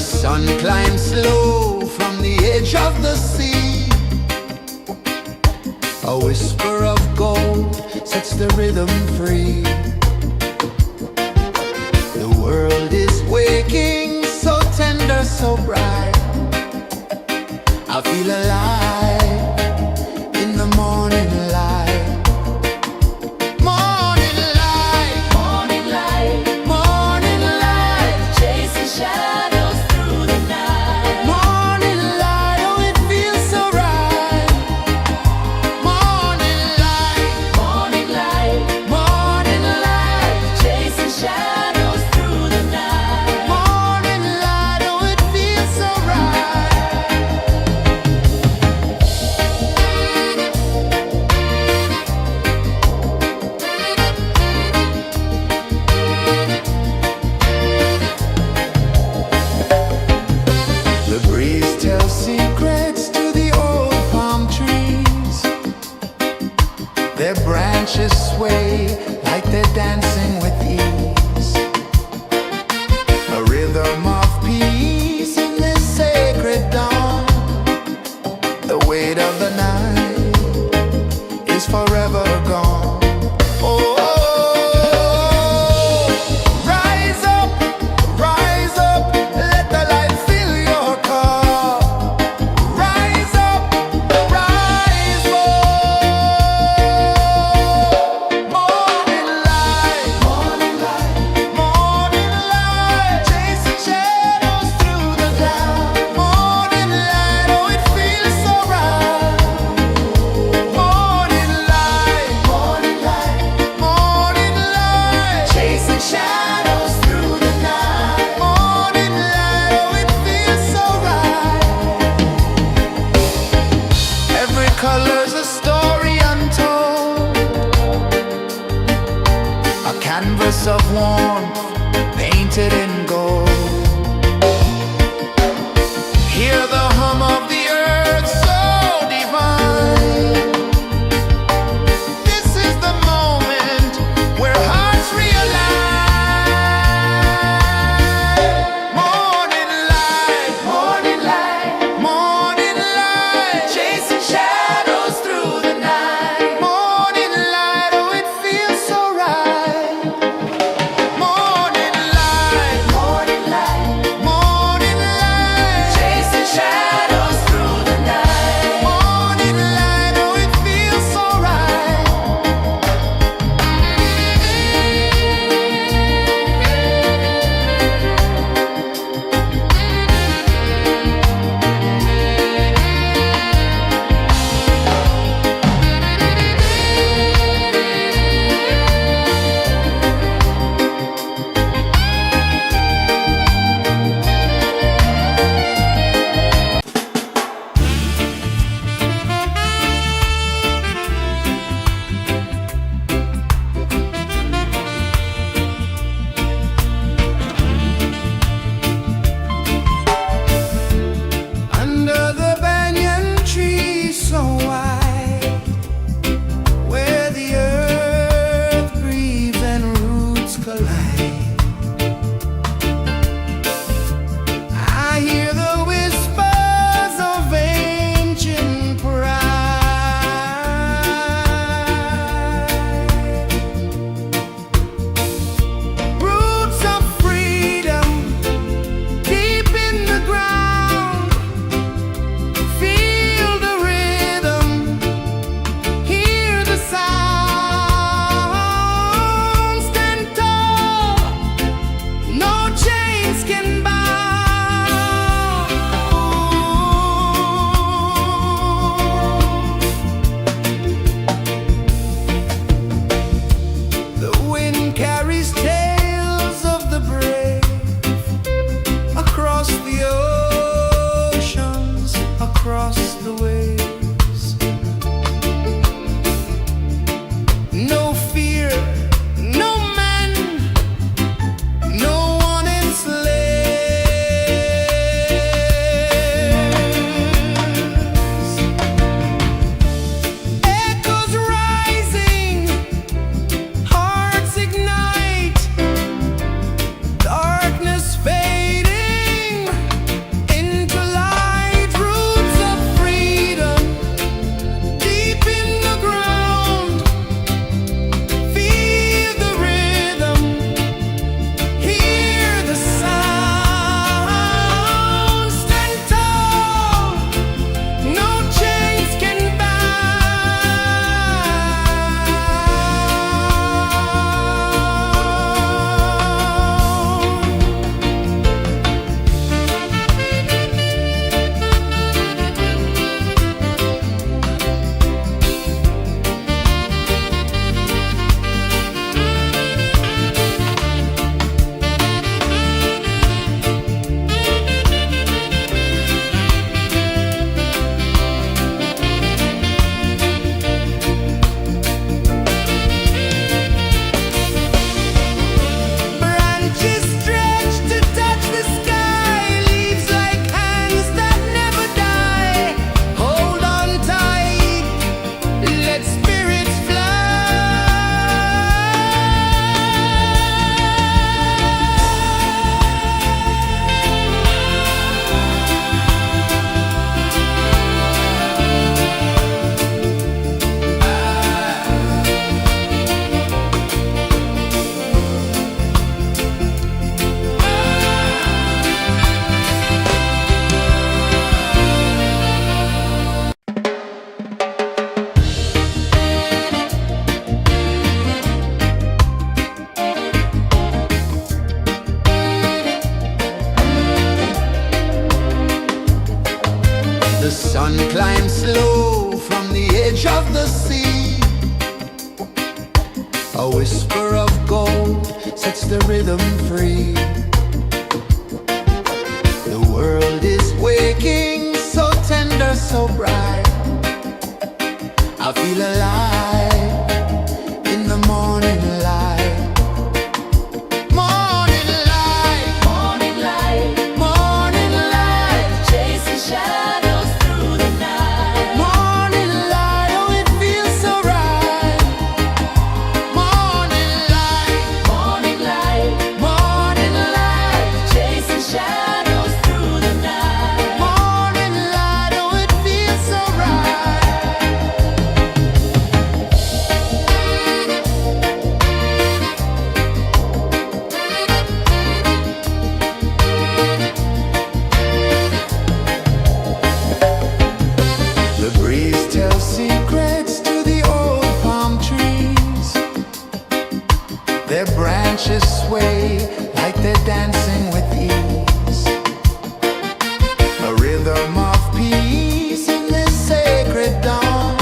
sun climbs slow from the edge of the sea. A whisper of gold sets the rhythm free. The world is waking, so tender, so bright. I feel alive in the morning light. Morning light, Morning light, morning light, chasing shadows through the night. morning light, oh it feels so right. Morning light, Morning light, morning light, chasing shadows through the night. morning light, oh it feels so so bright. I feel alive in the morning light. Morning light, Morning light, morning light, chasing shadows through the night. morning light. Oh, it feels so right. Morning light, Morning light, morning light, chasing shadows through the night. morning light. Oh, it feels so right. The breeze tells secrets to the old palm trees. Their branches sway like they're dancing with ease. A rhythm of peace in this sacred dawn.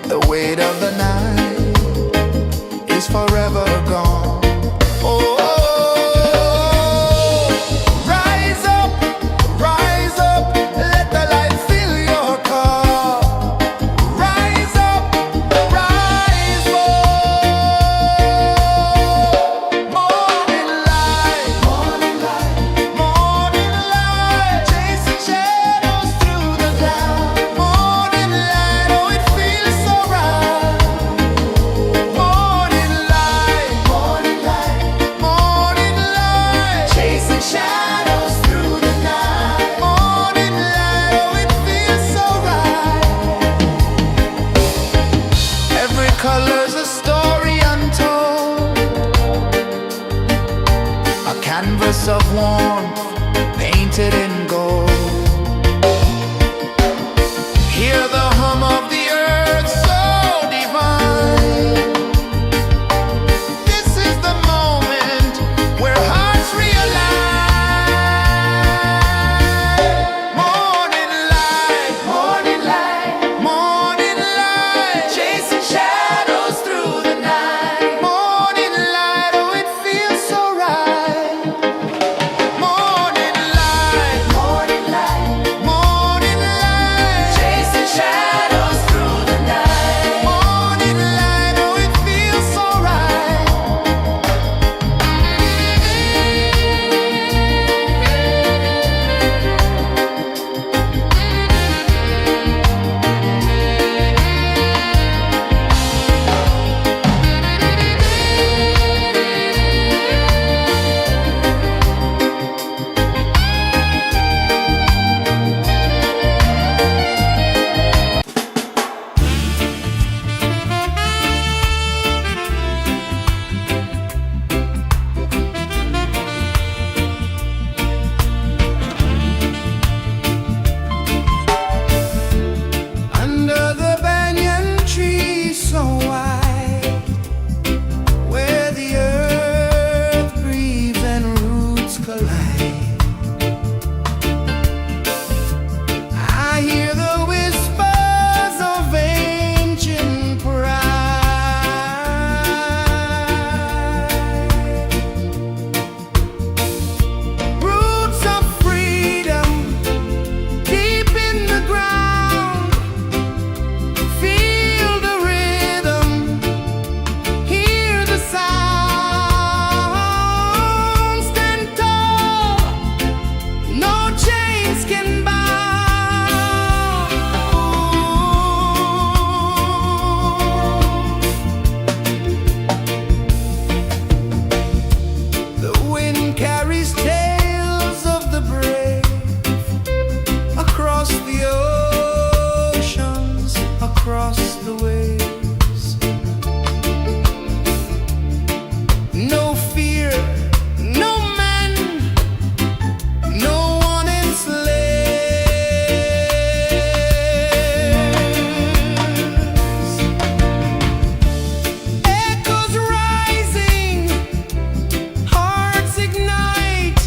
The weight of the night is forever gone. Oh, rise up, let the light fill your cup. Rise up, rise up. Morning light, morning light, morning light, chasing shadows through the cloud. Morning light, oh, it feels so right. Morning light, morning light, morning light, chasing shadows through the night. Morning light, oh, it feels so right. Every color's a story untold, a canvas of warmth painted in gold. Hear the hum of the earth so divine. This is the moment where hearts realign. Morning light, morning light, morning light, chasing shadows through the night. Morning light, oh, it feels so right. Morning light, morning light, morning light, chasing shadows through the night. Morning light, oh, it feels so right. Under the banyan tree so wide, where the earth breathes and roots collide, I hear the whispers of ancient pride. Roots of freedom deep in the ground. Feel the rhythm, hear the sound. Stand tall, no chains can bound. The wind carries tales of the brave across the oceans, across the waves. No fear, no man, no one enslaves. Echoes rising, hearts ignite.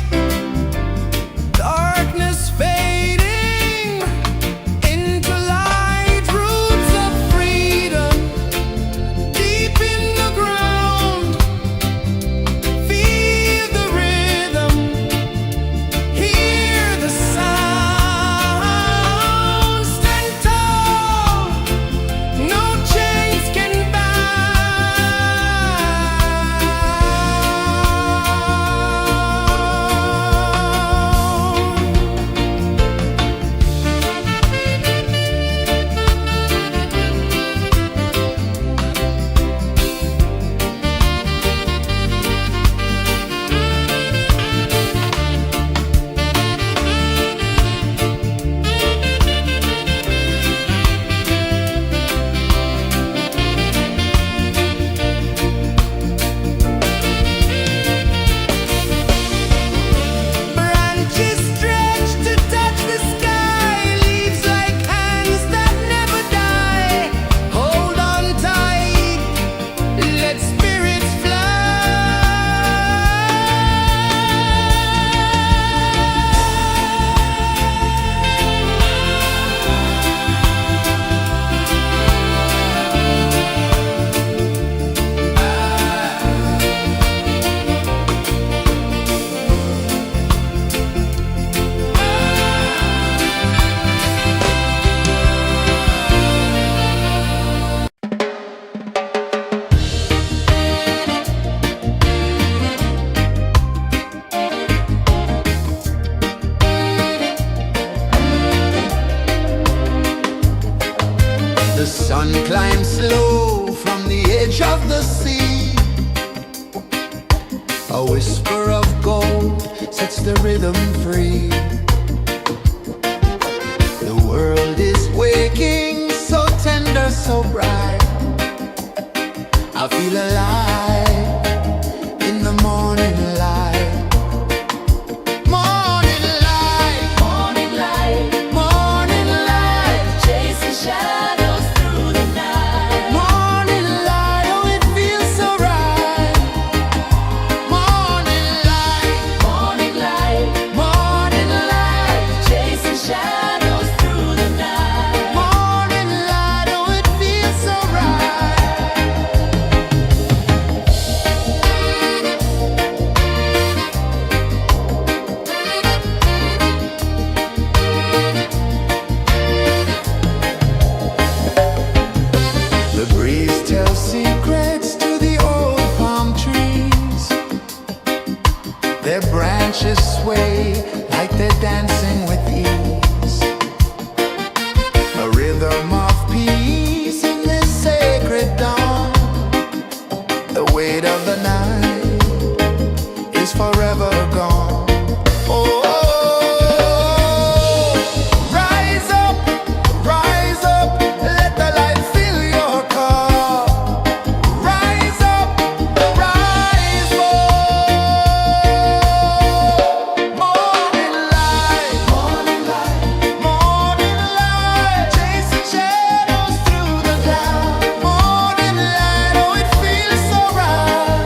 sun climbs slow from the edge of the sea. A whisper of gold sets the rhythm free. The world is waking, so tender, so bright. I feel alive in the morning light. Morning light, Morning light, morning light, chasing shadows through the night. morning light, oh it feels so right. Morning light, Morning light, morning light, chasing shadows through the night. morning light, oh it feels so right. The breeze tells secrets to the old palm trees. Their branches sway like they're dancing with ease. A rhythm of peace in this sacred dawn. The weight of the night is forever gone. Oh, rise up, let the light fill your cup. Rise up, rise up. Morning light, morning light, chasing shadows through the cloud. Morning light, oh it feels so right.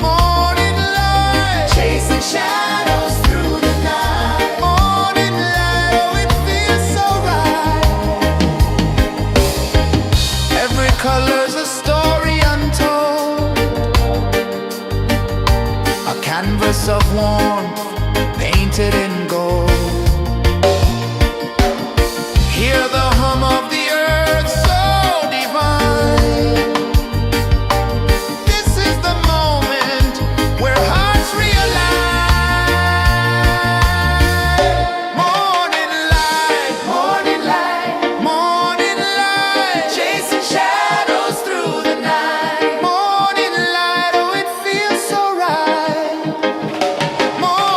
Morning light, chasing shadows through the night. Morning light, oh it feels so right. Every color's a story untold, a canvas of warmth painted in gold. Hear the hum of the earth so divine. This is the moment where hearts realign. Morning light, morning light, chasing shadows through the night. Morning light, oh it feels so right. Morning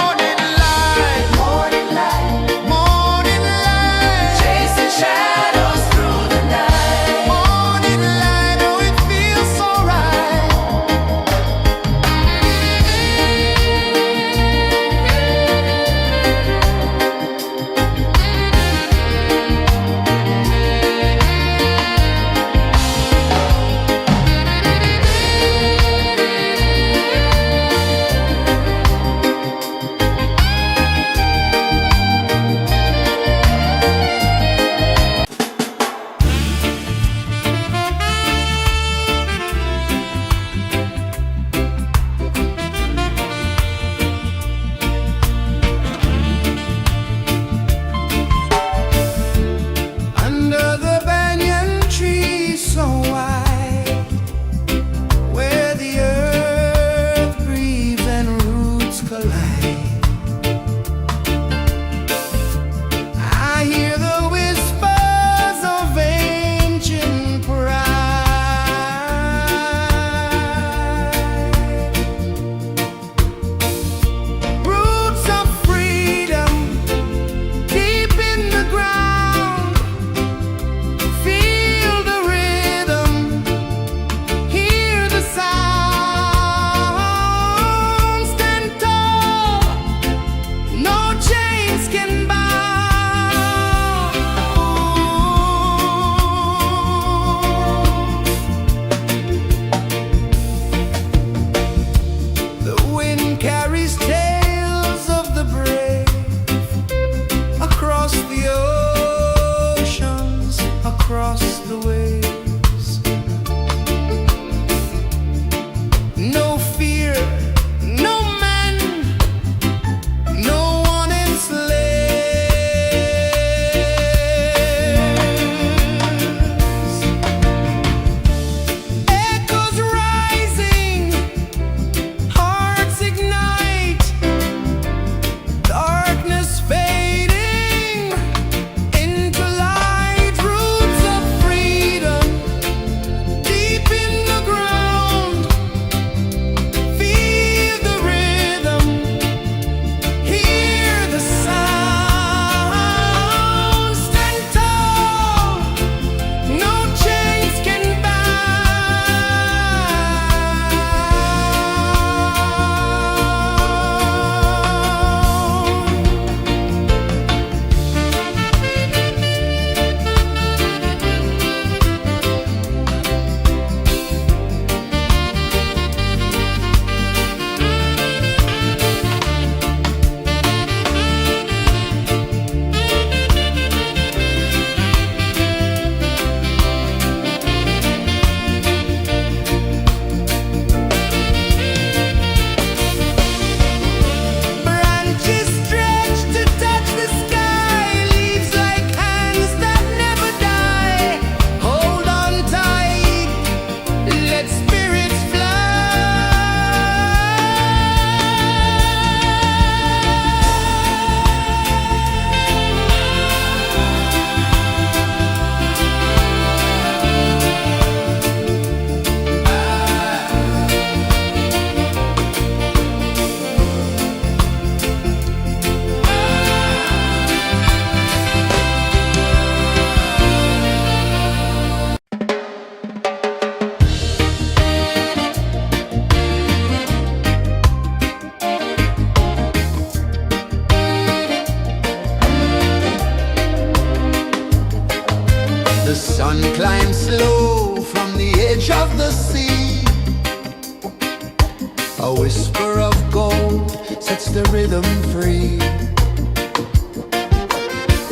A whisper of gold sets the rhythm free.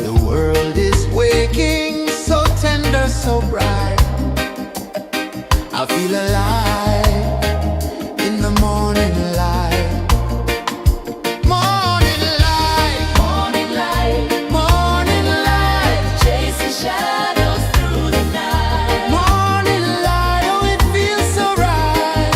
The world is waking, so tender, so bright. I feel alive in the morning light. Morning light, Morning light, morning light, chasing shadows through the night. morning light, oh it feels so right.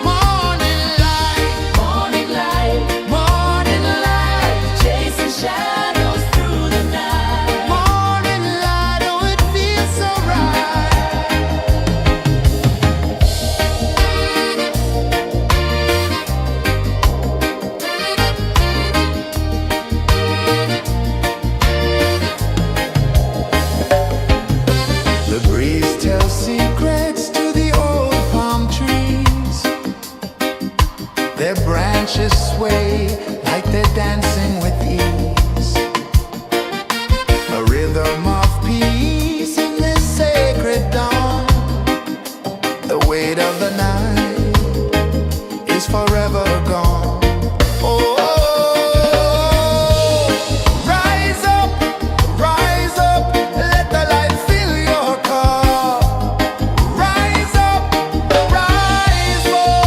Morning light, Morning light, morning light, chasing shadows through the night. morning light, oh it feels so right. The breeze tells secrets to the old palm trees. Their branches sway like they're dancing with ease. A rhythm of peace in this sacred dawn. The weight of the night is forever gone. Oh, rise up, let the light fill your cup. Rise up, rise up.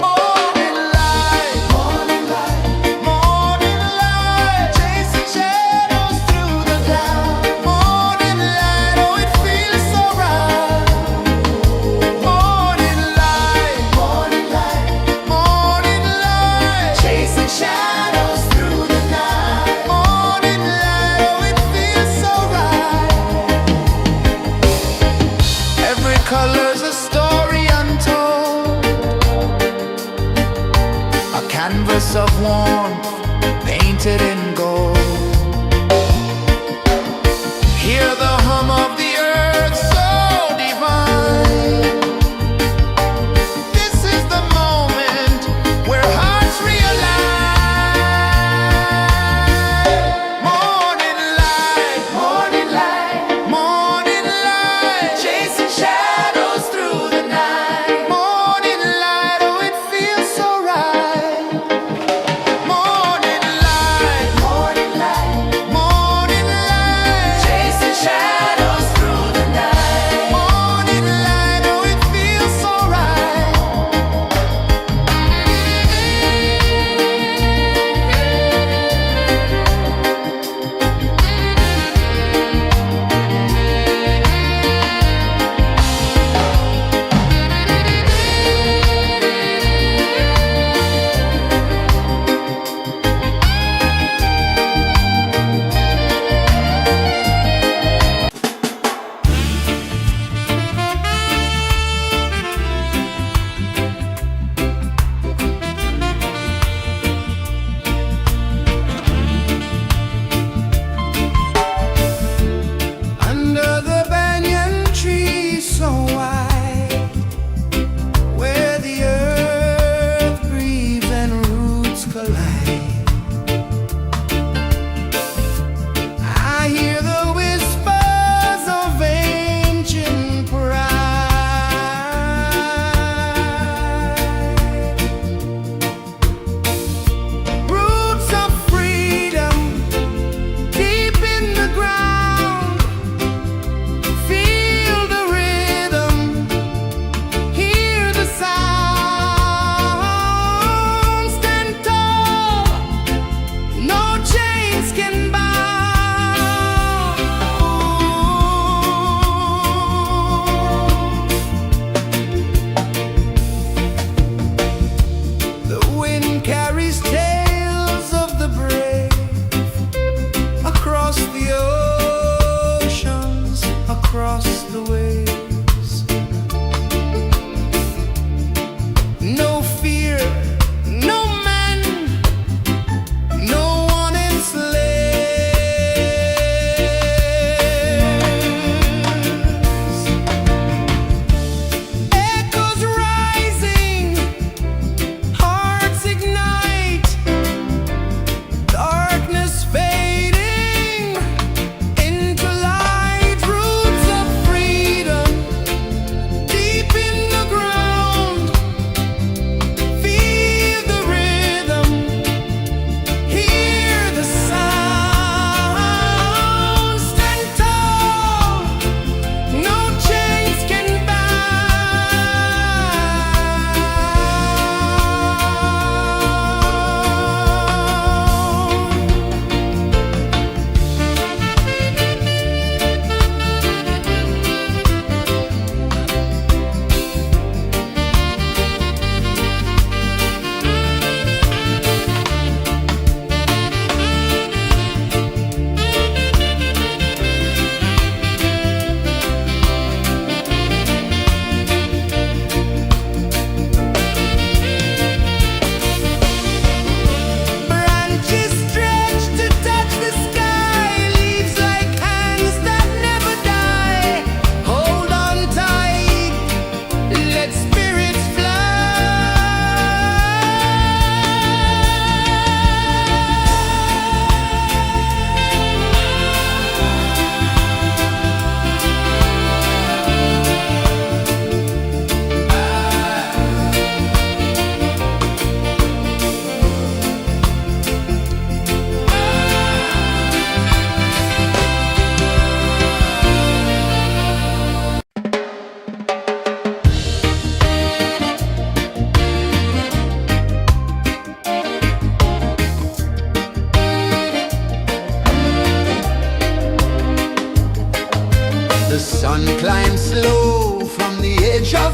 Morning light, morning light, morning light, chasing shadows through the cloud. Morning light, oh it feels so right. Morning light, morning light, morning light, chasing shadows through the night. Morning light, oh it feels so right. Every color's a story untold, a canvas of warmth painted in gold. Hear the hum of the earth so divine. This is the moment where hearts realign. Morning light, morning light, morning light, chasing shadows through the night. Morning light, oh it feels so right. Morning light, morning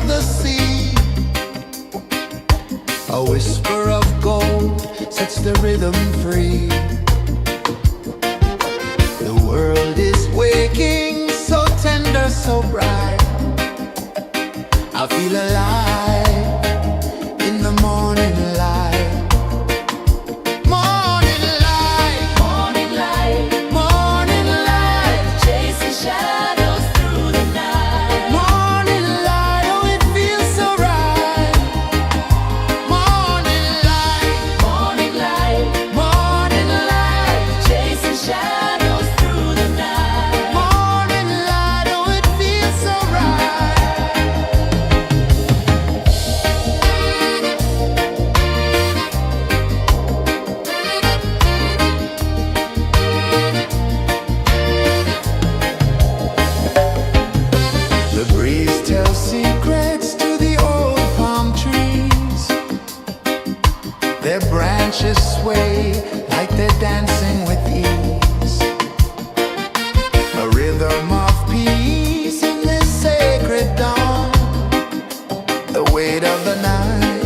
of the sea. A whisper of gold sets the rhythm free. The world is waking, so tender, so bright. I feel alive in the morning light. Morning light, Morning light, morning light, chasing shadows through the night. morning light, oh it feels so right. Morning light, Morning light, morning light, chasing shadows through the night. morning light, oh it feels so right. The breeze tells secrets to the old palm trees. Their branches sway like they're dancing with ease. A rhythm of peace in this sacred dawn. The weight of the night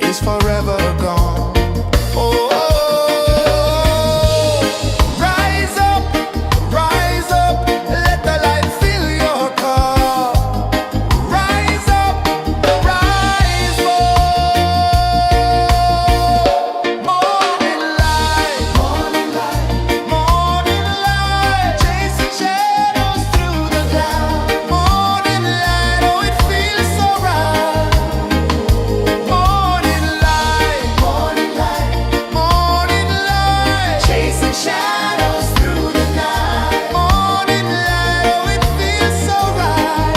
is forever gone. Oh, rise up, let the light fill your car. Rise up, rise up. Morning light, morning light, morning light, chasing shadows through the cloud. Morning light, oh it feels so right. Morning light, morning light, morning light, chasing shadows through the night. Morning light, oh it feels so right.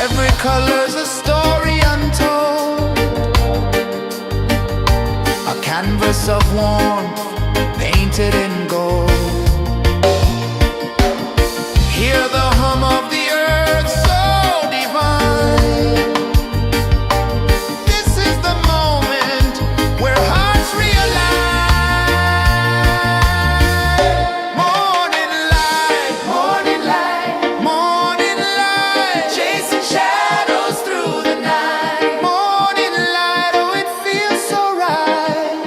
Every color's a story untold, a canvas of warmth painted in gold. Hear the hum of the earth so divine. This is the moment where hearts realign. Morning light, morning light, morning light, chasing shadows through the night. Morning light, oh it feels so right.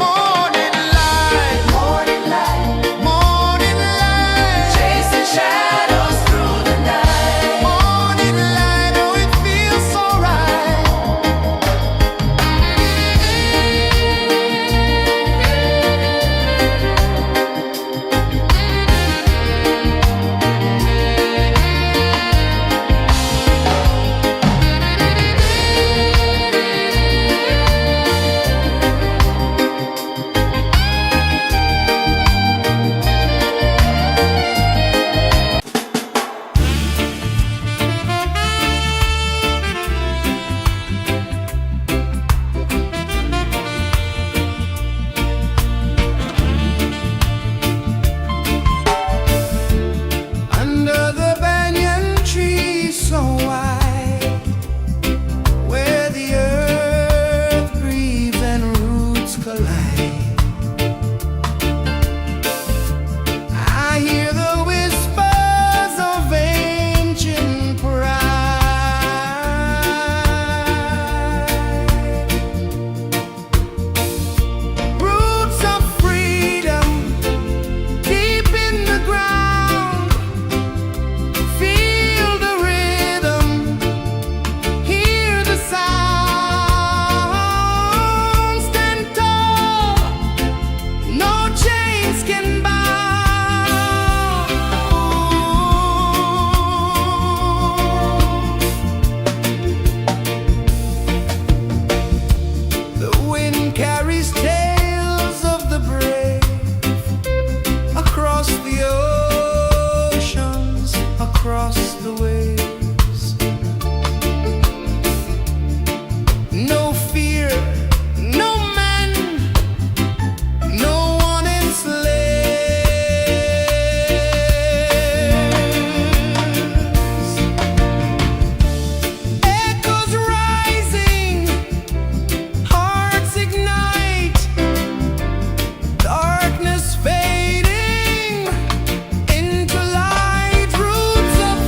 Morning light, morning light, morning light, chasing shadows through the night. Morning light, oh it feels so right. Under the banyan tree so wide, where the earth breathes and roots collide, I hear the whispers of ancient pride. Roots of freedom deep in the ground. Feel the rhythm, hear the sound. Stand tall, no chains can bound. The wind carries tales of the brave across the oceans, across the waves. No fear, no man, no one enslaves. Echoes rising, hearts ignite, darkness fading into light. Roots of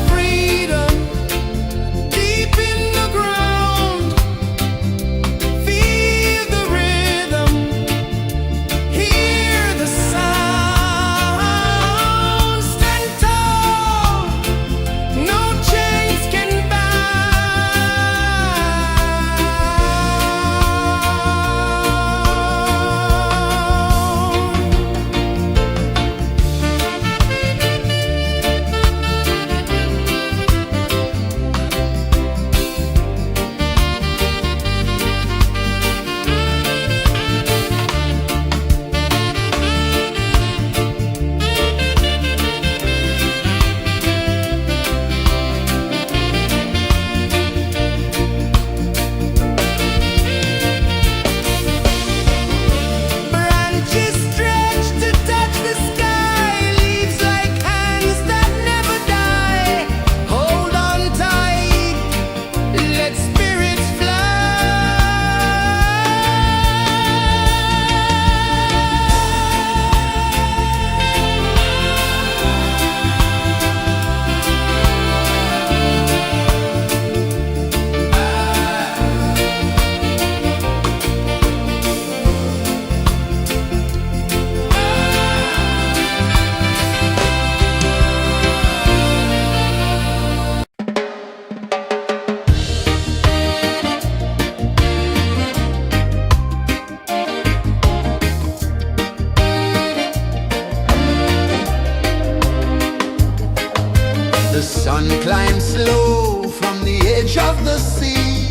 The sun climbs slow from the edge of the sea.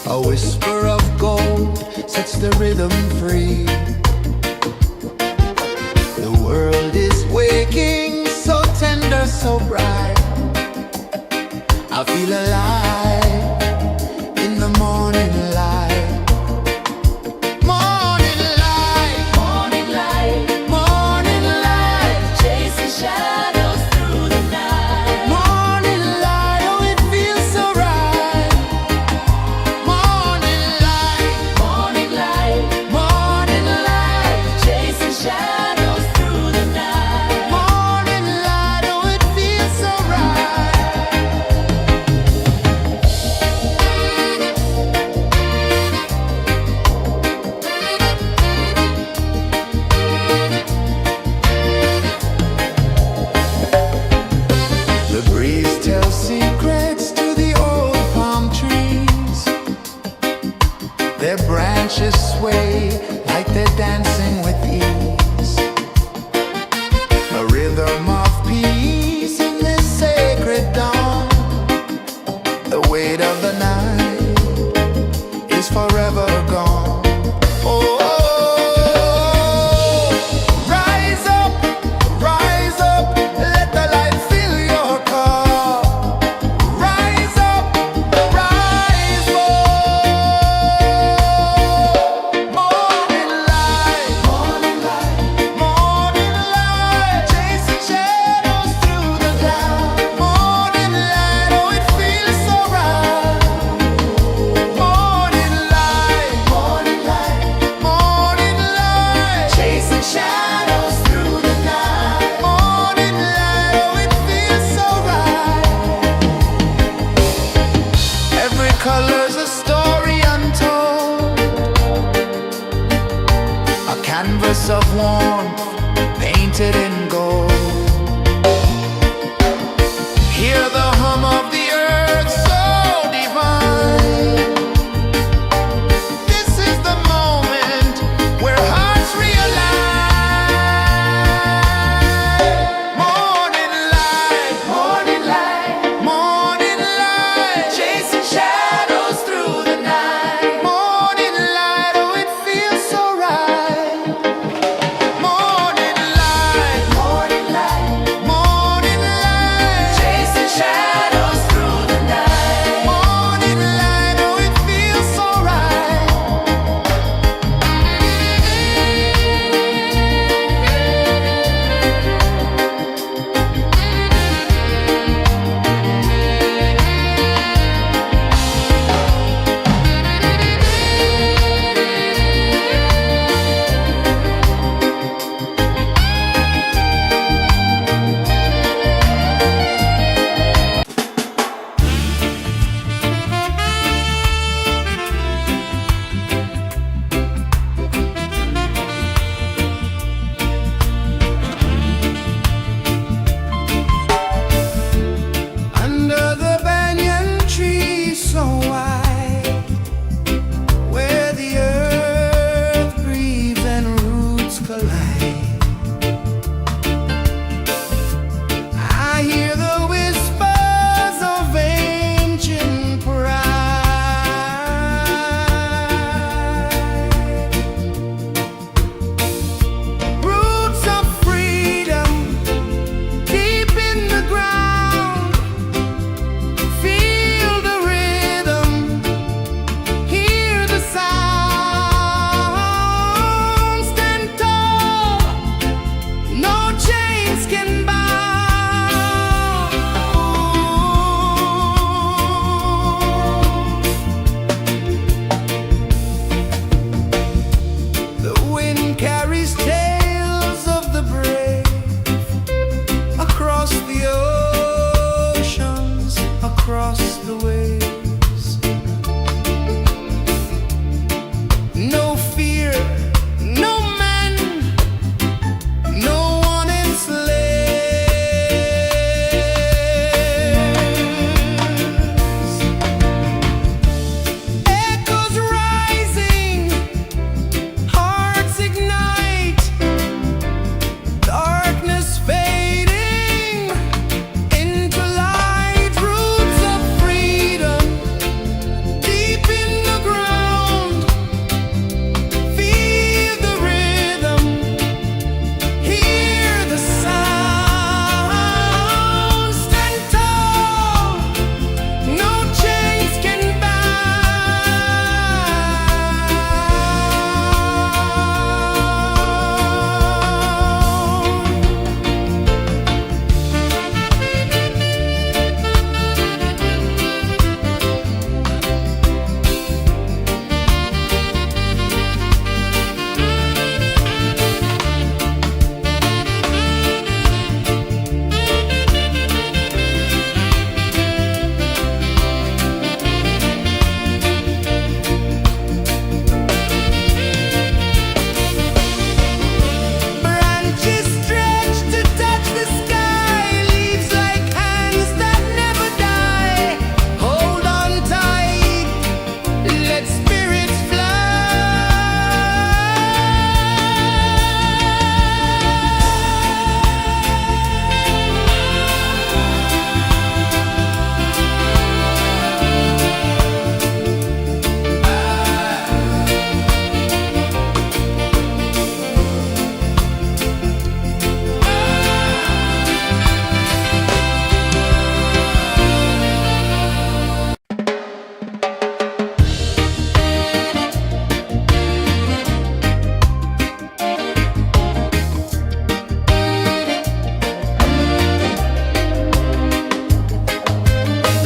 A whisper of gold sets the rhythm free. The world is waking, so tender, so bright. I feel alive in the morning light. Morning light, Morning light, morning light, chasing shadows through the night. morning light, oh it feels so right. Morning light, Morning light, morning light, chasing shadows through the night. morning light, oh it feels so right.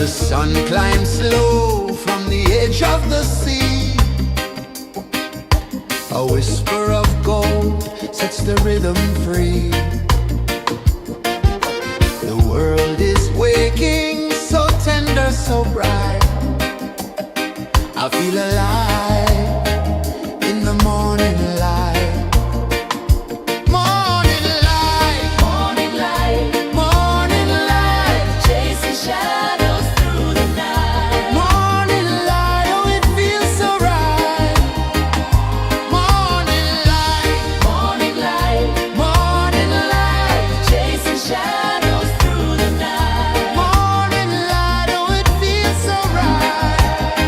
The sun climbs slow from the edge of the sea. A whisper of gold sets the rhythm free. The world is waking, so tender, so bright. I feel alive in the morning light. Morning light, Morning light, morning light, chasing shadows through the night. morning light, oh it feels so right. Morning light, Morning light, morning light, chasing shadows through the night. morning light, oh it feels so right.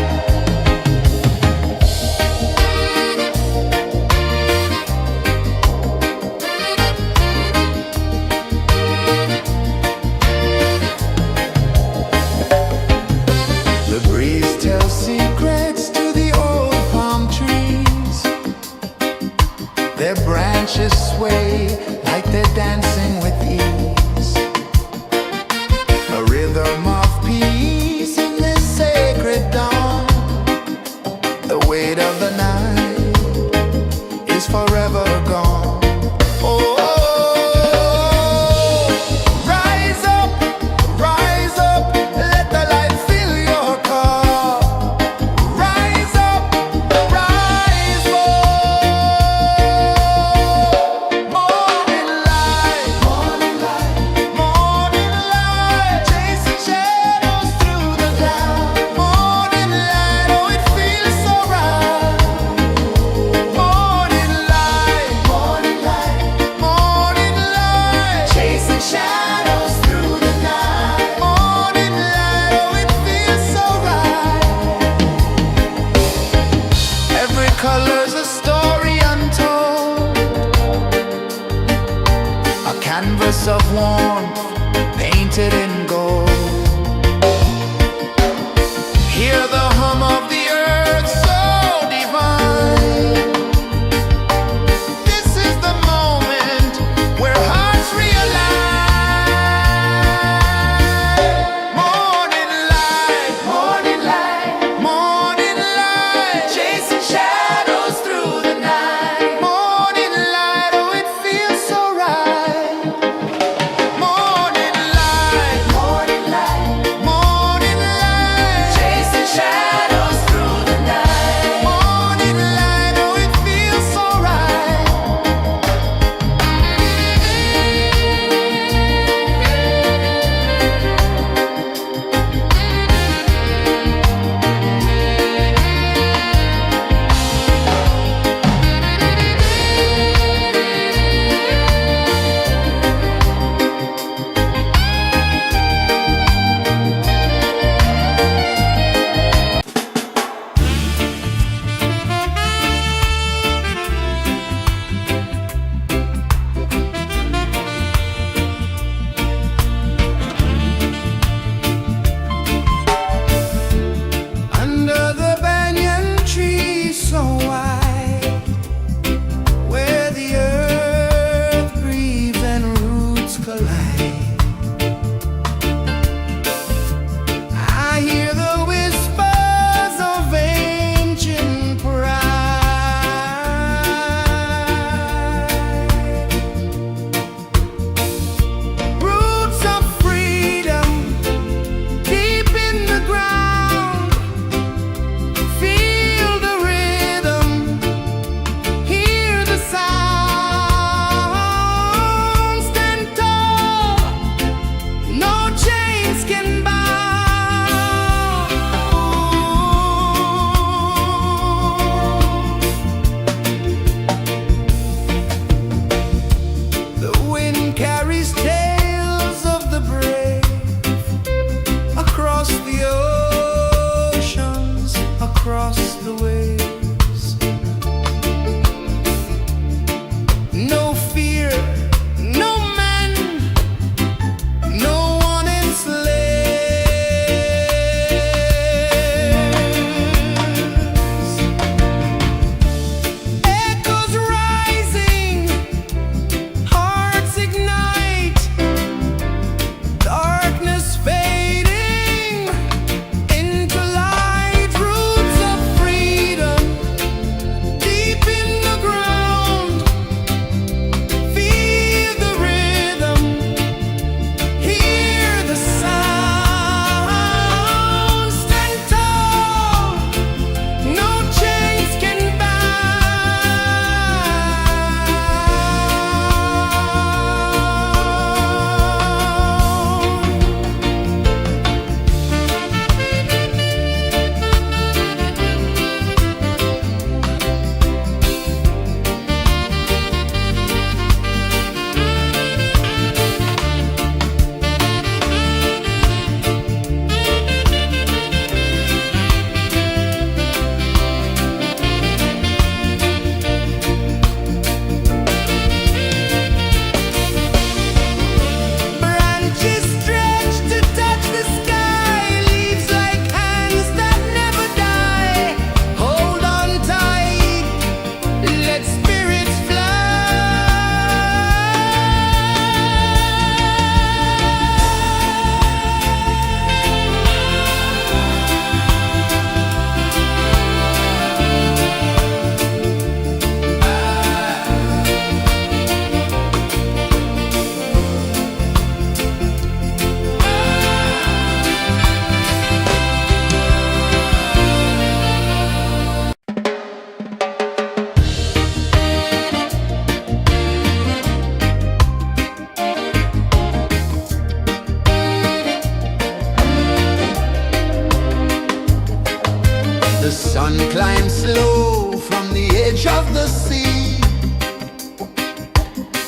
The sun climbs slow from the edge of the sea.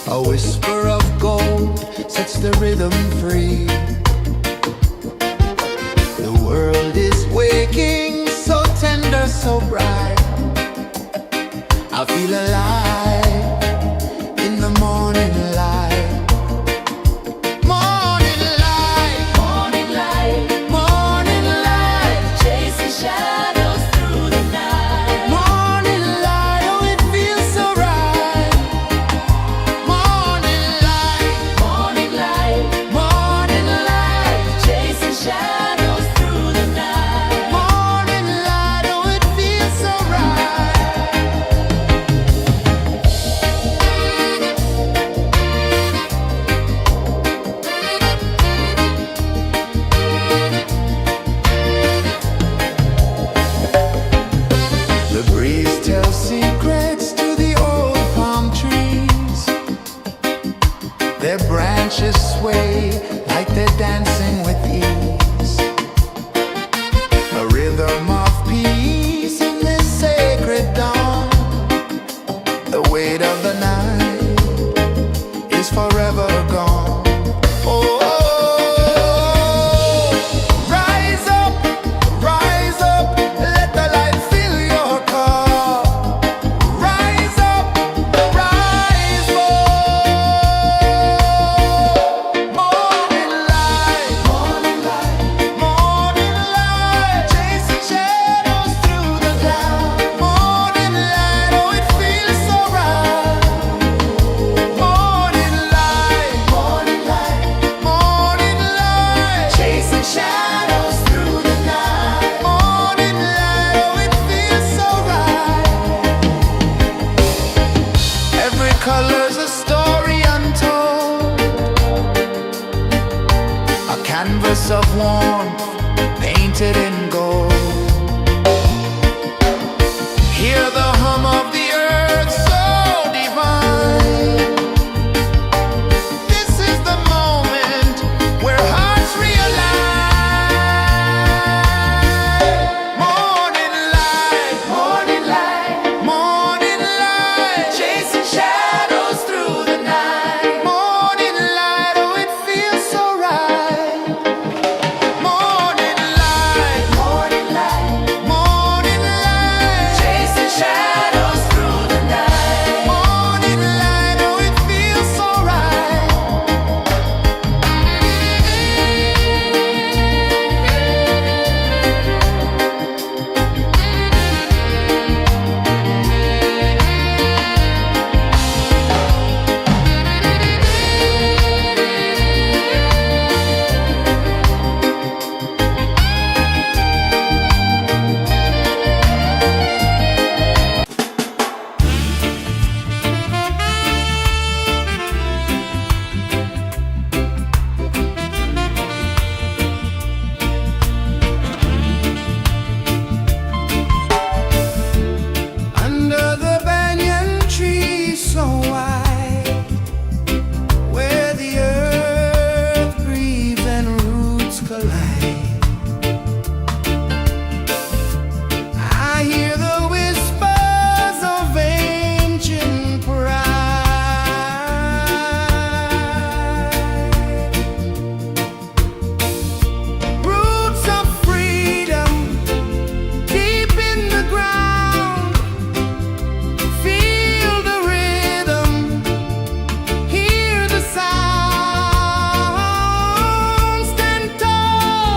A whisper of gold sets the rhythm free. The world is waking, so tender, so bright. I feel alive in the morning light. Morning light, Morning light, morning light, chasing shadows through the night. morning light, oh it feels so right. Morning light, Morning light, morning light, chasing shadows through the night. morning light, oh it feels so right. The breeze tells secrets to the old palm trees. Their branches sway like they're dancing with ease. A rhythm of peace in this sacred dawn. The weight of the night is forever gone. Oh, rise up, let the light fill your cup. Rise up, rise up. Morning light, morning light, chasing shadows through the cloud. Morning light, oh it feels so right. Morning light, chasing shadows through the night. Morning light, oh it feels so right. Every color's a story untold, a canvas of warmth painted in gold. Hear the hum of the earth so divine. This is the moment where hearts realign. Morning light, morning light, chasing shadows through the night. Morning light, oh it feels so right. Morning light, chasing shadows through the night. Morning light, oh it feels so right. Under the banyan tree so wide, where the earth breathes and roots collide, I hear the whispers of ancient pride. Roots of freedom deep in the ground. Feel the rhythm, hear the sound. Stand tall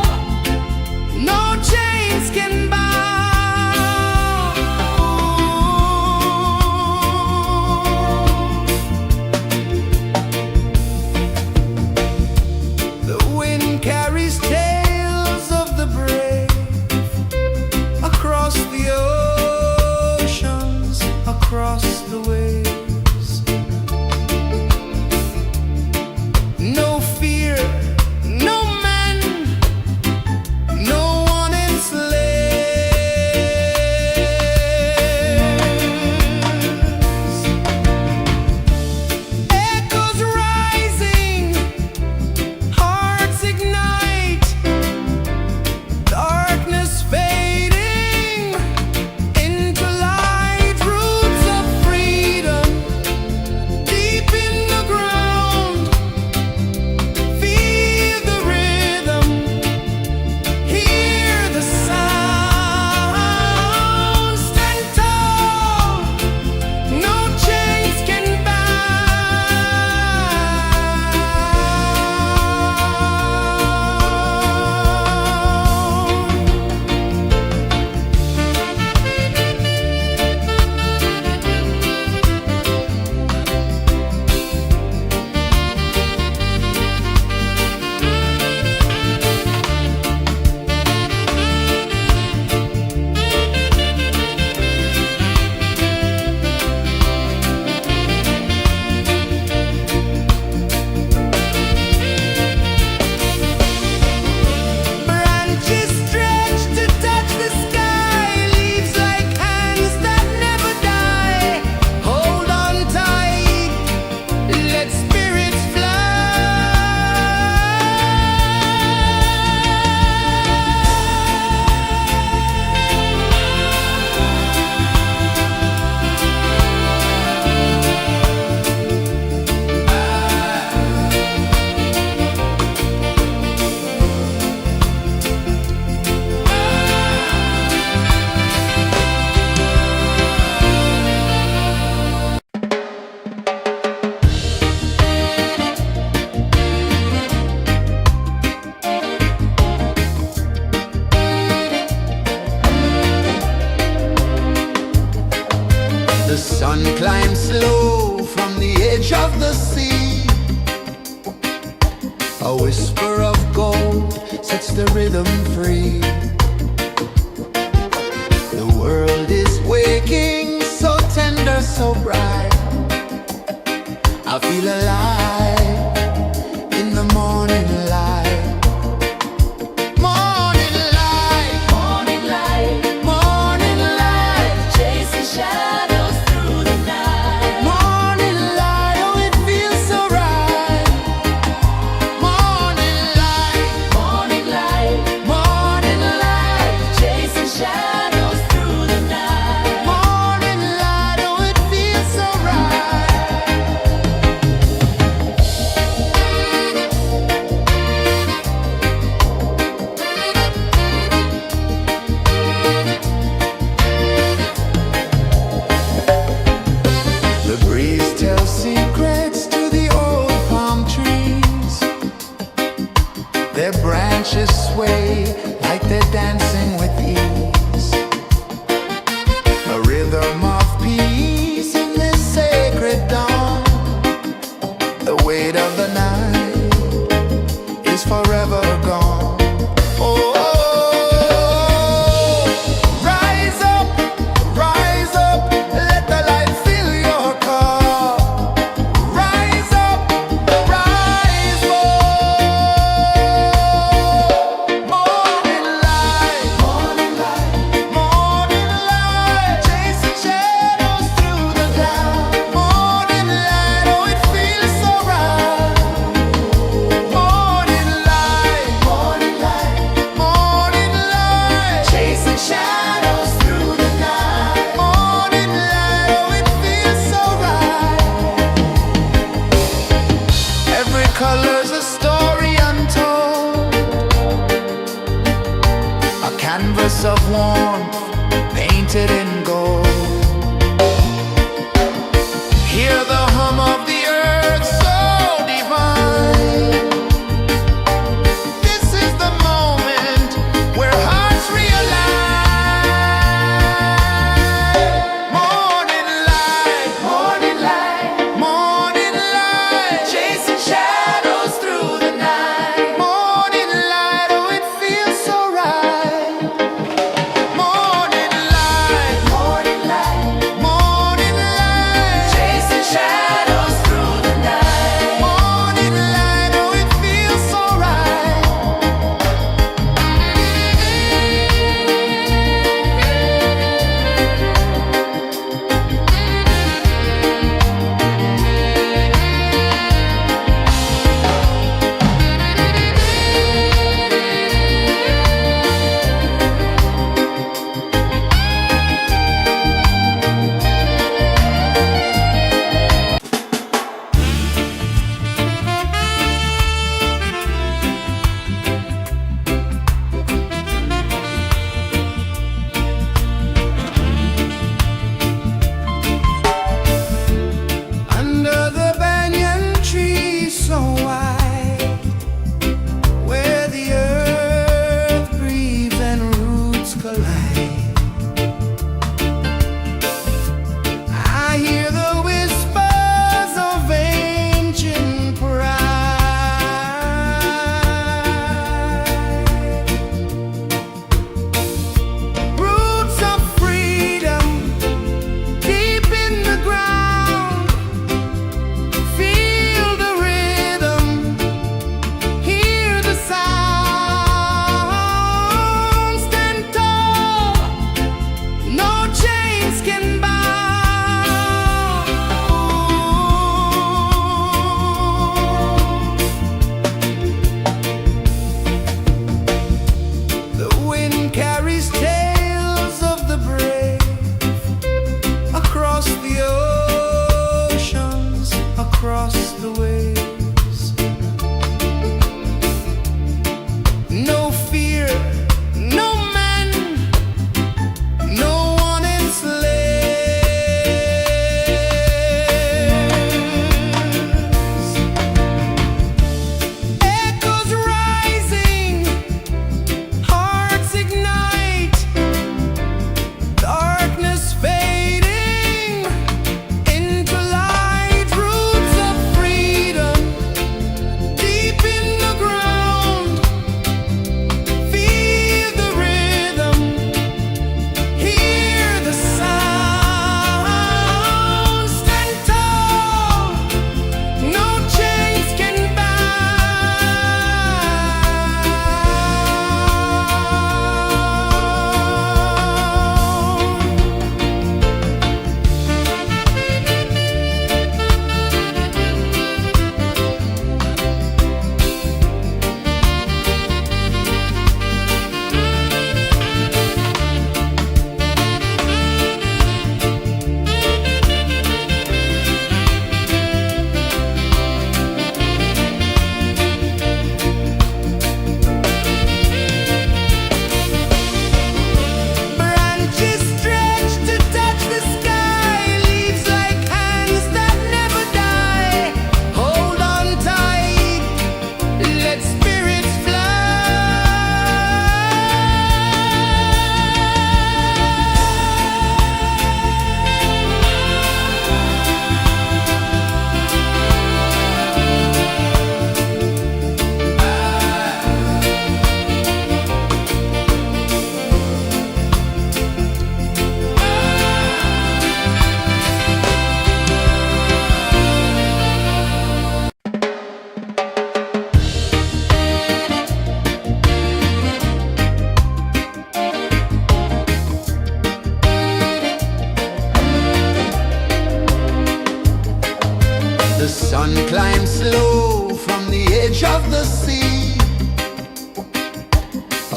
the rhythm free. The world is waking, so tender, so bright. I feel alive in the morning light. Morning light, Morning light, morning light, chasing shadows through the night. morning light, oh it feels so right. Morning light, Morning light, morning light, chasing shadows through the night. morning light, oh it feels so right. The breeze tells secrets to the old palm trees. Their branches sway like they're dancing with ease. A rhythm of peace in this sacred dawn. The weight of the night is forever gone. Oh, rise up, let the light fill your cup. Rise up, rise more. Morning light, morning light, chasing shadows through the cloud. Morning light, oh it feels so right. Morning light, morning light, chasing shadows through the night. Morning light, oh it feels so right. Every color's a story untold, a canvas of warmth painted in gold. Hear the hum of the earth so divine. This is the moment where hearts realign. Morning light, morning light, chasing shadows through the night. Morning light, oh it feels so right. Morning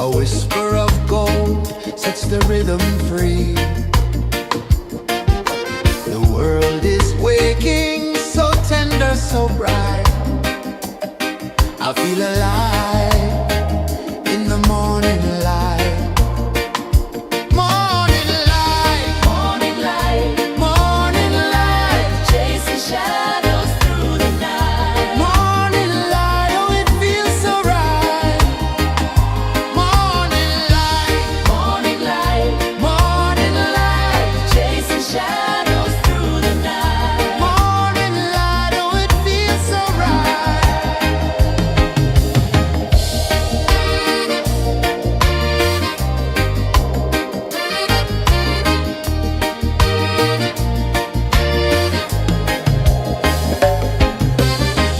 A whisper of gold sets the rhythm free. The world is waking, so tender, so bright. I feel alive in the morning light. Morning light, Morning light, morning light, chasing shadows through the night. morning light, oh it feels so right. Morning light, Morning light, morning light, chasing shadows through the night. morning light, oh it feels so right.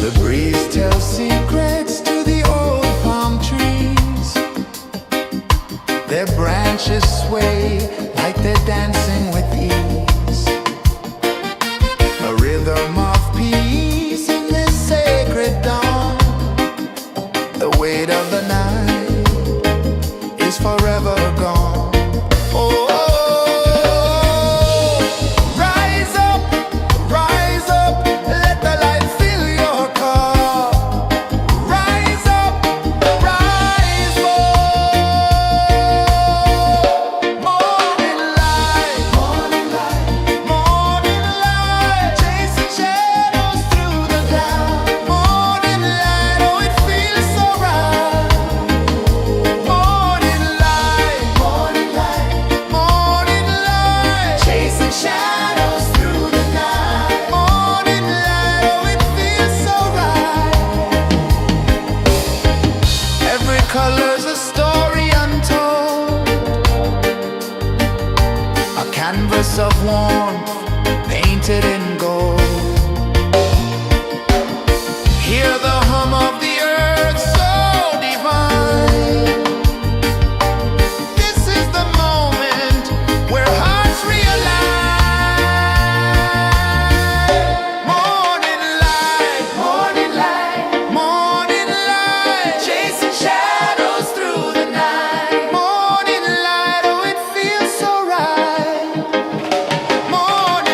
The breeze tells secrets to the old palm trees. Their branches sway like they're dancing with ease. A rhythm of peace in this sacred dawn. The weight of the night is forever gone. Oh, rise up, let the light fill your cup. Rise up, rise up. Morning light, morning light, chasing shadows through the cloud. Morning light, oh it feels so right. Morning light, morning light, chasing shadows through the night. Morning light, oh it feels so right. Every color's a story untold, a canvas of warmth painted in gold. Hear the hum of the earth so divine. This is the moment where hearts realign. Morning light, morning light, chasing shadows through the night. Morning light, oh it feels so right. Morning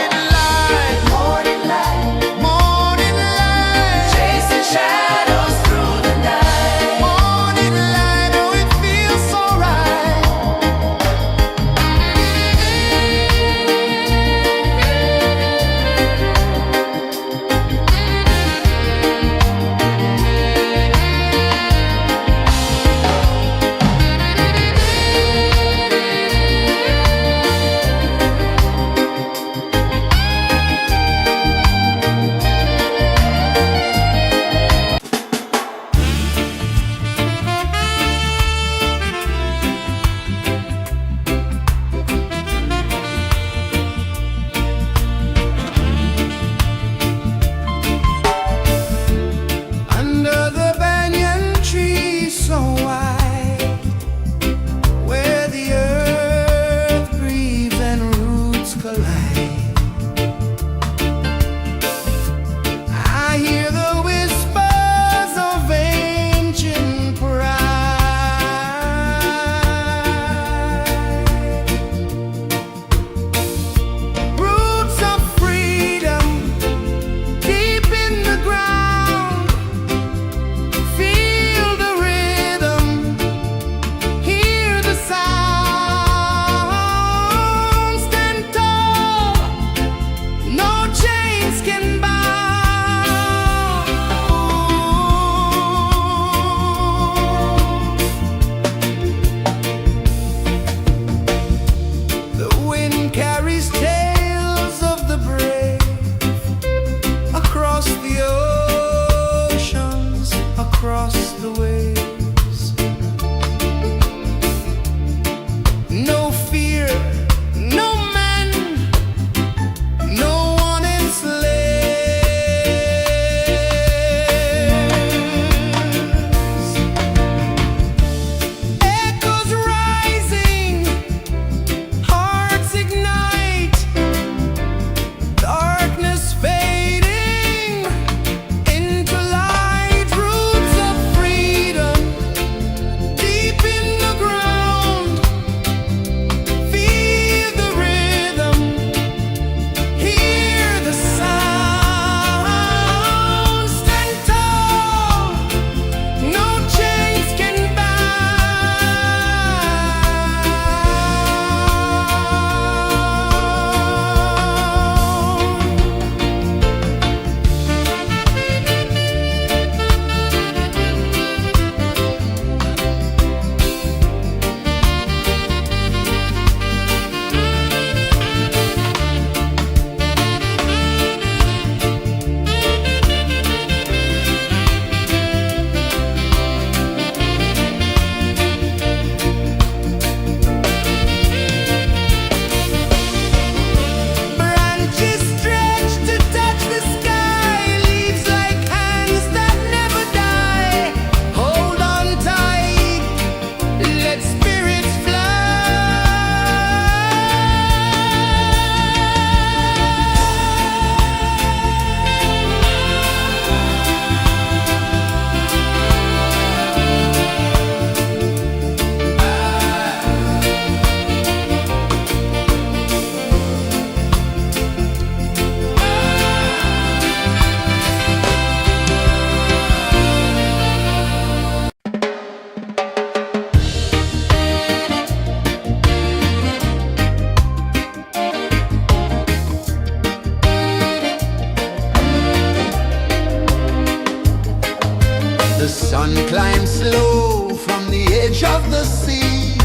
edge of the sea.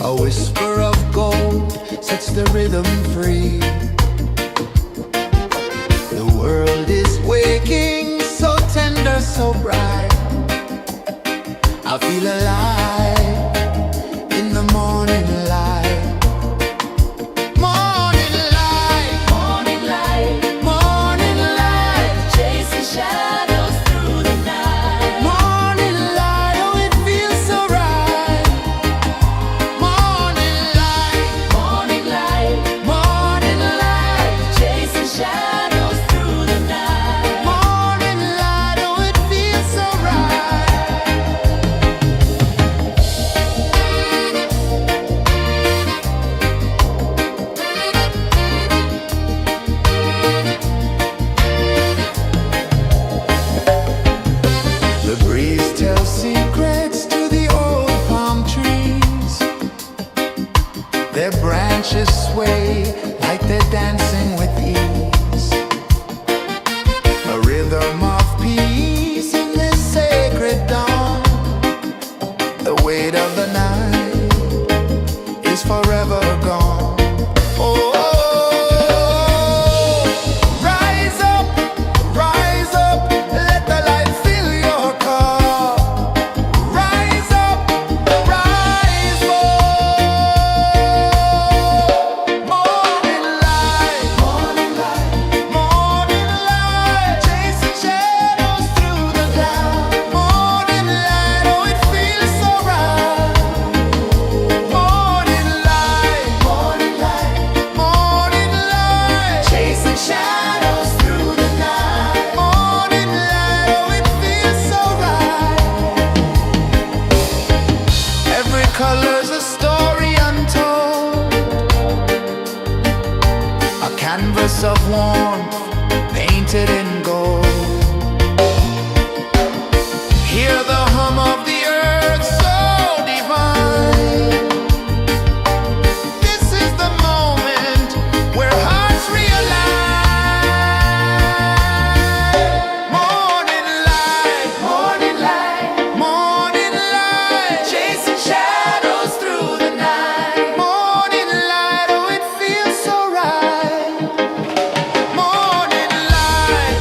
A whisper of gold sets the rhythm free. The world is waking, so tender, so bright. I feel alive in the morning light. Morning light, Morning light, morning light, chasing shadows through the night. morning light, oh it feels so right. Morning light, Morning light, morning light, chasing shadows through the night. morning light, oh it feels so right. The breeze tells secrets to the old palm trees. Their branches sway like they're dancing with ease. A rhythm of peace in this sacred dawn. The weight of the night is forever gone. Oh, rise up, let the light fill your cup. Rise up, rise up. Morning light, morning light, morning light, chasing shadows through the cloud. Morning light, oh it feels so right. Morning light, morning light, morning light, chasing shadows through the night. Morning light, oh it feels so right. Every color's a story untold, a canvas of warmth painted in gold. Hear the hum of the earth so divine. This is the moment where hearts realign. Morning light, morning light, morning light, chasing shadows through the night. Morning light, oh it feels so right. Morning light,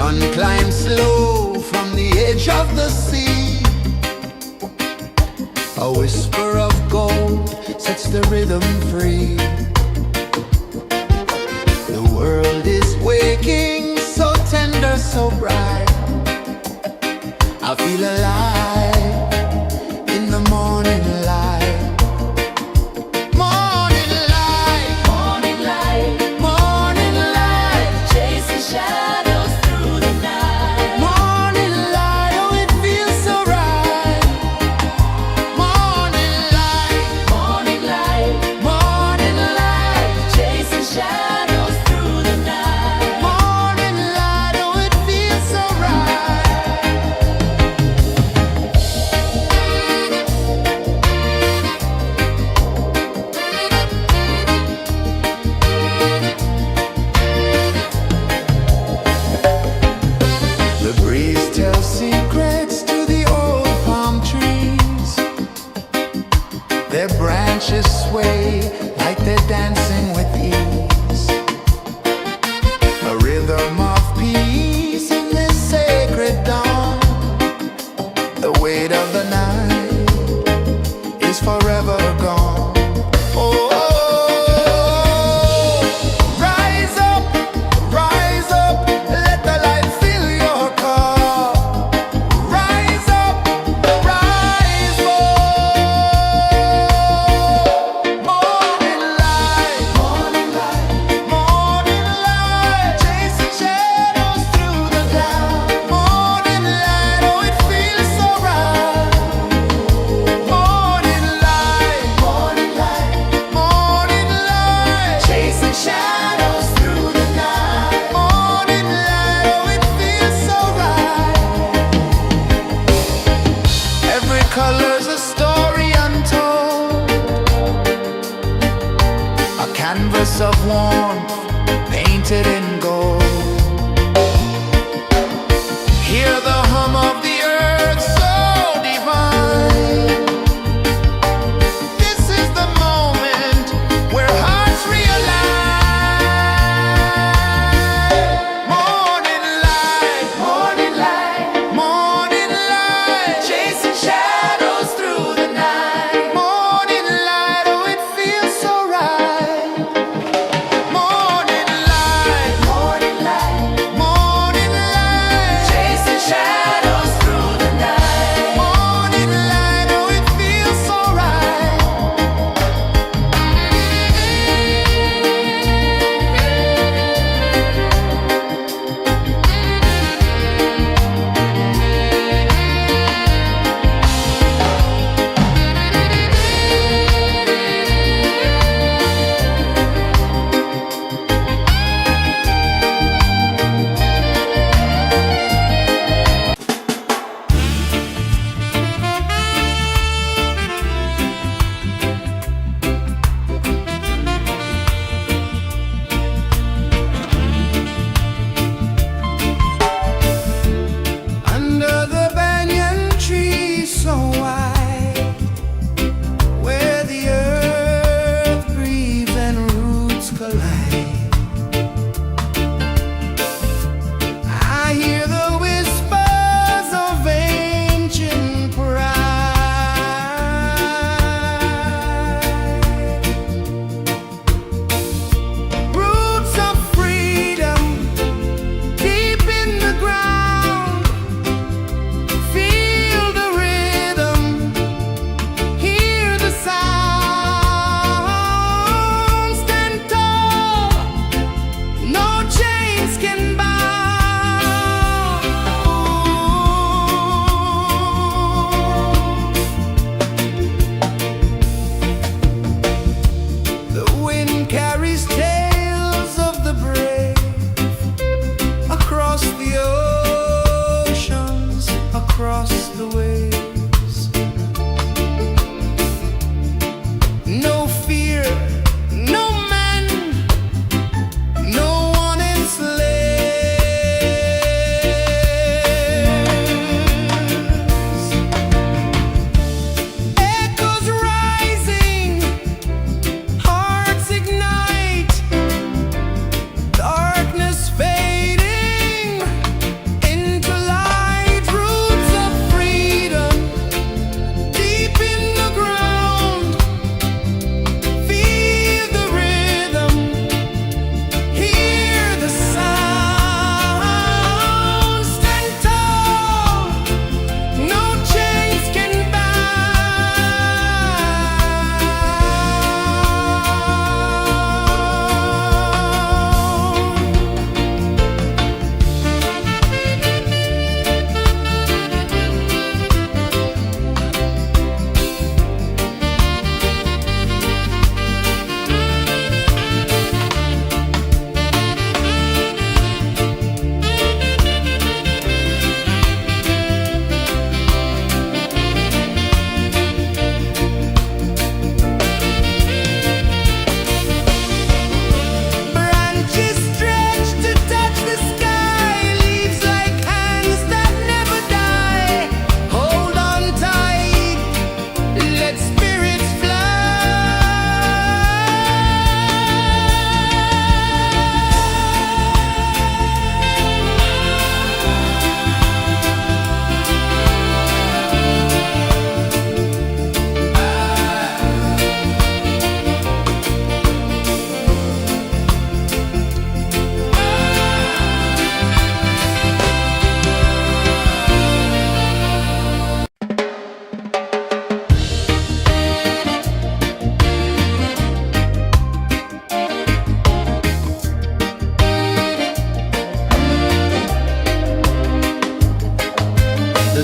sun climbs slow from the edge of the sea. A whisper of gold sets the rhythm free. The world is waking, so tender, so bright. I feel alive in the morning light. Morning light, Morning light, morning light, chasing shadows through the night. morning light, oh it feels so right. Morning light, Morning light, morning light.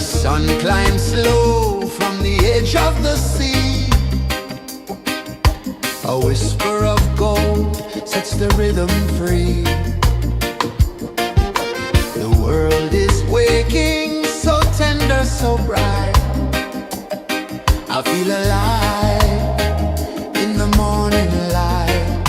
sun climbs slow from the edge of the sea. A whisper of gold sets the rhythm free. The world is waking, so tender, so bright. I feel alive in the morning light.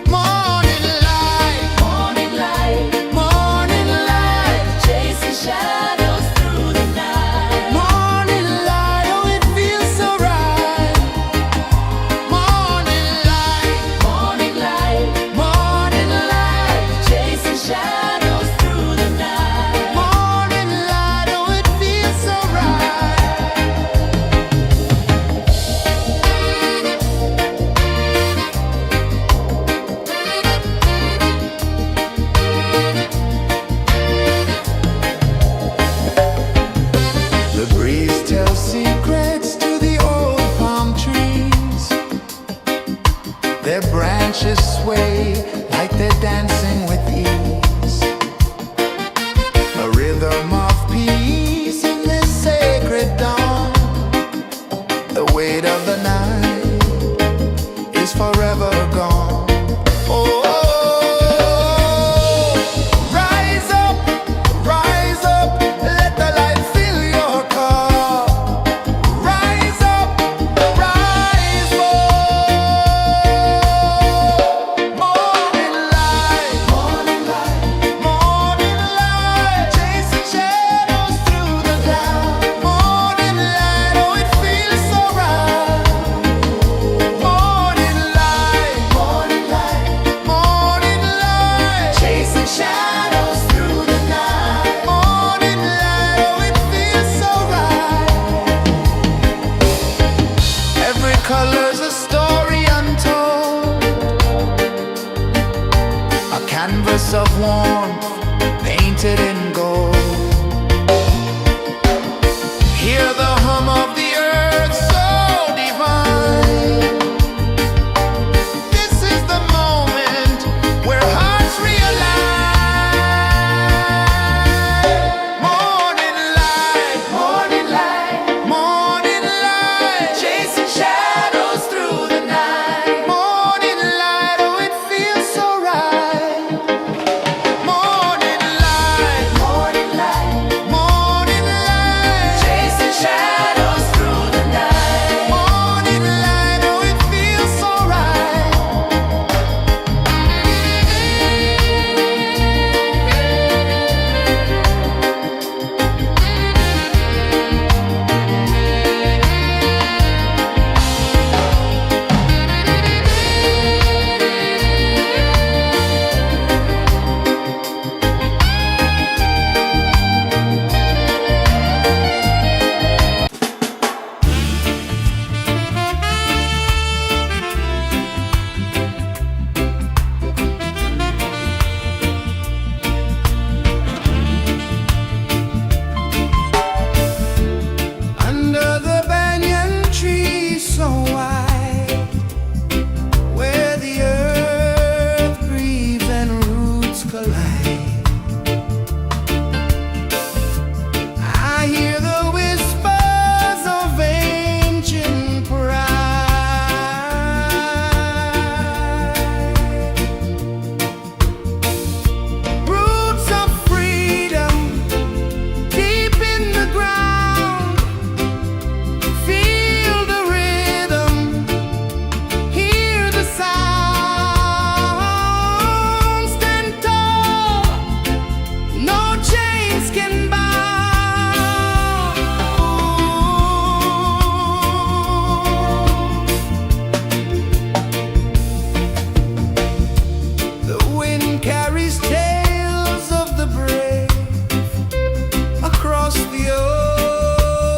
Morning light, Morning light, morning light, chasing shadows through the night. morning light, oh it feels so right. Morning light, Morning light, morning light, chasing shadows through the night. morning light, oh it feels so right. The breeze tells secrets to the old palm trees. Their branches sway like they're dancing with ease. A rhythm of peace in this sacred dawn. The weight of the night is forever gone. Oh, rise up, let the light fill your cup. Rise up, rise up. Morning light, morning light, morning light, chasing shadows through the cloud. Morning light, oh it feels so right. Morning light, morning light, morning light, chasing shadows through the night. Morning light, oh it feels so right. Every color's a story untold, a canvas of warmth painted in gold. Hear the hum of the earth so divine. This is the moment where hearts realign. Morning light, morning light, morning light, chasing shadows through the night. Morning light, oh it feels so right. Morning light, morning light, morning light, chasing shadows through the night. Morning light, oh it feels so right. Under the banyan tree so wide, where the earth breathes and roots collide, I hear the whispers of ancient pride. Roots of freedom deep in the ground. Feel the rhythm, hear the sound. Stand tall, no chains can bound. The wind carries tales of the brave across the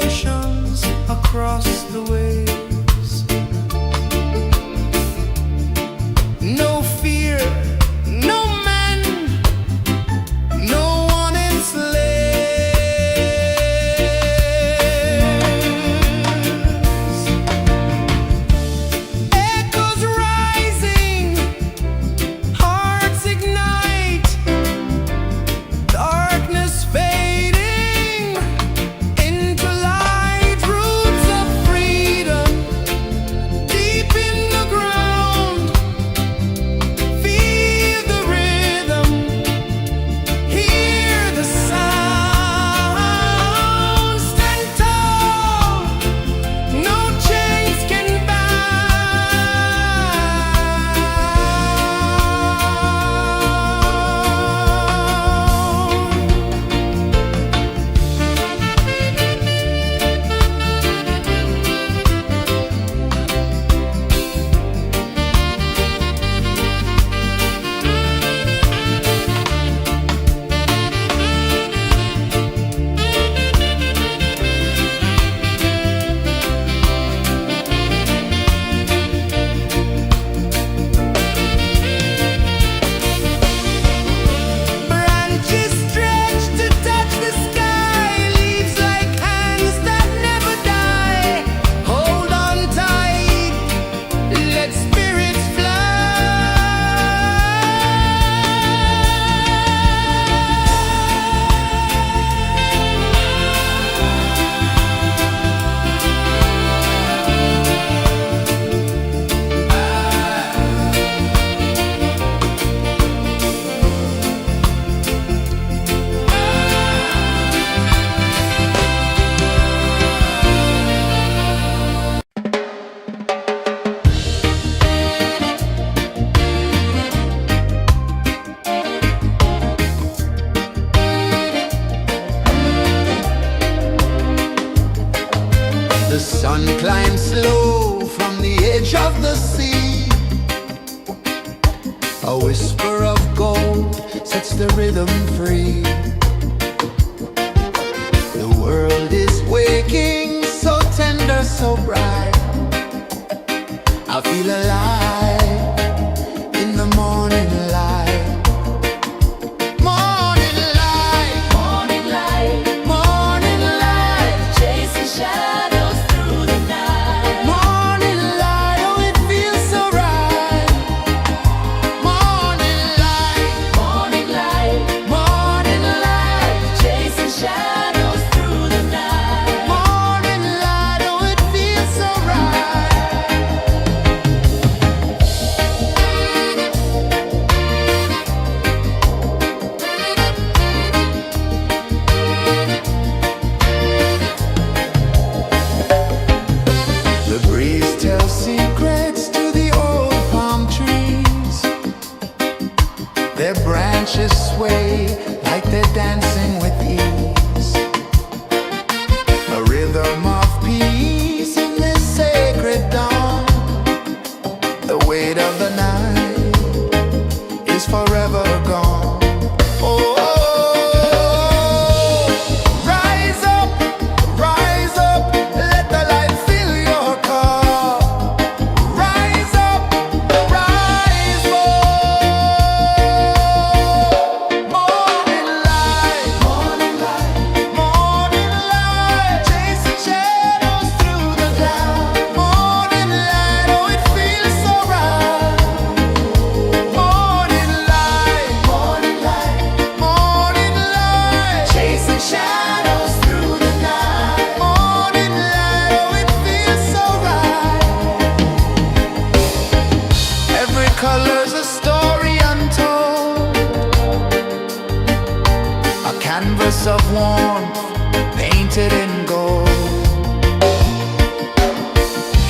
oceans, across the waves. No fear, no man, no one enslaved. The sun climbs slow from the edge of the sea. A whisper of gold sets the rhythm free. The world is waking, so tender, so bright. I feel alive in the morning light. Morning light, Morning light, morning light, chasing shadows through the night. morning light, oh it feels so right. Morning light, Morning light, morning light, chasing shadows through the night. morning light, oh it feels so right. The breeze tells secrets to the old palm trees. Their branches sway like they're dancing with ease. A rhythm of peace in this sacred dawn. The weight of the night is forever gone. Oh, rise up, let the light fill your cup. Rise up, rise up. Morning light, morning light, morning light, chasing shadows through the cloud. Morning light, oh it feels so right. Morning light, morning light, morning light, chasing shadows through the night. Morning light, oh it feels so right. Every color's a story untold, a canvas of warmth painted in gold.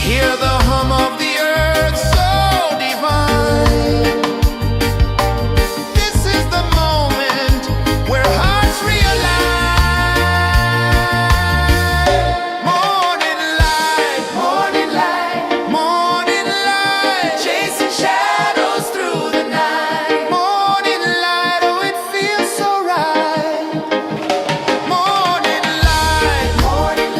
Hear the hum of the earth so divine. This is the moment where hearts realign. Morning light, morning light, morning light, chasing shadows through the night. Morning light, oh it feels so right. Morning light, morning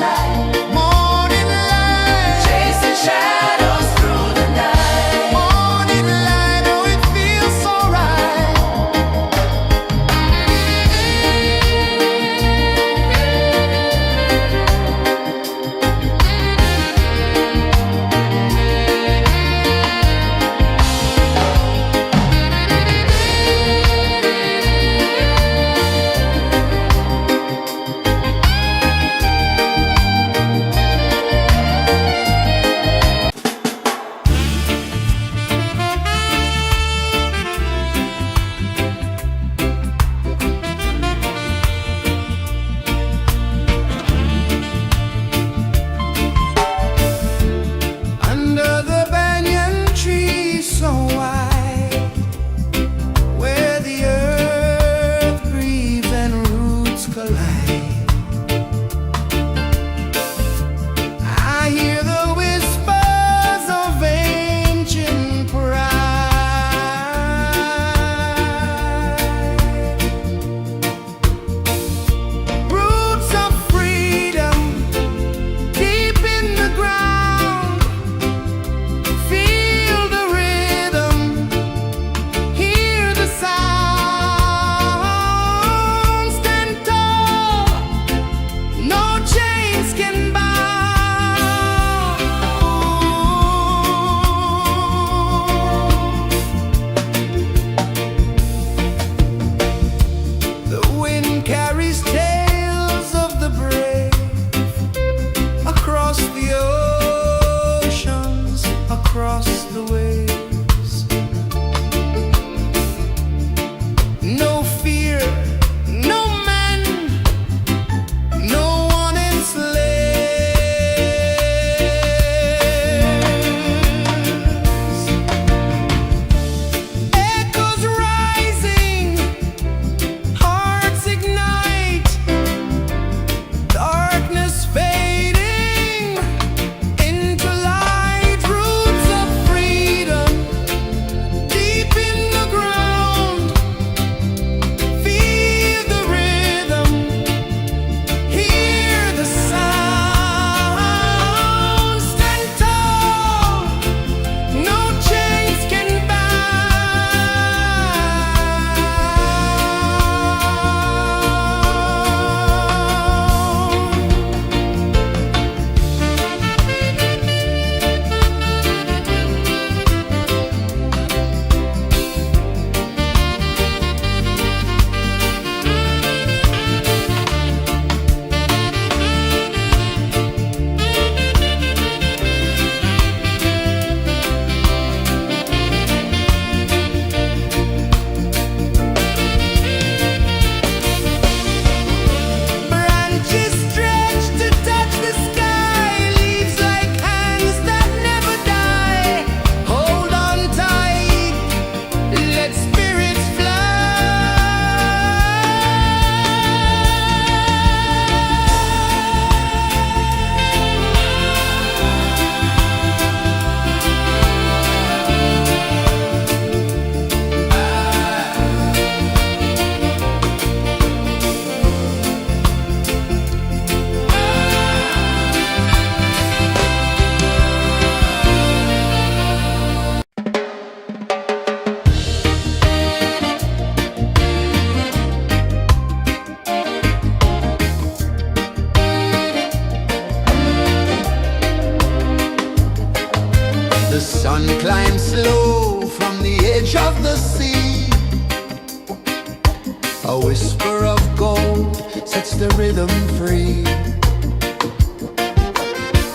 sets the rhythm free.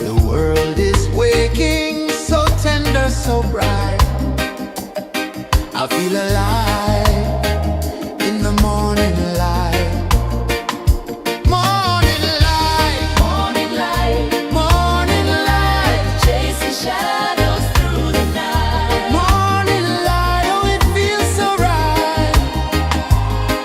The world is waking, so tender, so bright. I feel alive in the morning light. Morning light, Morning light, morning light, chasing shadows through the night. morning light, oh it feels so right.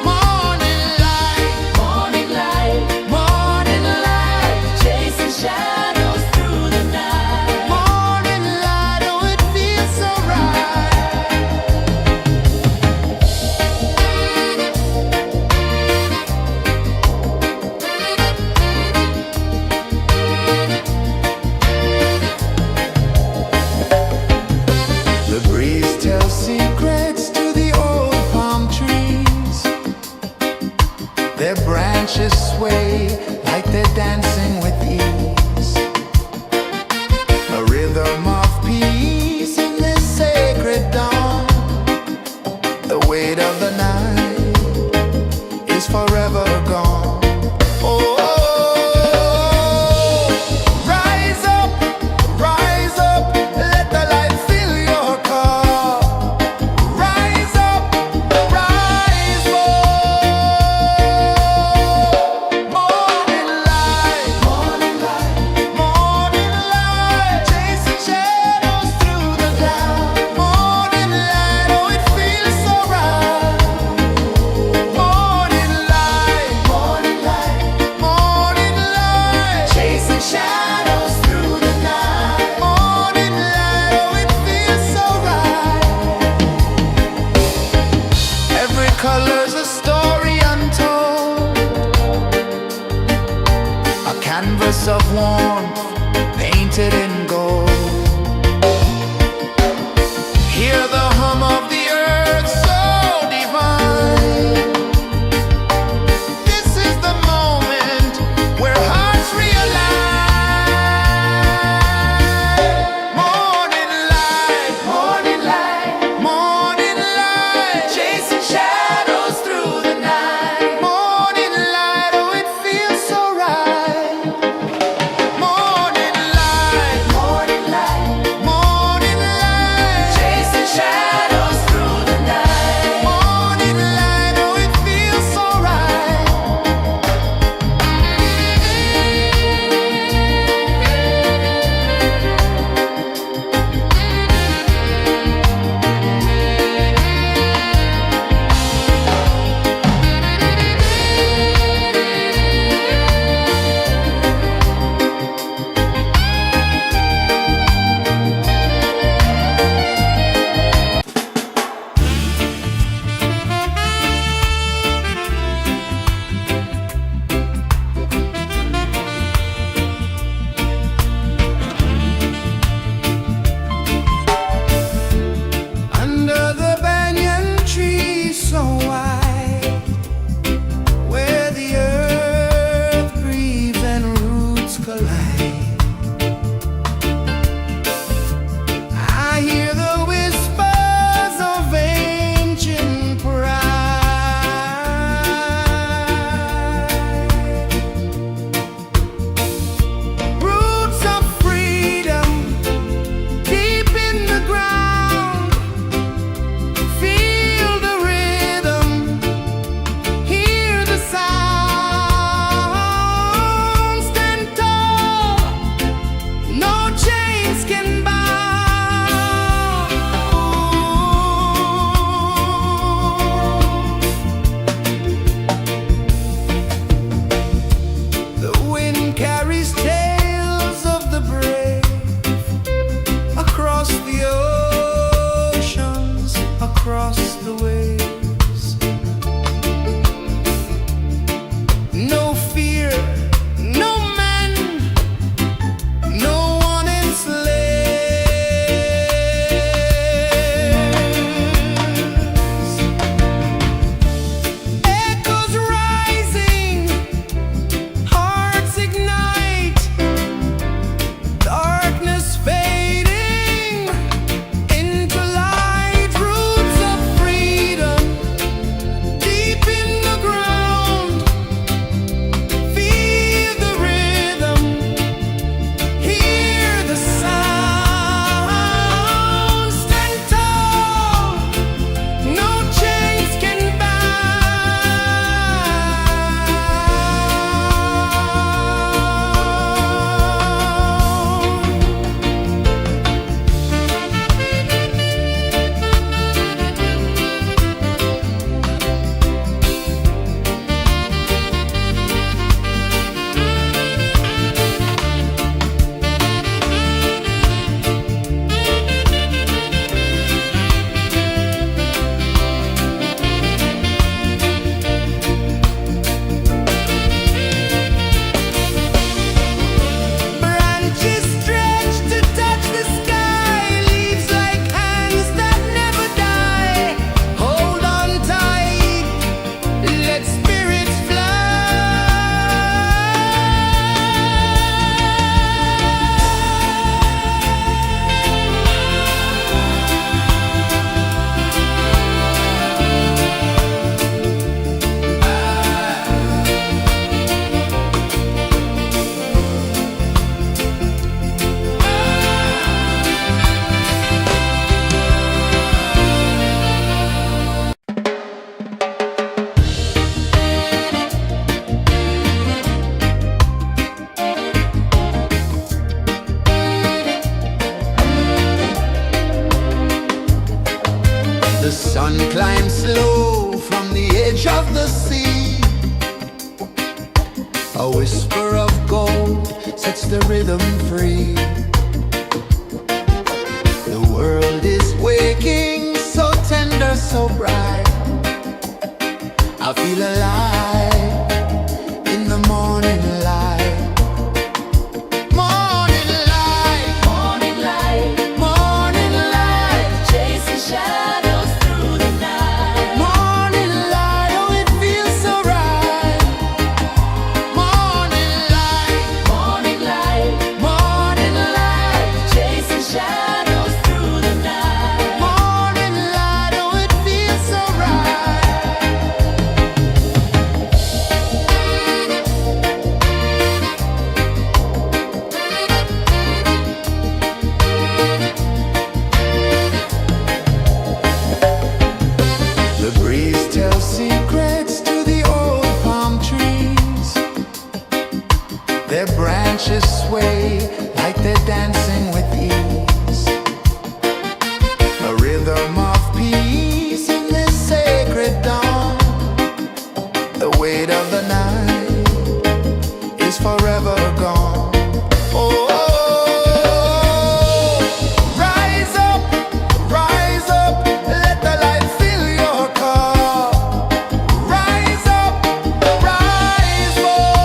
Morning light, Morning light, morning light, chasing shadows through the night. morning light, oh it feels so right. The breeze tells secrets to the old palm trees. Their branches sway like they're dancing with ease. A rhythm of peace in this sacred dawn. The weight of the night is forever gone. Oh, rise up, let the light fill your car. Rise up, rise up. Morning light, morning light, morning light, chasing shadows through the cloud. Morning light, oh it feels so right. Morning light, morning light, morning light, chasing shadows through the night. Morning light, oh it feels so right. Every color's a story untold, a canvas of warmth painted in gold. Hear the hum of the earth so divine. This is the moment where hearts realign. Morning light, morning light, morning light, chasing shadows through the night. Morning light, oh it feels so right. Morning light, A whisper of gold sets the rhythm free. The world is waking, so tender, so bright. I feel alive in the morning light. Morning light, Morning light, morning light, chasing shadows through the night. morning light, oh it feels so right. Morning light, Morning light, morning light, chasing shadows through the night. morning light, oh it feels so right. The breeze tells secrets to the old palm trees. Their branches sway like they're dancing with ease. A rhythm of peace in this sacred dawn. The weight of the night is forever gone. Oh, rise up, let the light fill your cup. Rise up, rise more.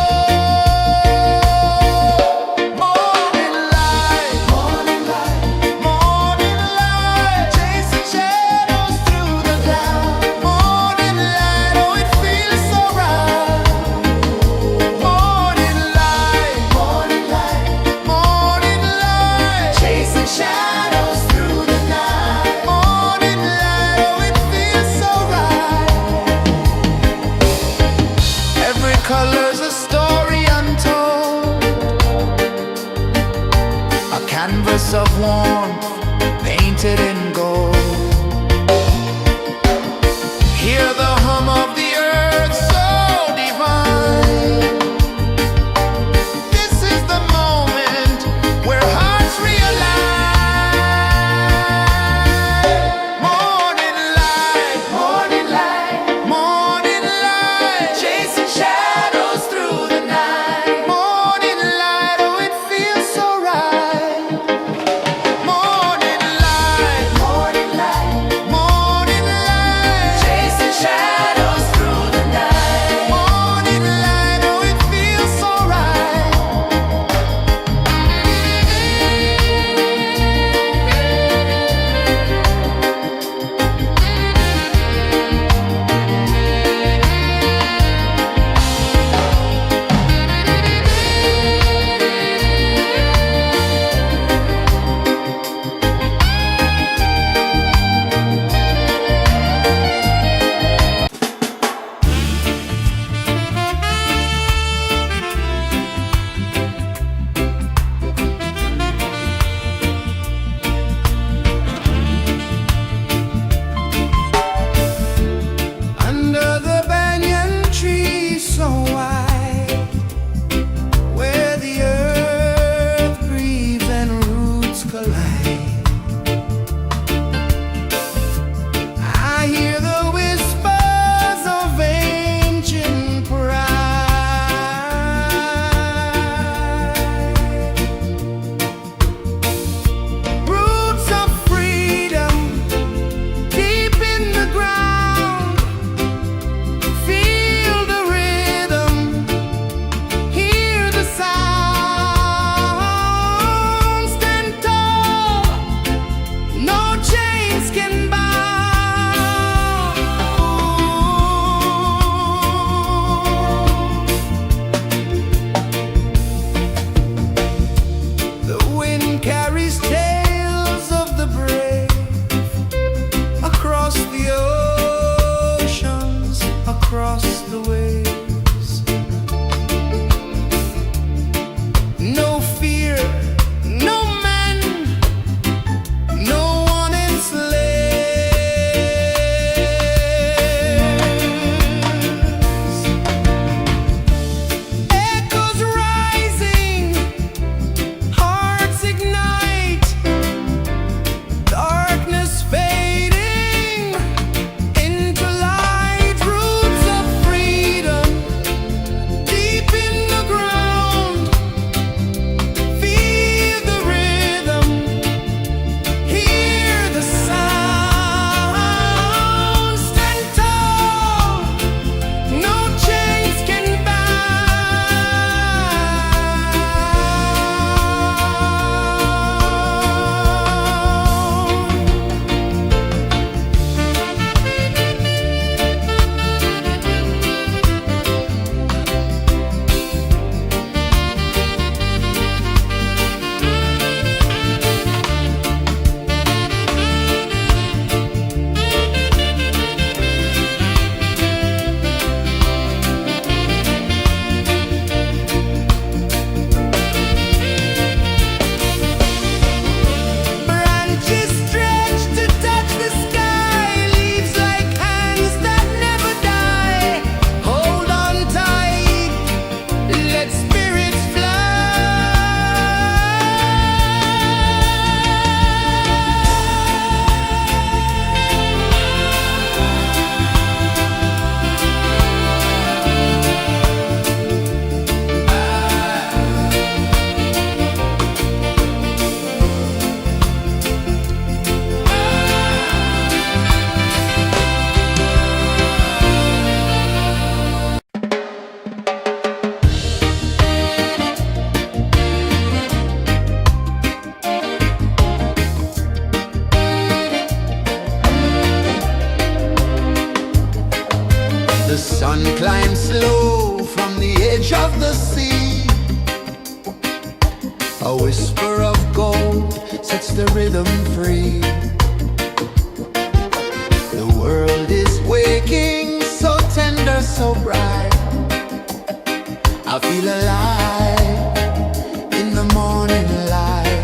Morning light, morning light, morning light, chasing shadows through the cloud. Morning light, oh it feels so right. Morning light, morning light, morning light, chasing shadows through the night. Morning light, oh it feels so right. Every color's a story untold, a canvas of warmth painted in gold. Hear the hum of the earth so divine. This is the moment where hearts realign. Morning light, morning light, morning light, chasing shadows through the night. Morning light, oh it feels so right. Morning edge of the sea. A whisper of gold sets the rhythm free. The world is waking, so tender, so bright. I feel alive in the morning light.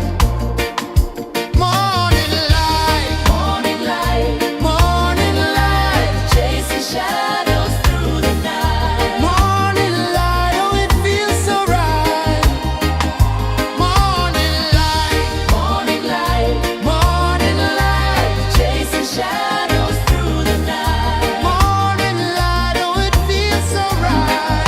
Morning light, Morning light, morning light, chasing shadows through the night. morning light, oh it feels so right. Morning light, Morning light, morning light, chasing shadows through the night. morning light, oh it feels so right.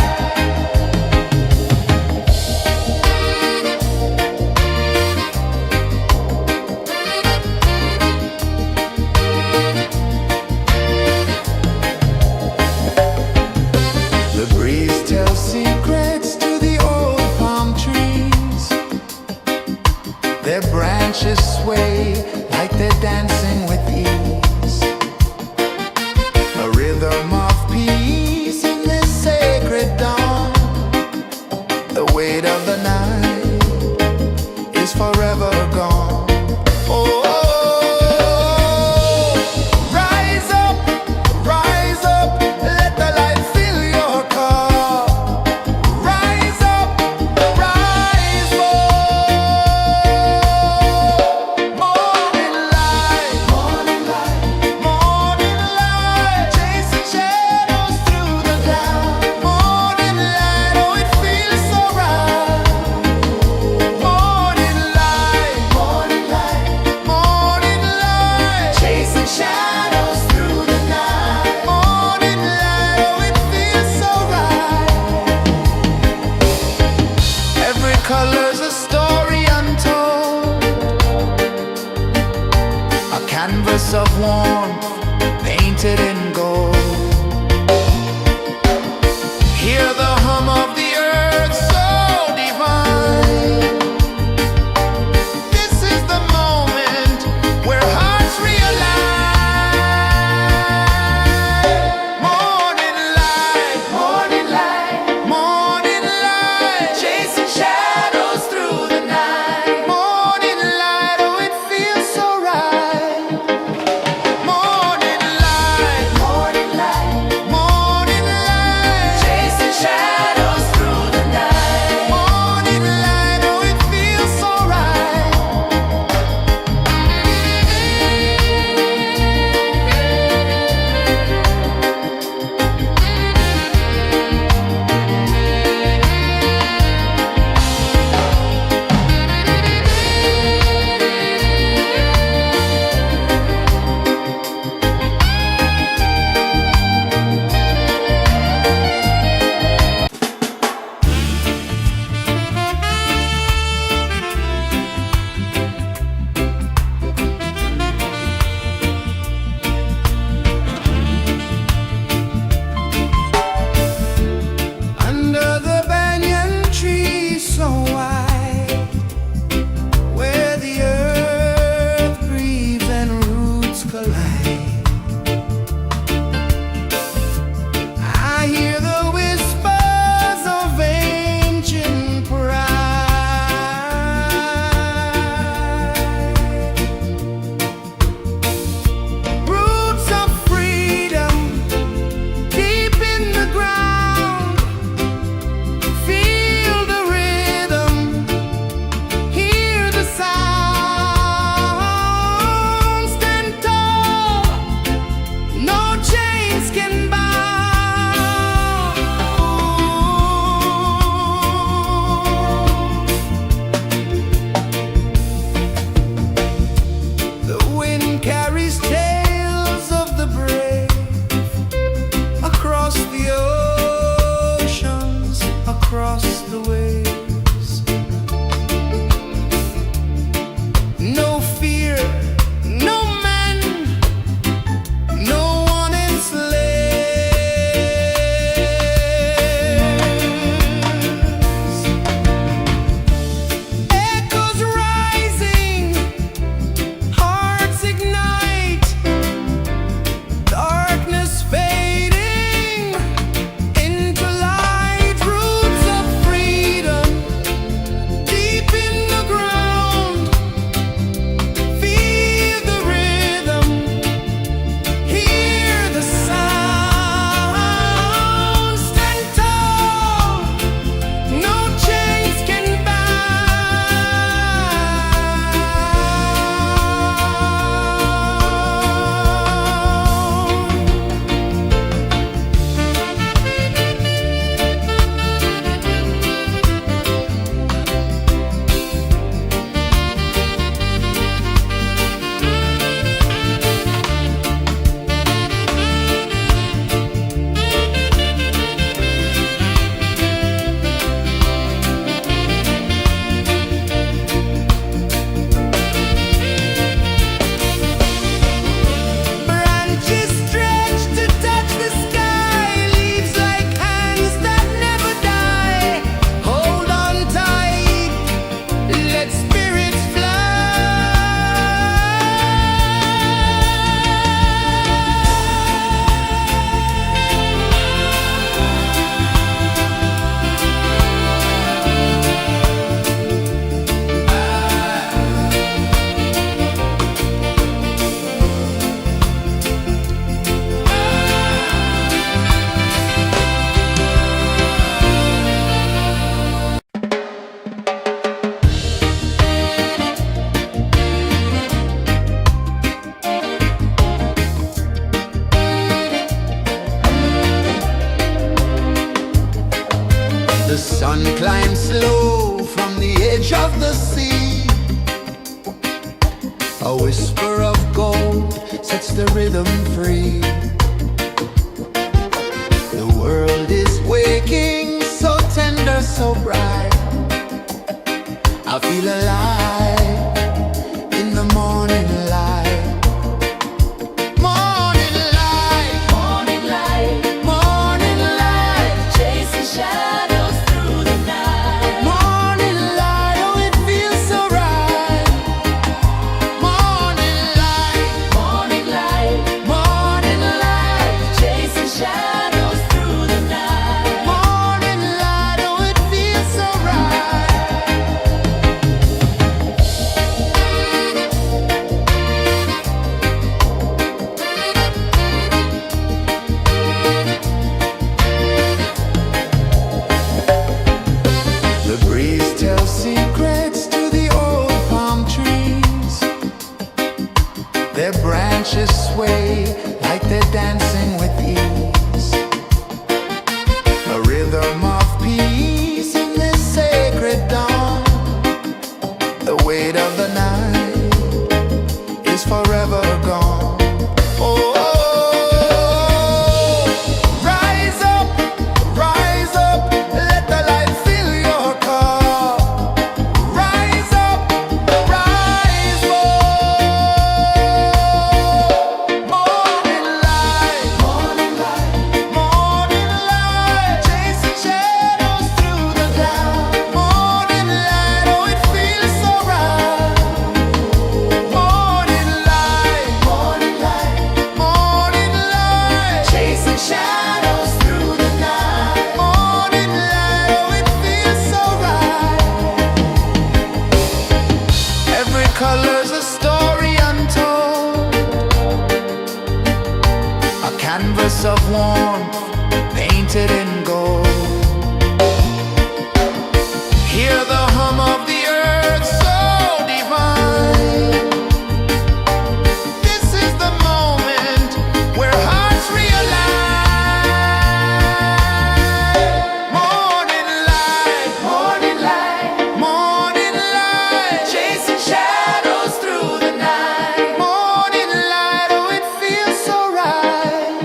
The breeze tells secrets to the old palm trees. Their branches sway like they're dancing with ease. A rhythm of peace in this sacred dawn. The weight of the night is forever gone. Oh, rise up, let the light fill your cup. Rise up, rise up. Morning light, morning light, morning light, chasing shadows through the cloud. Morning light, oh it feels so right. Morning light, morning light, morning light, chasing shadows through the night. Morning light, oh it feels so right. Every color's a story untold, a canvas of warmth painted in gold. Hear the hum of the earth so divine. This is the moment where hearts realign. Morning light, morning light, morning light, chasing shadows through the night. Morning light, oh it feels so right. Morning light, sun climbs slow from the edge of the sea. A whisper of gold sets the rhythm free. The world is waking, so tender, so bright. I feel alive in the morning light. Morning light, Morning light, morning light, chasing shadows through the night. morning light, oh it feels so right. Morning light, Morning light, morning light, chasing shadows through the night. morning light, oh it feels so right. The breeze tells secrets to the old palm trees. Their branches sway like they're dancing with ease. A rhythm of peace in this sacred dawn. The weight of the night is forever gone. Oh, rise up, let the light fill your cup. Rise up, rise more. Morning light, morning light, chasing shadows through the cloud. Morning light, oh it feels so right. Morning light, chasing shadows through the night. Morning light, oh it feels so right. Every color's a story untold, a canvas of warmth painted in gold. Hear the hum of the earth so divine. This is the moment where hearts realign. Morning light, morning light, chasing shadows through the night. Morning light, oh it feels so right.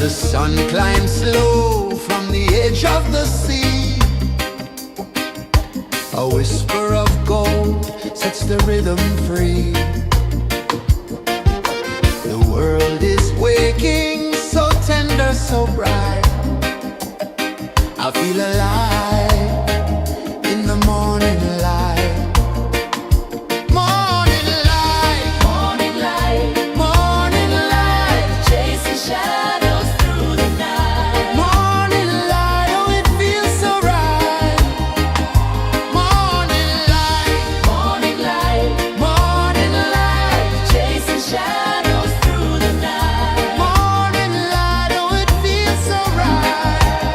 The sun climbs slow from the edge of the sea. A whisper of gold sets the rhythm free. The world is waking, so tender, so bright. I feel alive in the morning light. Morning light, Morning light, morning light, chasing shadows through the night. morning light, oh it feels so right. Morning light, Morning light, morning light, chasing shadows through the night. morning light, oh it feels so right.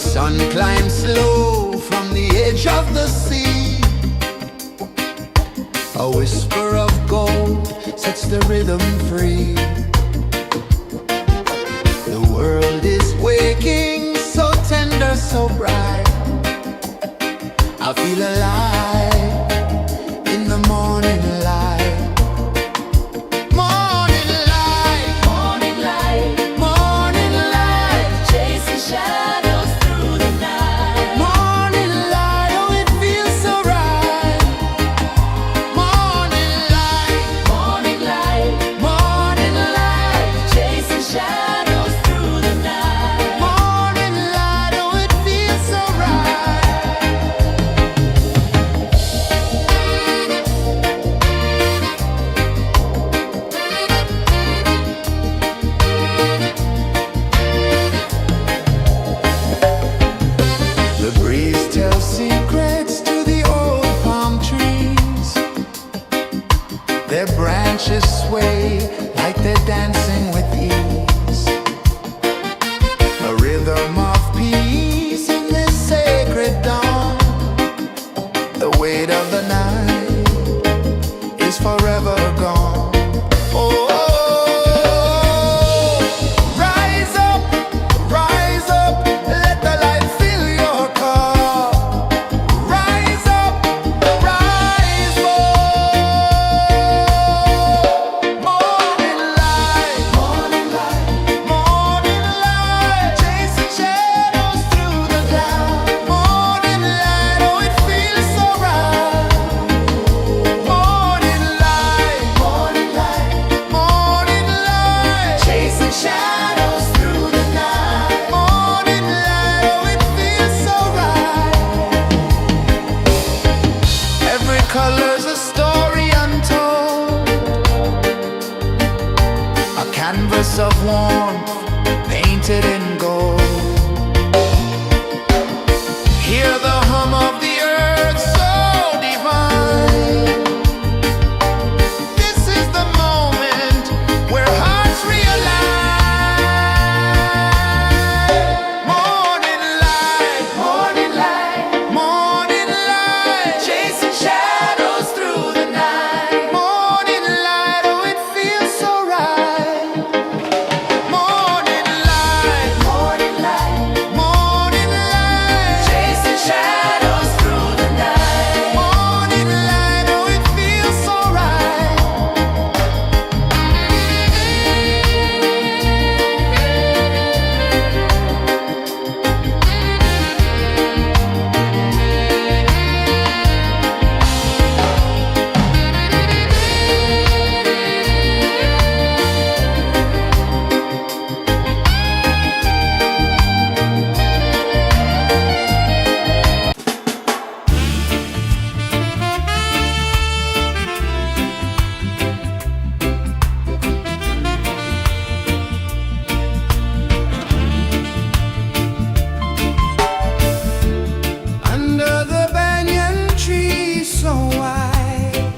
sun climbs slow from the edge of the sea. A whisper of gold sets the rhythm free. The world is waking, so tender, so bright. I feel alive in the morning light. Morning light, Morning light, morning light, chasing shadows through the night. morning light, oh it feels so right. Morning light, Morning light, morning light, chasing shadows through the night. morning light, oh it feels so right. The breeze tells secrets to the old palm trees. Their branches sway like they're dancing with ease. A rhythm of peace in this sacred dawn. The weight of the night is forever gone. Oh, rise up, let the light fill your cup. Rise up, rise up. Morning light, morning light, morning light, chasing shadows through the cloud. Morning light, oh it feels so right. Morning light, morning light, morning light, chasing shadows through the night. Morning light, oh it feels so right. Every color's a story untold, a canvas of warmth painted in gold. Hear the hum of the earth so divine. This is the moment where hearts realign. Morning light, morning light, morning light, chasing shadows through the night. Morning light, oh it feels so right. Morning light, morning light, morning light, chasing shadows through the night. Morning light, oh it feels so right. Under the banyan tree so wide,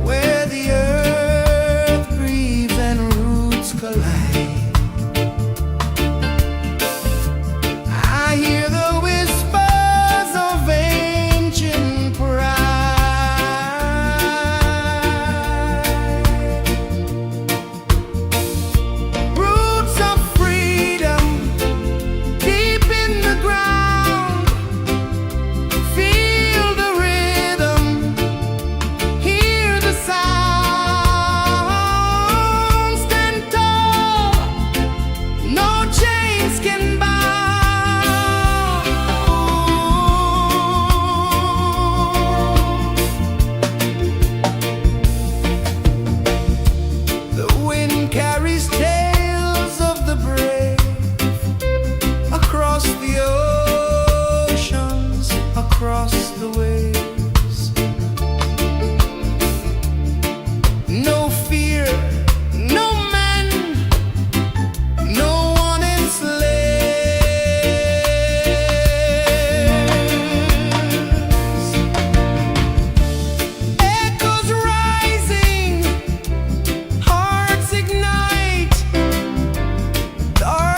where the earth breathes and roots collide, I hear the whispers of ancient pride. Roots of freedom deep in the ground. Feel the rhythm, hear the sound. Stand tall, no chains can bound. The wind carries tales of the brave across the oceans, across the waves. No fear, no man, no one enslaves. Echoes rising, hearts ignite, dark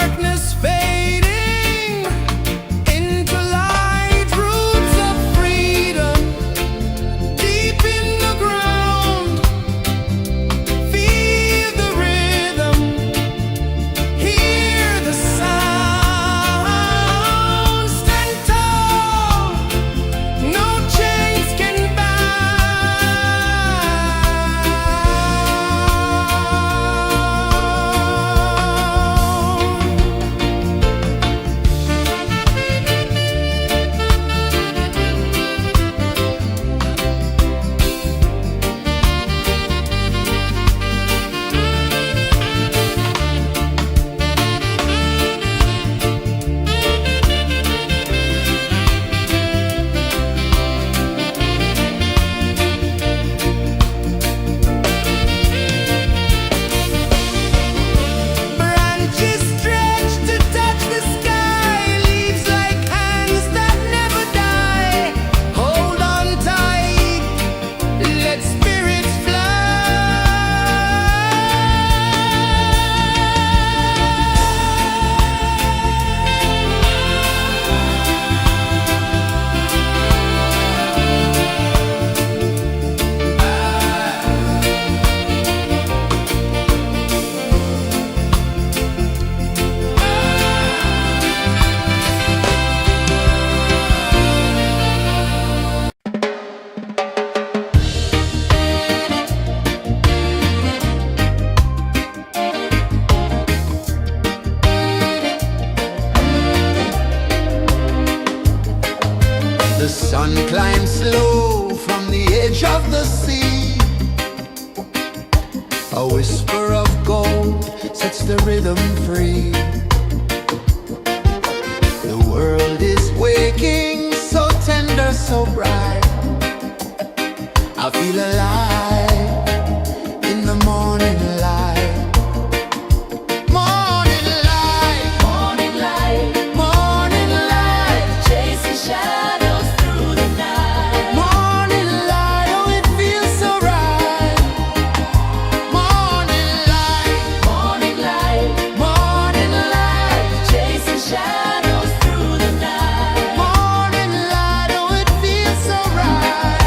sun climbs slow from the edge of the sea. A whisper of gold sets the rhythm free. The world is waking, so tender, so bright. I feel alive in the morning light. Morning light, Morning light, morning light, chasing shadows through the night. morning light, oh it feels so right. Morning light, Morning light, morning light, chasing shadows through the night. morning light, oh it feels so right.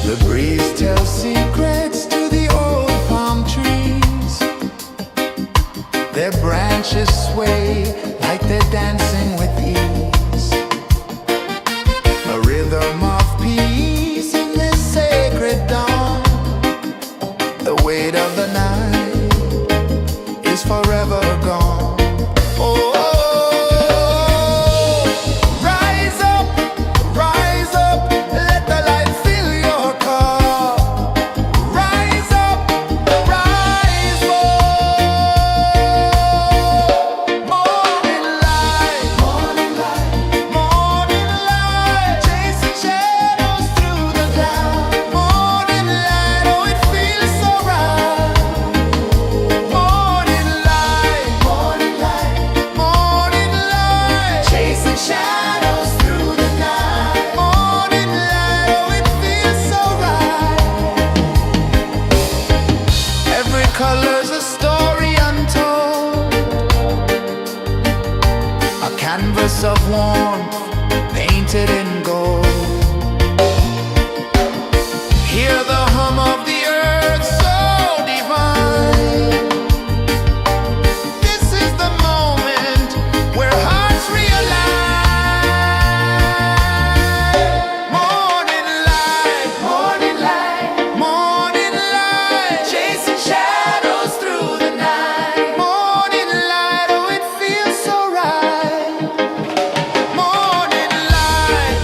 The breeze tells secrets to the old palm trees. Their branches sway like they're dancing with ease. A rhythm of peace in this sacred dawn. The weight of the night is forever gone. Oh, rise up, let the light fill your cup. Rise up, rise up. Morning light, morning light, chasing shadows through the cloud. Morning light, oh it feels so right. Morning light, morning light, chasing shadows through the night. Morning light, oh it feels so right. Every color's a story untold, a canvas of warmth painted in gold. Hear the hum of the earth so divine. This is the moment where hearts realign. Morning light, morning light, chasing shadows through the night. Morning light, oh it feels so right. Morning light,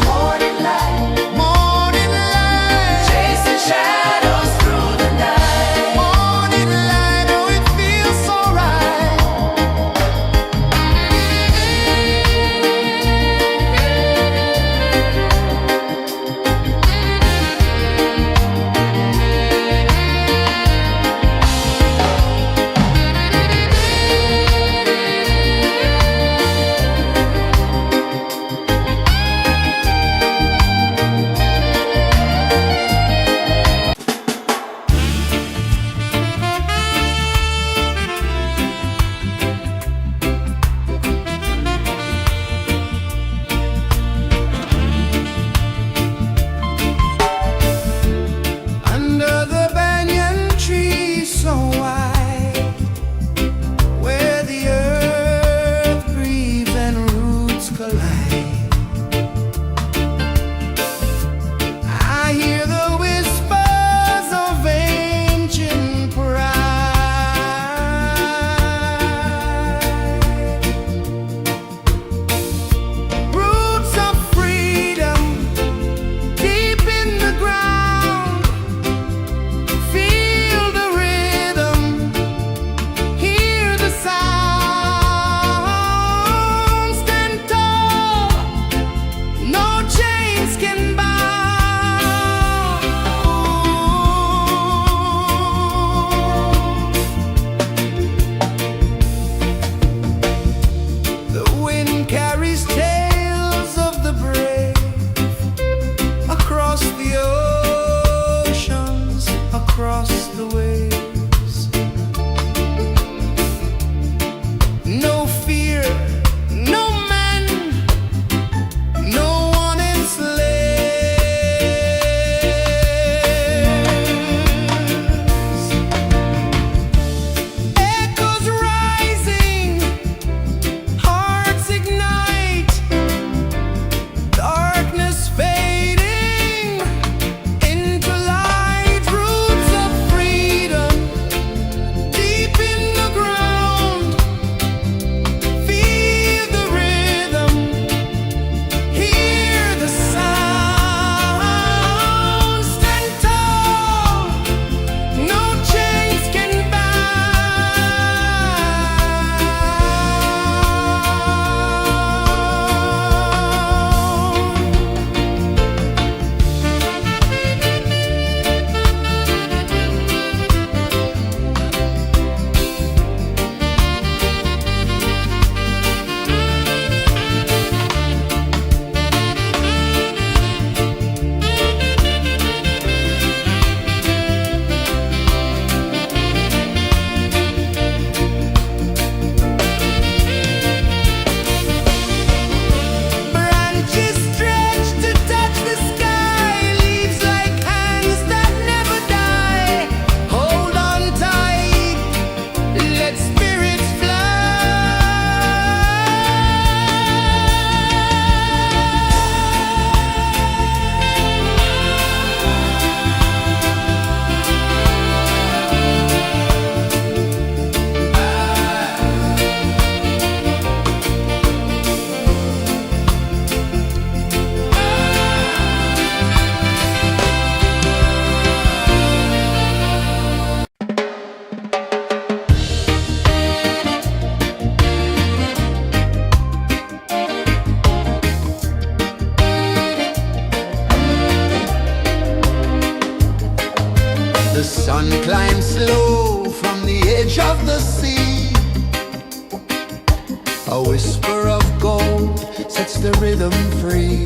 A whisper of gold sets the rhythm free.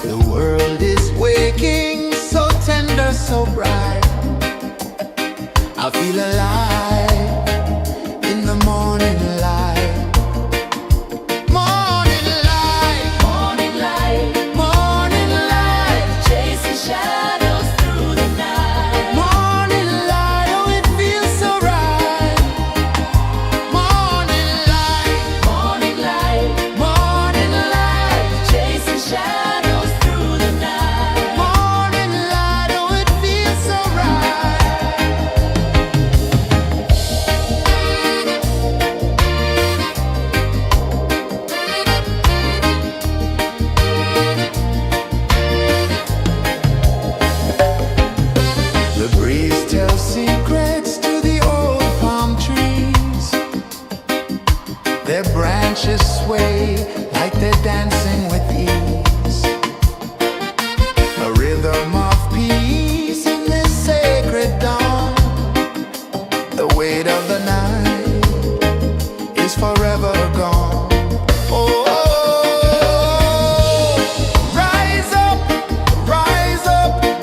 The world is waking, so tender, so bright. I feel alive in the morning light. Morning light, Morning light, morning light, chasing shadows through the night. morning light. Oh, it feels so right. Morning light, Morning light, morning light, chasing shadows through the night. morning light. Oh, it feels so right. The breeze tells secrets to the old palm trees. Their branches sway like they're dancing with ease. A rhythm of peace in this sacred dawn. The weight of the night is forever gone. Oh, rise up,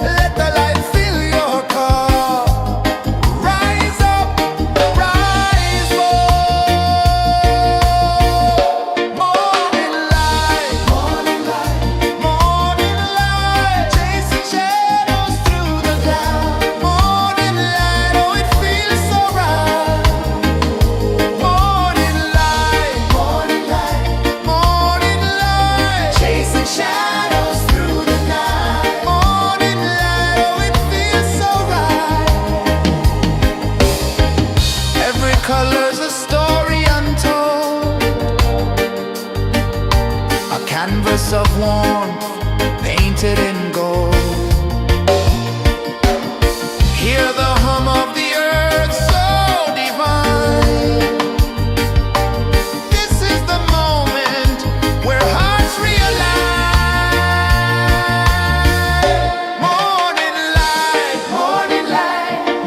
let the light fill your cup. Rise up, rise more. Morning light, morning light, chasing shadows through the cloud. Morning light, oh, it feels so right. Morning light, morning light, chasing shadows through the night. Morning light, oh, it feels so right. Every color's a story untold, a canvas of warmth painted in gold. Hear the hum of the earth so divine. This is the moment where hearts realign. Morning light,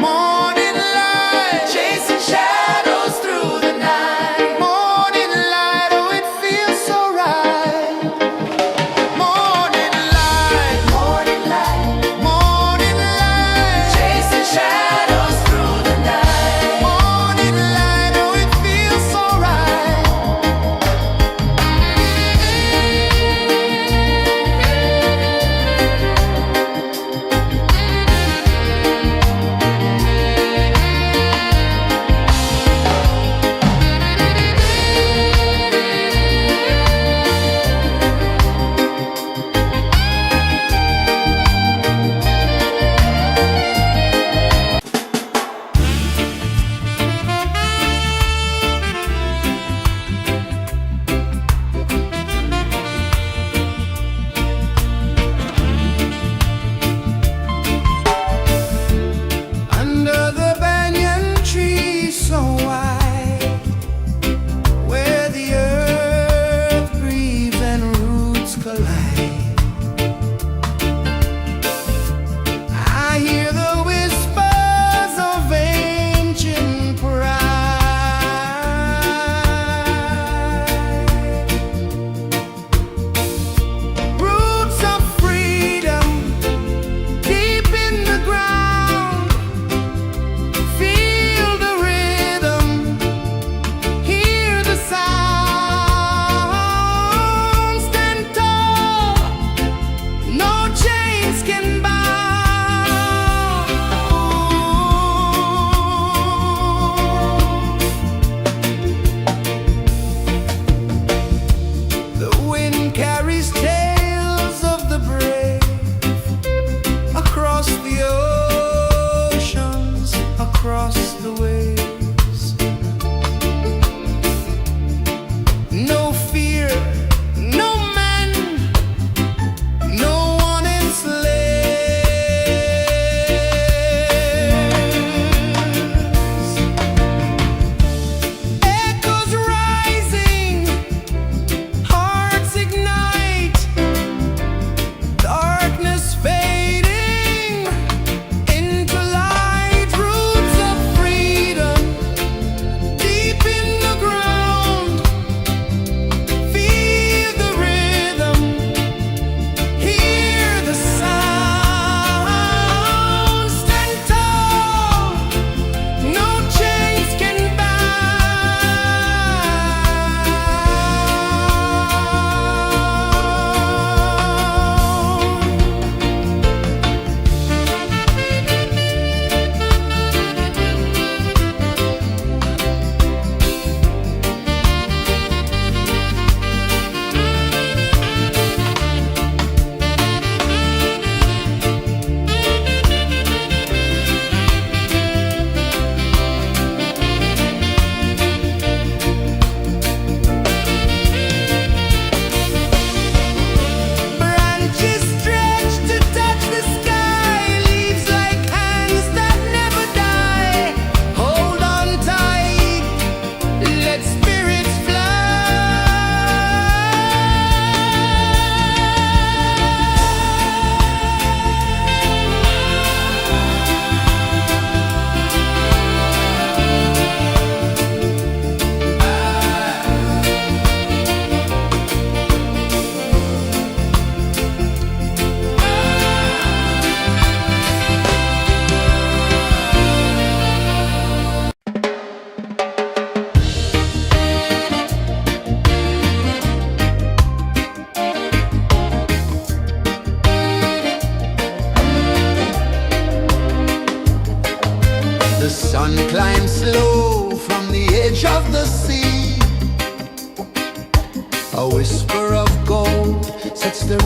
morning light, chasing shadows through the night. Morning light, oh, it feels so right. Morning light,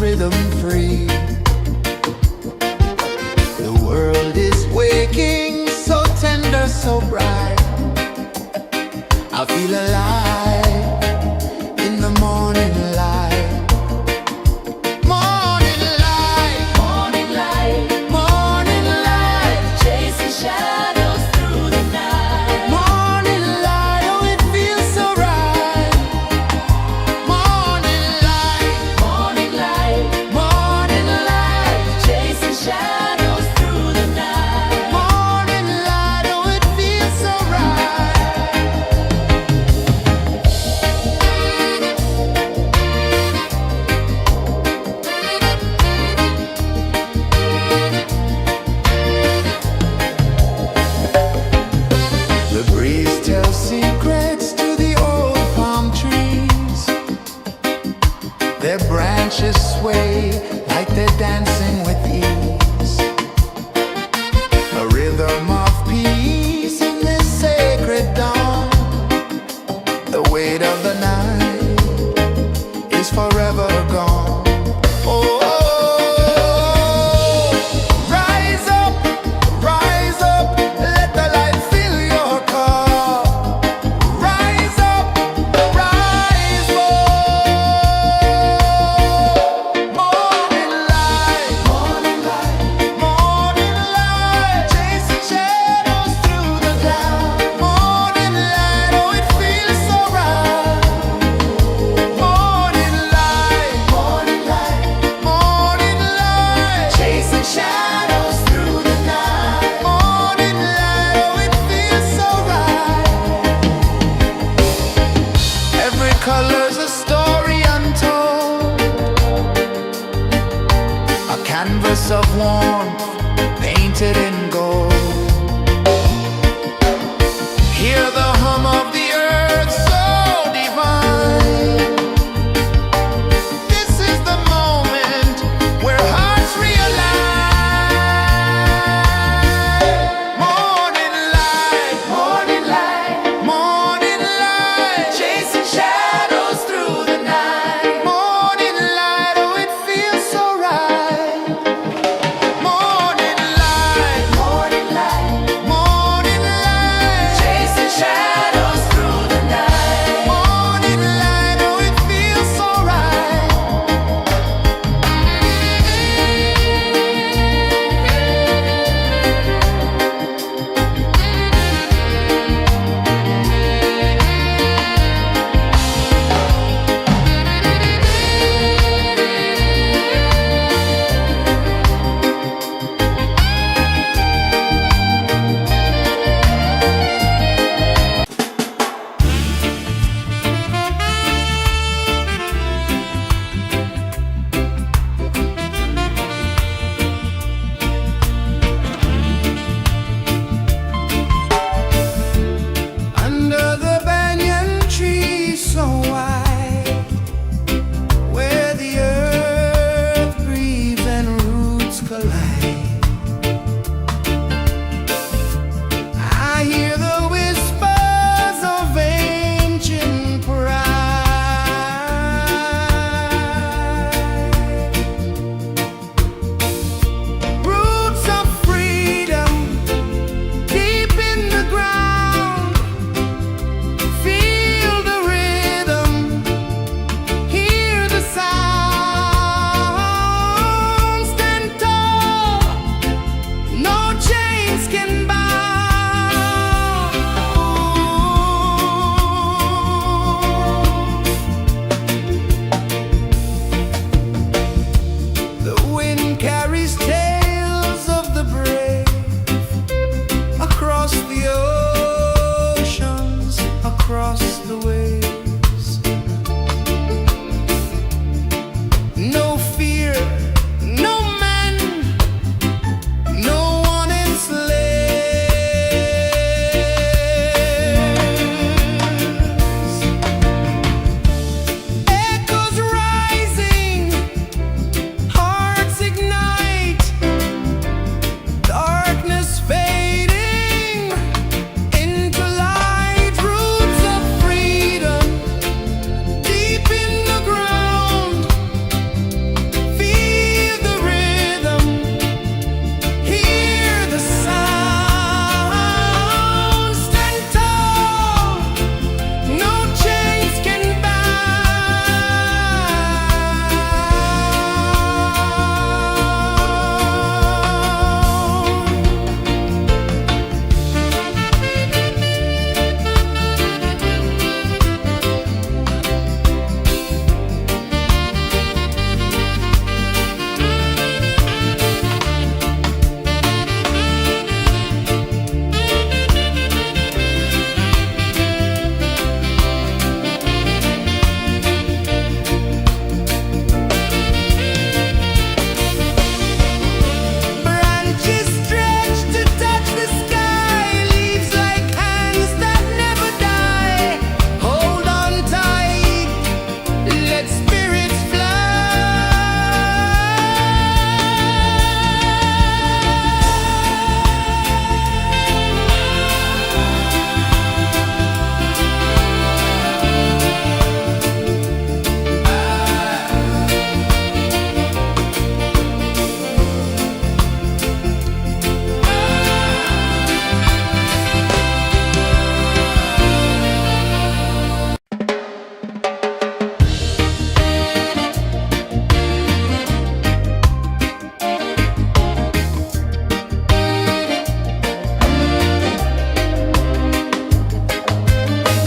rhythm free. The world is waking, so tender, so bright. I feel alive in the morning light. Morning light, Morning light, morning light, chasing shadows through the night. morning light. Oh, it feels so right. Morning light, Morning light, morning light, chasing shadows through the night. morning light. Oh, it feels so right.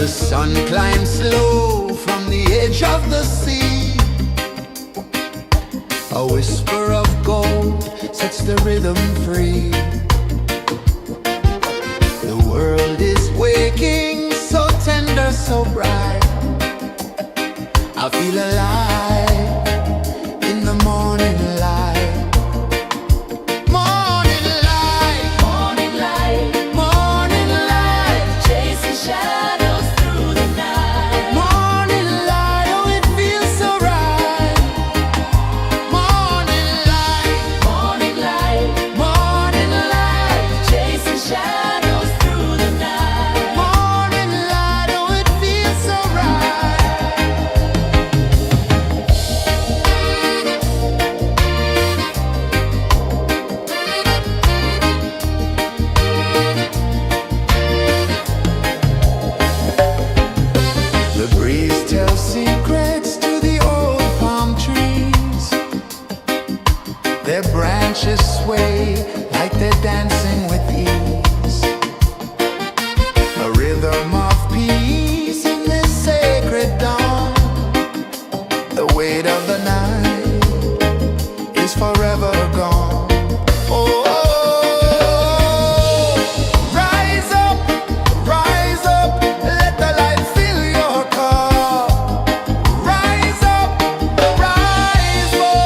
The sun climbs slow from the edge of the sea. A whisper of gold sets the rhythm free. The world is waking, so tender, so bright. I feel alive in the morning light. Morning light, Morning light, morning light, chasing shadows through the night. morning light, oh it feels so right. Morning light, Morning light, morning light, chasing shadows through the night. morning light, oh it feels so right. The breeze tells secrets to the old palm trees. Their branches sway like they're dancing with ease. A rhythm of peace in this sacred dawn. The weight of the night is forever gone. Oh, rise up, let the light fill your cup. Rise up, rise up.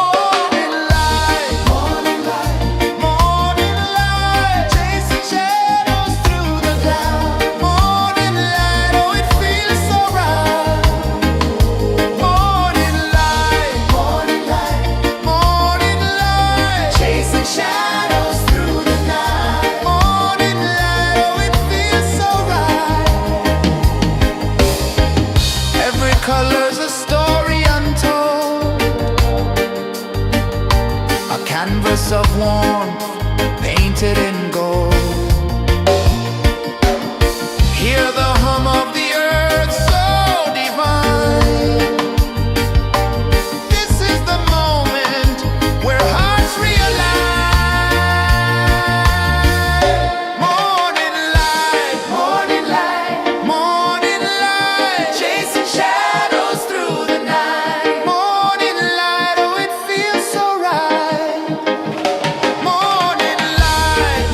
Morning light, morning light, morning light, chasing shadows through the cloud. Morning light, oh it feels so right. Morning light, morning light, morning light, chasing shadows through the night. Morning light, oh it feels so right. Every color's a story untold, a canvas of warmth painted in gold. Hear the hum of the earth so divine. This is the moment where hearts realign. Morning light, morning light, morning light, chasing shadows through the night. Morning light, oh it feels so right. Morning light,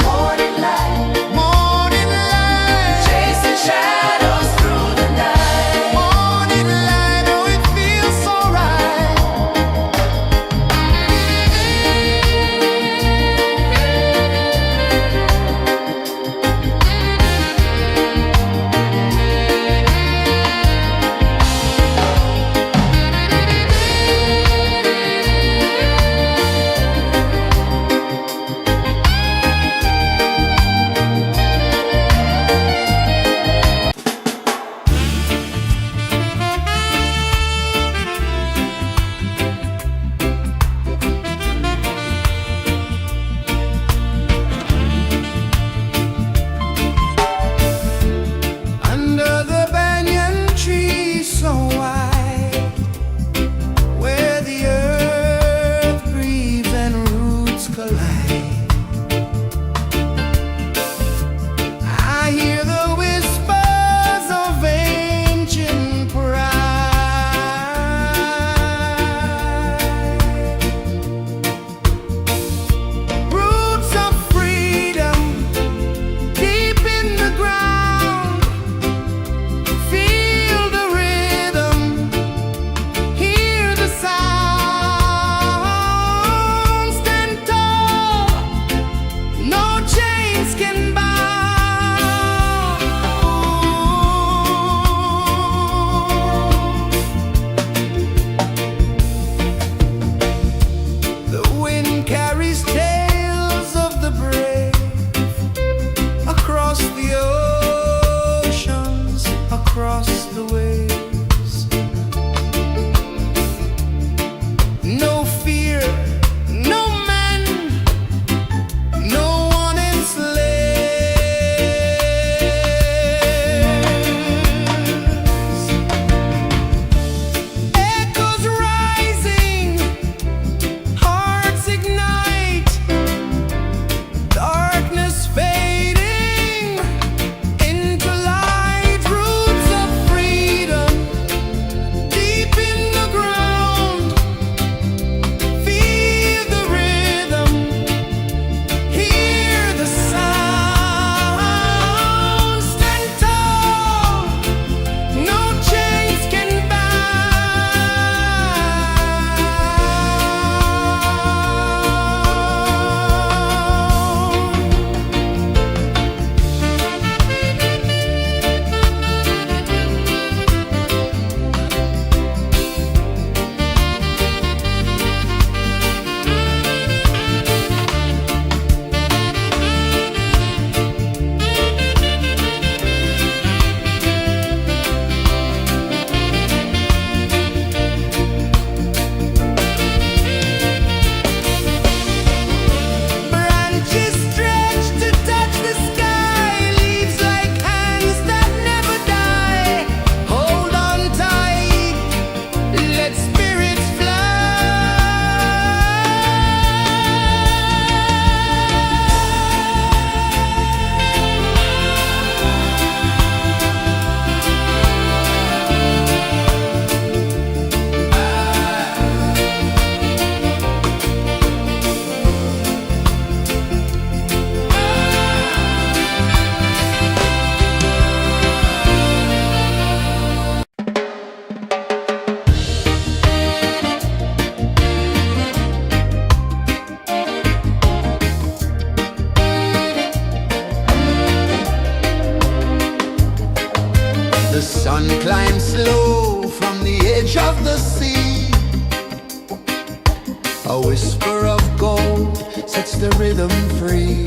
The sun climbs slow from the edge of the sea. A whisper of gold sets the rhythm free.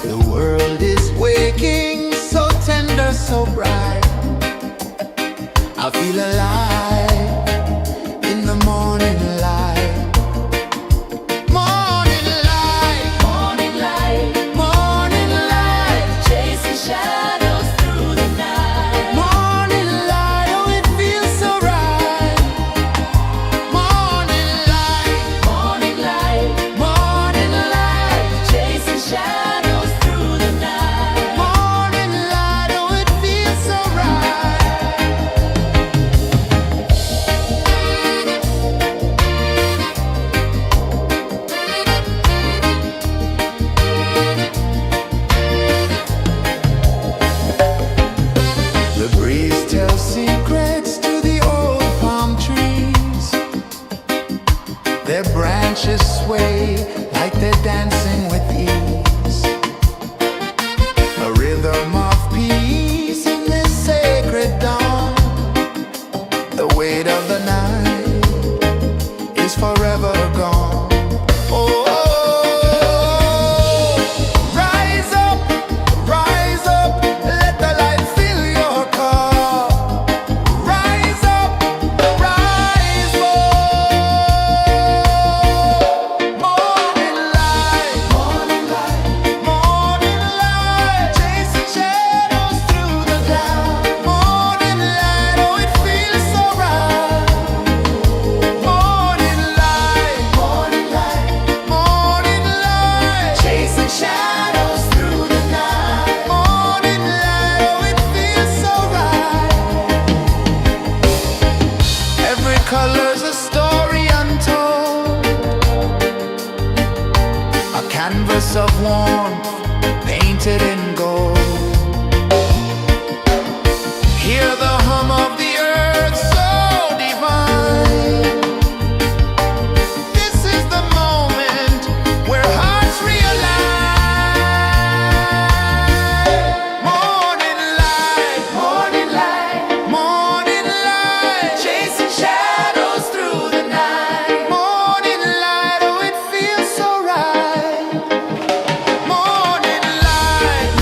The world is waking, so tender, so bright. I feel alive in the morning light. Morning light, Morning light, morning light, chasing shadows through the night. morning light, oh it feels so right. Morning light, Morning light, morning light, chasing shadows through the night. morning light, oh it feels so right. The breeze tells secrets to the old palm trees. Their branches sway like they're dancing with ease. A rhythm of peace in this sacred dawn. The weight of the night is forever gone. Oh, rise up, let the light fill your cup. Rise up, rise up. Morning light, morning light, morning light, chasing shadows through the cloud. Morning light, oh it feels so right. Morning light, morning light, morning light, chasing shadows through the night. Morning light, oh it feels so right. Every color's a story untold, a canvas of warmth painted in gold. Hear the hum of the earth so divine. This is the moment where hearts realign. Morning light, morning light, morning light, chasing shadows through the night. Morning light, oh it feels so right. Morning light,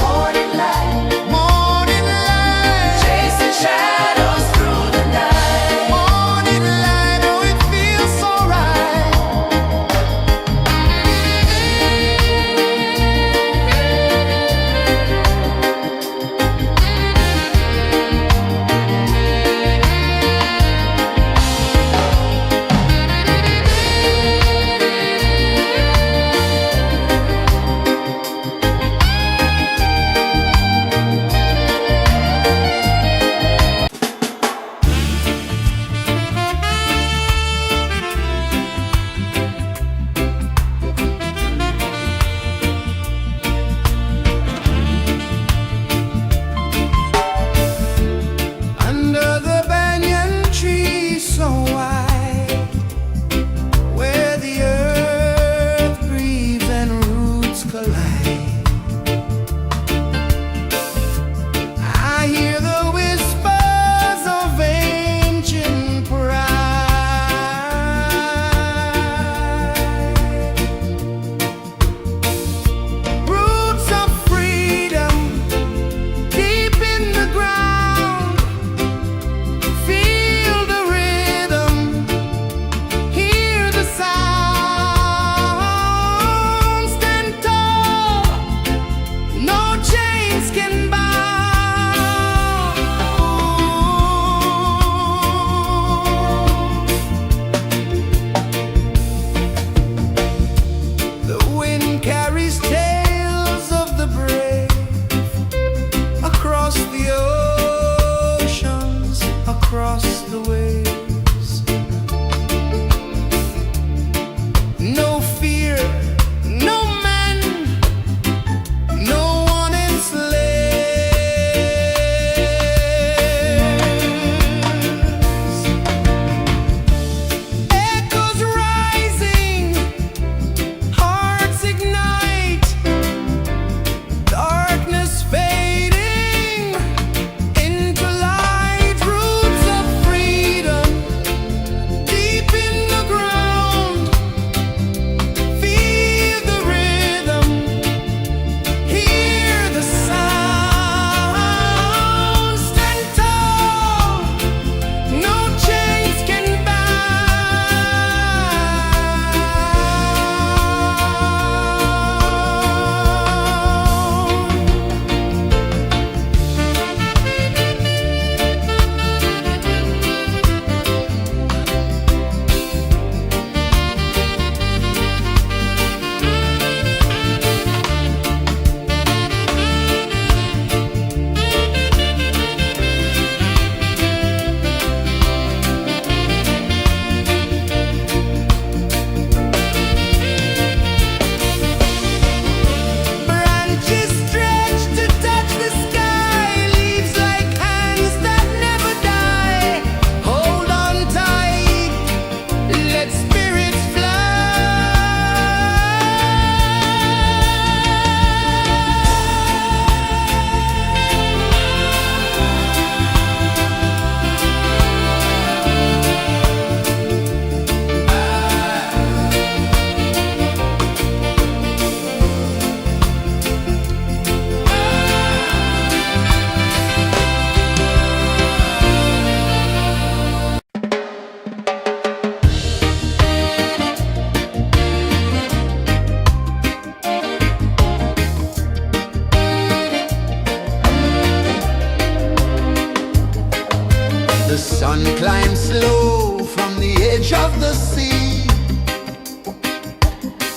Sun climbs slow from the edge of the sea.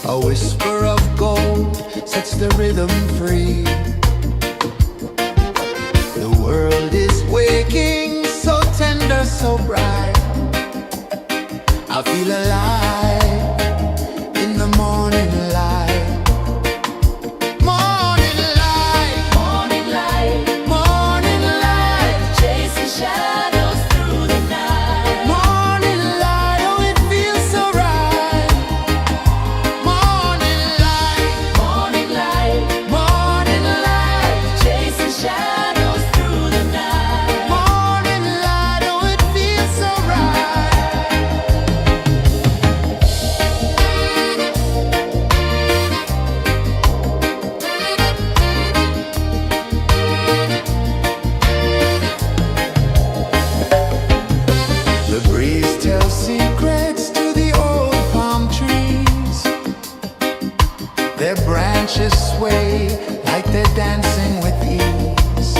A whisper of gold sets the rhythm free. The world is waking, so tender, so bright. I feel alive in the morning light. Morning light, Morning light, morning light, chasing shadows through the night. morning light, oh it feels so right. Morning light, Morning light, morning light, chasing shadows through the night. morning light, oh it feels so right. The breeze tells secrets to the old palm trees. Their branches sway like they're dancing with ease.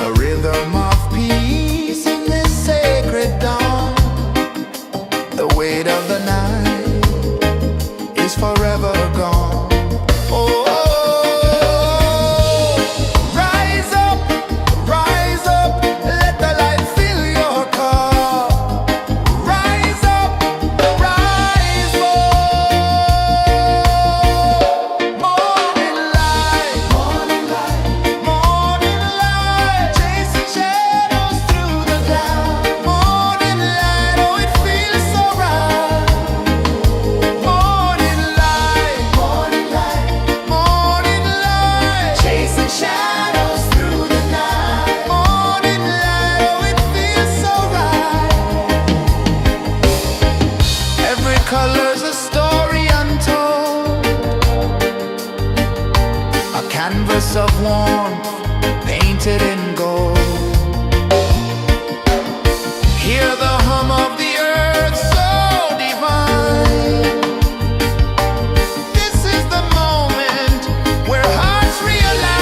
A rhythm of peace in this sacred dawn. The weight of the night is forever gone. Oh, rise up, let the light fill your cup. Rise up, rise up. Morning light, morning light, morning light, chasing shadows through the cloud. Morning light, oh it feels so right. Morning light, morning light, morning light, chasing shadows through the night. Morning light, oh it feels so right. Every color's a story untold, a canvas of warmth painted in gold. Hear the hum of the earth so divine. This is the moment where hearts realign.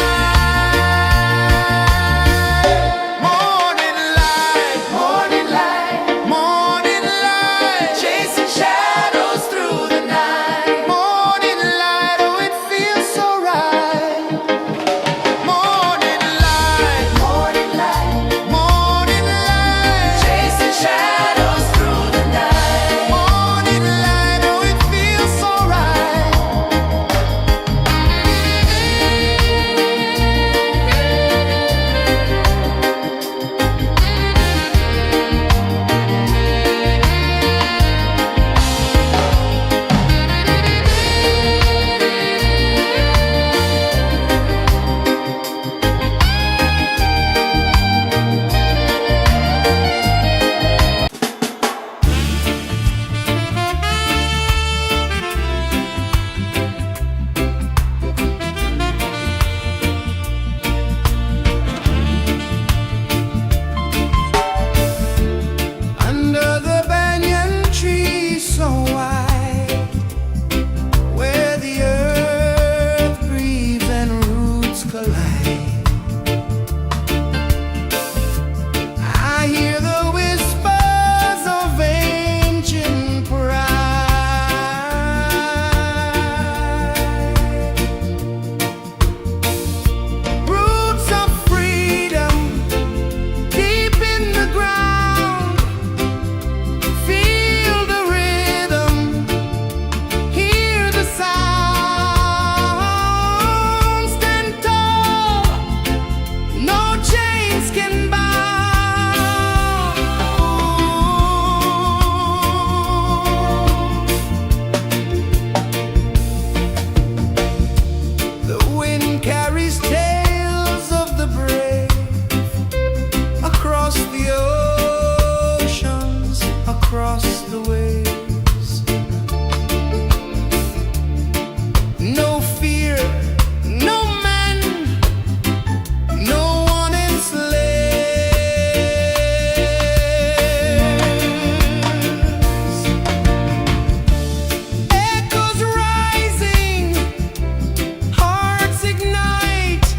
Morning light, morning light, morning light, chasing shadows through the night. Morning light, oh it feels so right. Morning light, morning light, morning light, chasing shadows through the night. Morning light, oh it feels so right. Under the banyan tree so wide, where the earth breathes and roots collide, I hear the whispers of ancient pride. Roots of freedom deep in the ground. Feel the rhythm, hear the sound. Stand tall, no chains can bound. The wind carries tales of the brave across the oceans, across the waves. No fear, no man, no one enslaves. Echoes rising, hearts ignite.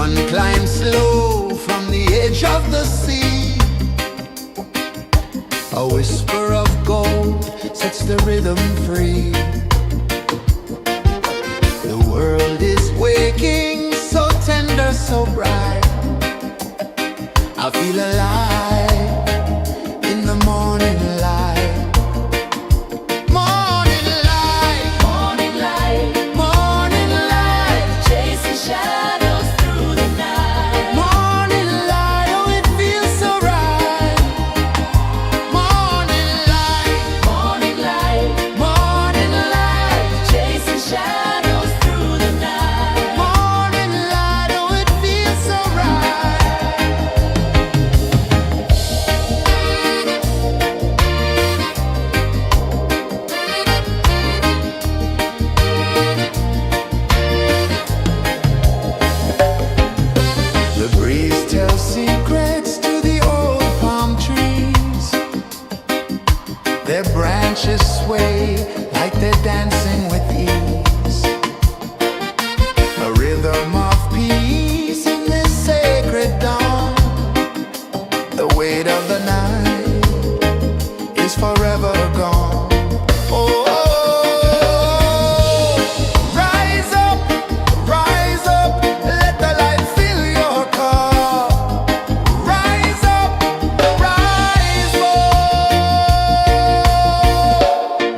sun climbs slow from the edge of the sea. A whisper of gold sets the rhythm free. The world is waking, so tender, so bright. I feel alive in the morning light. Morning light, Morning light, morning light, chasing shadows through the night. morning light, oh it feels so right. Morning light, Morning light, morning light, chasing shadows through the night. morning light, oh it feels so right. The breeze tells secrets to the old palm trees. Their branches sway like they're dancing with ease. A rhythm of peace in this sacred dawn. The weight of the night is forever gone. Oh, rise up, let the light fill your cup. Rise up, rise more.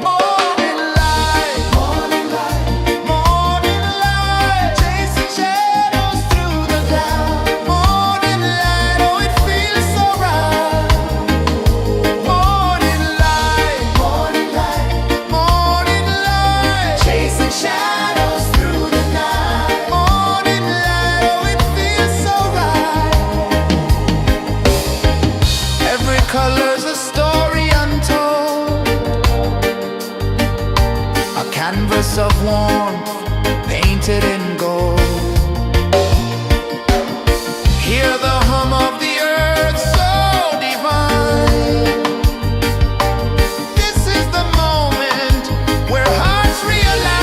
Morning light, morning light, morning light, chasing shadows through the cloud. Morning light, oh it feels so right. Morning light, morning light, morning light, chasing shadows through the night. Morning light, oh it feels so right. Every color's a story untold, a canvas of warmth painted in gold. Hear the hum of the earth so divine. This is the moment where hearts realign.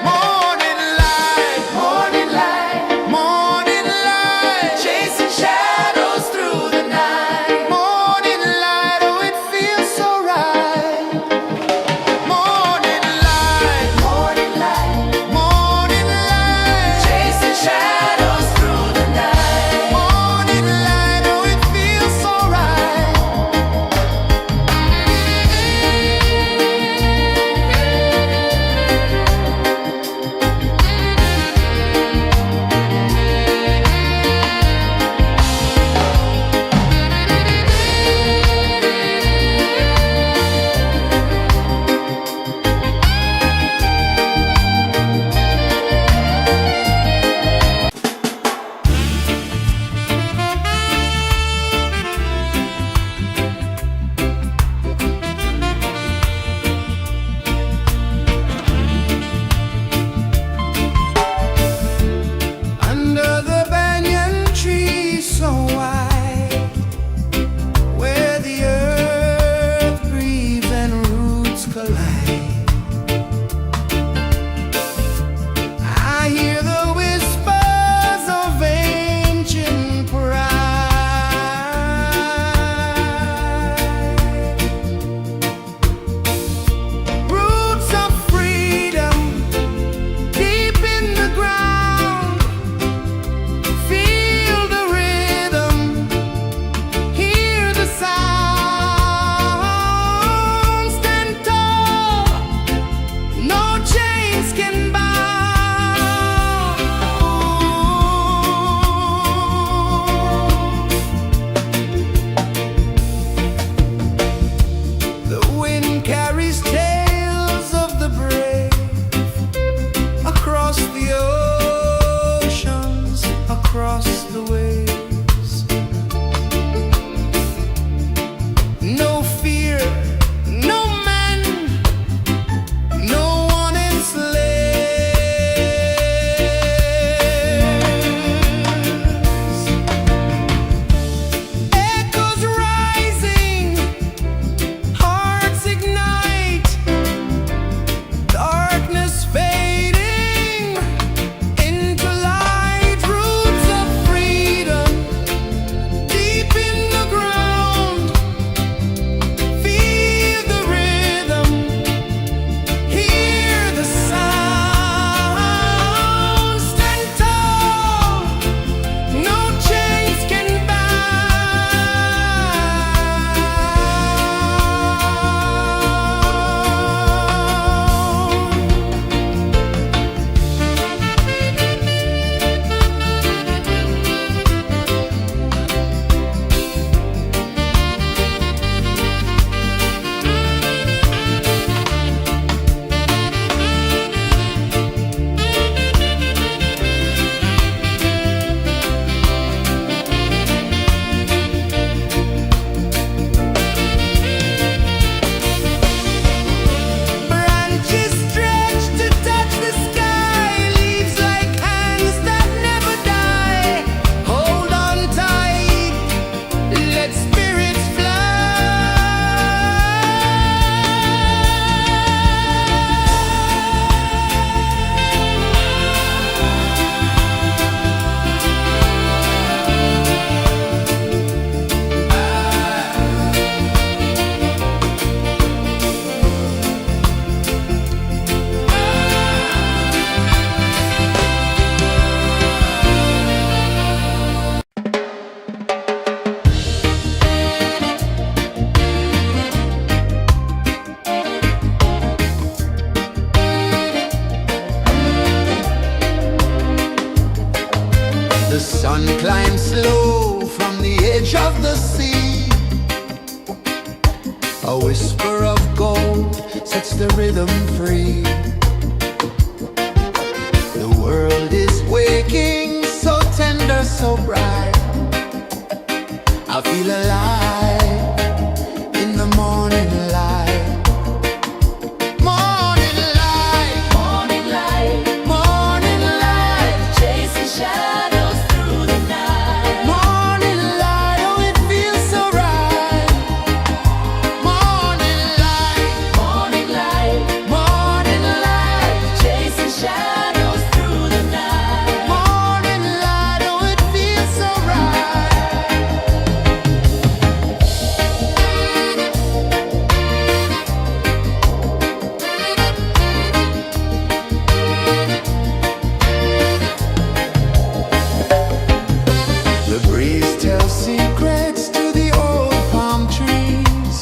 Morning light, morning light, morning light, chasing shadows through the night. Morning light, oh it feels so right. Morning light, A whisper of gold sets the rhythm free. The world is waking, so tender, so bright. I feel alive in the morning light. Morning light, Morning light, morning light, chasing shadows through the night. morning light, oh it feels so right. Morning light, Morning light, morning light, chasing shadows through the night. morning light, oh it feels so right. The breeze tells secrets to the old palm trees.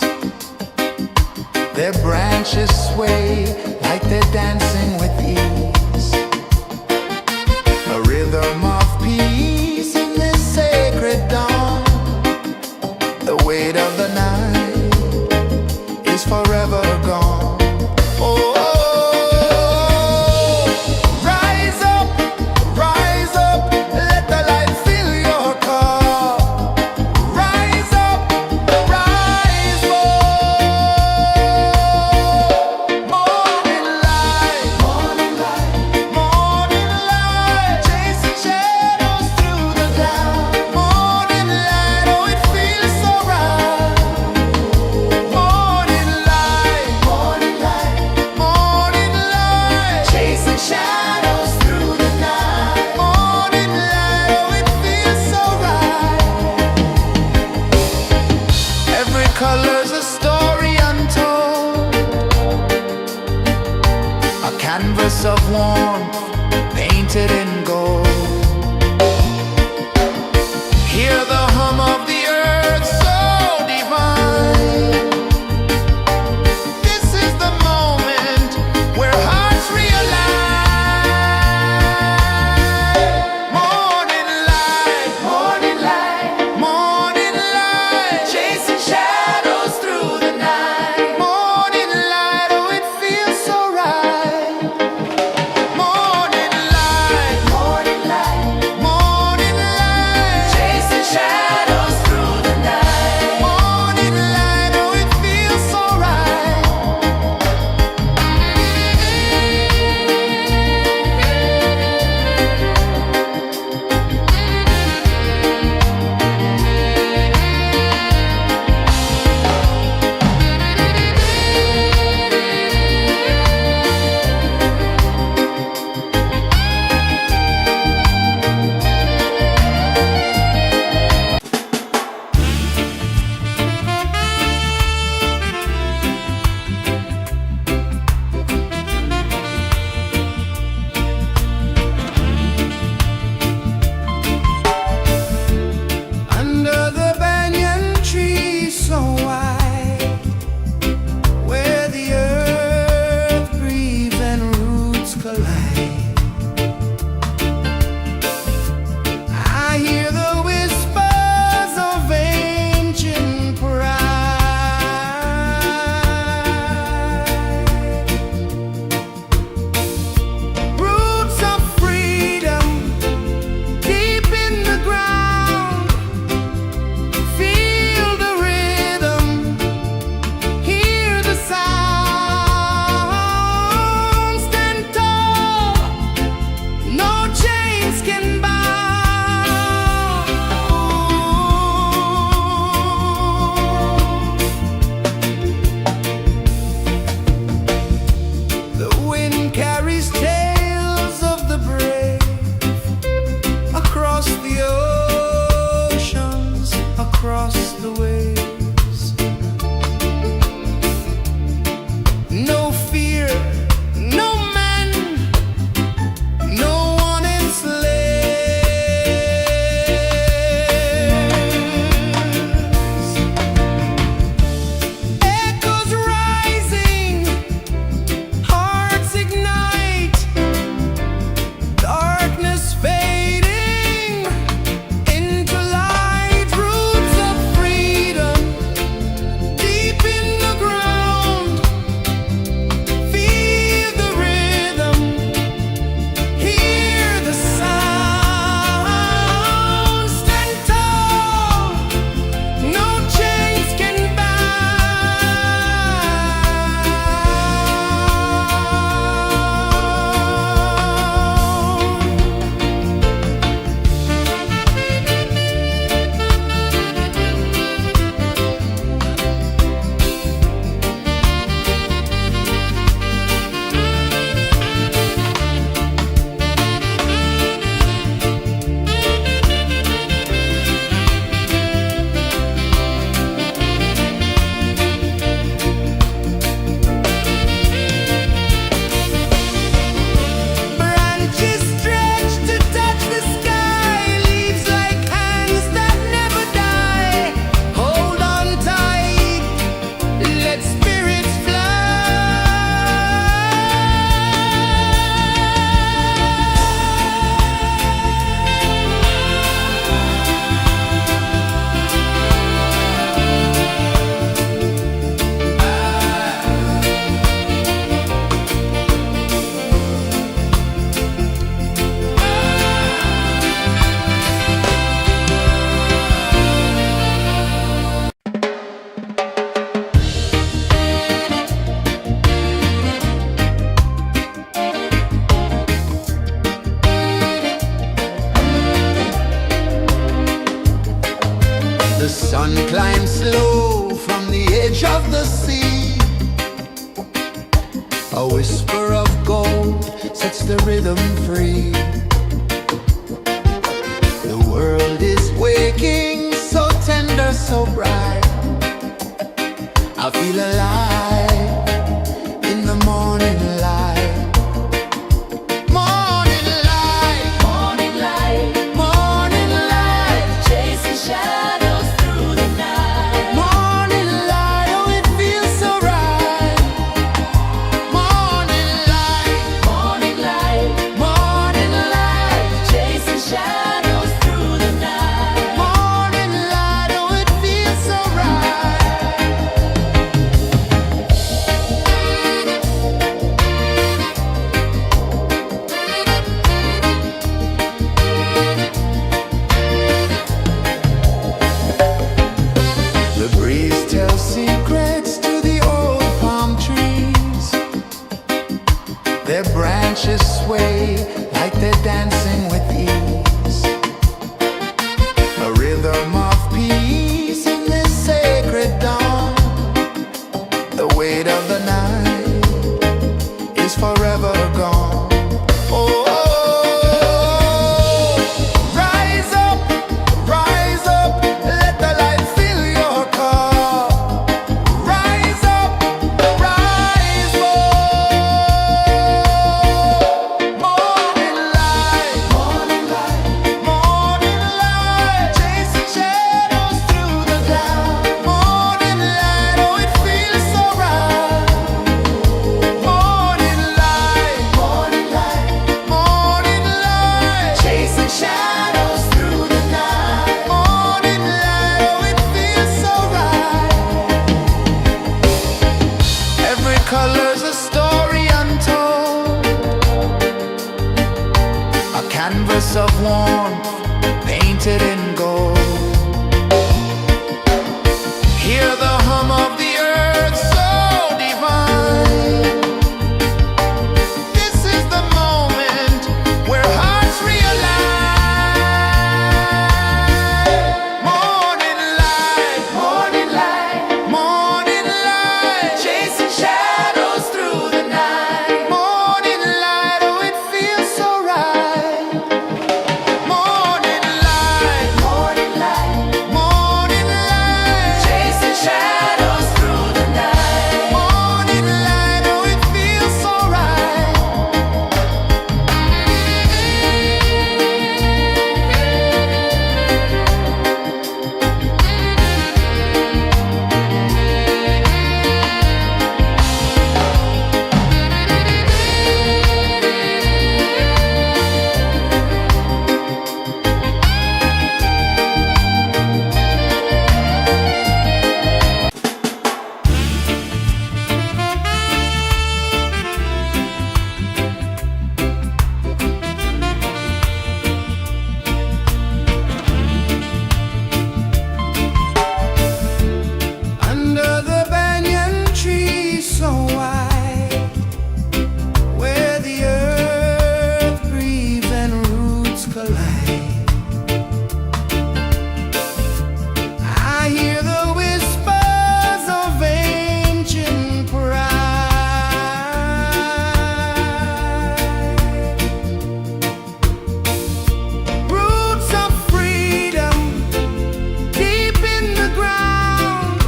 Their branches sway like they're dancing with ease. A rhythm of peace in this sacred dawn. The weight of the night is forever gone. Oh, rise up, let the light fill your cup. Rise up, rise up. Morning light, morning light, chasing shadows through the cloud. Morning light, oh it feels so right. Morning light, morning light, chasing shadows through the night. Morning light, oh it feels so right. Every color's a story untold, a canvas of warmth painted in gold. Hear the hum of the earth so divine. This is the moment where hearts realign. Morning light, morning light, chasing shadows through the night. Morning light, oh it feels so right. Morning light, change of the sea. A whisper of gold sets the rhythm free. The world is waking, so tender, so bright. I feel alive in the morning light. Morning light, Morning light, morning light, chasing shadows through the night. morning light, oh it feels so right. Morning light, Morning light, morning light, chasing shadows through the night. morning light, oh it feels so right. The breeze tells secrets to the old palm trees. Their branches sway like they're dancing with ease. A rhythm of peace in this sacred dawn. The weight of the night is forever gone. Oh, rise up, let the light fill your cup. Rise up, rise up. Morning light, morning light, morning light, chasing shadows through the cloud. Morning light, oh it feels so right. Morning light, morning light, morning light, chasing shadows through the night. Morning light, oh it feels so right. Every color's a story untold, a canvas of warmth painted in gold. Hear the hum of the earth so divine. This is the moment where hearts realign. Morning light, morning light, morning light, chasing shadows through the night. Morning light, oh it feels so right. Morning light, morning light, morning light, chasing shadows through the night. Morning light, oh it feels so right. Under the banyan tree so wide, where the earth breathes and roots collide, I hear the whispers of ancient pride. Roots of freedom deep in the ground.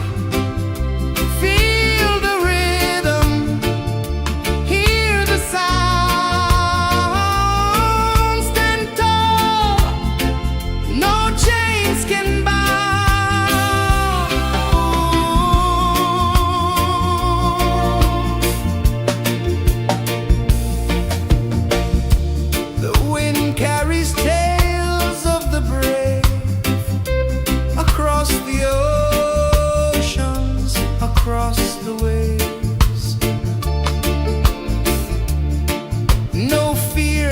Feel the rhythm, hear the sound. Stand tall, no chains can bind. The wind carries tales of the brave across the oceans, across the waves. No fear,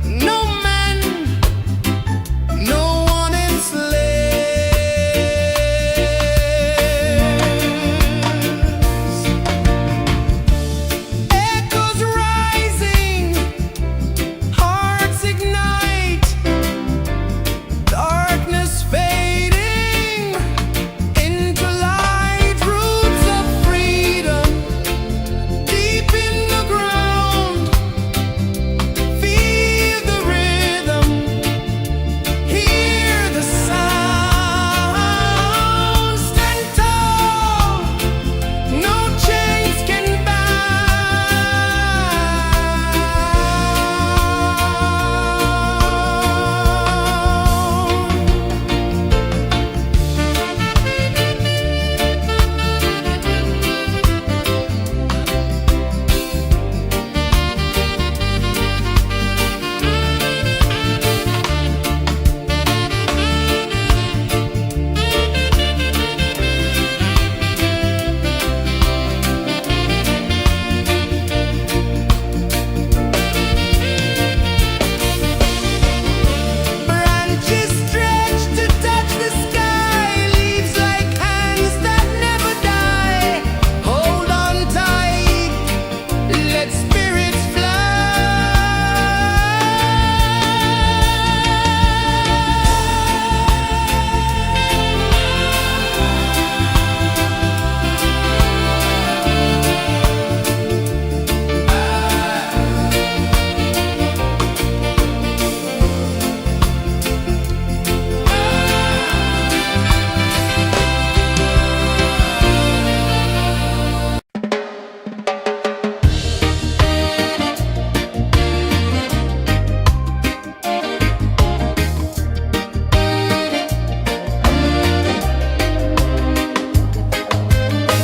no man, no one enslaves. Echoes rising, hearts ignite, darkness fading into light. Roots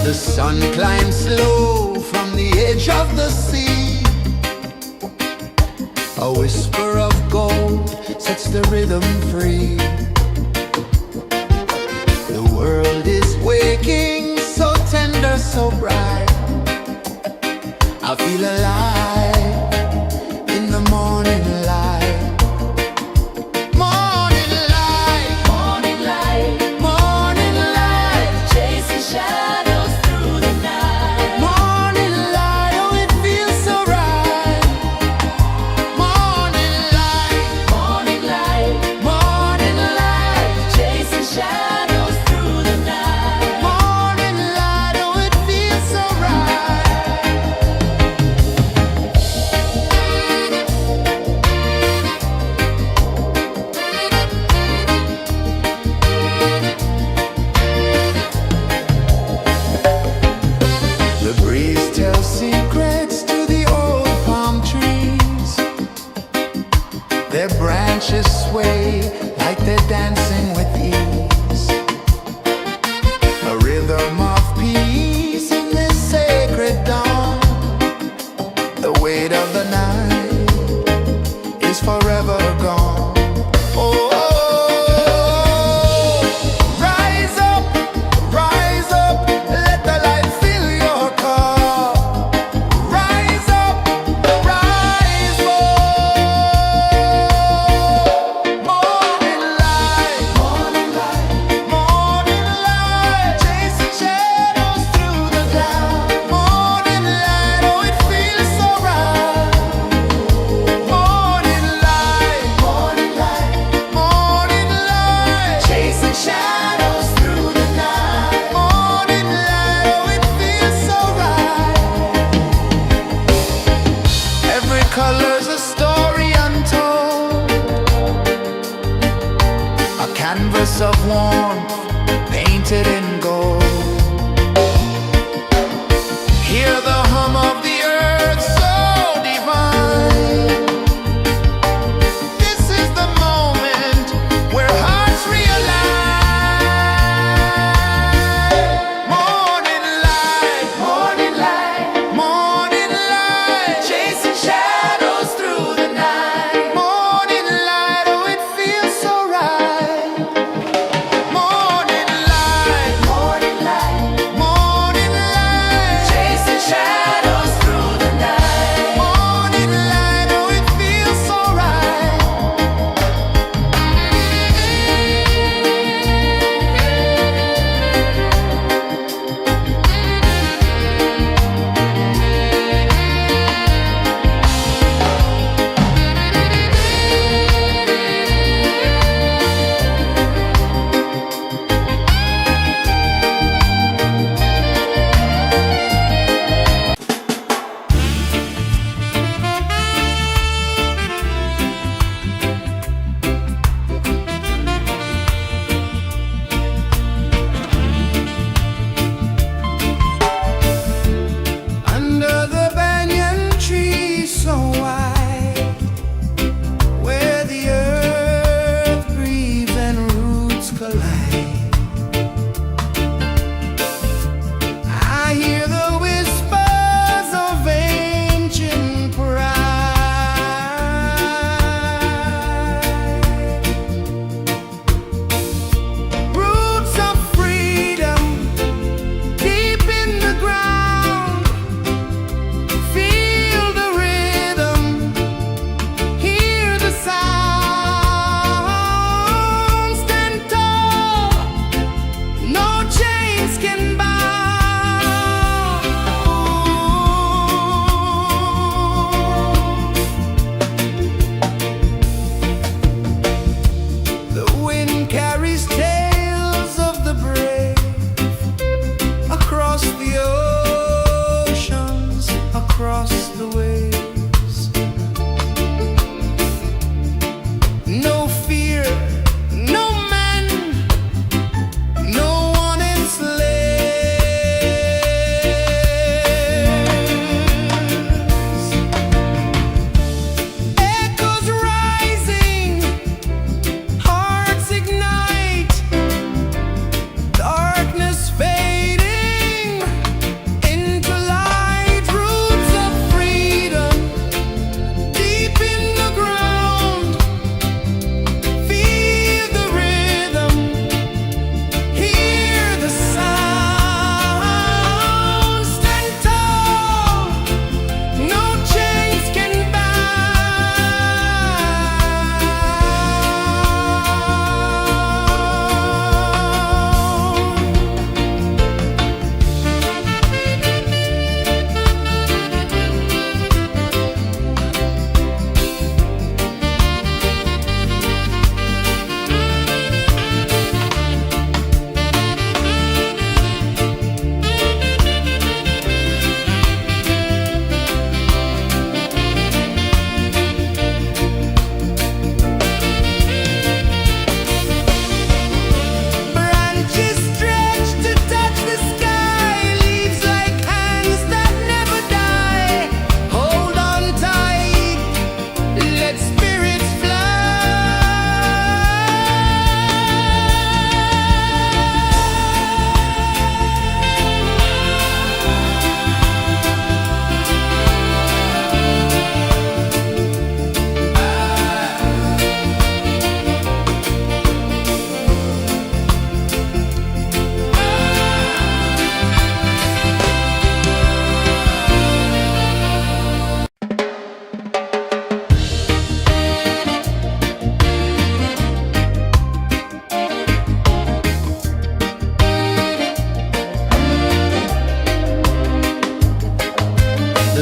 The sun climbs slow from the edge of the sea. A whisper of gold sets the rhythm free. The world is waking, so tender, so bright. I feel alive in the morning light. Morning light, Morning light, morning light, chasing shadows through the night. morning light, oh it feels so right. Morning light, Morning light, morning light, chasing shadows through the night. morning light, oh it feels so right. The breeze tells secrets to the old palm trees. Their branches sway like they're dancing with ease. A rhythm of peace in this sacred dawn. The weight of the night is forever gone. Oh, rise up, let the light fill your cup. Rise up, rise more. Morning light, morning light, chasing shadows through the cloud. Morning light, oh it feels so right. Morning light, morning light, chasing shadows through the night. Morning light, oh it feels so right. Every color's a story untold, a canvas of warmth painted in gold. Hear the hum of the earth so divine. This is the moment where hearts realign. Morning light, morning light, chasing shadows through the night. Morning light, oh it feels so right. Morning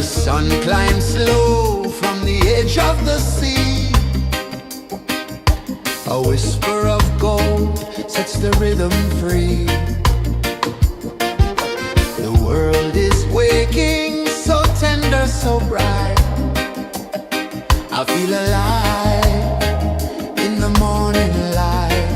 The sun climbs slow from the edge of the sea. A whisper of gold sets the rhythm free. The world is waking, so tender, so bright. I feel alive in the morning light.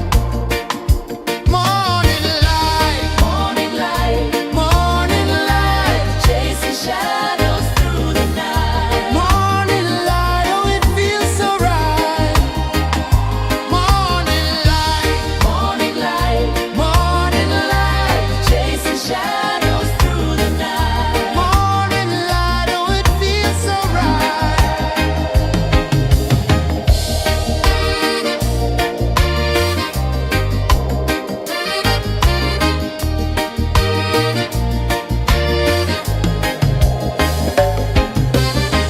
Morning light, Morning light, morning light, chasing shadows through the night. morning light, oh it feels so right. Morning light, Morning light, morning light, chasing shadows through the night. morning light, oh it feels so right.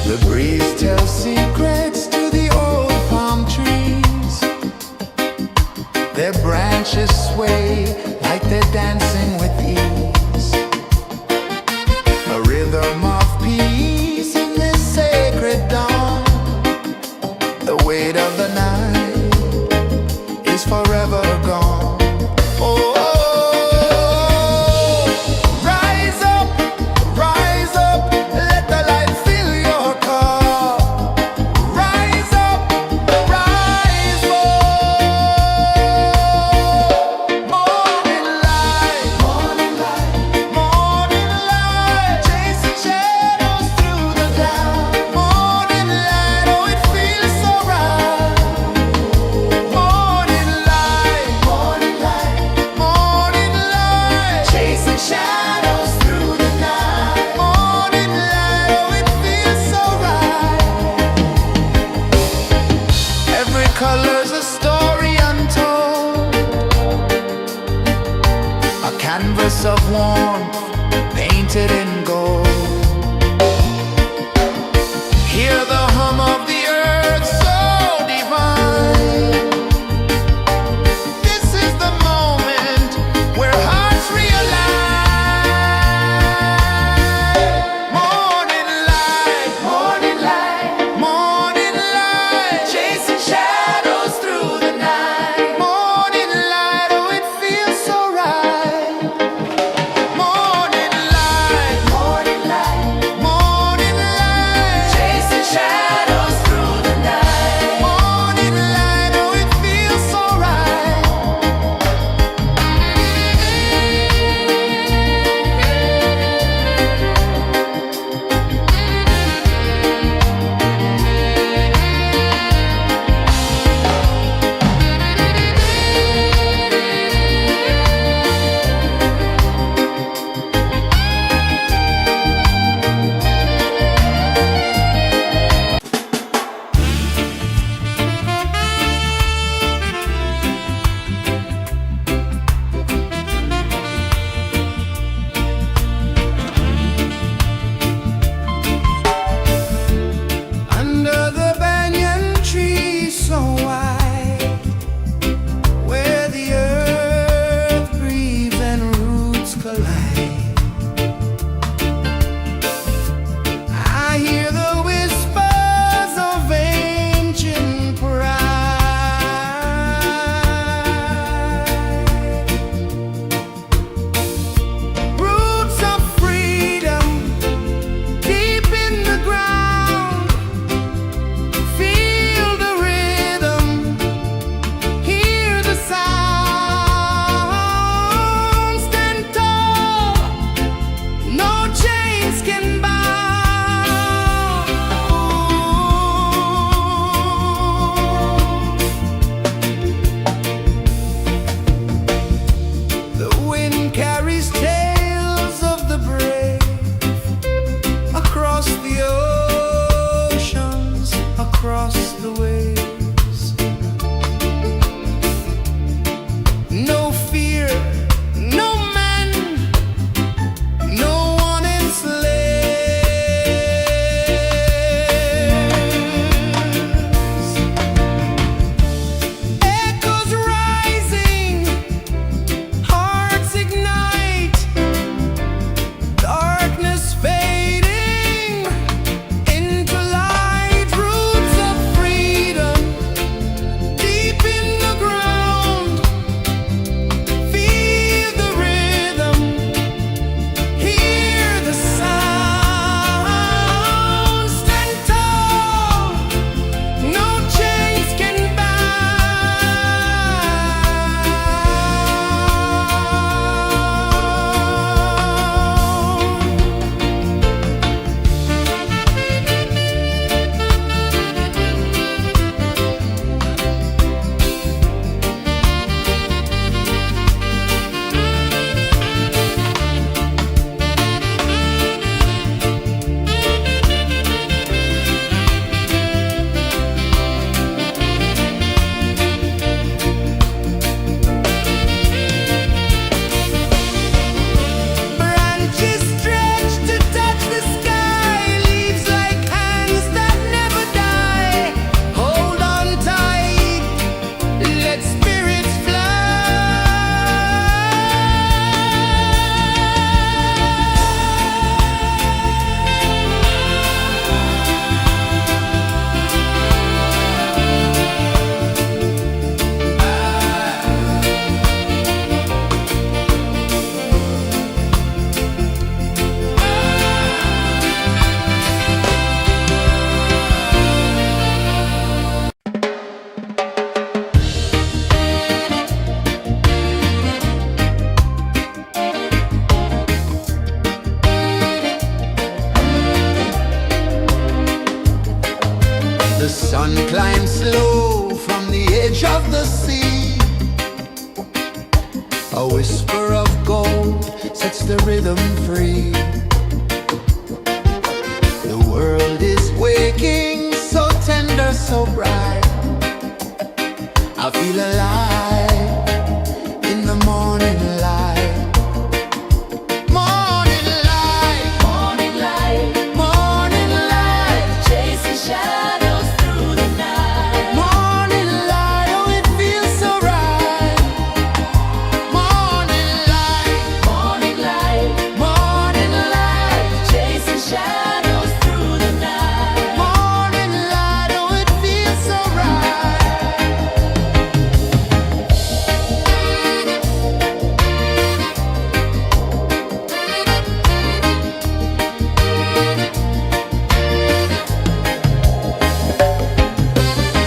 The breeze tells secrets to the old palm trees. Their branches sway like they're dancing with ease. A rhythm of peace in this sacred dawn. The weight of the night is forever gone. Oh, rise up, let the light fill your cup. Rise up, rise more. Morning light, morning light, chasing shadows through the cloud. Morning light, oh it feels so right. Morning light, morning light, chasing shadows through the night. Morning light, oh it feels so right. Every color's a story untold, a canvas of warmth painted in gold. Hear the hum of the earth so divine. This is the moment where hearts realign. Morning light, morning light, chasing shadows through the night. Morning light, oh it feels so right. Morning light, sun climbs slow from the edge of the sea. A whisper of gold sets the rhythm free. The world is waking, so tender, so bright. I feel alive in the morning light. Morning light, Morning light, morning light, chasing shadows through the night. morning light, oh it feels so right. Morning light, Morning light, morning light, chasing shadows through the night. morning light, oh it feels so right.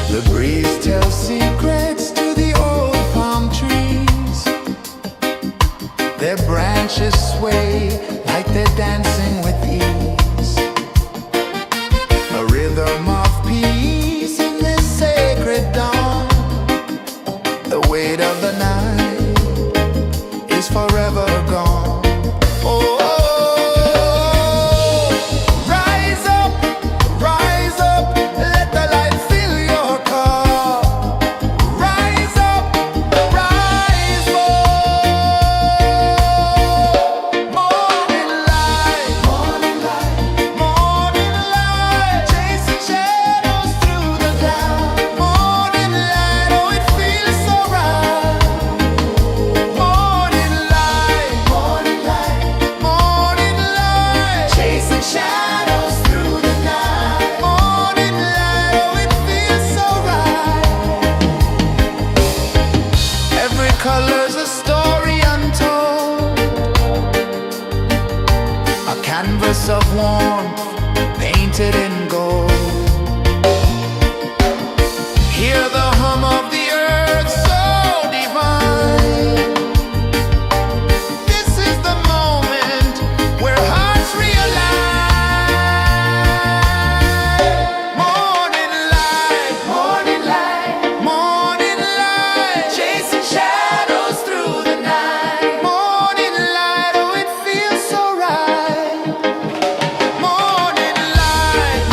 The breeze tells secrets to the old palm trees. Their branches sway like they're dancing with ease. A rhythm of peace in this sacred dawn. The weight of the night is forever gone. Oh, rise up, let the light fill your cup. Rise up, rise up. Morning light, morning light, chasing shadows through the cloud. Morning light, oh it feels so right. Morning light, chasing shadows through the night. Morning light, oh it feels so right. Every color's a story untold, a canvas of warmth painted in gold. Hear the hum of the earth so divine. This is the moment where hearts realign. Morning light, morning light, chasing shadows through the night. Morning light, oh it feels so right. Morning light,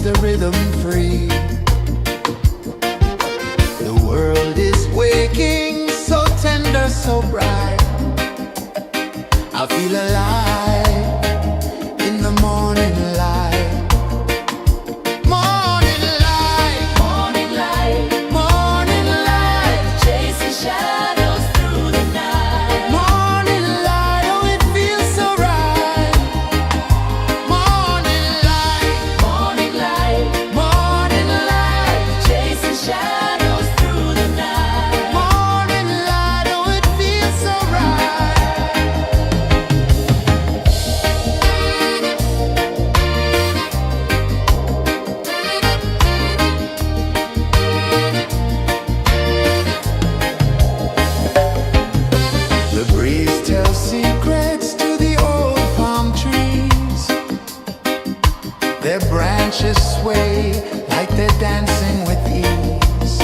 the rhythm free. The world is waking, so tender, so bright. I feel alive in the morning light. Morning light, Morning light, morning light, chasing shadows through the night. morning light, oh it feels so right. Morning light, Morning light, morning light, chasing shadows through the night. morning light, oh it feels so right. The breeze tells secrets to the old palm trees. Their branches sway like they're dancing with ease.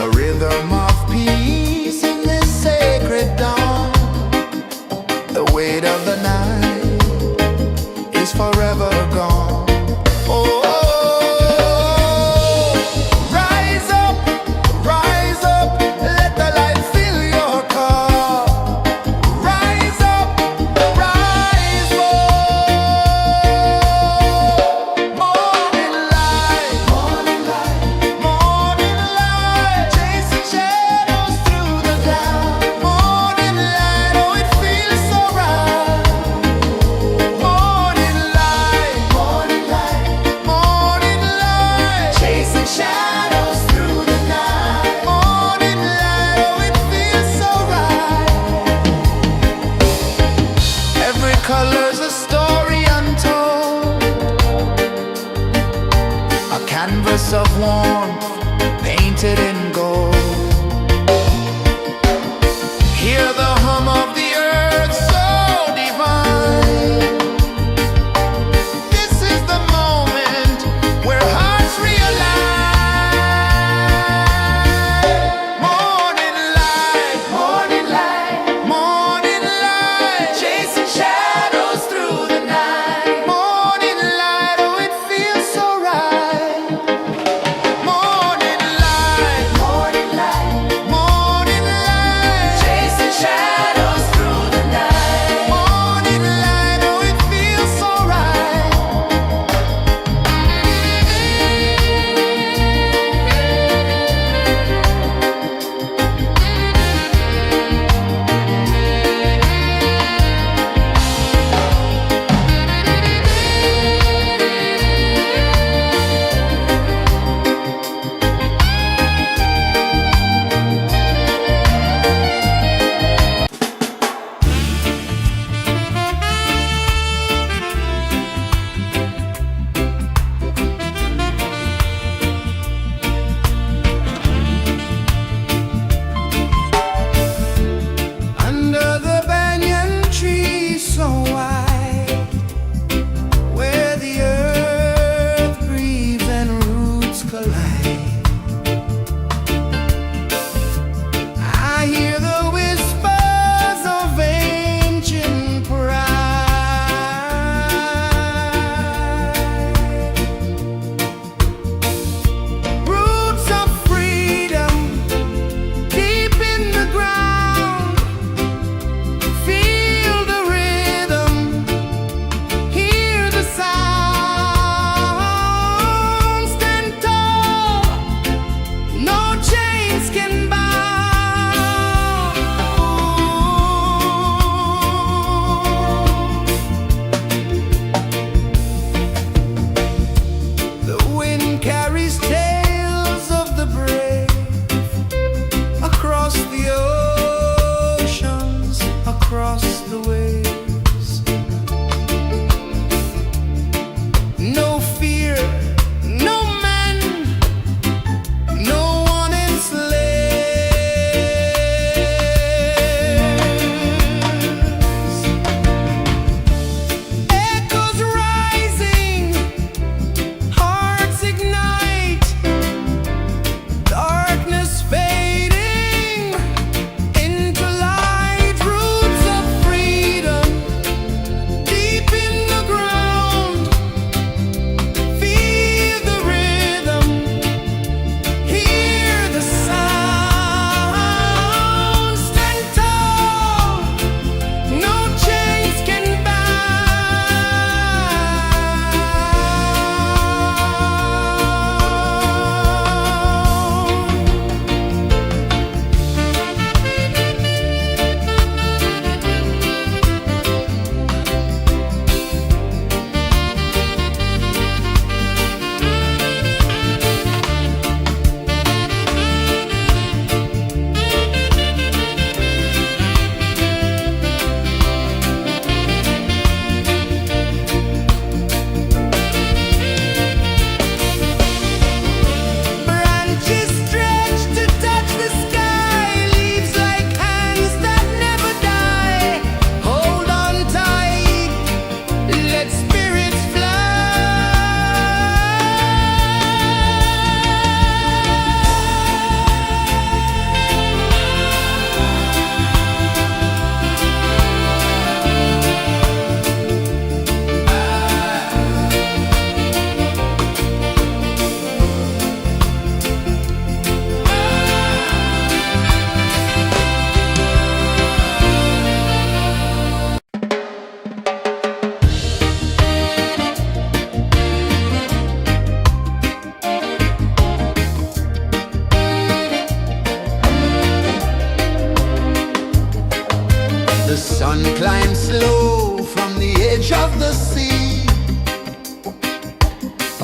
A rhythm of peace in this sacred dawn. The weight of the night is forever gone. Oh, rise up, let the light fill your cup. Rise up, rise up. Morning light, morning light, morning light, chasing shadows through the cloud. Morning light, oh it feels so right. Morning light, morning light, morning light, chasing shadows through the night. Morning light, oh it feels so right. Every color's a story untold, a canvas of warmth painted in gold. Hear the hum of the earth so divine. This is the moment where hearts realign. Morning light, morning light, morning light, chasing shadows through the night. Morning light, oh it feels so right. Morning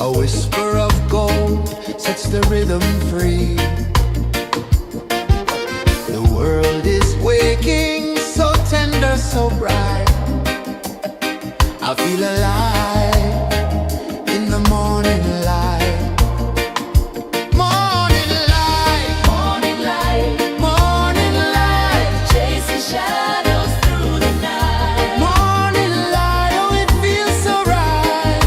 A whisper of gold sets the rhythm free. The world is waking, so tender, so bright. I feel alive in the morning light. Morning light, Morning light, morning light, chasing shadows through the night. morning light, oh it feels so right.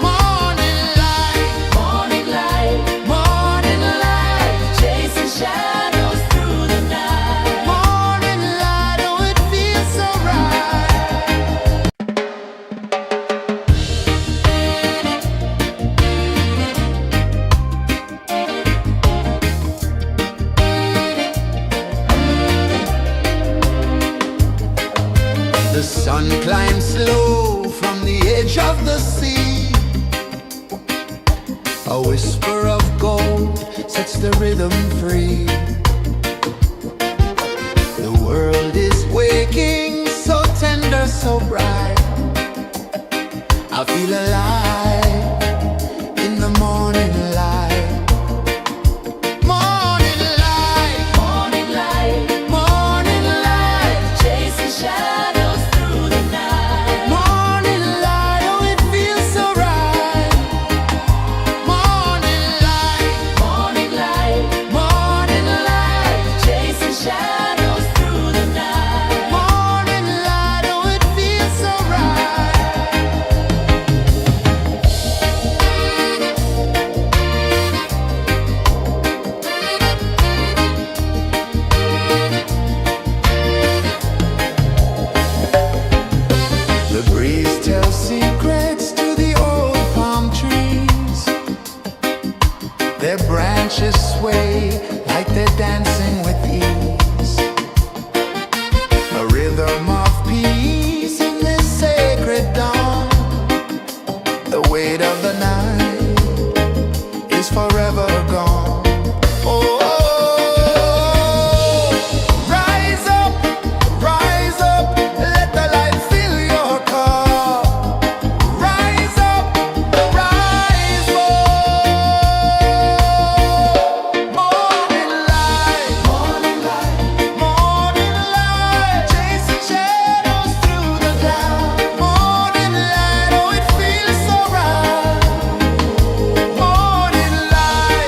Morning light, Morning light, morning light, chasing shadows through the night. morning light, oh it feels so right. The sun climbs slow from the edge of the sea. A whisper of gold sets the rhythm free. The world is waking, so tender, so bright. I feel alive in the morning light. Morning light, Morning light, morning light, chasing shadows through the night. morning light, oh it feels so right. Morning light, Morning light, morning light, chasing shadows through the night. morning light, oh it feels so right. The breeze tells secrets to the old palm trees. Their branches sway like they're dancing with ease. A rhythm of peace in this sacred dawn. The weight of the night is forever gone. Oh, rise up, let the light fill your cup. Rise up, rise up. Morning light, morning light, morning light, chasing shadows through the cloud. Morning light, oh it feels so right. Morning light,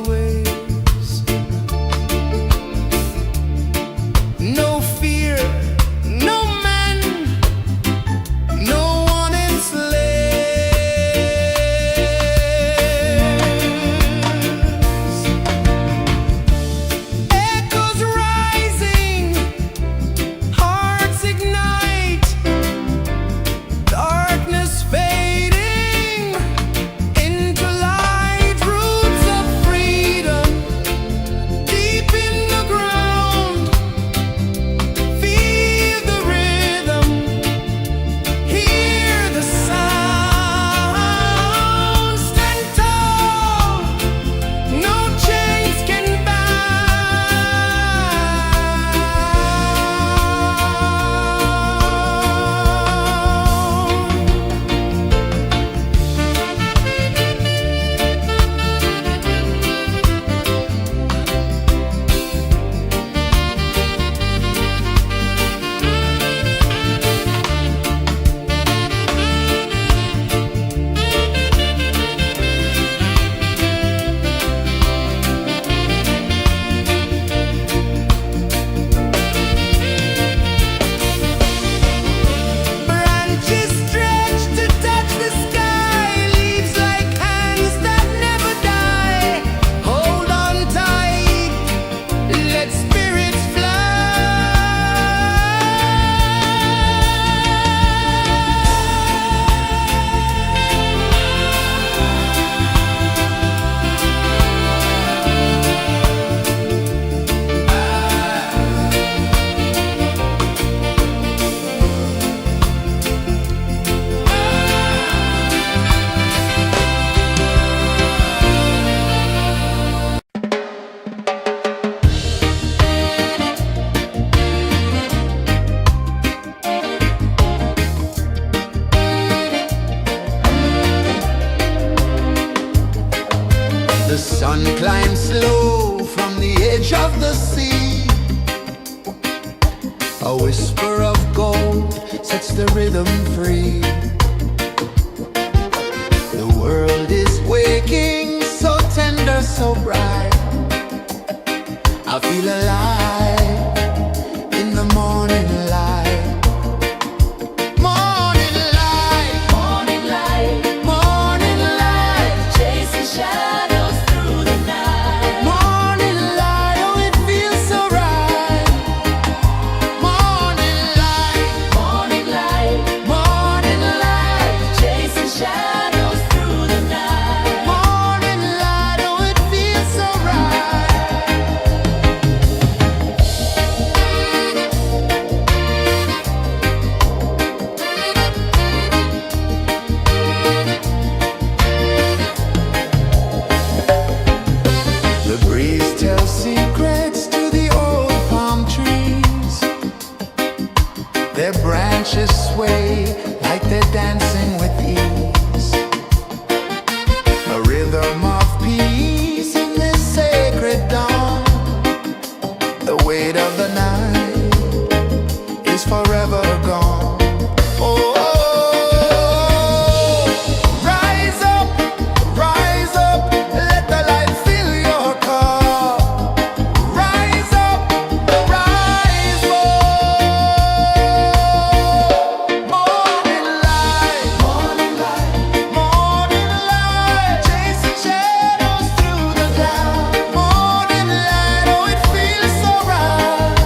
always. No fear, no man, no one enslaves. Echoes rising, hearts ignite, darkness fading into light, roots of freedom deep in the ground. Feel the rhythm, hear the sound. Stand tall, no chains can branches stretch to touch the sky, leaves like hands that never die. Hold on tight, let spirits The sun climbs slow from the edge of the sea. A whisper of gold sets the rhythm free. The world is waking, so tender, so bright. I feel alive in the morning light. Morning light, Morning light, morning light. chasing shadows through the night. Morning light, oh it feels so right. Morning light, Morning light, morning light. chasing shadows through the night. Morning light, oh it feels so right. The breeze tells secrets to the old palm trees. Their branches sway like they're dancing with ease. A rhythm of peace in this sacred dawn. The weight of the night is forever gone. Oh, rise up, let the light fill your cup. Rise up, rise up. Morning light, morning light, morning light. Chasing shadows through the cloud. Morning light, oh it feels so right.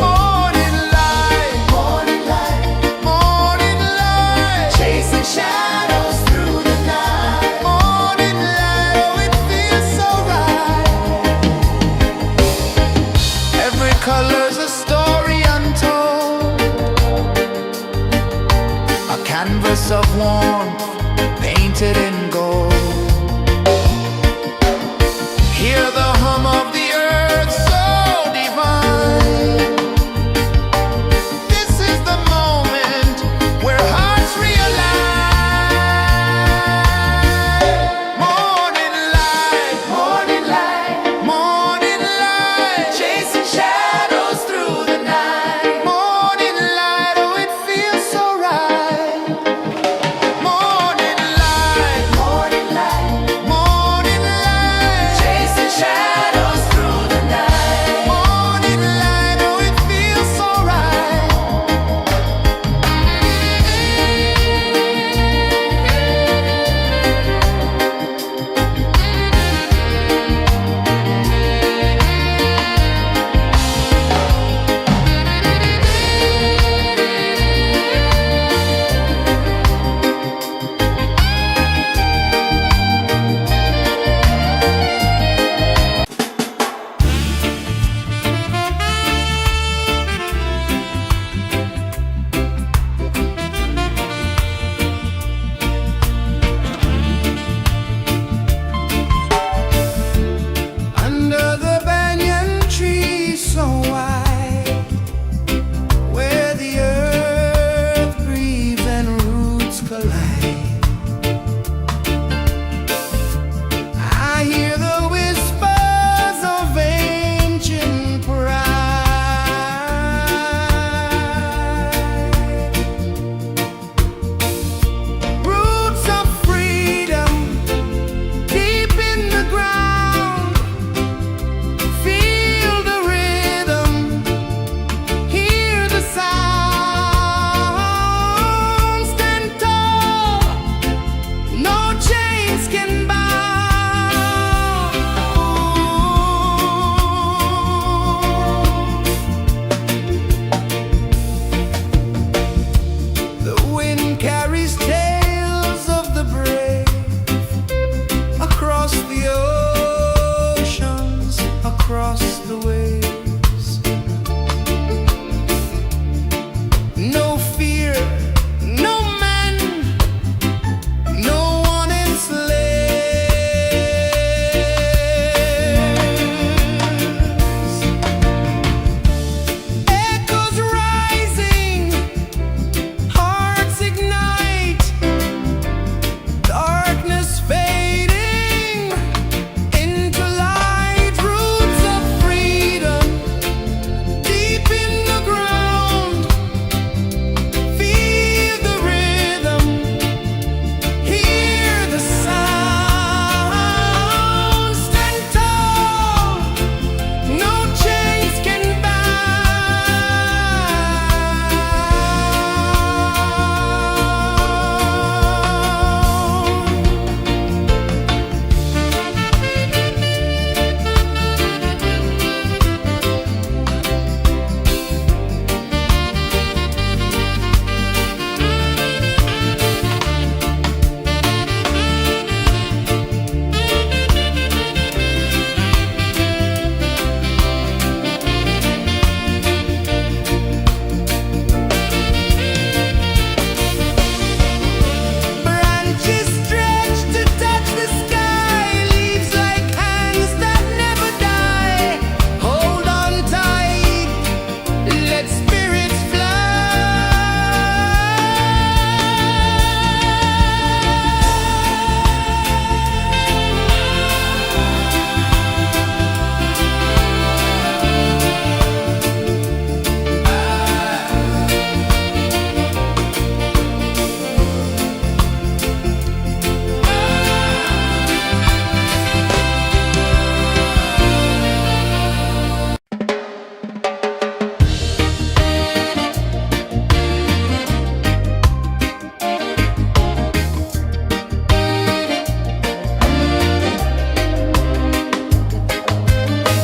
Morning light, morning light, morning light. Chasing shadows through the night. Morning light, oh it feels so right. Every color's a story untold, a canvas of warmth painted in gold. Hear the hum of the earth so divine. This is the moment where hearts realign. Morning light, morning light, morning light. Chasing shadows through the night. Morning light, oh it feels so right.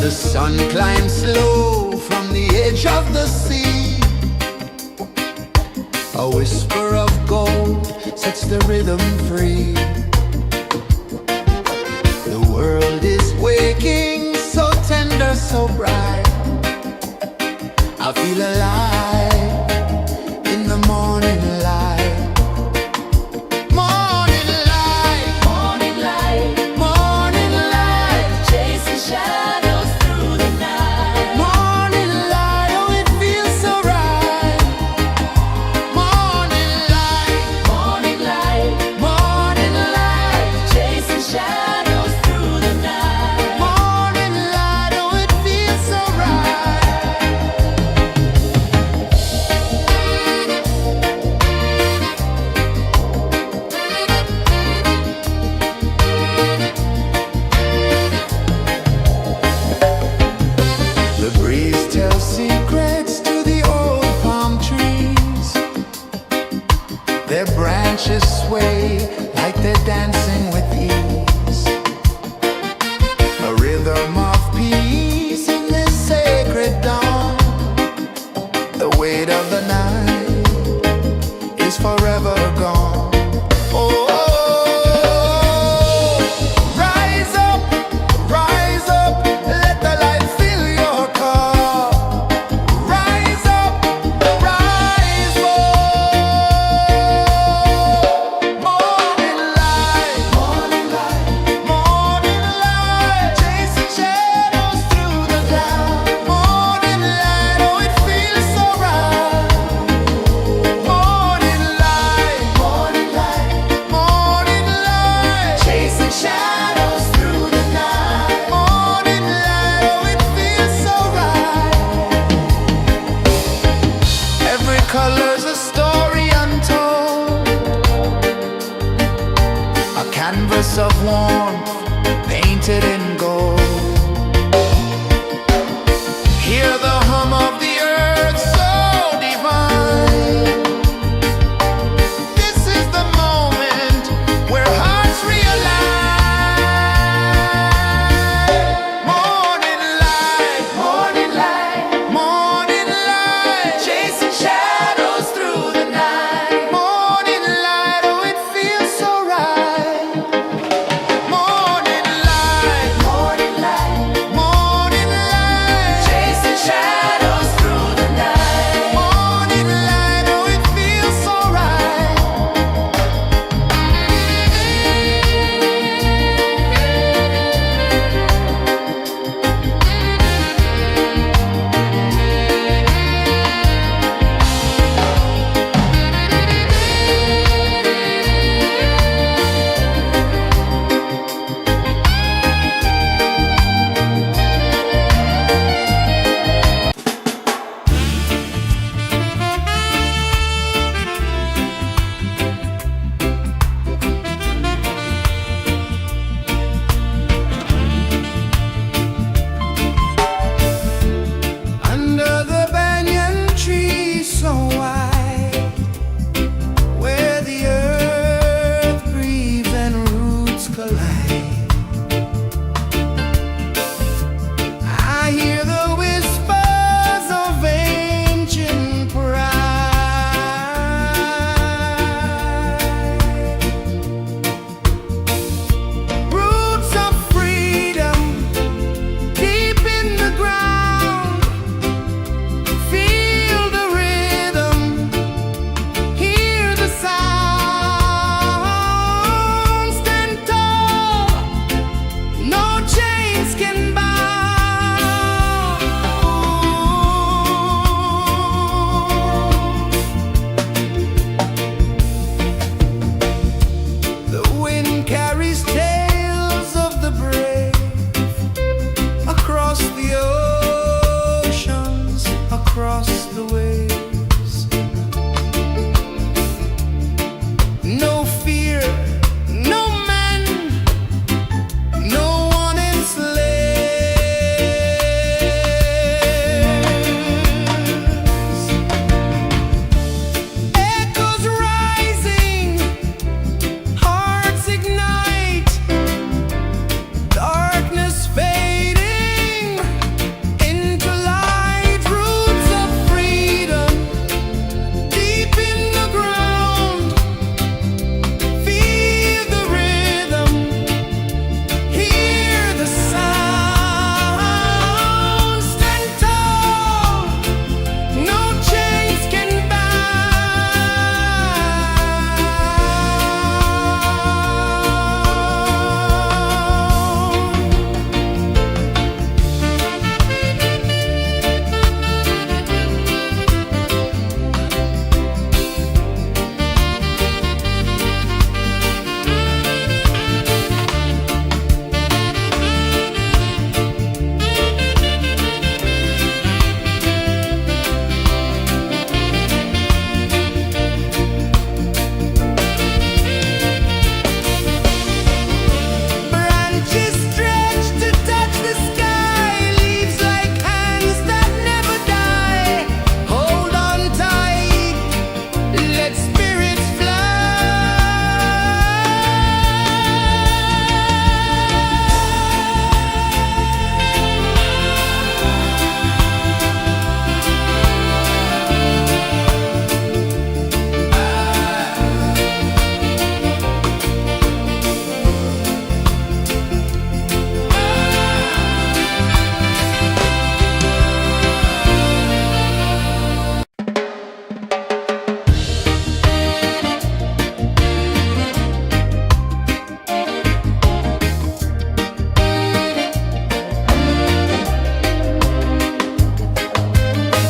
The sun climbs slow from the edge of the sea. A whisper of gold sets the rhythm free. The world is waking, so tender, so bright. I feel alive in the morning light. Morning light, Morning light, morning light, chasing shadows through the night. morning light, oh it feels so right. Morning light, Morning light, morning light, chasing shadows through the night. morning light, oh it feels so right. The breeze tells secrets to the old palm trees. Their branches sway like they're dancing with ease. A rhythm of peace in this sacred dawn. The weight of the night is forever gone. Oh, rise up, let the light fill your cup. Rise up, rise more. Morning light, morning light, chasing shadows through the cloud. Morning light, oh it feels so right. Morning light, morning light, chasing shadows through the night. Morning light, oh it feels so right. Every color's a story untold, a canvas of warmth painted in gold. Hear the hum of the earth so divine. This is the moment where hearts realign. Morning light, morning light, chasing shadows through the night. Morning light, oh it feels so right. Morning light,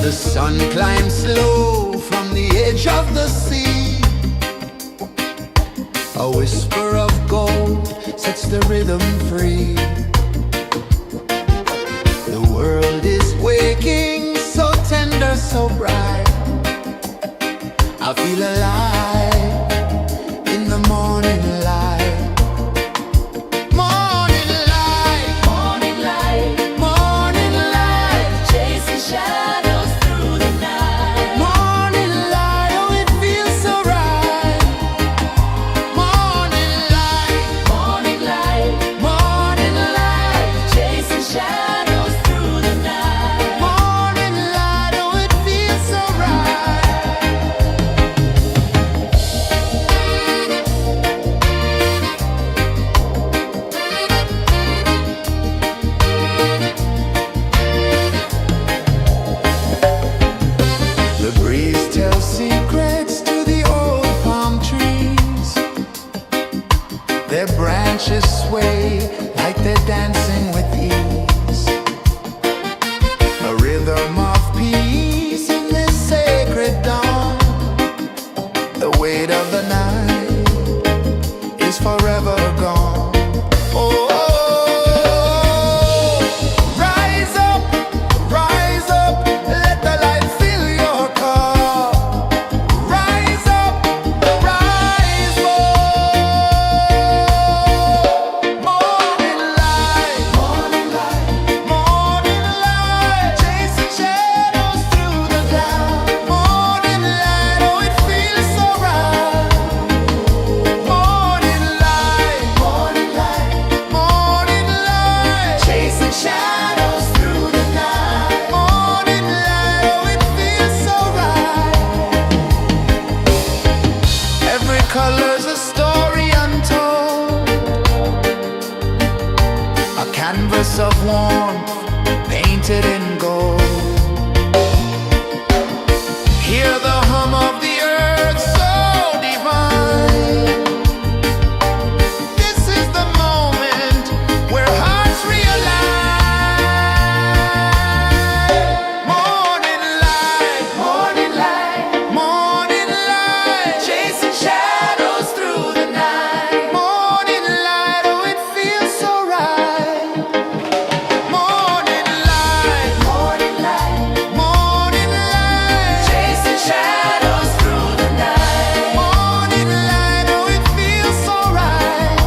The sun climbs slow from the edge of the sea. A whisper of gold sets the rhythm free. The world is waking, so tender, so bright. I feel alive in the morning light. Morning light, Morning light, morning light, chasing shadows through the night. morning light, oh it feels so right. Morning light, Morning light, morning light, chasing shadows through the night. morning light, oh it feels so right. The breeze tells secrets to the old palm trees. Their branches sway like they're dancing with ease. A rhythm of peace in this sacred dawn. The weight of the night is forever gone. Oh, rise up, let the light fill your cup. Rise up, rise up. Morning light, morning light, morning light, chasing shadows through the cloud. Morning light, oh it feels so right. Morning light, morning light, morning light, chasing shadows through the night. Morning light, oh it feels so right. Every color's a story untold, a canvas of warmth painted in gold. Hear the hum of the earth so divine. This is the moment where hearts realign. Morning light, morning light, morning light, chasing shadows through the night. Morning light, oh it feels so right. Morning light, morning light, morning light, chasing shadows through the night. Morning light, oh it feels so right.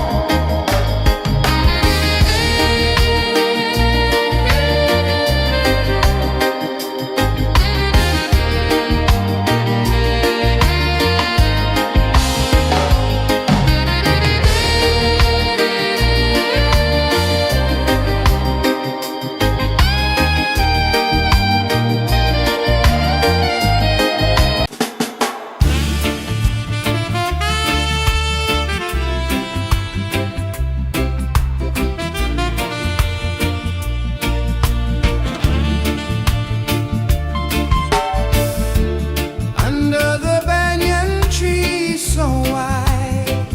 Under the banyan tree so wide,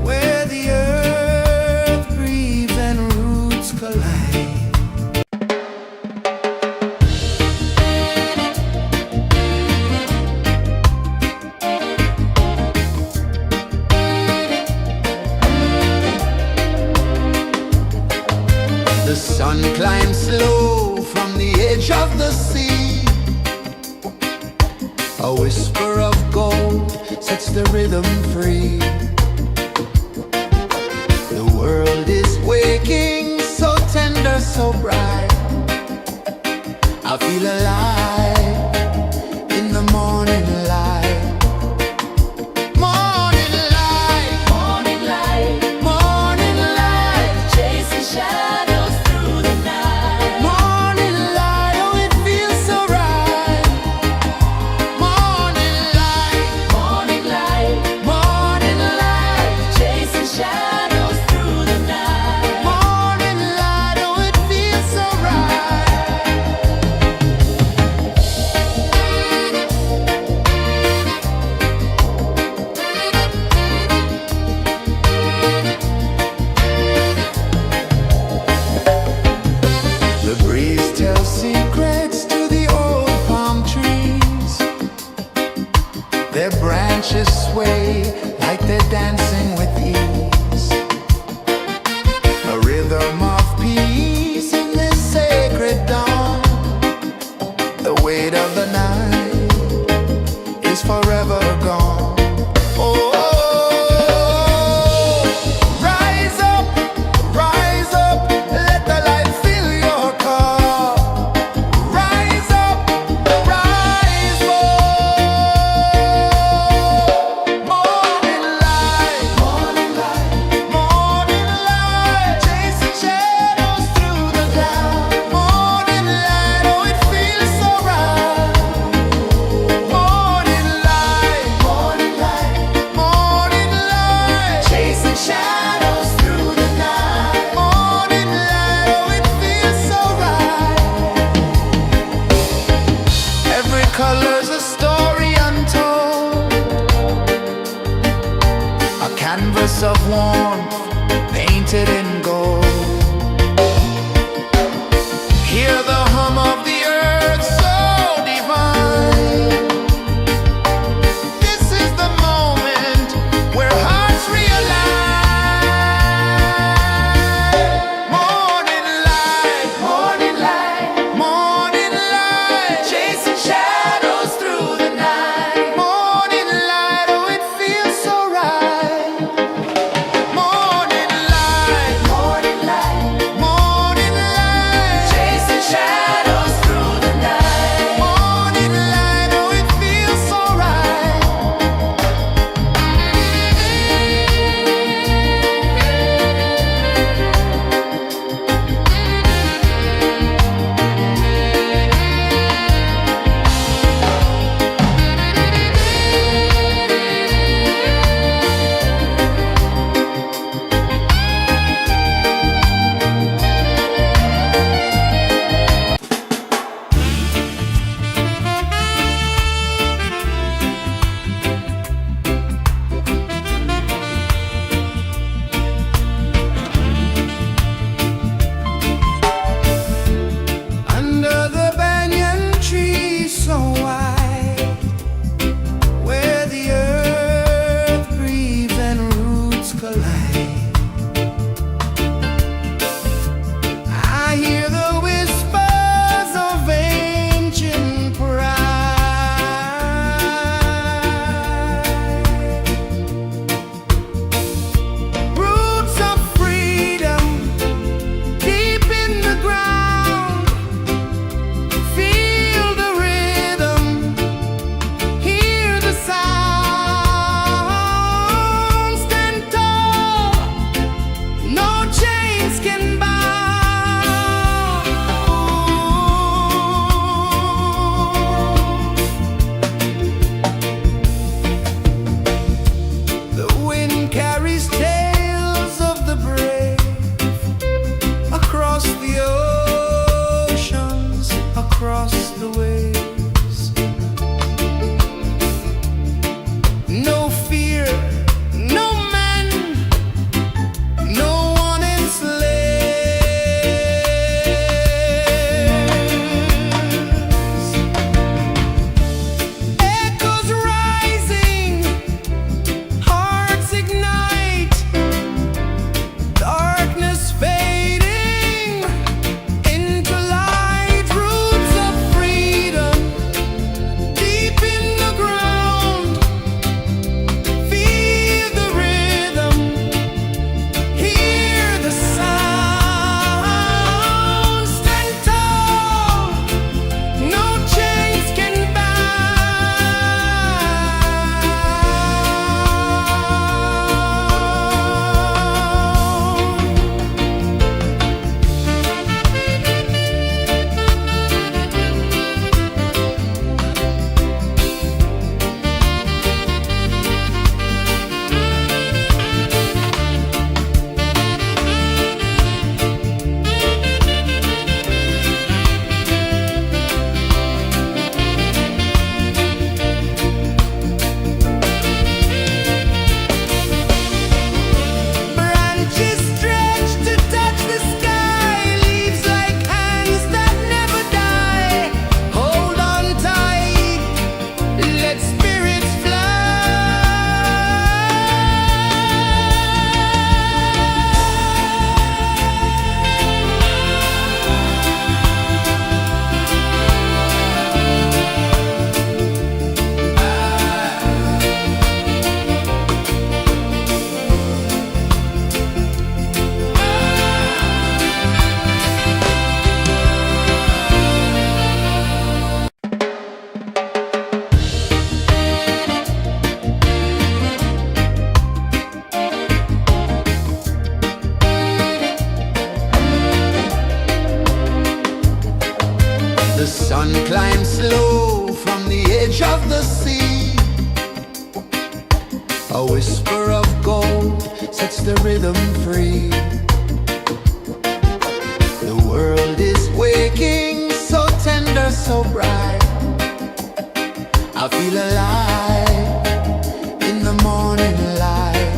where the earth breathes and roots collide. The sun climbs slow from the edge of the sea. A whisper of gold sets the rhythm free. The world is waking, so tender, so bright. I feel alive in the morning light. Morning light, Morning light, morning light, chasing shadows through the night. morning light, oh it feels so right. Morning light, Morning light, morning light, chasing shadows through the night. morning light, oh it feels so right. house of warmth painted in gold. Hear the hum of the earth so divine. This is the moment where hearts realize. Morning light, morning light, morning light, chasing shadows through the night. Morning light, oh it feels so right. Morning light, morning light, morning light, chasing shadows through the night. Morning light, oh it feels so right. Under the banyan tree so wide, where the earth breathes and roots collide, I hear the whispers of ancient pride. Roots of freedom deep in the ground. Feel the rhythm, hear the sound. Stand tall, no chains can bound. The wind carries tales of the brave across the oceans, across the waves. No fear, no man, no one enslaves. Echoes rising, hearts ignite, darkness fading into light. Roots of freedom deep in the ground. Feel the rhythm, hear the sound. Stand tall, no chains can branches stretch to touch the sky, leaves like hands that never die. Hold on tight, let spirits The sun climbs slow from the edge of the sea. A whisper of gold sets the rhythm free. The world is waking, so tender, so bright. I feel alive in the morning light.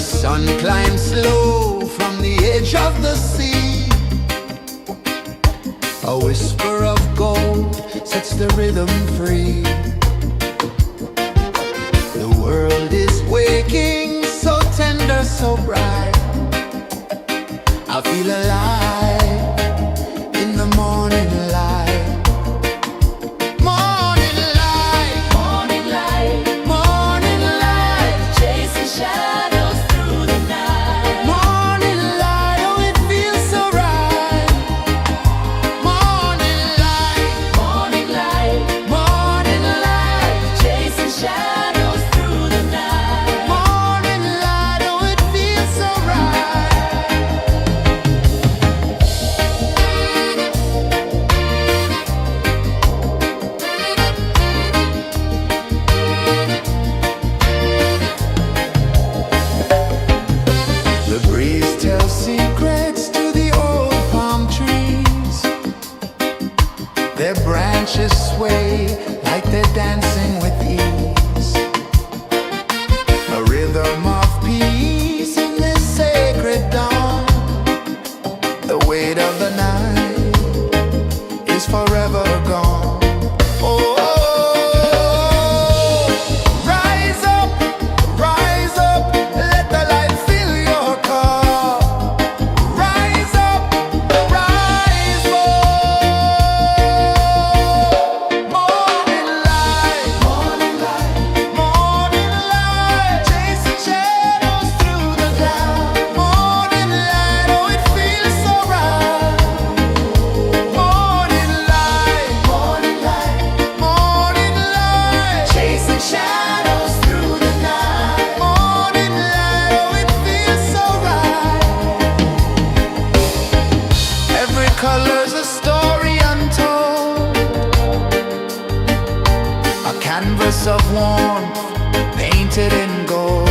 sun climbs slow from the edge of the sea. A whisper of gold sets the rhythm free. The world is waking, so tender, so bright. I feel alive in the morning light. Morning light, Morning light, morning light, chasing shadows through the night. morning light, oh it feels so right. Morning light, Morning light, morning light, chasing shadows through the night. morning light, oh it feels so right. The breeze tells secrets to the old palm trees. Their branches sway like they're dancing with ease. A rhythm of peace in this sacred dawn. The weight of the night is forever gone. Oh, rise up, let the light fill your car. Rise up, rise up. Morning light, morning light, morning light, chasing shadows through the cloud. Morning light, oh it feels so right. Morning light, morning light, morning light, chasing shadows through the night. Morning light, oh it feels so right. Every color's a story untold, a canvas of warmth painted in gold.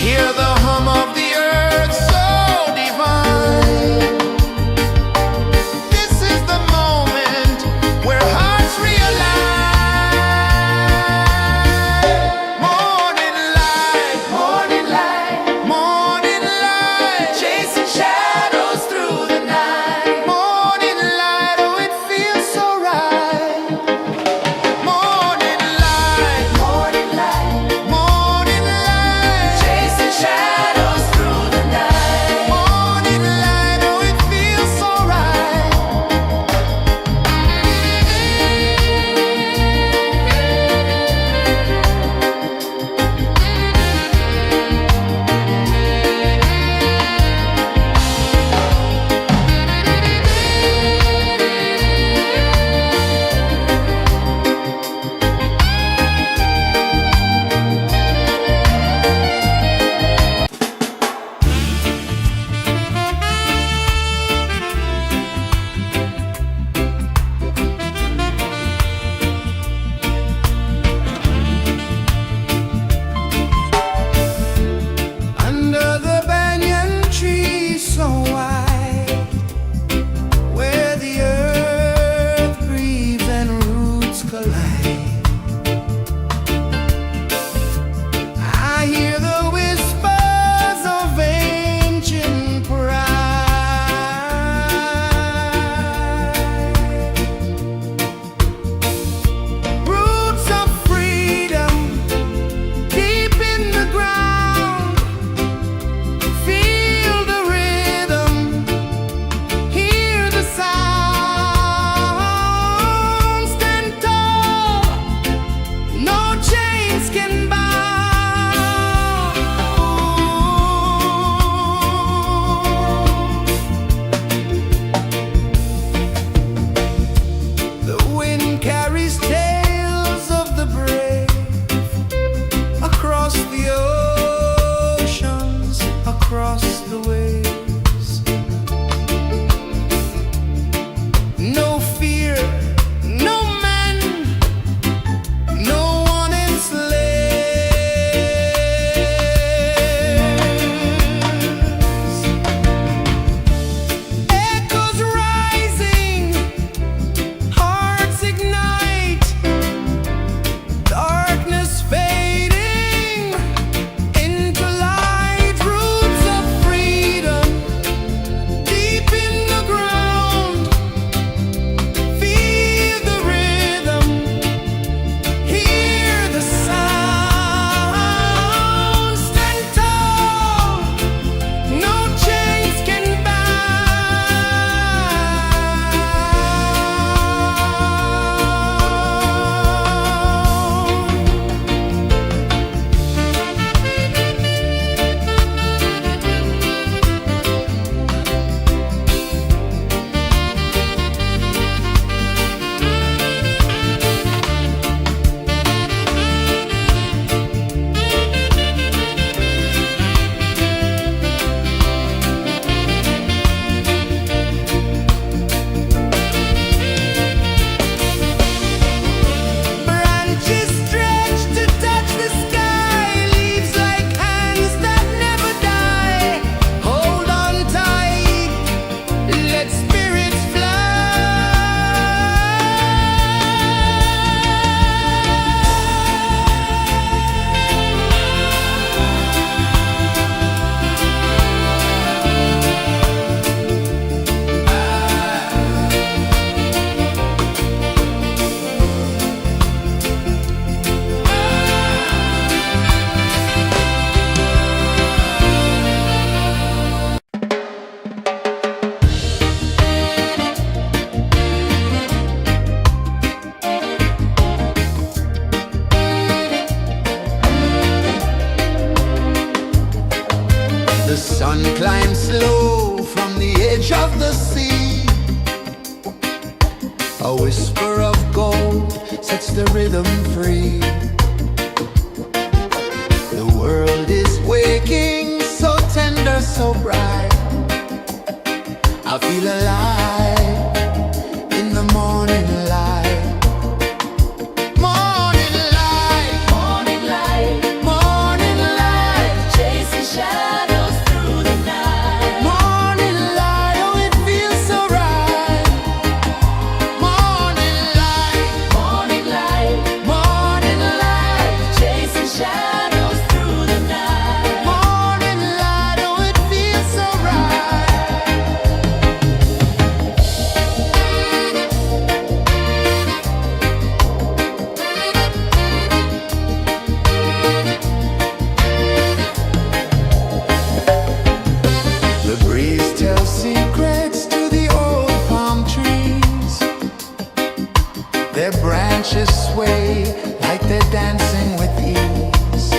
Hear the hum of the earth so divine. This is the moment where hearts realign. Morning light, morning light, morning light, chasing shadows through the night. Morning light, oh it feels so right. Morning light, morning light, morning light, chasing shadows through the night. Morning light, oh it feels so right. Under the banyan tree so wide, where the earth breathes and roots collide, I hear the whispers of ancient pride. Roots of freedom deep in the ground. Feel the rhythm, hear the sound. Stand tall, no chains can bound. The wind carries tales of the brave across the oceans, across the waves. No fear, no man, no one enslaves. Echoes rising, hearts ignite. sun climbs slow from the edge of the sea. A whisper of gold sets the rhythm free. The world is waking, so tender, so bright. I feel alive in the morning light. Morning light, Morning light, morning light, chasing shadows through the night. morning light, oh it feels so right. Morning light, Morning light, morning light, chasing shadows through the night. morning light, oh it feels so right. The breeze tells secrets to the old palm trees. Their branches sway like they're dancing with ease.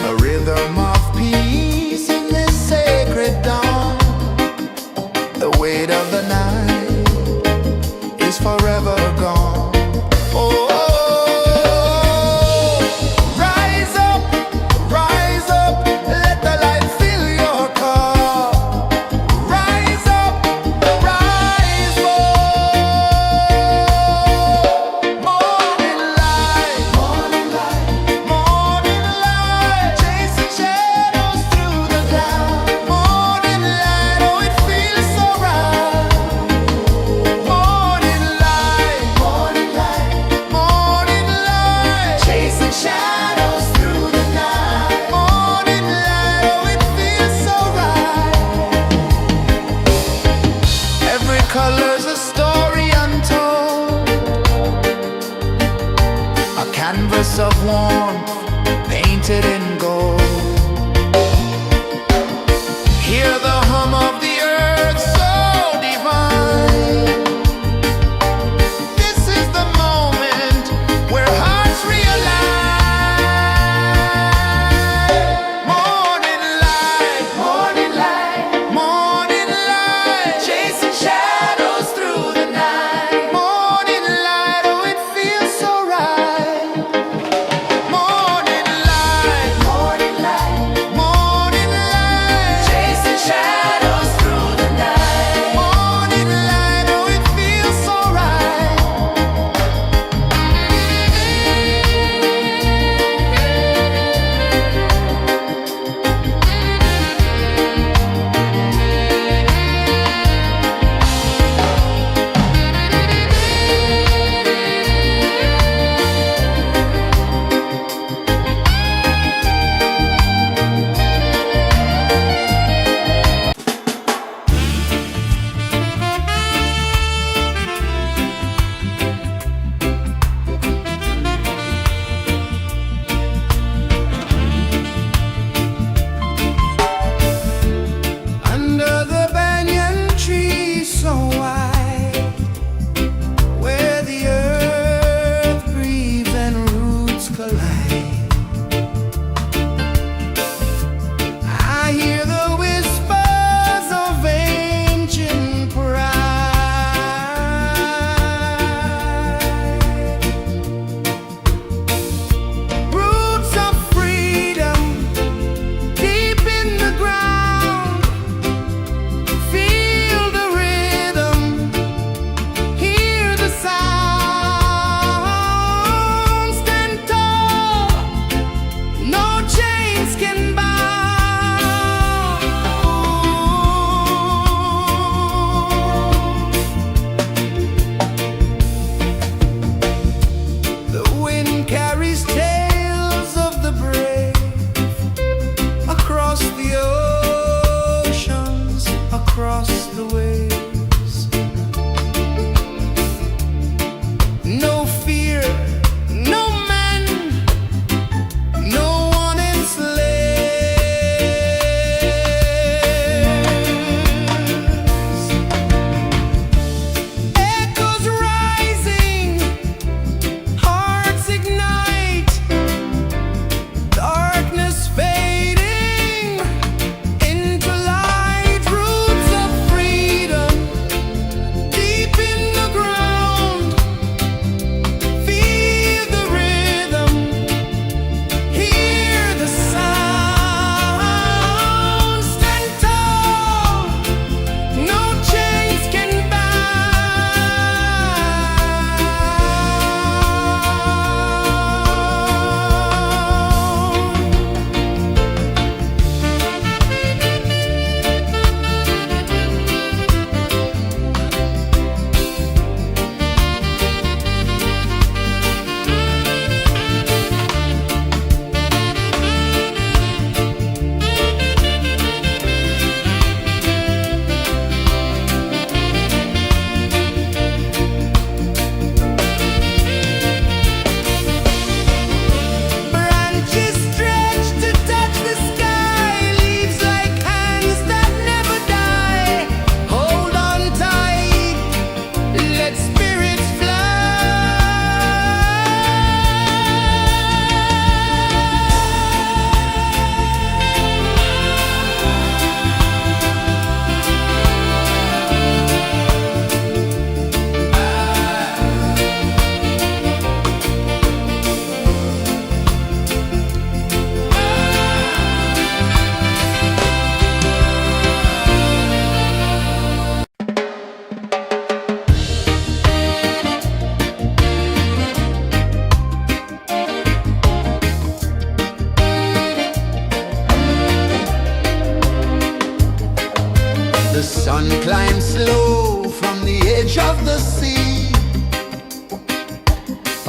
A rhythm of peace in this sacred dawn. The weight of the night is forever gone. Oh, rise up, let the light fill your cup. Rise up, rise up. Morning light, morning light, morning light, chasing shadows through the cloud. Morning light, oh it feels so right. Morning light, morning light, morning light, chasing shadows through the night. Morning light, oh it feels so right. Every color's a story untold, a canvas of warmth painted in gold. Hear the hum of the earth so divine. This is the moment where hearts realign. Morning light, morning light, morning light, chasing shadows through the night. Morning light, oh it feels so right. Morning light, morning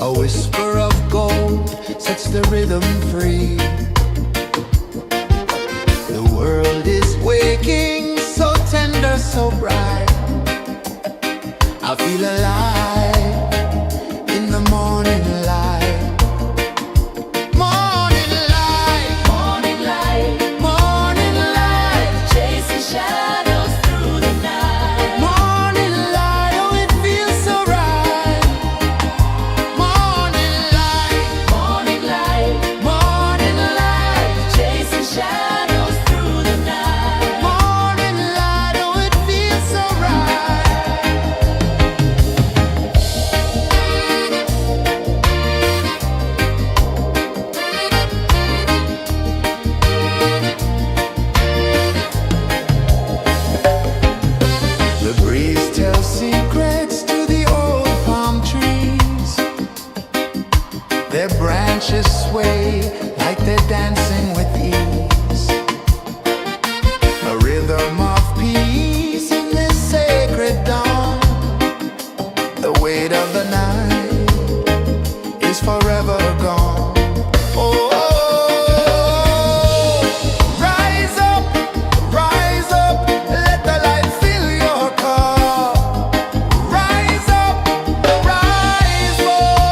A whisper of gold sets the rhythm free. The world is waking, so tender, so bright. I feel alive in the morning light. Morning light, Morning light, morning light, chasing shadows through the night. morning light, oh it feels so right. Morning light, Morning light, morning light, chasing shadows through the night. morning light, oh it feels so right. The breeze tells secrets to the old palm trees. Their branches sway like they're dancing with ease. A rhythm of peace in this sacred dawn. The weight of the night is forever gone. Oh, rise up, let the light fill your cup. Rise up, rise up.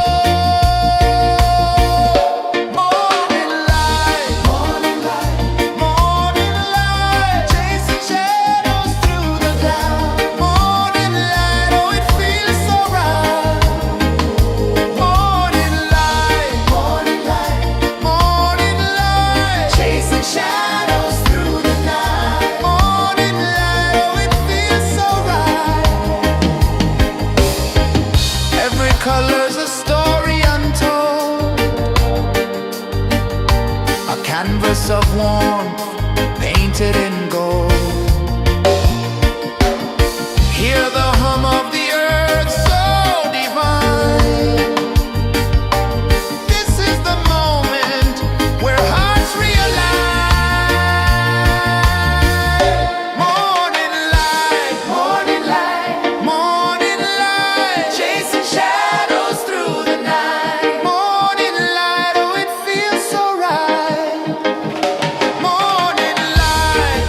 Morning light, morning light, morning light, chasing shadows through the cloud. Morning light, oh it feels so right. Morning light, morning light, morning light, chasing shadows through the night. Morning light, oh it feels so right. Every color's a story untold, a canvas of warmth painted in gold. Hear the hum of the earth so divine. This is the moment where hearts realign. Morning light, morning light, morning light, chasing shadows through the night. Morning light, oh it feels so right. Morning light,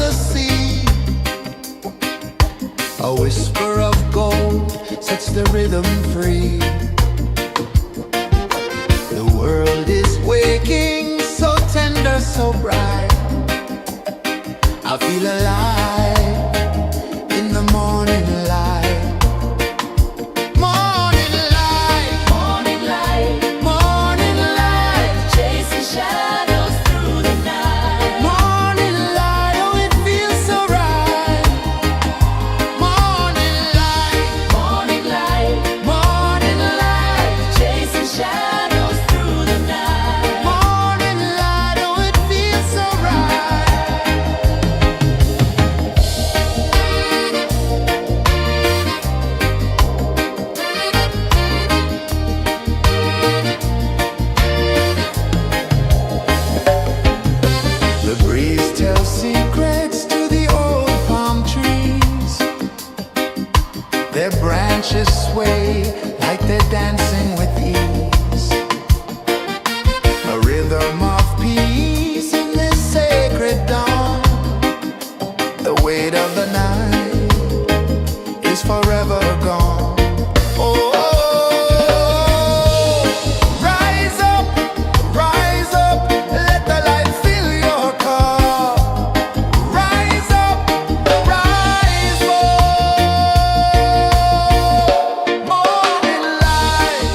the sea. A whisper of gold sets the rhythm free. The world is waking, so tender, so bright. I feel alive in the morning light. Morning light, Morning light, morning light, chasing shadows through the night. morning light, oh it feels so right. Morning light, Morning light, morning light, chasing shadows through the night. morning light, oh it feels so right. The breeze tells secrets to the old palm trees. Their branches sway like they're dancing with ease. A rhythm of peace in this sacred dawn. The weight of the night is forever gone. Oh, rise up, let the light fill your cup. Rise up, rise more. Morning light,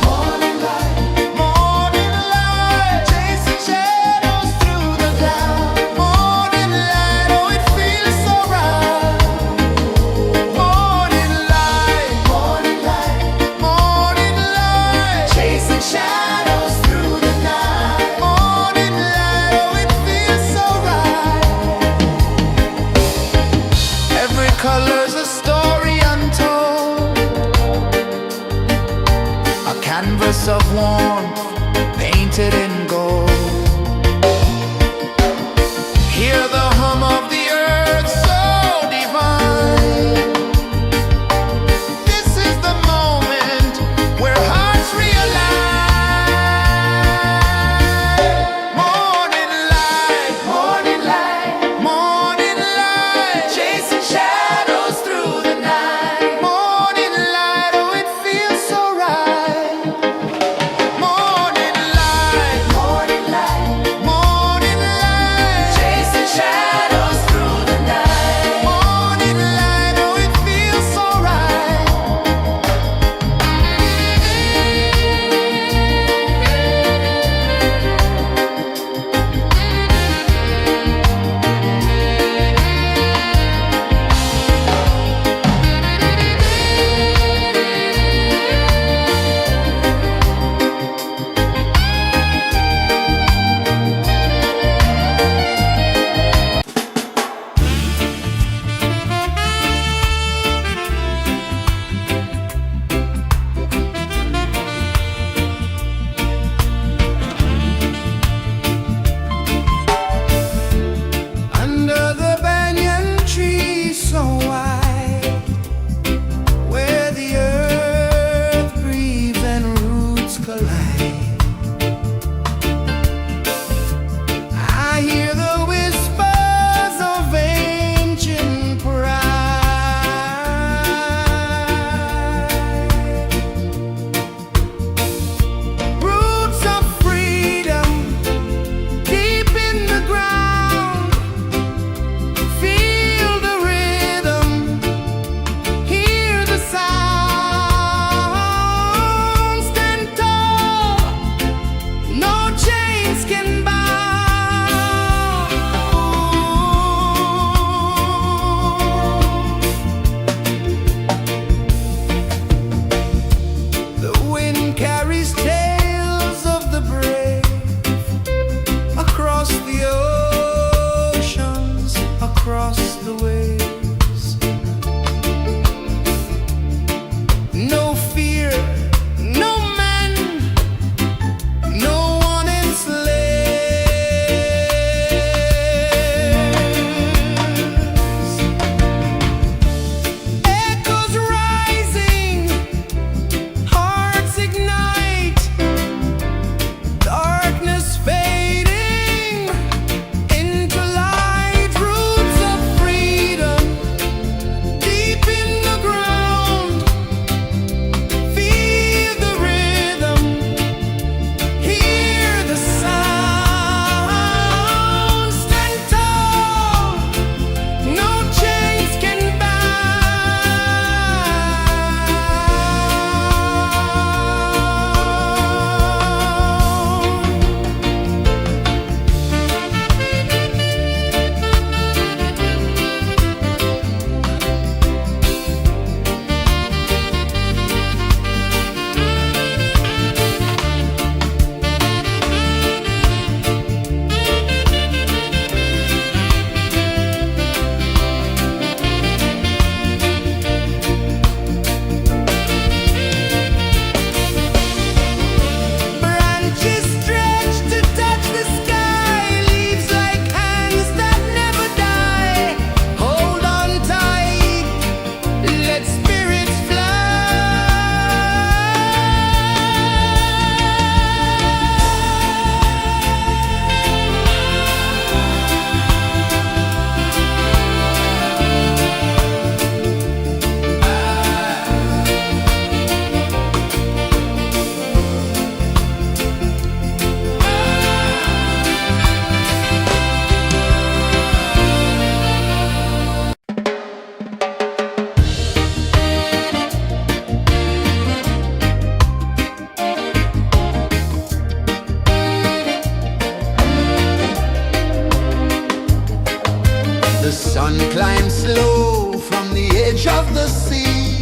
The sun climbs slow from the edge of the sea.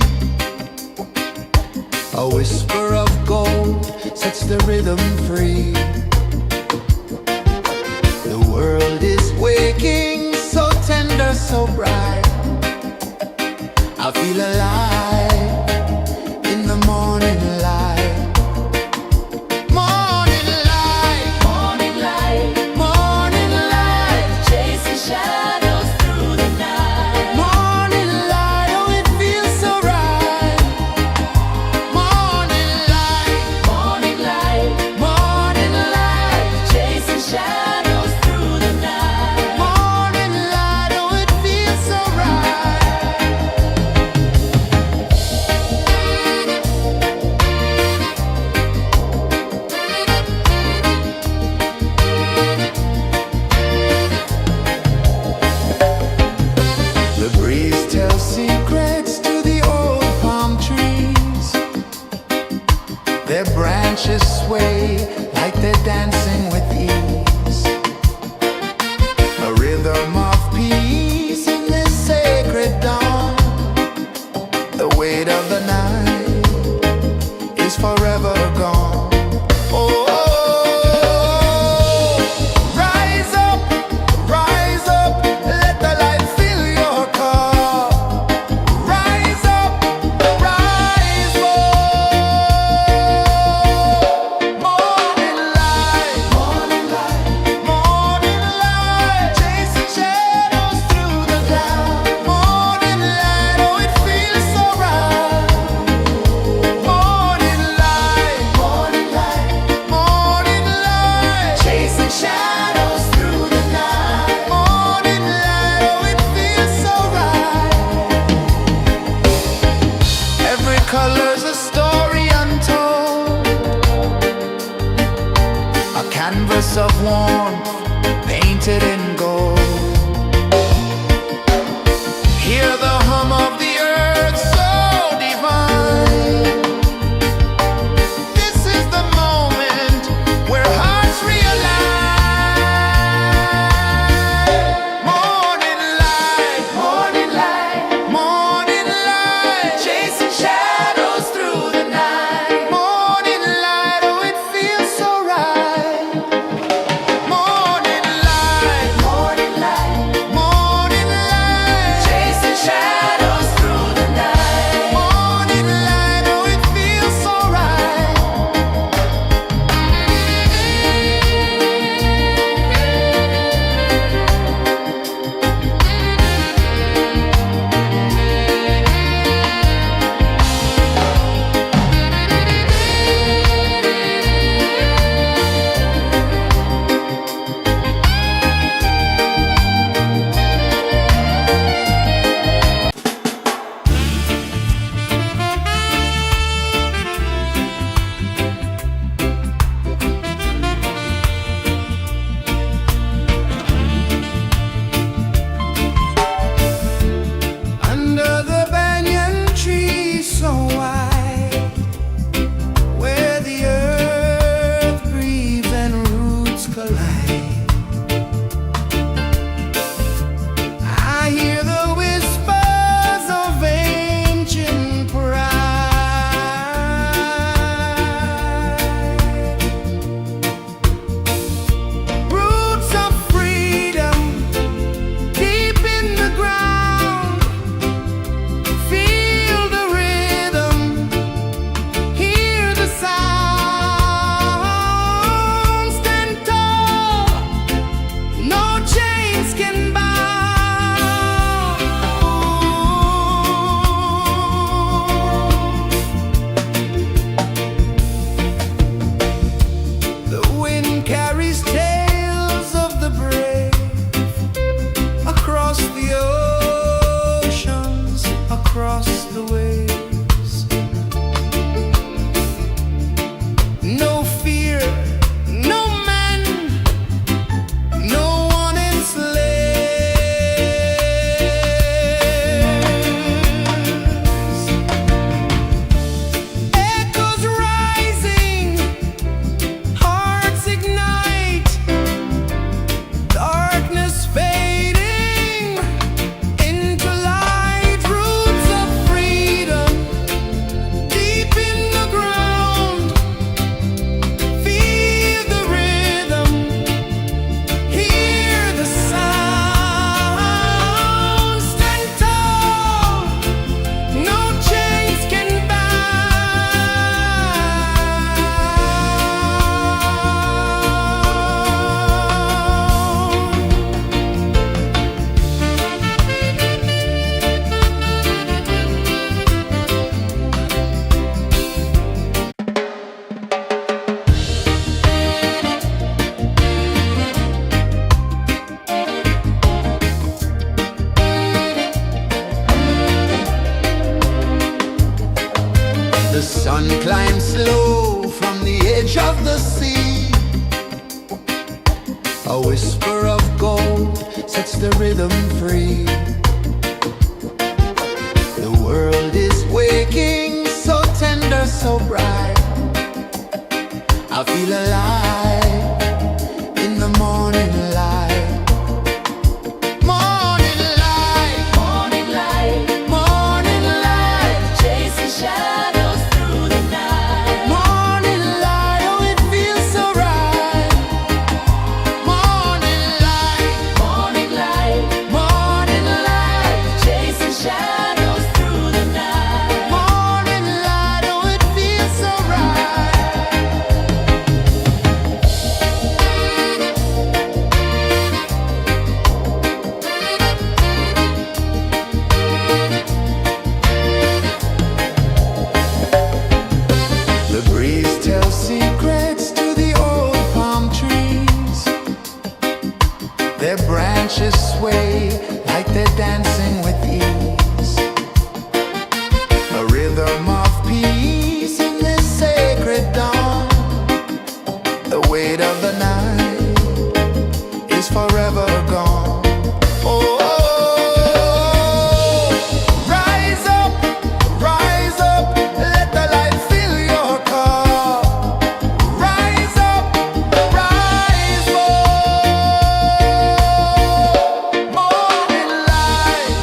A whisper of gold sets the rhythm free. The world is waking, so tender, so bright. I feel alive in the morning light. Morning light, Morning light, morning light, chasing shadows through the night. morning light, oh it feels so right. Morning light, Morning light, morning light, chasing shadows through the night. morning light, oh it feels so right. The breeze tells secrets to the old palm trees. Their branches sway like they're dancing with ease. A rhythm of peace in this sacred dawn. The weight of the night is forever gone. Oh, rise up, let the light fill your cup. Rise up, rise up. Morning light, morning light, chasing shadows through the cloud. Morning light, oh it feels so right. Morning light, chasing shadows through the night. Morning light, oh it feels so right. Every color's a story untold, a canvas of warmth painted in gold. Hear the hum of the earth so divine. This is the moment where hearts realign. Morning light, morning light, chasing shadows through the night. Morning light, oh it feels so right. Morning light, One climbs slow from the edge of the sea. A whisper of gold sets the rhythm free. The world is waking, so tender, so bright. I feel alive in the morning light. Morning light, Morning light, morning light, chasing shadows through the night. morning light, oh it feels so right. Morning light, Morning light, morning light, chasing shadows through the night. morning light, oh it feels so right. The breeze tells secrets to the old palm trees. Their branches sway like they're dancing with ease. A rhythm of peace in this sacred dawn. The weight of the night is forever gone. Oh, rise up, let the light fill your cup. Rise up, rise up. Morning light,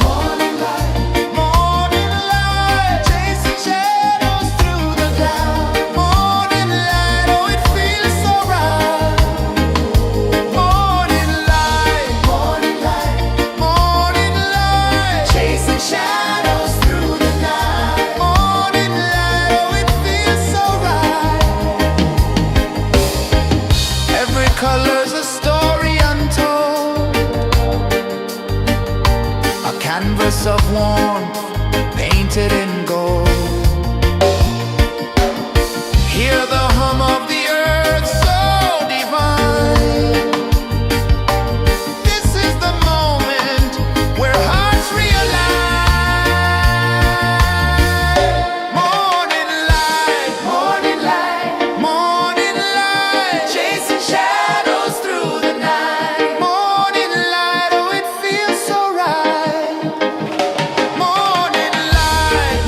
morning light, chasing shadows through the cloud. Morning light, oh it feels so right. Morning light, morning light, chasing shadows through the night. Morning light, oh it feels so right. Every color's a story untold, a canvas of warmth painted in gold. Hear the hum of the earth so divine. This is the moment where hearts realign. Morning light, morning light, chasing shadows through the night. Morning light, oh it feels so right. Morning light,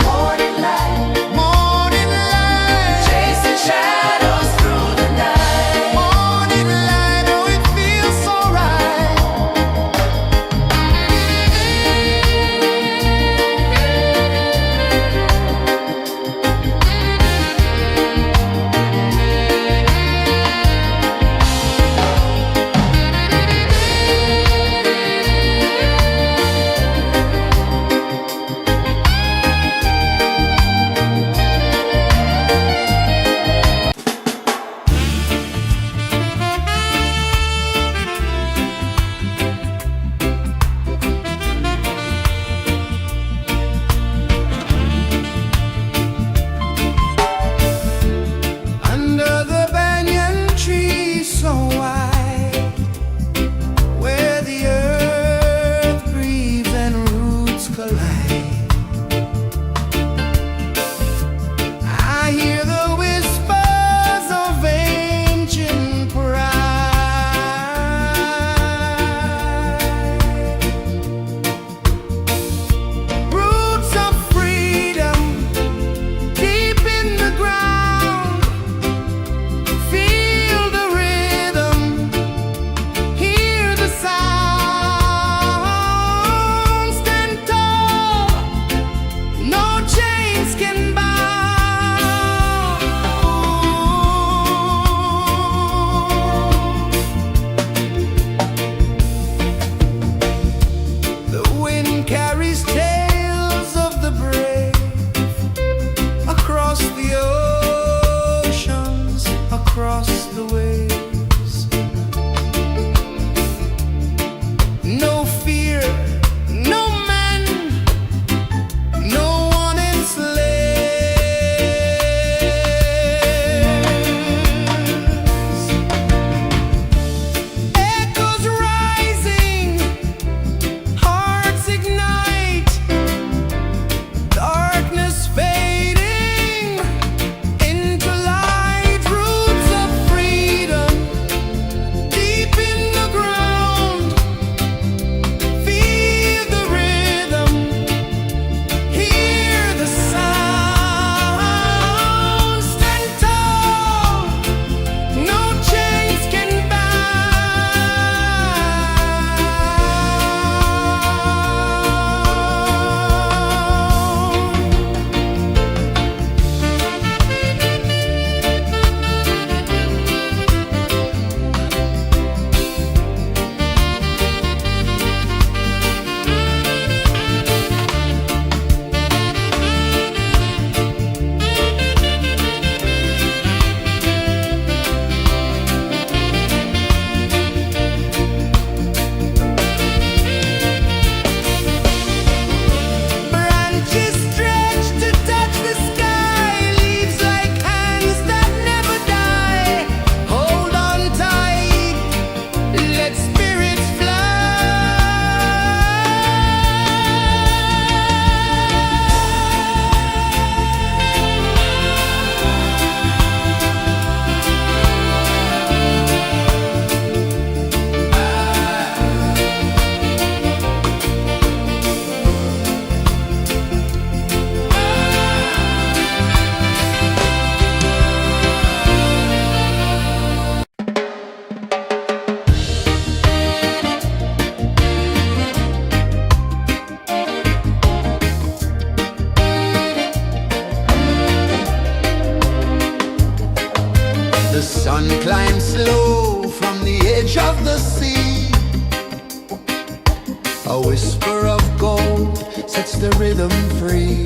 A whisper of gold sets the rhythm free.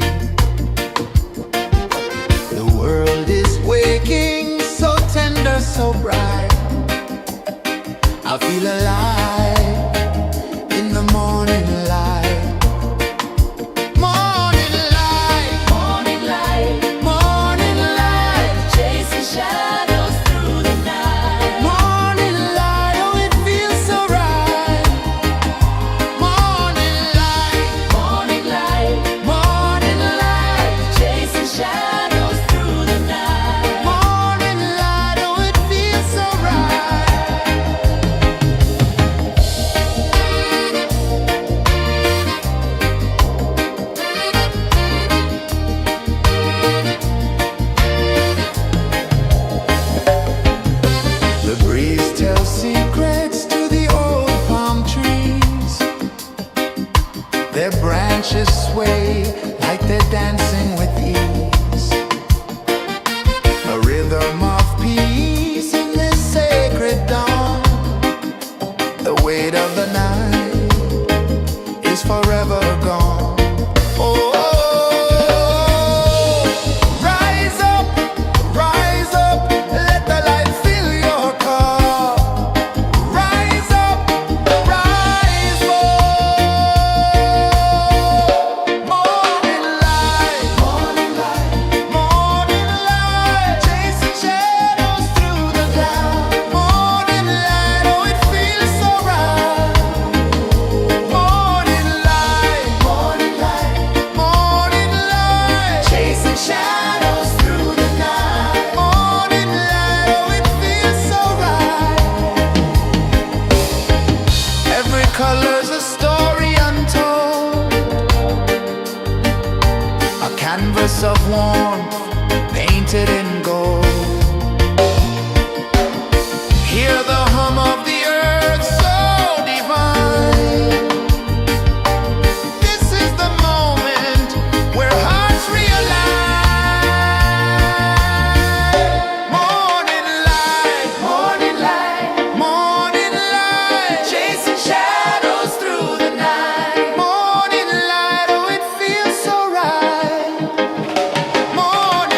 The world is waking, so tender, so bright. I feel alive in the morning light. Morning light, Morning light, morning light, chasing shadows through the night. morning light, oh it feels so right. Morning light, Morning light, morning light, chasing shadows through the night. morning light, oh it feels so right. The breeze tells secrets to the old palm trees. Their branches sway like they're dancing with ease. A rhythm of peace in this sacred dawn. The weight of the night is forever gone. Oh, rise up, let the light fill your cup. Rise up, rise up. Morning light, morning light, chasing shadows through the cloud. Morning light, oh it feels so right. Morning light, chasing shadows through the night. Morning light, oh it feels so right. Every color's a story untold, a canvas of warmth painted in gold. Hear the hum of the earth so divine. This is the moment where hearts realign. Morning light, morning light, chasing shadows through the night. Morning light, oh it feels so right. Morning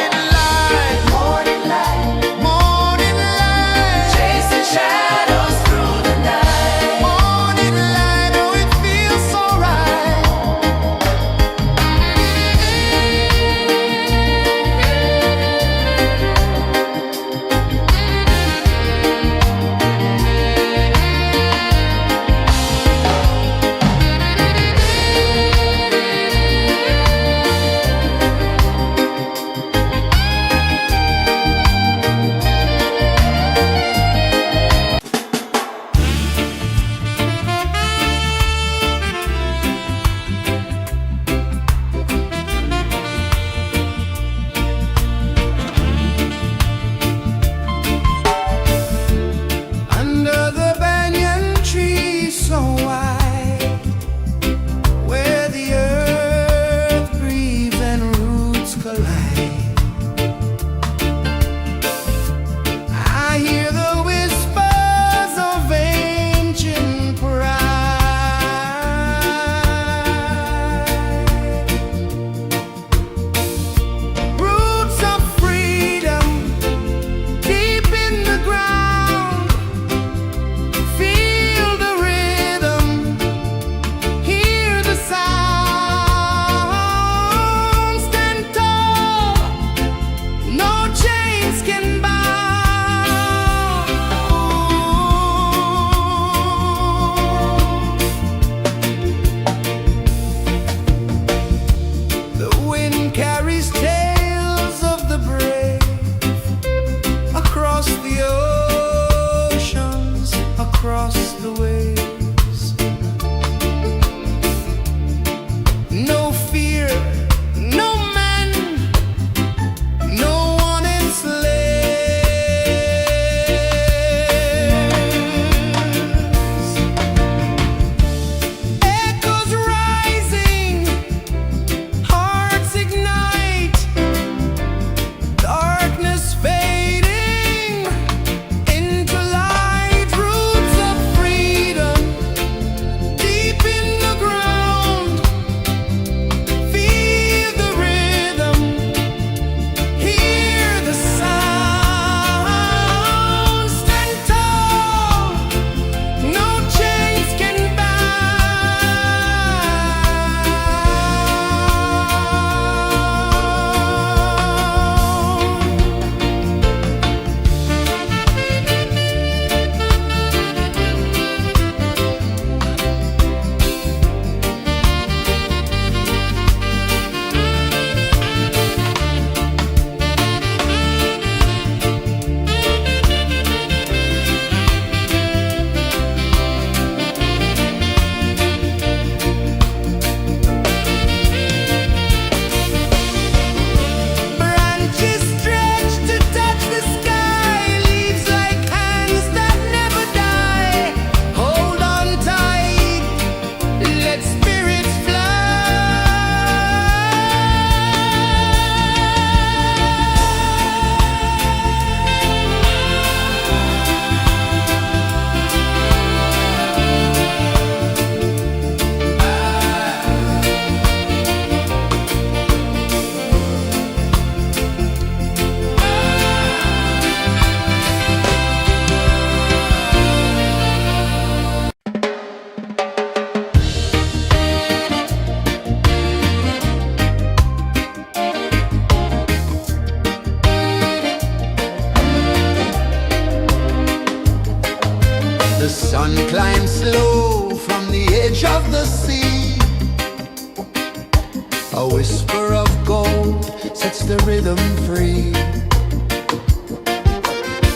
A whisper of gold sets the rhythm free.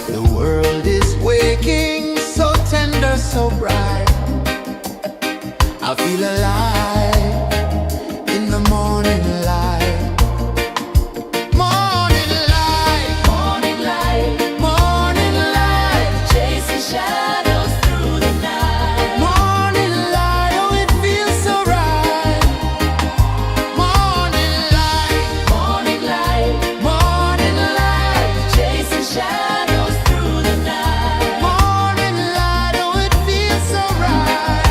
The world is waking, so tender, so bright. I feel alive in the morning light. Morning light, Morning light, morning light, chasing shadows through the night. morning light, oh it feels so right. Morning light, Morning light, morning light, chasing shadows through the night. morning light, oh it feels so right.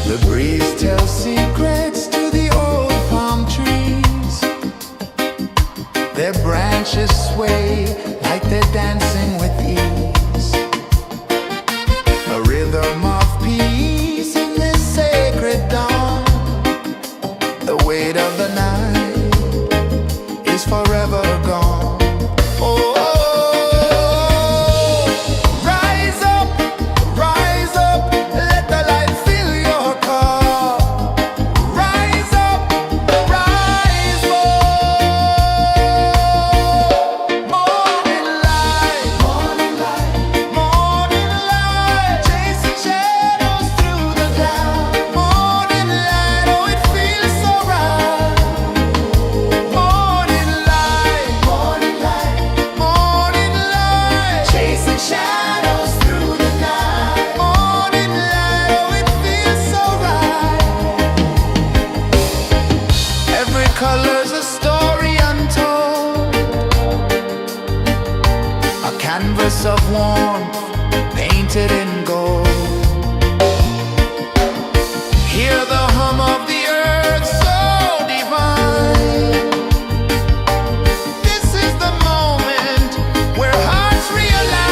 The breeze tells secrets to the old palm trees. Their branches sway like they're dancing with ease. A rhythm of peace in this sacred dawn. The weight of the night is forever gone. Oh, rise up, let the light fill your cup. Rise up, rise up. Morning light, morning light, morning light, chasing shadows through the cloud. Morning light, oh it feels so right. Morning light, morning light, morning light, chasing shadows through the night. Morning light, oh it feels so right. Every color's a story untold, a canvas of warmth painted in gold. Hear the hum of the earth so divine. This is the moment where hearts realign.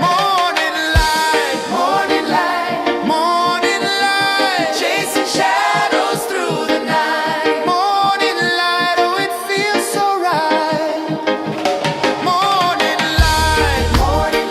Morning light, morning light, morning light, chasing shadows through the night. Morning light, oh it feels so right. Morning light, morning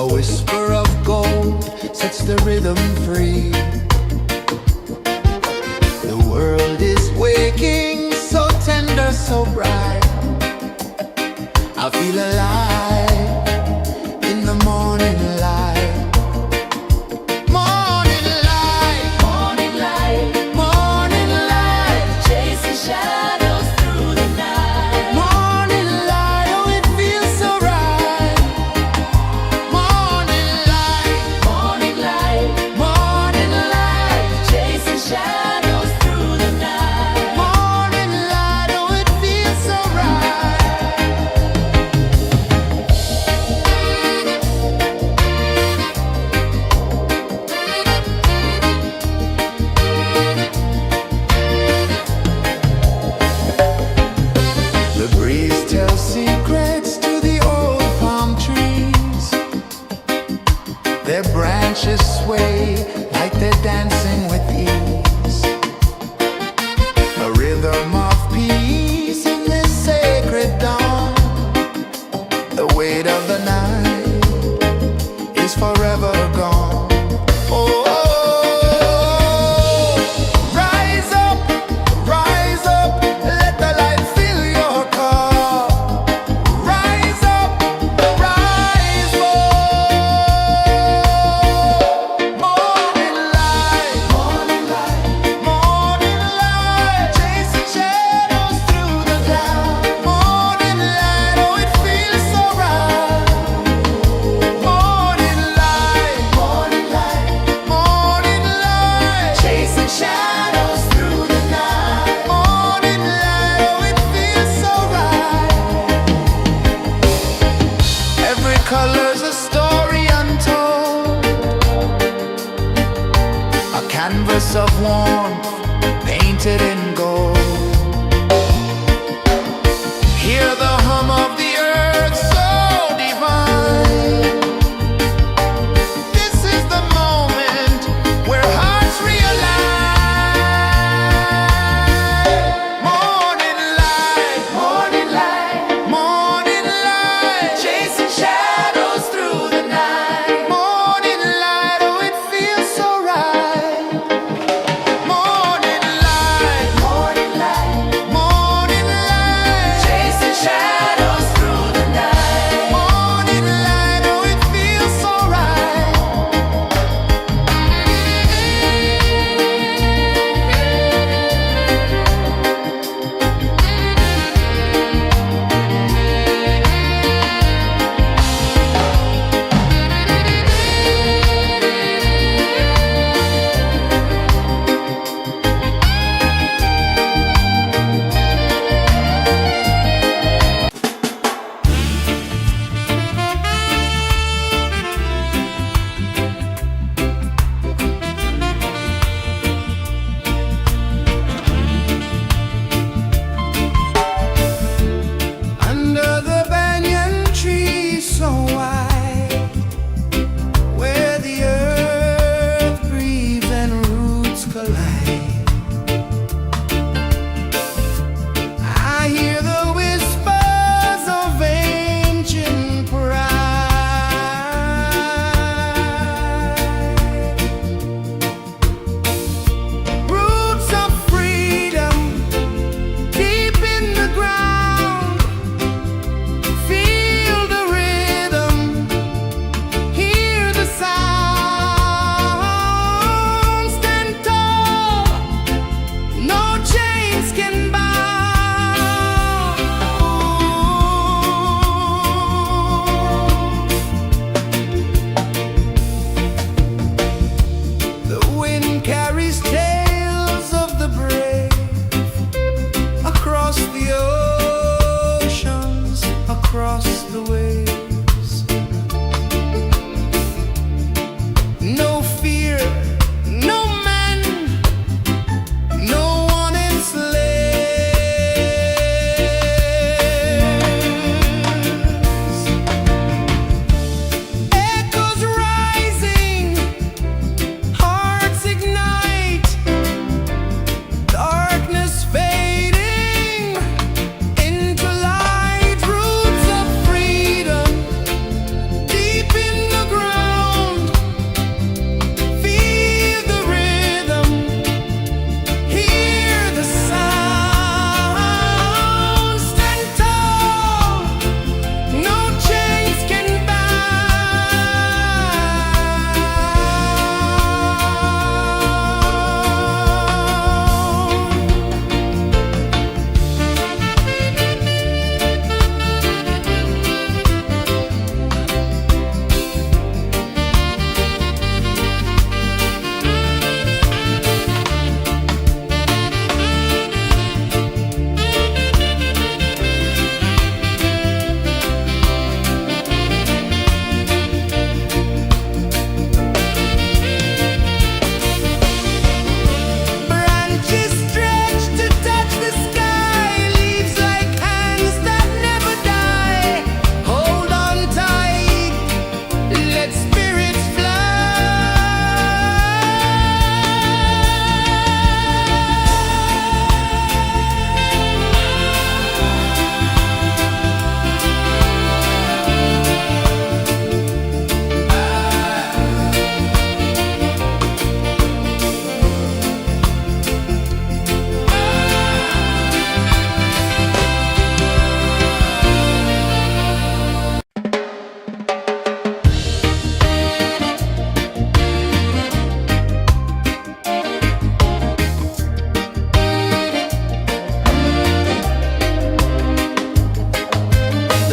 A whisper of gold sets the rhythm free. The world is waking, so tender, so bright. I feel alive in the morning light. Morning light, Morning light, morning light, chasing shadows through the night. morning light. Oh, it feels so right. Morning light, Morning light, morning light, chasing shadows through the night. morning light. Oh, it feels so right. The breeze tells secrets to the old palm trees. Their branches sway like they're dancing with ease. A rhythm of peace in this sacred dawn. The weight of the night is forever gone. Oh, rise up, let the light fill your cup. Rise up, rise up. Morning light, morning light, morning light, chasing shadows through the cloud. Morning light, oh, it feels so right. Morning light, morning light, morning light, chasing shadows through the night. Morning light, oh, it feels so right. Every color's a story untold, a canvas of warmth painted in gold. Hear the hum of the earth so divine. This is the moment where hearts realign. Morning light, morning light, morning light, chasing shadows through the night. Morning light, oh, it feels so right. Morning light, morning light, morning light, chasing shadows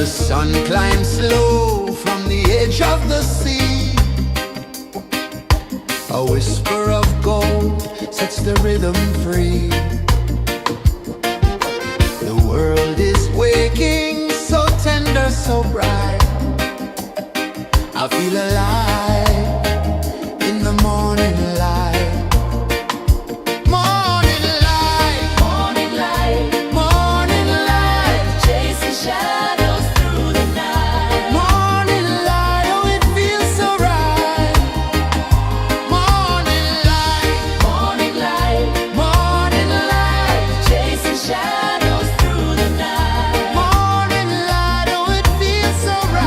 The sun climbs slow from the edge of the sea. A whisper of gold sets the rhythm free. The world is waking, so tender, so bright. I feel alive in the morning light. Morning light, Morning light, morning light, chasing shadows through the night. morning light, oh it feels so right. Morning light, Morning light, morning light, chasing shadows through the night. morning light, oh it feels so right.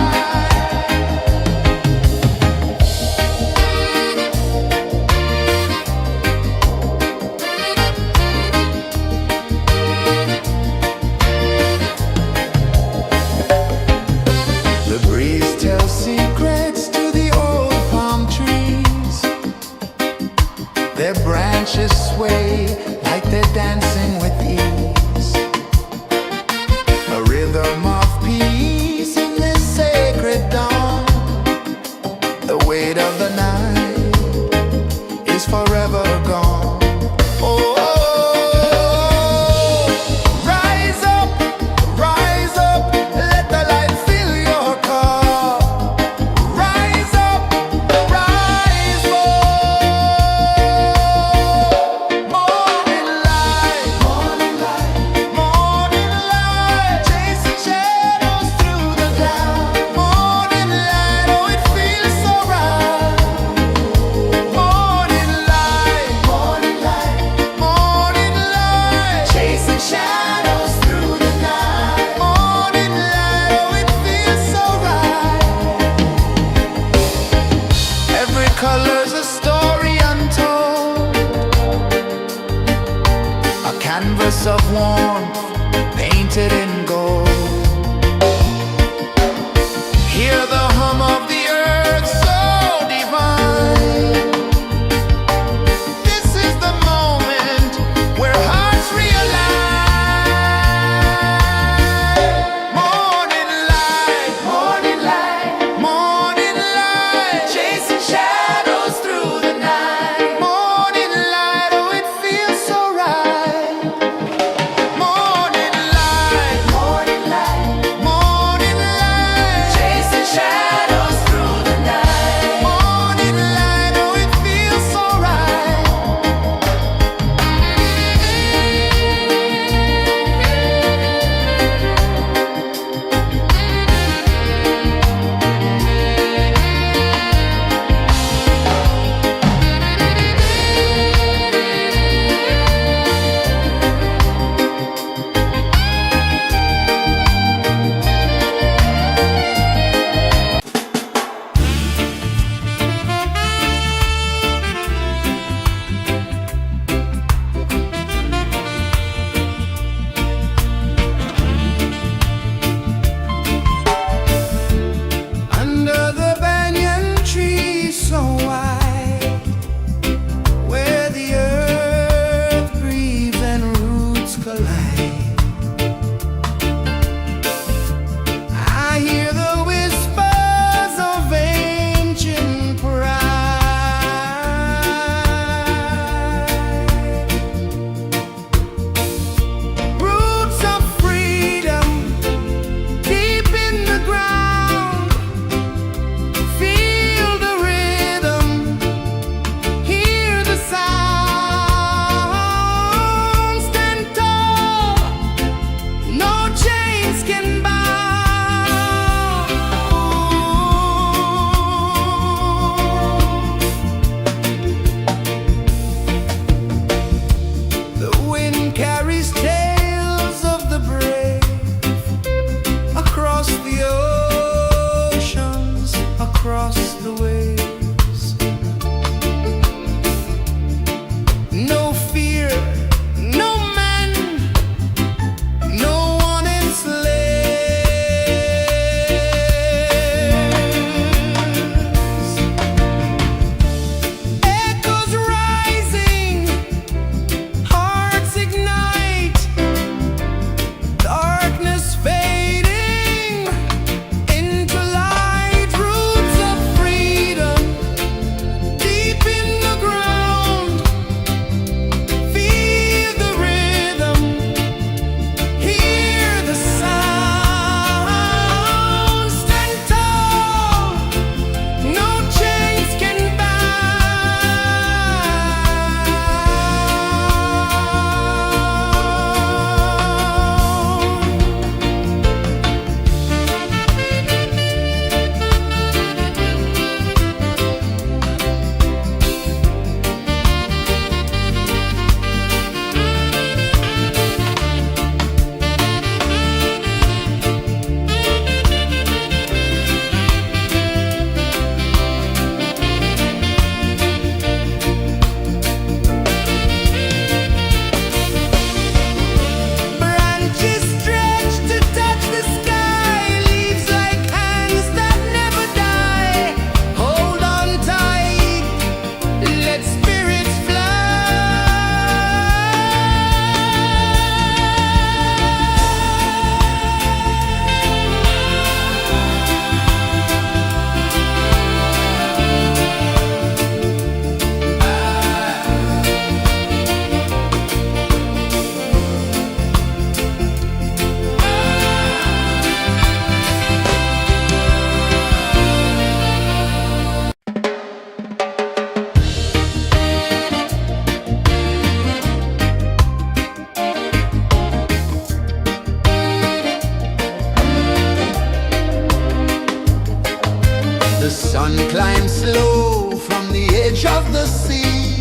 The sun climbs slow from the edge of the sea.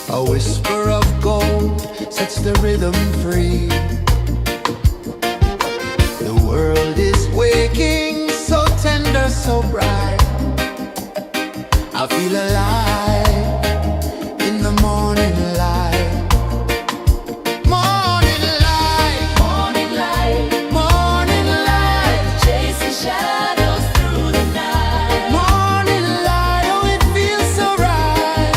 A whisper of gold sets the rhythm free. The world is waking, so tender, so bright. I feel alive in the morning light. Morning light, Morning light, morning light, chasing shadows through the night. morning light, oh it feels so right.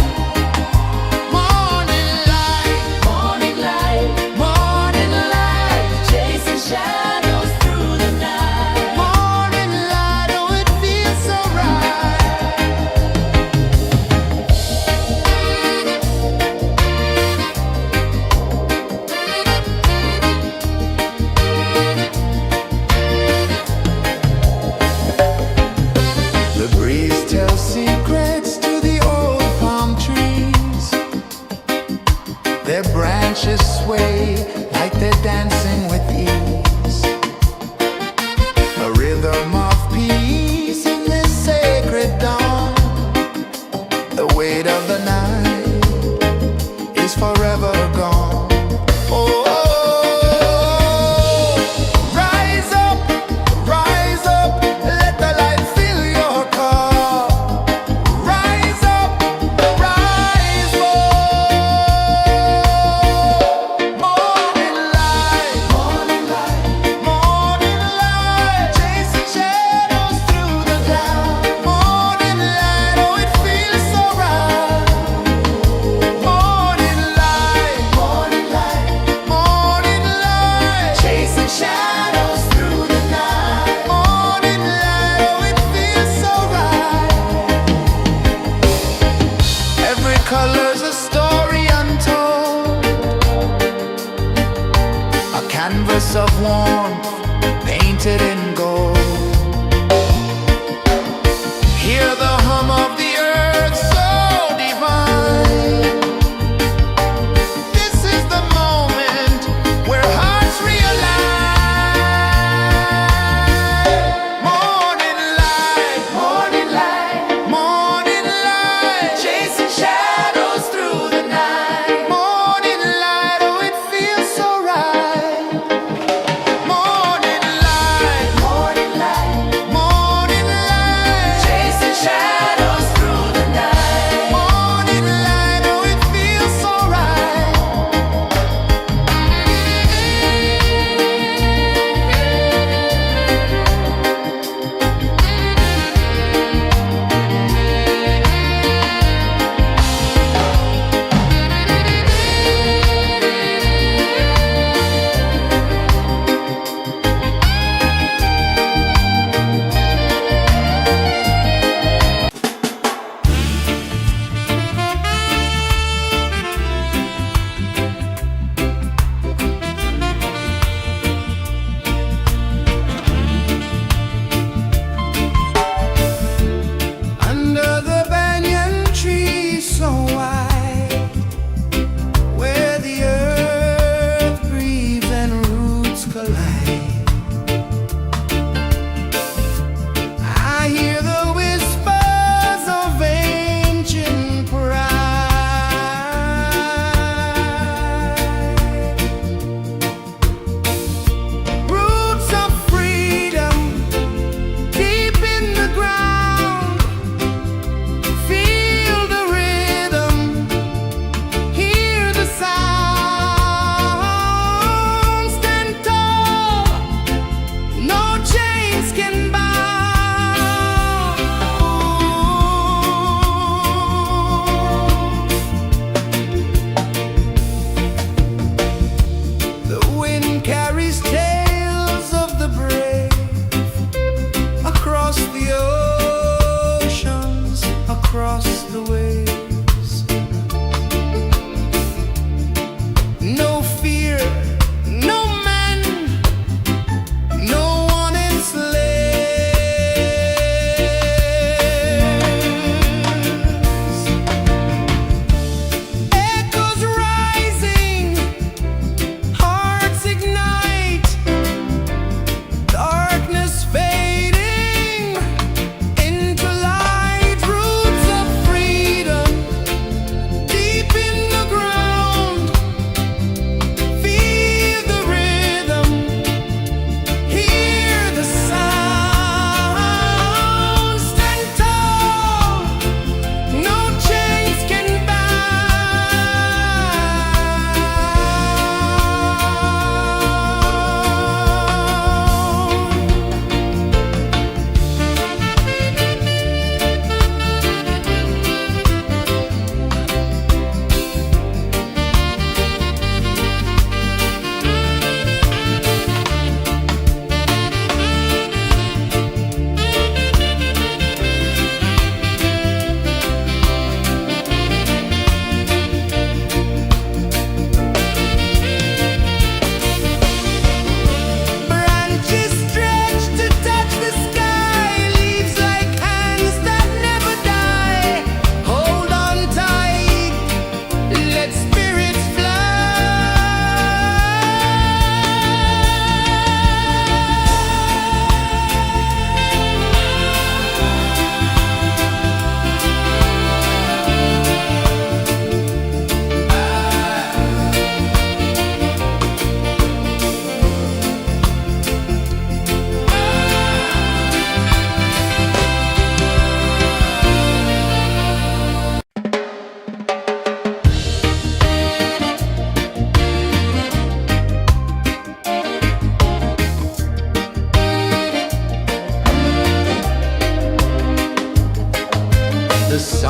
Morning light, Morning light, morning light, chasing shadows through the night. morning light, oh it feels so right. The breeze tells secrets to the old palm trees. Their branches sway like they're dancing with ease. A rhythm of peace in this sacred dawn. The weight of the night is forever gone. Oh, rise up, let the light fill your cup. Rise up, rise up. Morning light, morning light, morning light, chasing shadows through the cloud. Morning light, oh it feels so right. Morning light, morning light, morning light, chasing shadows through the night. Morning light, oh it feels so right. Every color's a story untold, a canvas of warmth painted in gold. Hear the hum of the earth so divine. This is the moment where hearts realign. Morning light, morning light, morning light, chasing shadows through the night. Morning light, oh it feels so right. Morning light,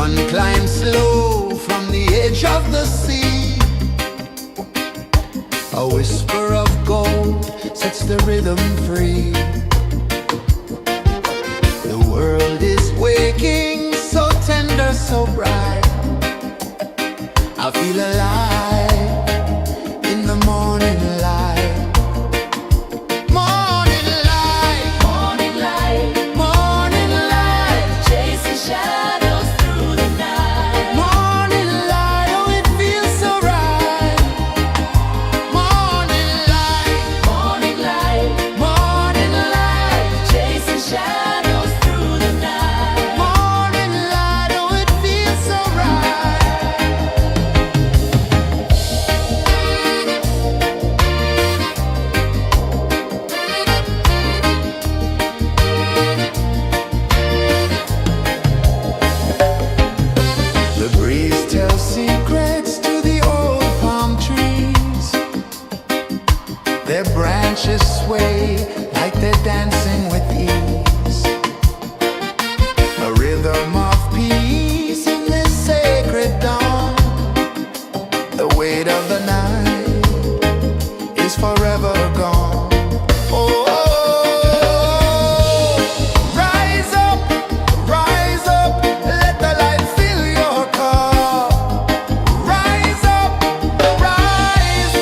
sun climbs slow from the edge of the sea. A whisper of gold sets the rhythm free. The world is waking, so tender, so bright. I feel alive in the morning light. Morning light, Morning light, morning light, chasing shadows through the night. morning light, oh it feels so right. Morning light, Morning light, morning light, chasing shadows through the night. morning light, oh it feels so right. The breeze tells secrets to the old palm trees. Their branches sway like they're dancing with ease. A rhythm of peace in this sacred dawn. The weight of the night is forever gone. Oh, rise up, let the light fill your cup. Rise up, rise up.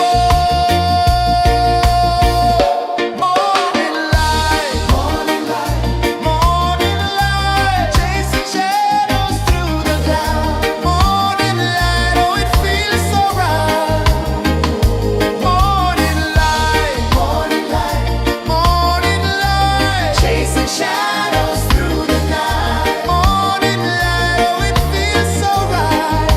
Morning light, morning light, morning light, chasing shadows through the cloud. Morning light, oh it feels so right. Morning light, morning light, morning light, chasing shadows through the night. Morning light, oh it feels so right.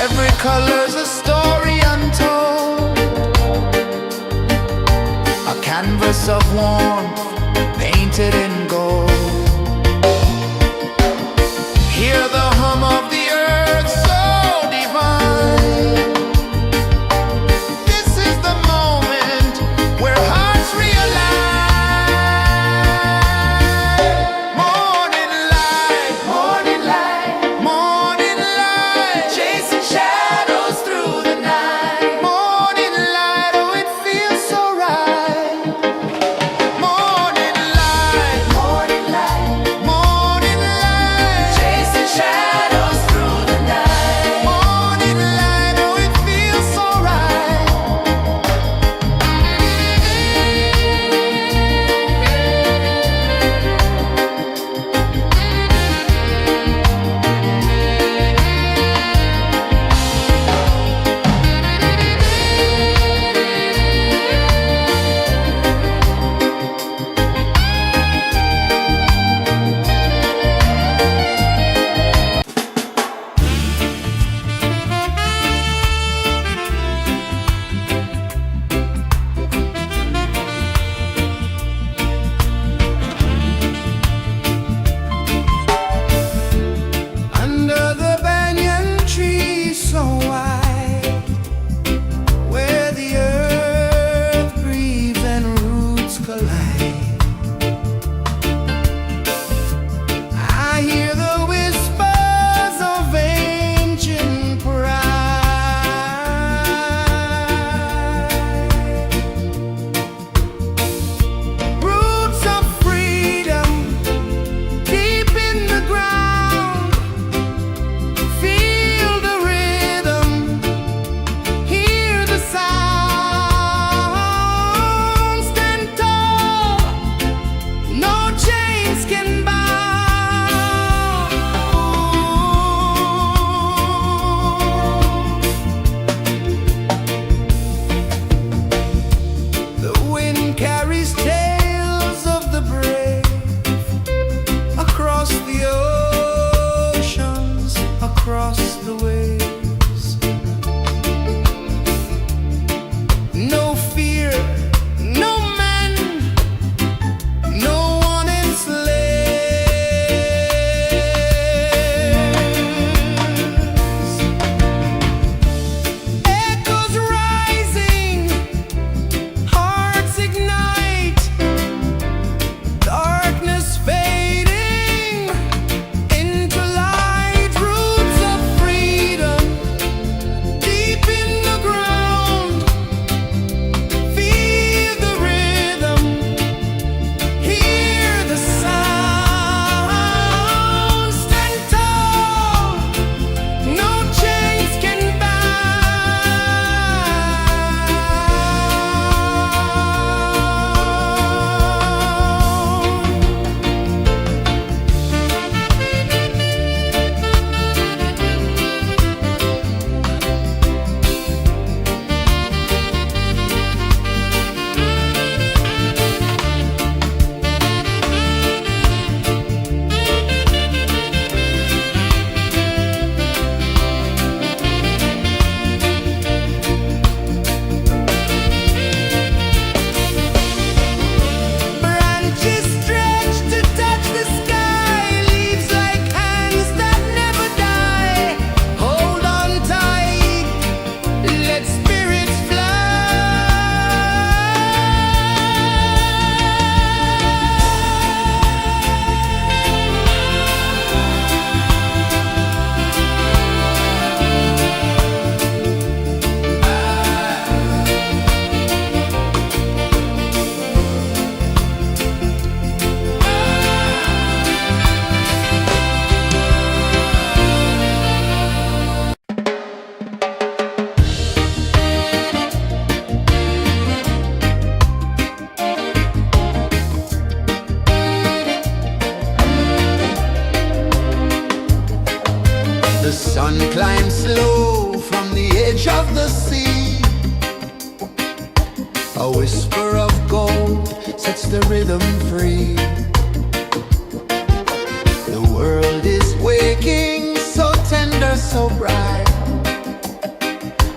Every color's a story untold, a canvas of warmth painted in gold. Hear the hum of the earth so divine. This is the moment where hearts realign. Morning light, morning light, morning light, chasing shadows through the night. Morning light, oh it feels so right. Morning light, of gold sets the rhythm free. The world is waking, so tender, so bright.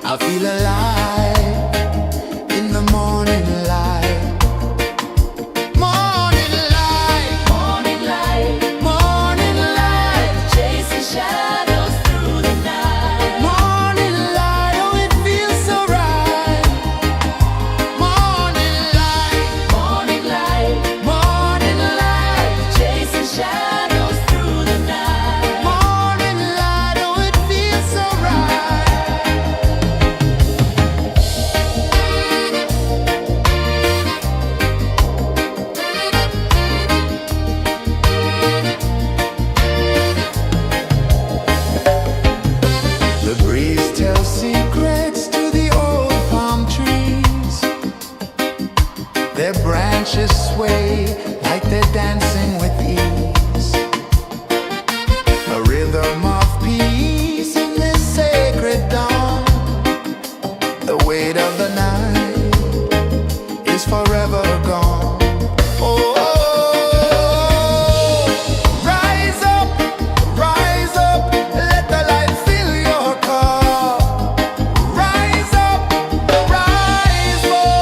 I feel alive in the morning light. Morning light, Morning light, morning light, chasing shadows through the night. morning light. Oh, it feels so right. Morning light, Morning light, morning light, chasing shadows through the night. morning light. Oh, it feels so right. The breeze tells secrets to the old palm trees. Their branches sway like they're dancing with ease. A rhythm of peace in this sacred dawn. The weight of the night is forever gone. Oh, rise up, let the light fill your cup. Rise up, rise more.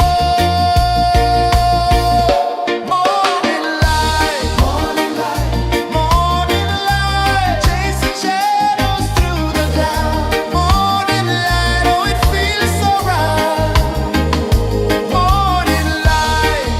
Morning light, morning light, chasing shadows through the cloud. Morning light, oh, it feels so right. Morning light,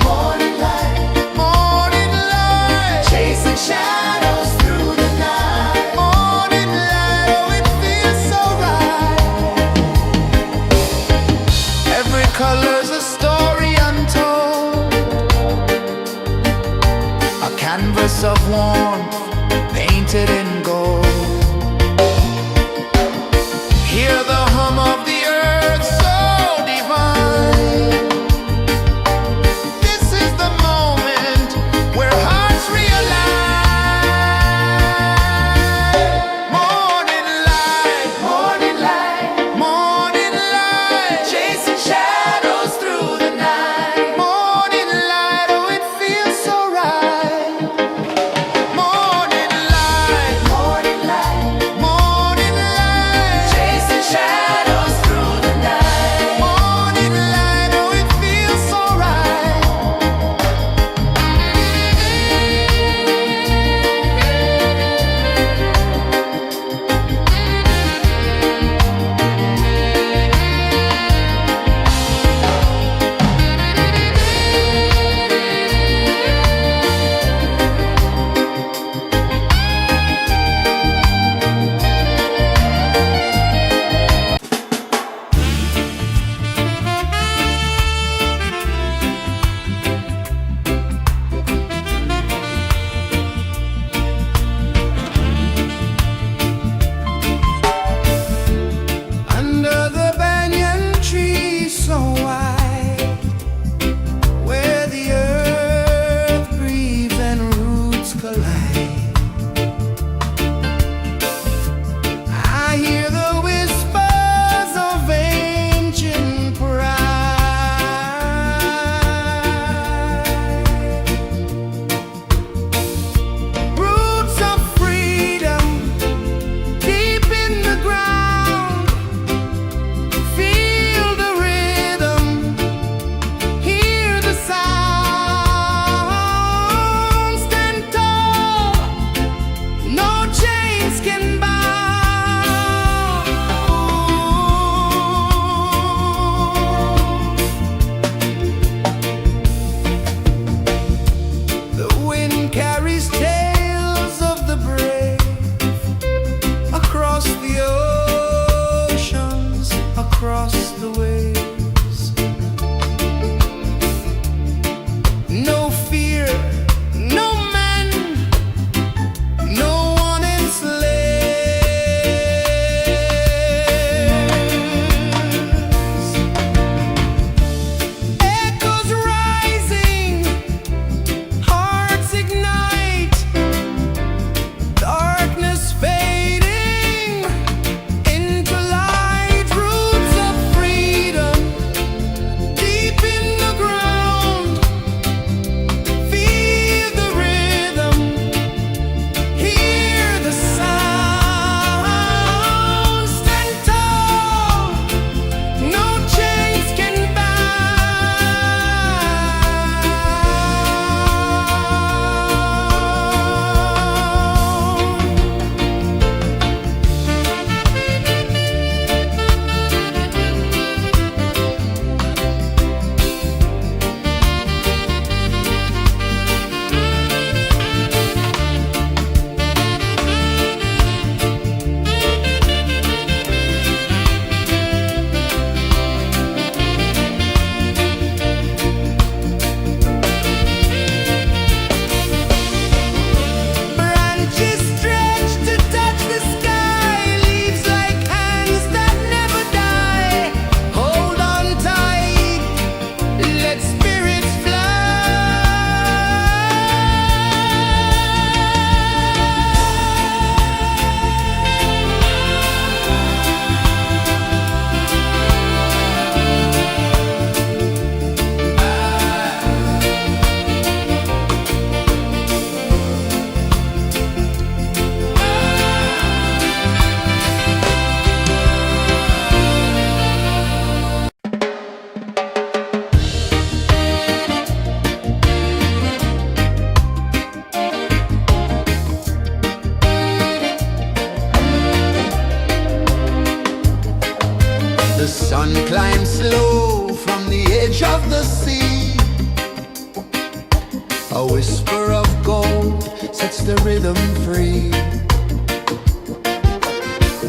A whisper of gold sets the rhythm free.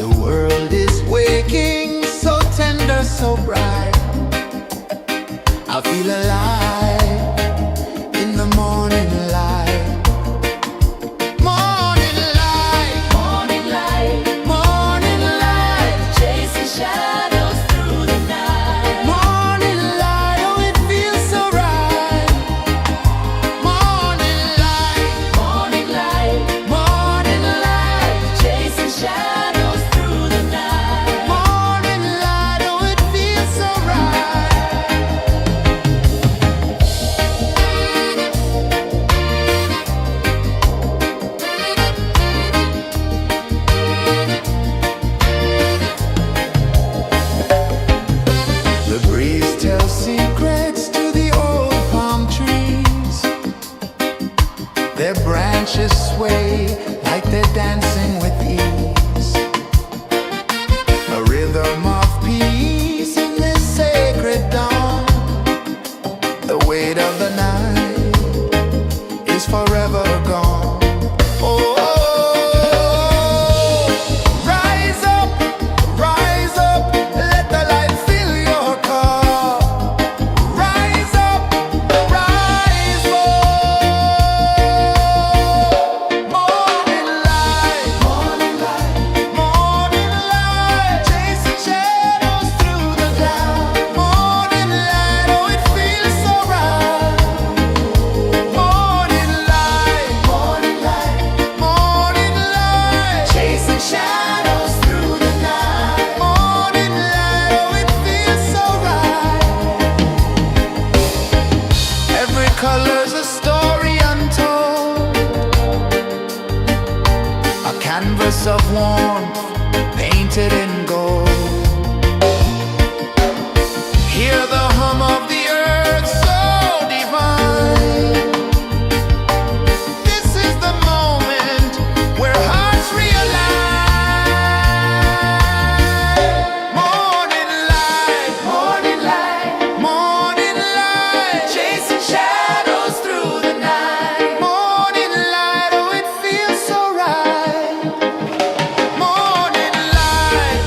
The world is waking, so tender, so bright. I feel alive in the morning light. Morning light, Morning light, morning light, chasing shadows through the night. morning light, oh it feels so right. Morning light, Morning light, morning light, chasing shadows through the night. morning light, oh it feels so right. The breeze tells secrets to the old palm trees. Their branches sway like they're dancing with ease. A rhythm of peace in this sacred dawn. The weight of the night is forever gone. Oh, rise up, let the light fill your cup. Rise up, rise up. Morning light, morning light, morning light, chasing shadows through the cloud. Morning light, oh it feels so right. Morning light, morning light, morning light, chasing shadows through the night. Morning light, oh it feels so right. Every color's a story untold, a canvas of warmth painted in gold. Hear the hum of the earth so divine. This is the moment where hearts realign. Morning light, morning light, morning light, chasing shadows through the night. Morning light, oh it feels so right. Morning light,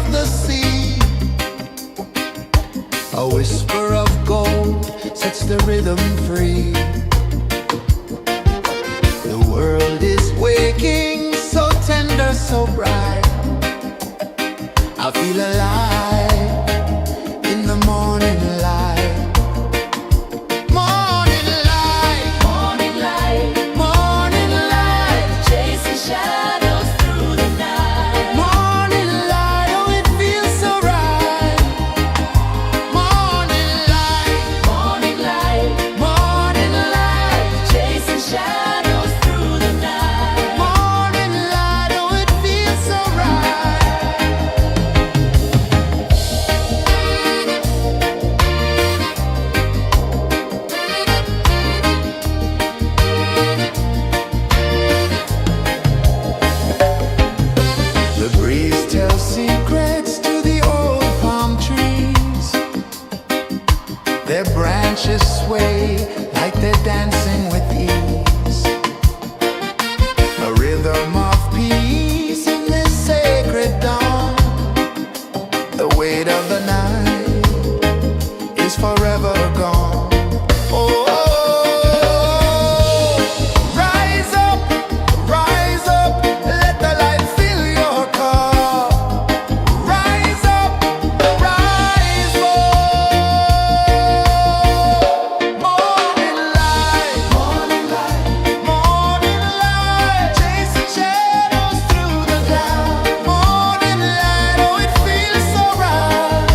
of the sea. A whisper of gold sets the rhythm free. The world is waking, so tender, so bright. I feel alive in the morning light. Morning light, Morning light, morning light, chasing shadows through the night. morning light, oh it feels so right. Morning light, Morning light, morning light, chasing shadows through the night. morning light, oh it feels so right. The breeze tells secrets to the old palm trees. Their branches sway like they're dancing with ease. A rhythm of peace in this sacred dawn. The weight of the night is forever gone. Oh, rise up, let the light fill your car. Rise up, rise up. Morning light, morning light, morning light, chasing shadows through the cloud. Morning light, oh it feels so right.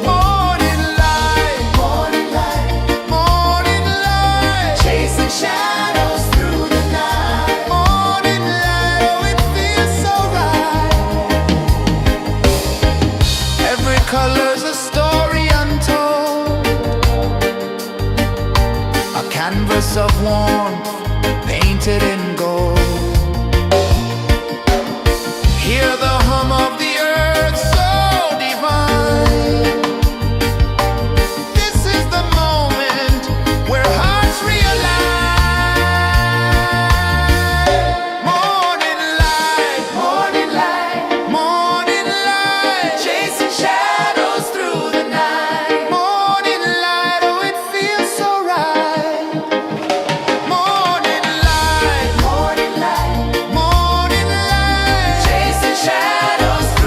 Morning light, morning light, morning light, chasing shadows through the night. Morning light, oh it feels so right. Every color's a story untold, a canvas of warmth painted in gold. Hear the hum of the earth so divine. This is the moment where hearts realign. Morning light, morning light, morning light, chasing shadows through the night. Morning light, oh it feels so right. Morning light, morning light, morning light, chasing shadows through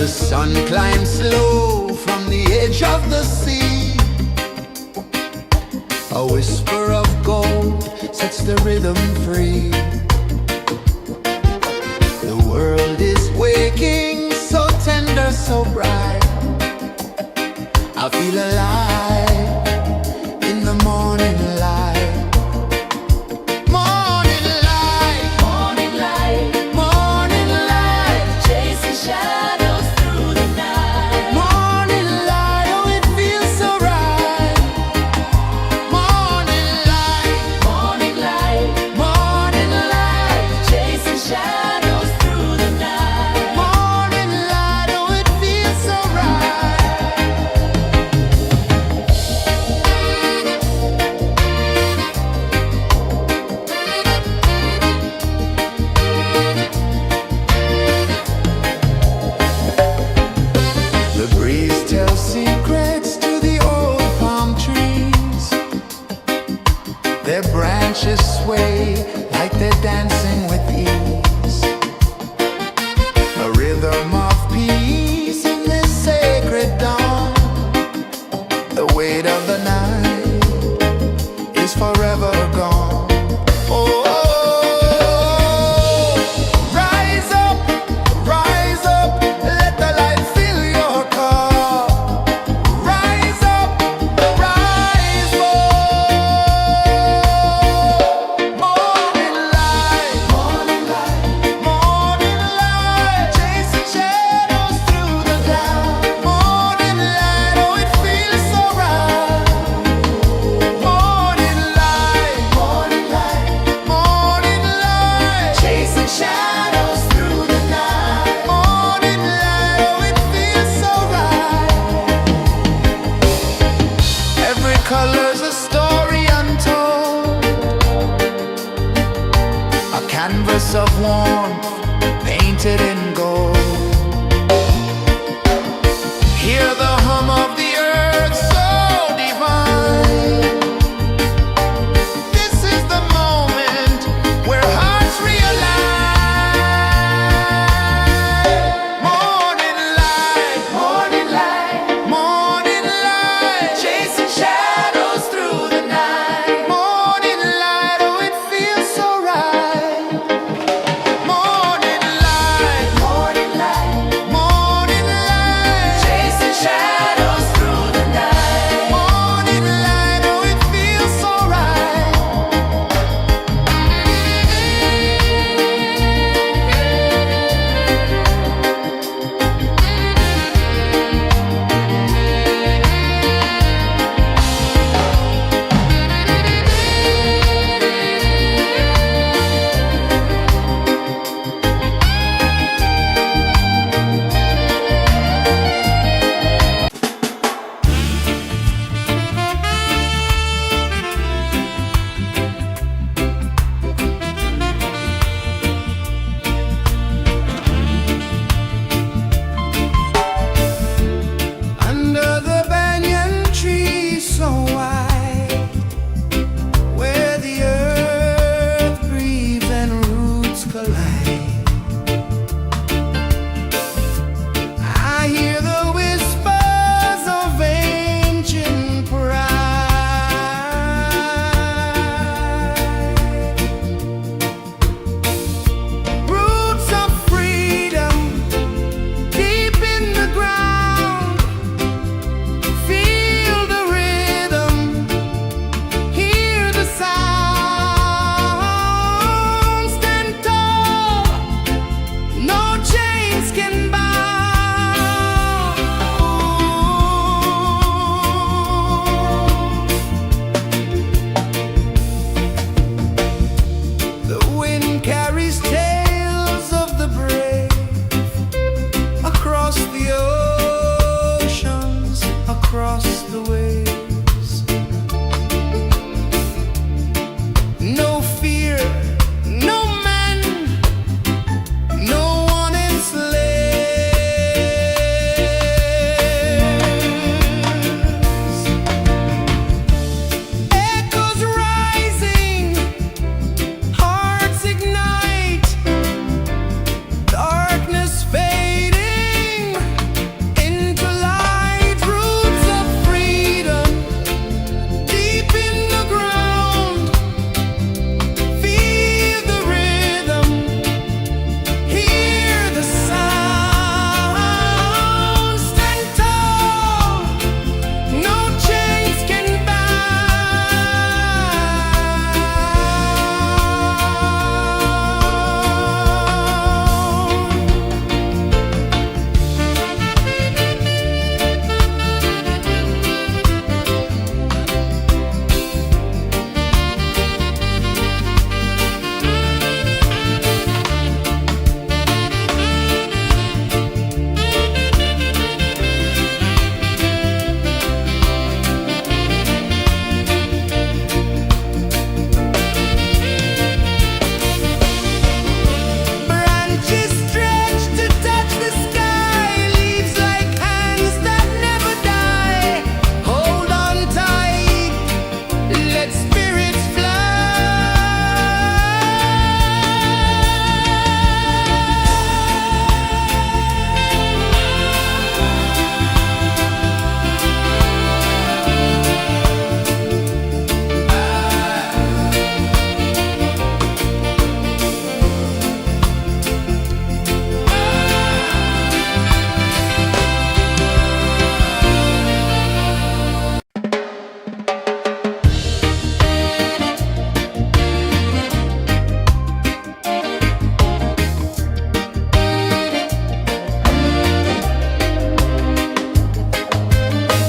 The sun climbs slow from the edge of the sea. A whisper of gold sets the rhythm free. The world is waking, so tender, so bright. I feel alive in the morning light. Morning light, Morning light, morning light, chasing shadows through the night. morning light, oh it feels so right. Morning light, Morning light, morning light, chasing shadows through the night. morning light, oh it feels so right.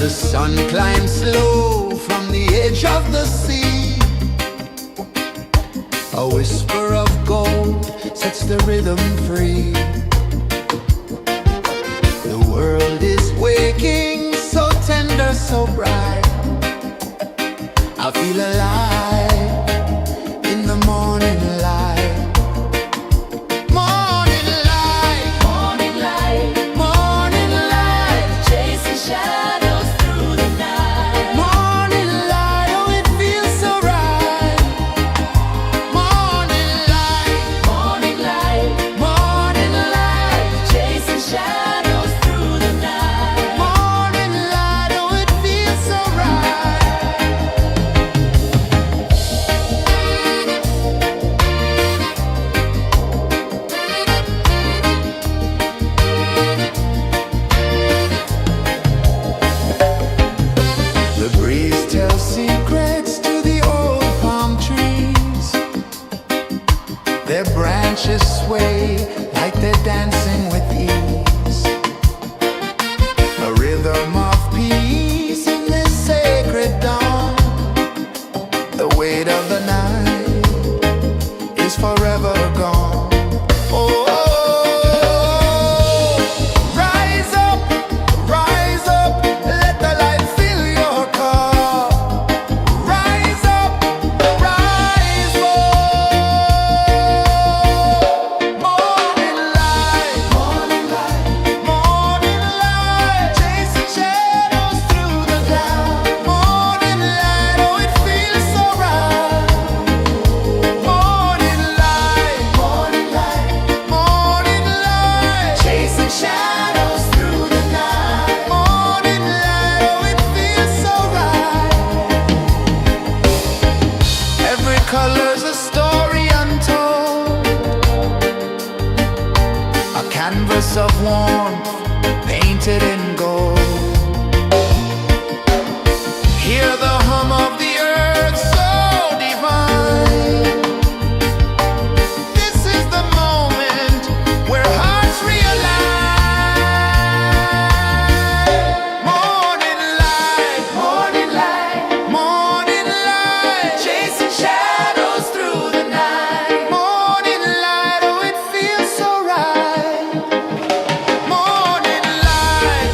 The sun climbs slow from the edge of the sea. A whisper of gold sets the rhythm free. The world is waking, so tender, so bright. I feel alive in the morning light. Morning light, Morning light, morning light, chasing shadows through the night. morning light, oh it feels so right. Morning light, Morning light, morning light, chasing shadows through the night. morning light, oh it feels so right. The breeze tells secrets to the old palm trees. Their branches sway like they're dancing with ease. A rhythm of peace in this sacred dawn. The weight of the night is forever gone. Oh, rise up, let the light fill your cup. Rise up, rise up. Morning light, morning light, morning light, chasing shadows through the cloud. Morning light, oh it feels so right. Morning light, morning light, morning light, chasing shadows through the night. Morning light, oh it feels so right. Every color's a story untold, a canvas of warmth painted in gold. Hear the hum of the earth so divine. This is the moment where hearts realign. Morning light, morning light, morning light, chasing shadows through the night. Morning light, oh it feels so right. Morning light,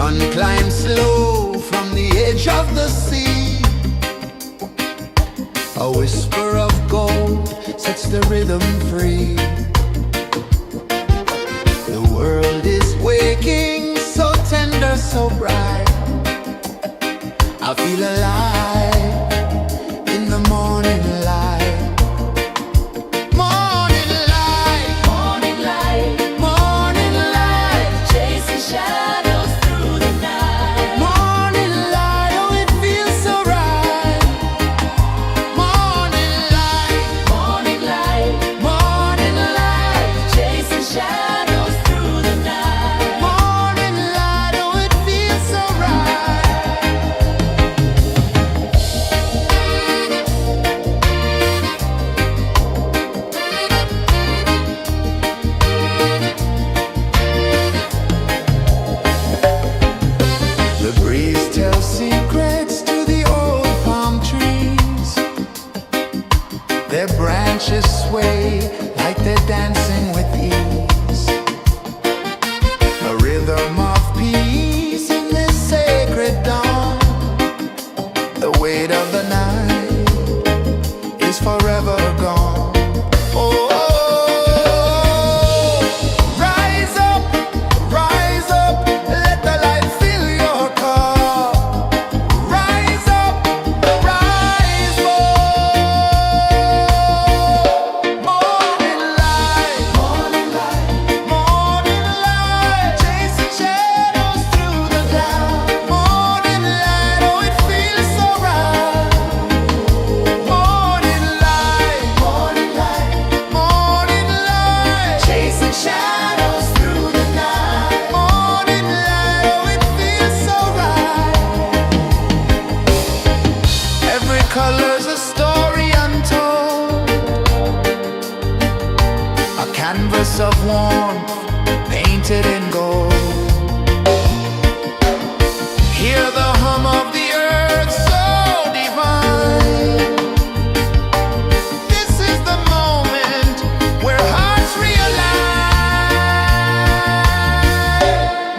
sun climbs slow from the edge of the sea. A whisper of gold sets the rhythm free. The world is waking, so tender, so bright. I feel alive in the morning light. Morning light, Morning light, morning light, chasing shadows through the night. morning light, oh it feels so right. Morning light, Morning light, morning light, chasing shadows through the night. morning light, oh it feels so right. The breeze tells secrets to the old palm trees. Their branches sway like they're dancing with ease. A rhythm of peace in this sacred dawn. The weight of the night is forever gone. Oh, rise up, let the light fill your cup. Rise up, rise more. Morning light, morning light, morning light, chasing shadows through the cloud. Morning light, oh it feels so right. Morning light, morning light, morning light, chasing shadows through the night. Morning light, oh it feels so right. Every color's a story untold, a canvas of warmth painted in gold. Hear the hum of the earth so divine. This is the moment where hearts realign.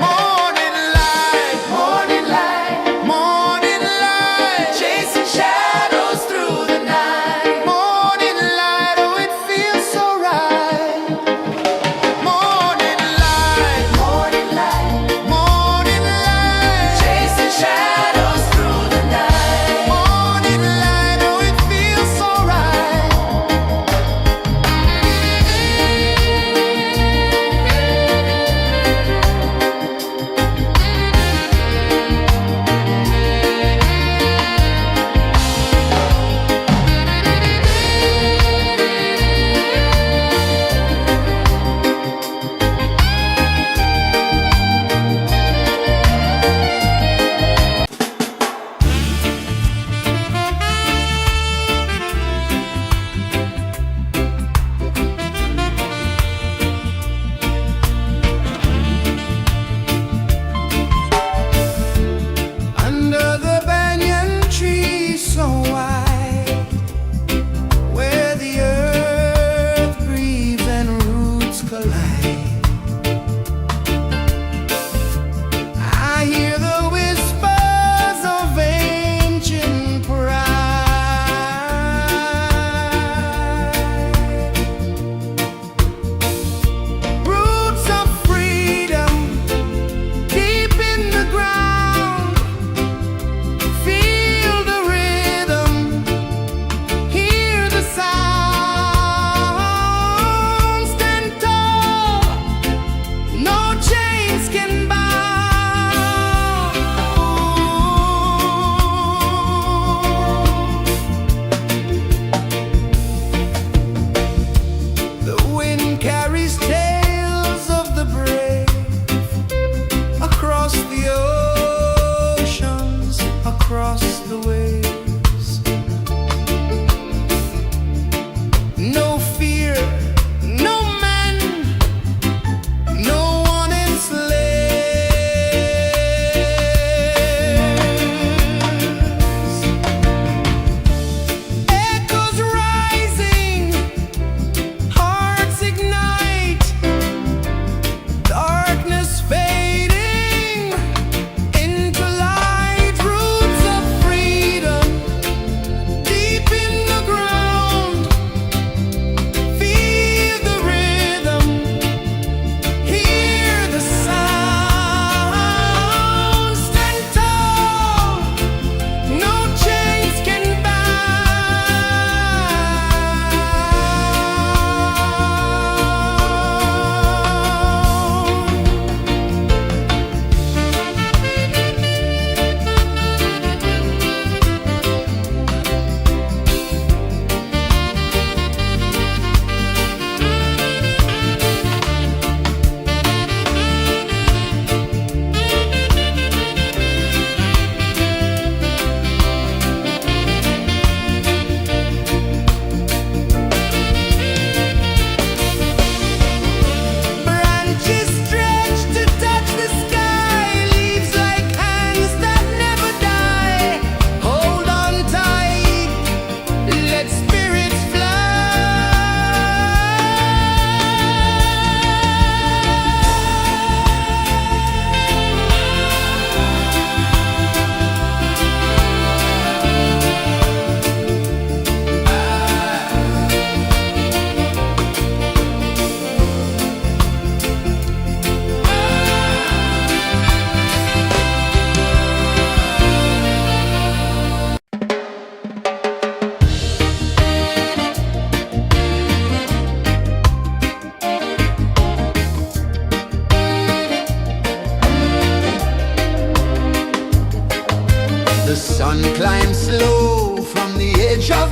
Morning light, morning light, morning light, chasing shadows through the night. Morning light, oh it feels so right. Morning light, Morning light, morning light, chasing shadows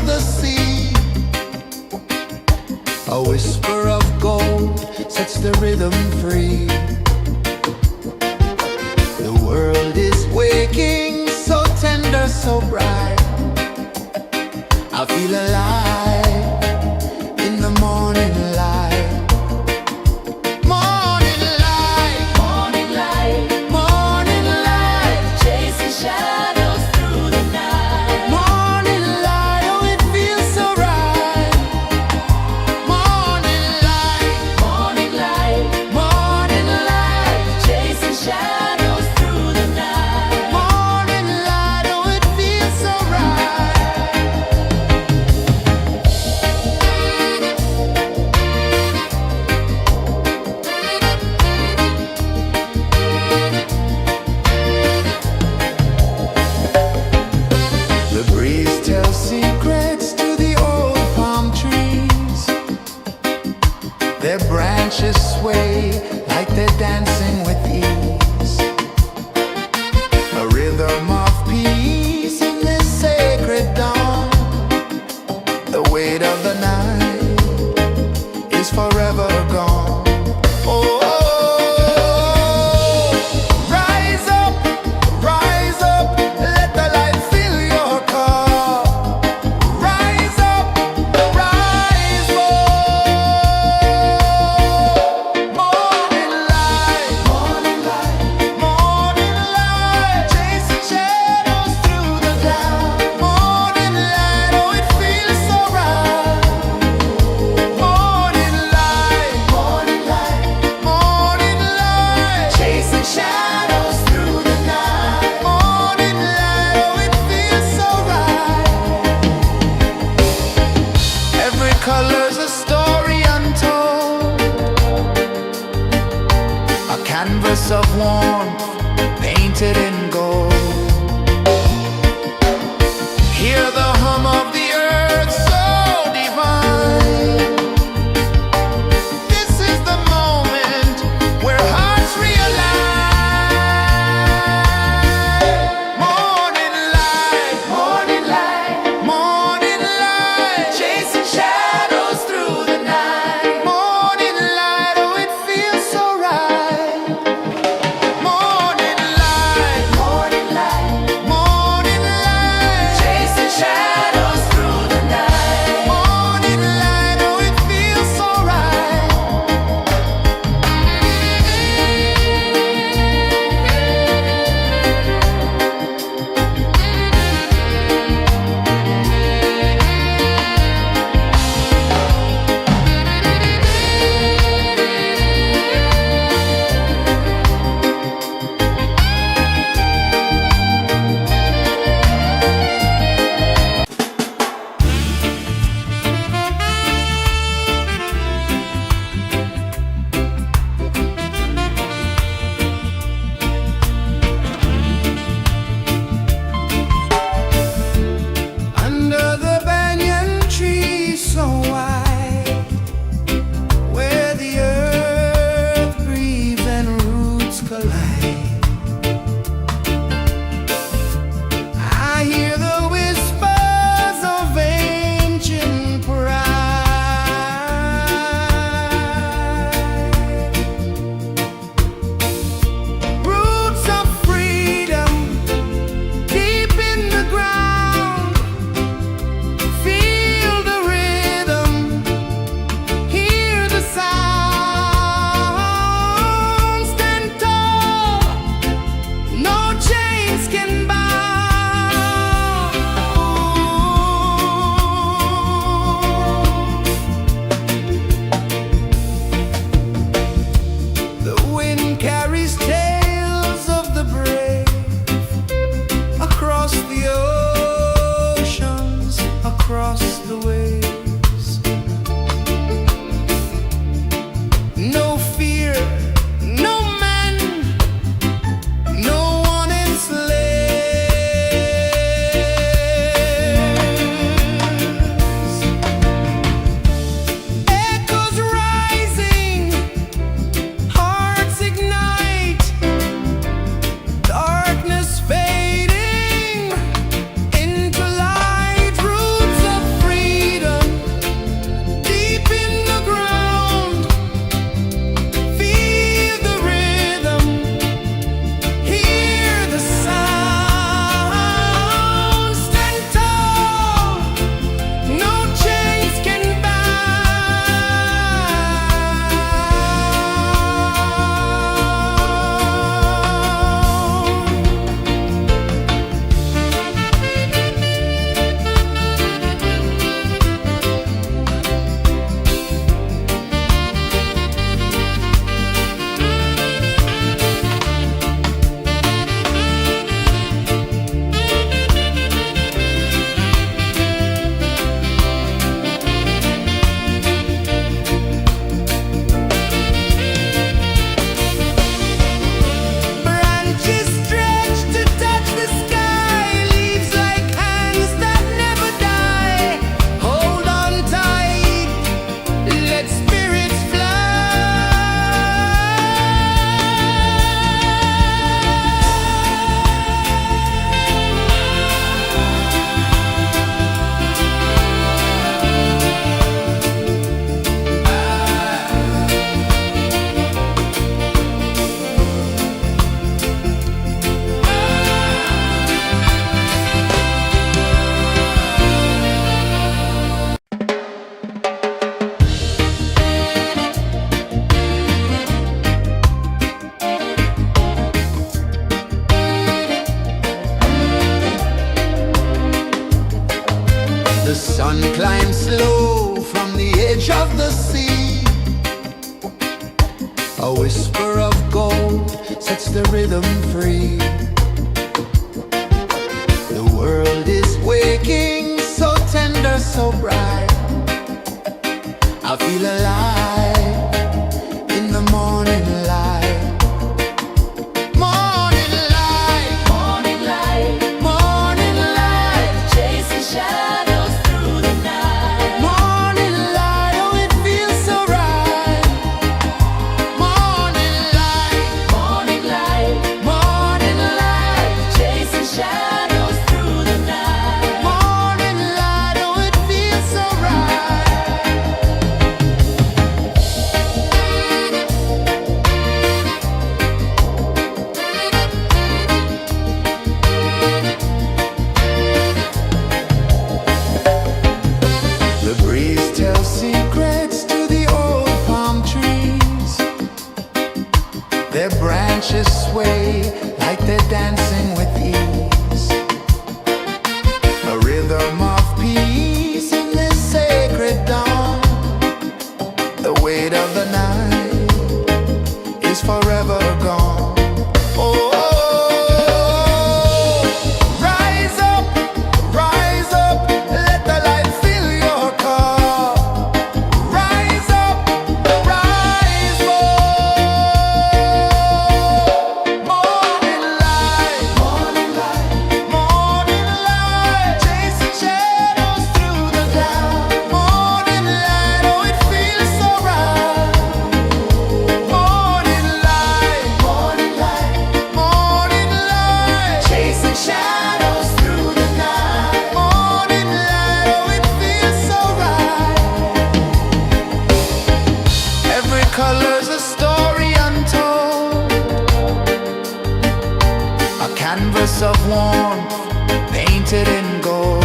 the sea. A whisper of gold sets the rhythm free. The world is waking, so tender, so bright. I feel alive in the morning light. Morning light, Morning light, morning light, chasing shadows through the night. morning light, oh it feels so right. Morning light, Morning light, morning light, chasing shadows through the night. morning light, oh it feels so right. The breeze tells secrets to the old palm trees. Their branches sway like they're dancing with ease. A rhythm of peace in this sacred dawn. The weight of the night is forever gone. Oh, rise up, let the light fill your cup. Rise up, rise more. Morning light, morning light, chasing shadows through the cloud. Morning light, oh it feels so right. Morning light, morning light, chasing shadows through the night. Morning light, oh it feels so right. Every color's a story untold, a canvas of warmth painted in gold. Hear the hum of the earth so divine. This is the moment where hearts realign. Morning light, morning light, chasing shadows through the night. Morning light, oh it feels so right. Morning light, A whisper of gold sets the rhythm free. The world is waking, so tender, so bright. I feel alive in the morning light. Morning light, Morning light, morning light, chasing shadows through the night. morning light. Oh, it feels so right. Morning light, Morning light, morning light, chasing shadows through the night. morning light. Oh, it feels so right. The breeze tells secrets to the old palm trees. Their branches sway like they're dancing with ease. A rhythm of peace in this sacred dawn. The weight of the night is forever gone. Oh, rise up, let the light fill your cup. Rise up, rise more. Morning light, morning light, morning light, chasing shadows through the cloud. Morning light, oh, it feels so right. Morning light, morning light, morning light, chasing shadows through the night. Morning light, oh, it feels so right. Every color's a story untold, a canvas of warmth painted in gold.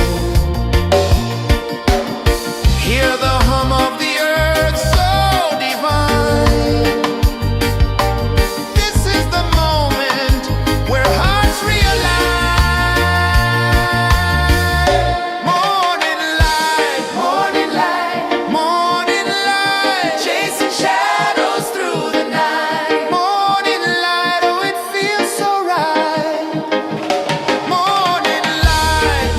Hear the hum of the earth so divine. This is the moment where hearts realign. Morning light, morning light, morning light, chasing shadows through the night. Morning light, oh, it feels so right. Morning light,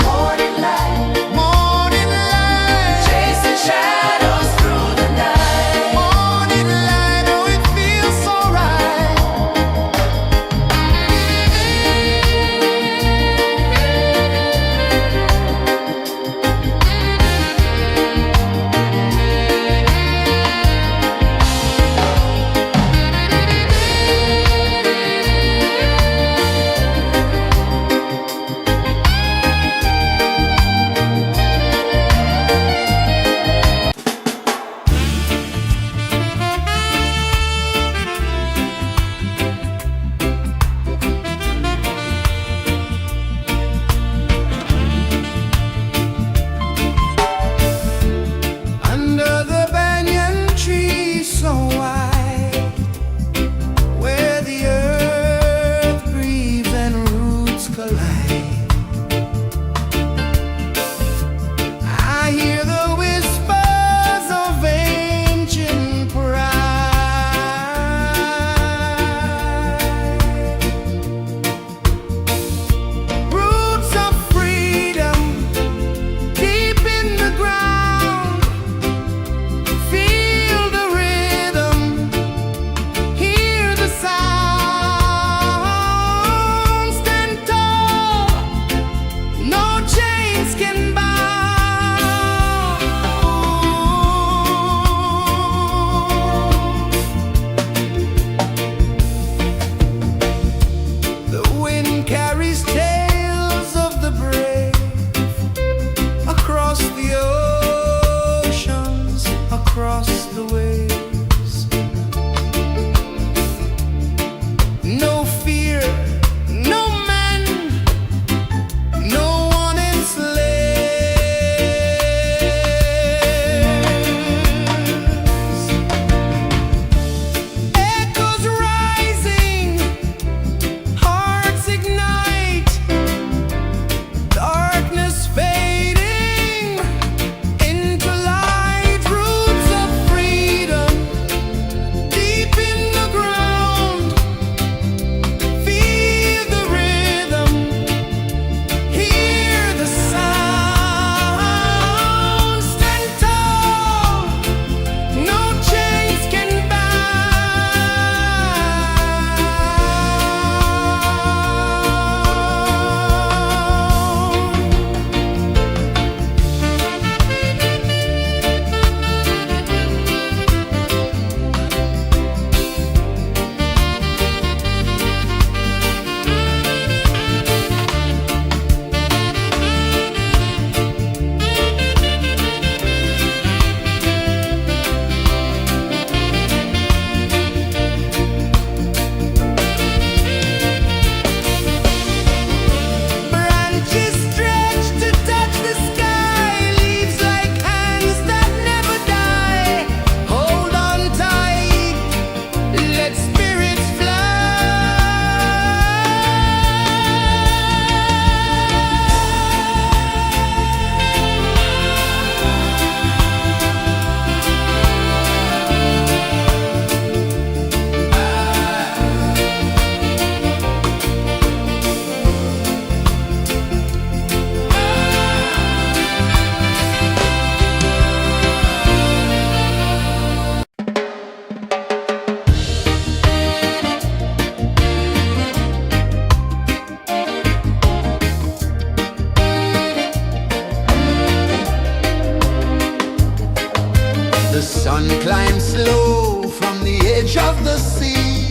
slow from the edge of the sea.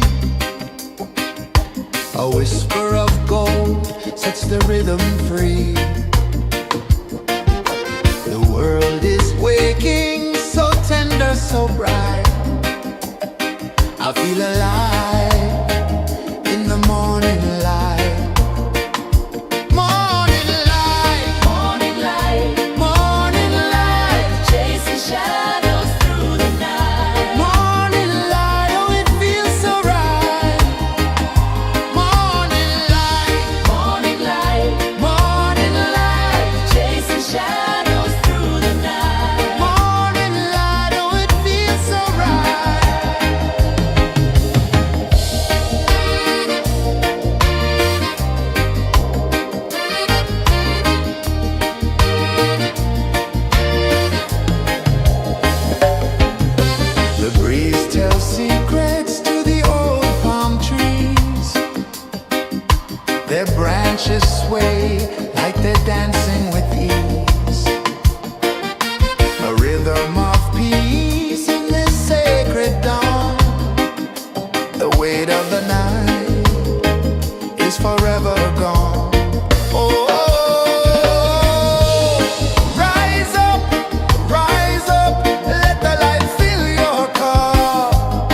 A whisper of gold sets the rhythm free. The world is waking, so tender, so bright. I feel alive in the morning light. Morning light, Morning light, morning light, chasing shadows through the night. morning light. Oh, it feels so right. Morning light, Morning light, morning light, chasing shadows through the night. morning light. Oh, it feels so right. The breeze tells secrets to the old palm trees. Their branches sway like they're dancing with ease. A rhythm of peace in this sacred dawn. The weight of the night is forever gone. Oh, rise up, let the light fill your cup.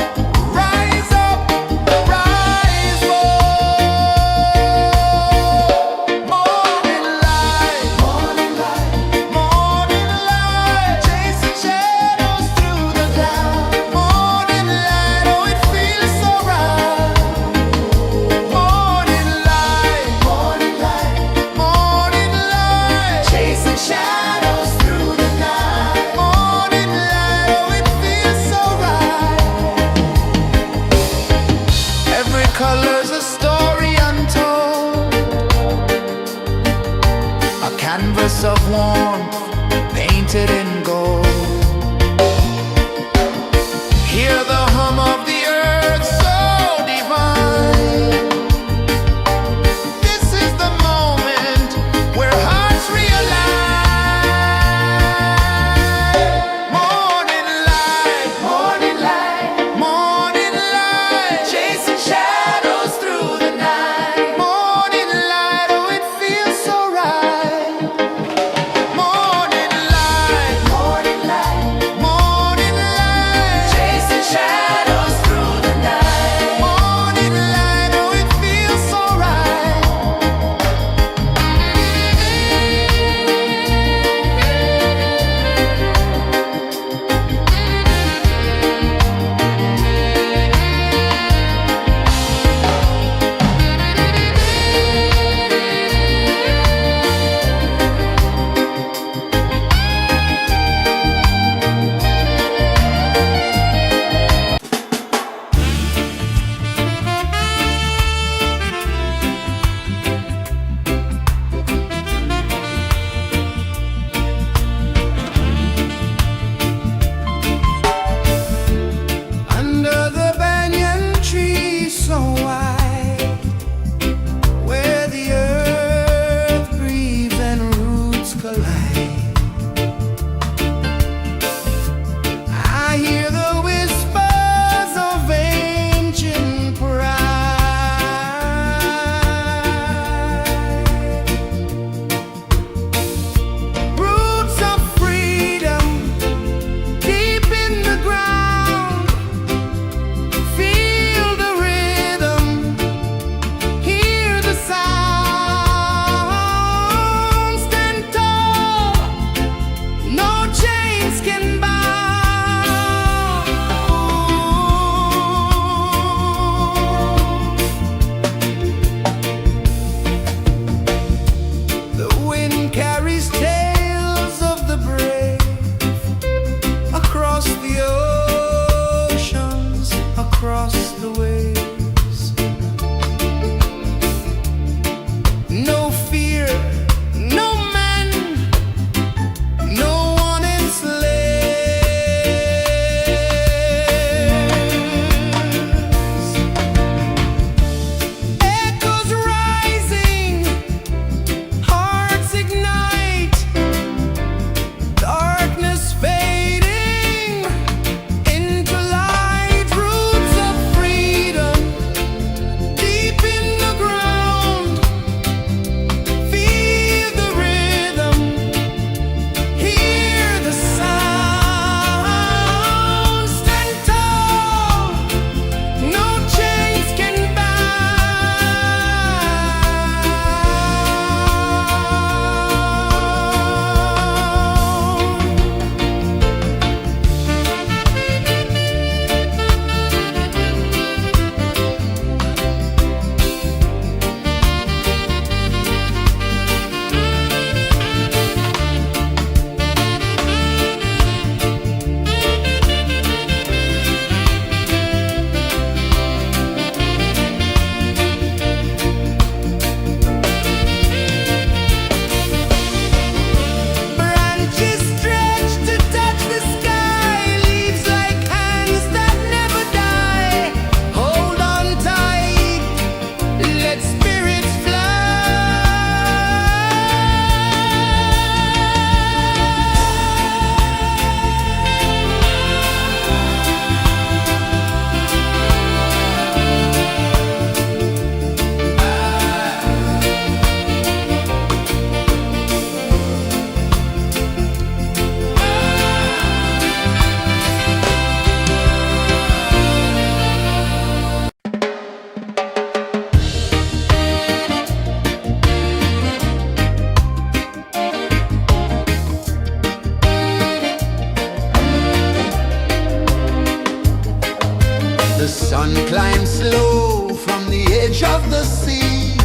The sun climbs slow from the edge of the sea.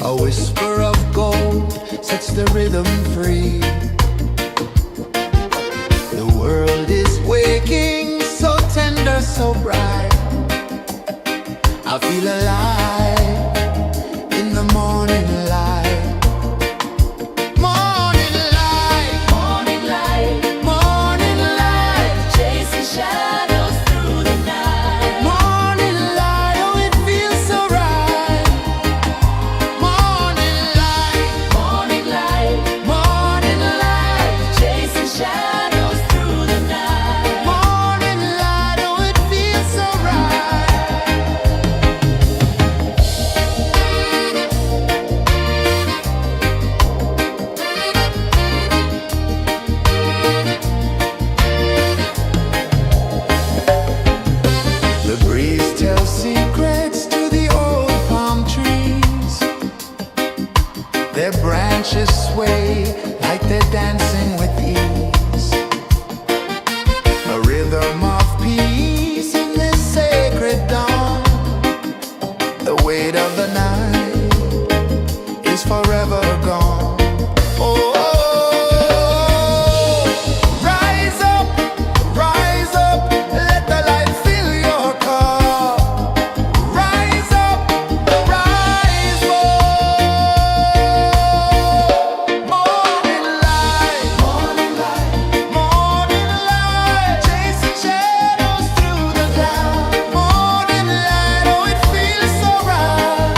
A whisper of gold sets the rhythm free. The world is waking, so tender, so bright. I feel alive in the morning light. Morning light, Morning light, morning light, chasing shadows through the night. morning light, oh it feels so right. Morning light, Morning light, morning light, chasing shadows through the night. morning light, oh it feels so right. The breeze tells secrets to the old palm trees. Their branches sway like they're dancing with ease. A rhythm of peace in this sacred dawn. The weight of the night is forever gone. Oh, rise up, let the light fill your cup. Rise up, rise up. Morning light, morning light, chasing shadows through the cloud. Morning light, oh it feels so right.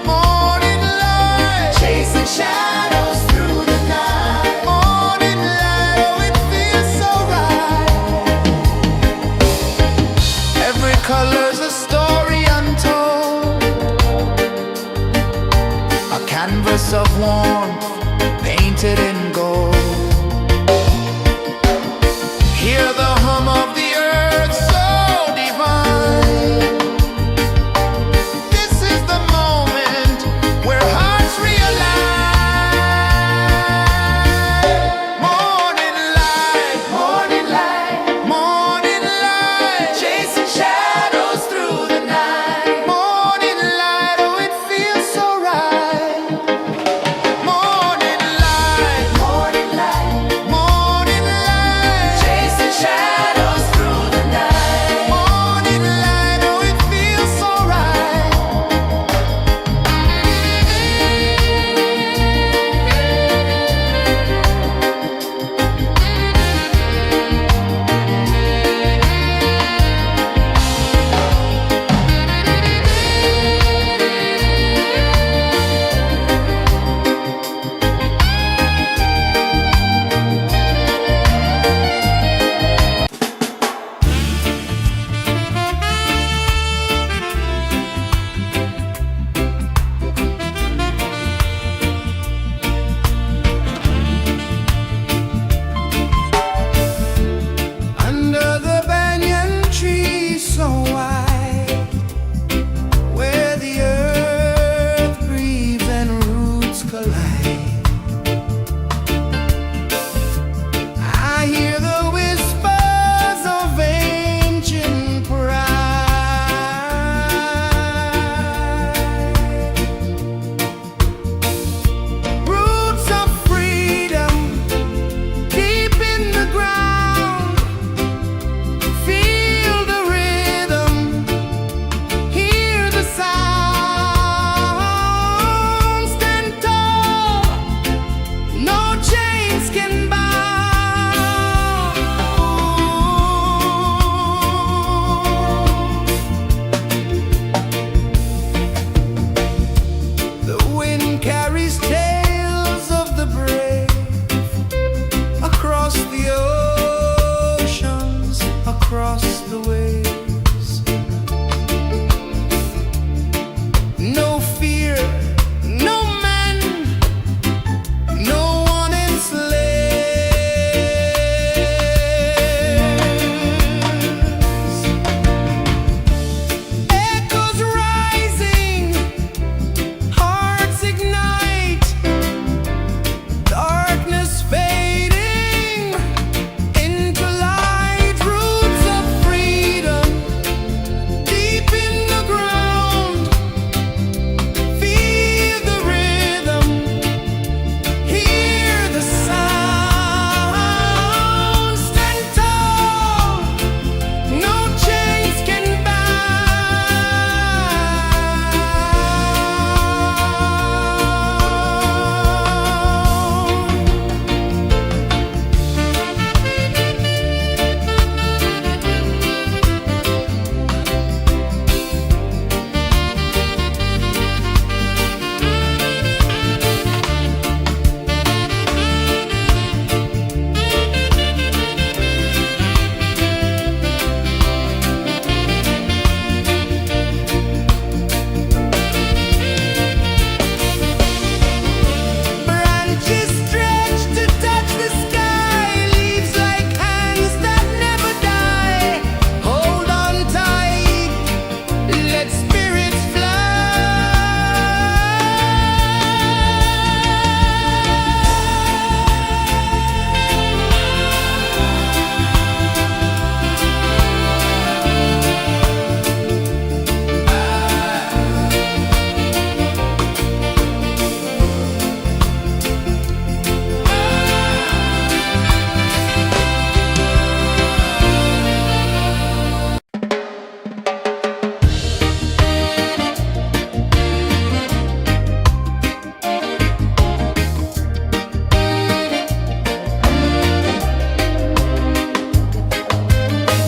Morning light, chasing shadows through the night. Morning light, oh it feels so right. Every color's a story untold, a canvas of warmth painted in gold. Hear the hum of the earth so divine. This is the moment where hearts realign. Morning light, morning light, chasing shadows through the night. Morning light, oh it feels so right. Morning light,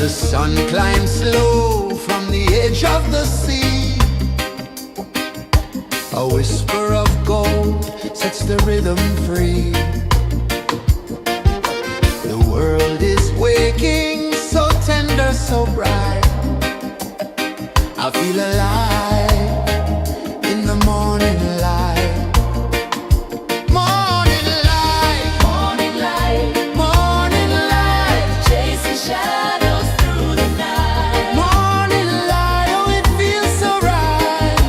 The sun climbs slow from the edge of the sea. A whisper of gold sets the rhythm free. The world is waking, so tender, so bright. I feel alive in the morning light. Morning light, Morning light, morning light, chasing shadows through the night. morning light, oh it feels so right.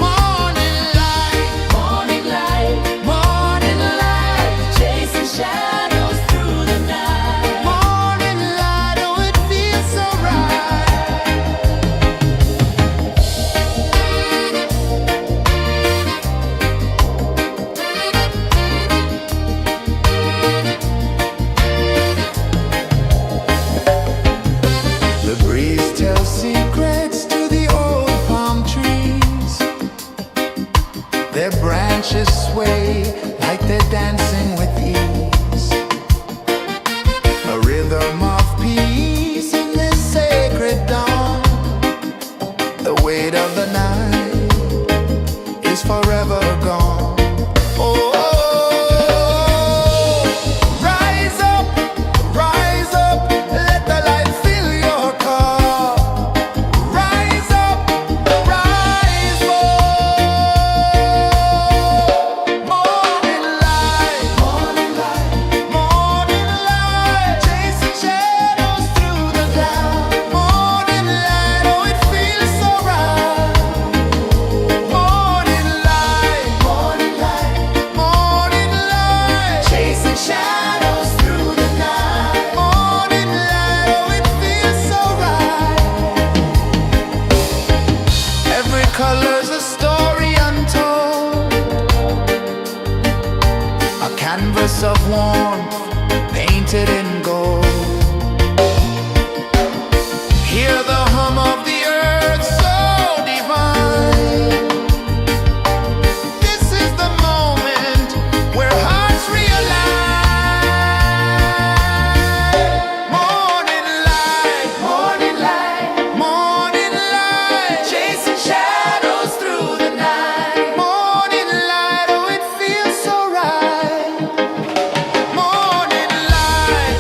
Morning light, Morning light, morning light, chasing shadows through the night. morning light, oh it feels so right. The breeze tells secrets to the old palm trees. Their branches sway like they're dancing with ease. A rhythm of peace in this sacred dawn. The weight of the night is forever gone. Oh, rise up, let the light fill your cup. Rise up, rise up. Morning light, morning light, morning light, chasing shadows through the cloud. Morning light, oh it feels so right. Morning light, morning light, morning light, chasing shadows through the night. Morning light, oh it feels so right. Every color's a story untold, a canvas of warmth painted in gold. Hear the hum of the earth so divine. This is the moment where hearts realign. Morning light, morning light, morning light, chasing shadows through the night. Morning light, oh it feels so right. Morning light,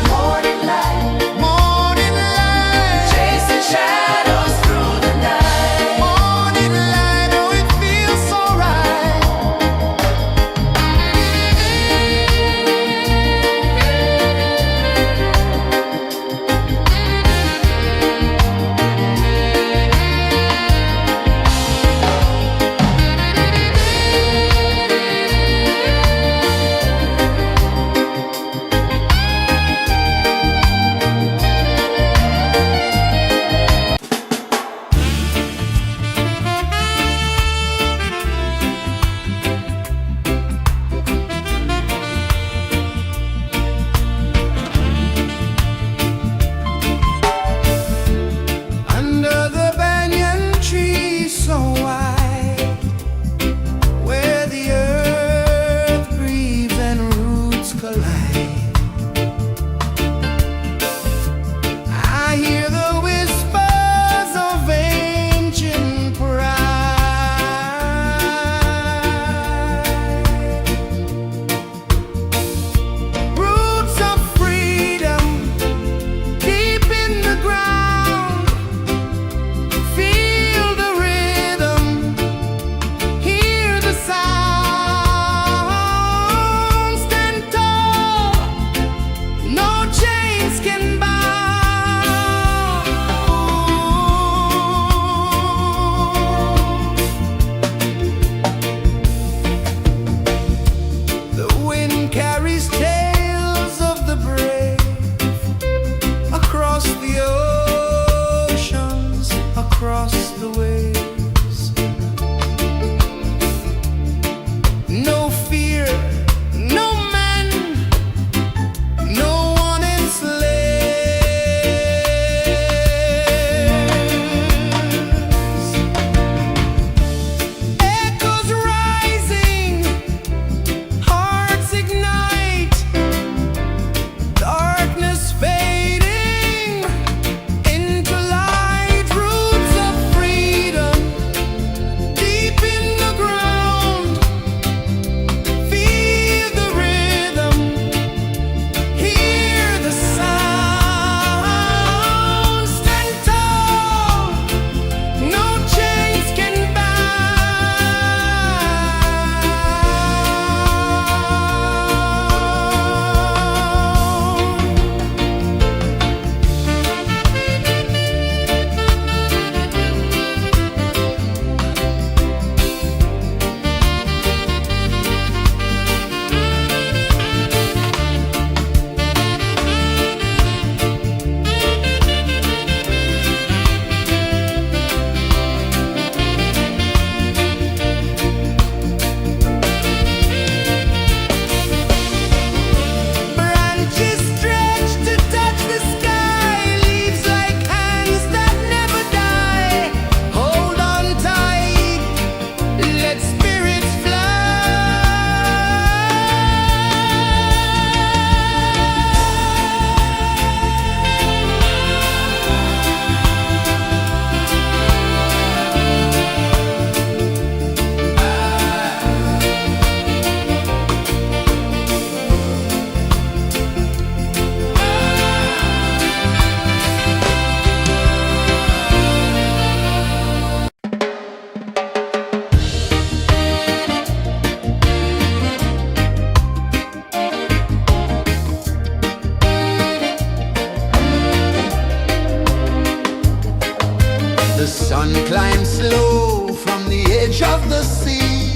the sea.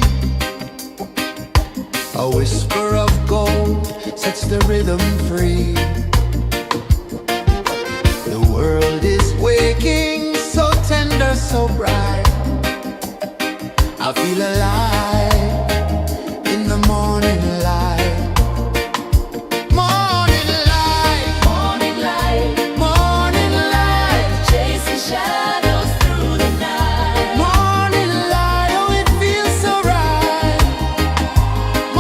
A whisper of gold sets the rhythm free. The world is waking, so tender, so bright. I feel alive in the morning light. Morning light, Morning light, morning light, chasing shadows through the night. morning light, oh it feels so right.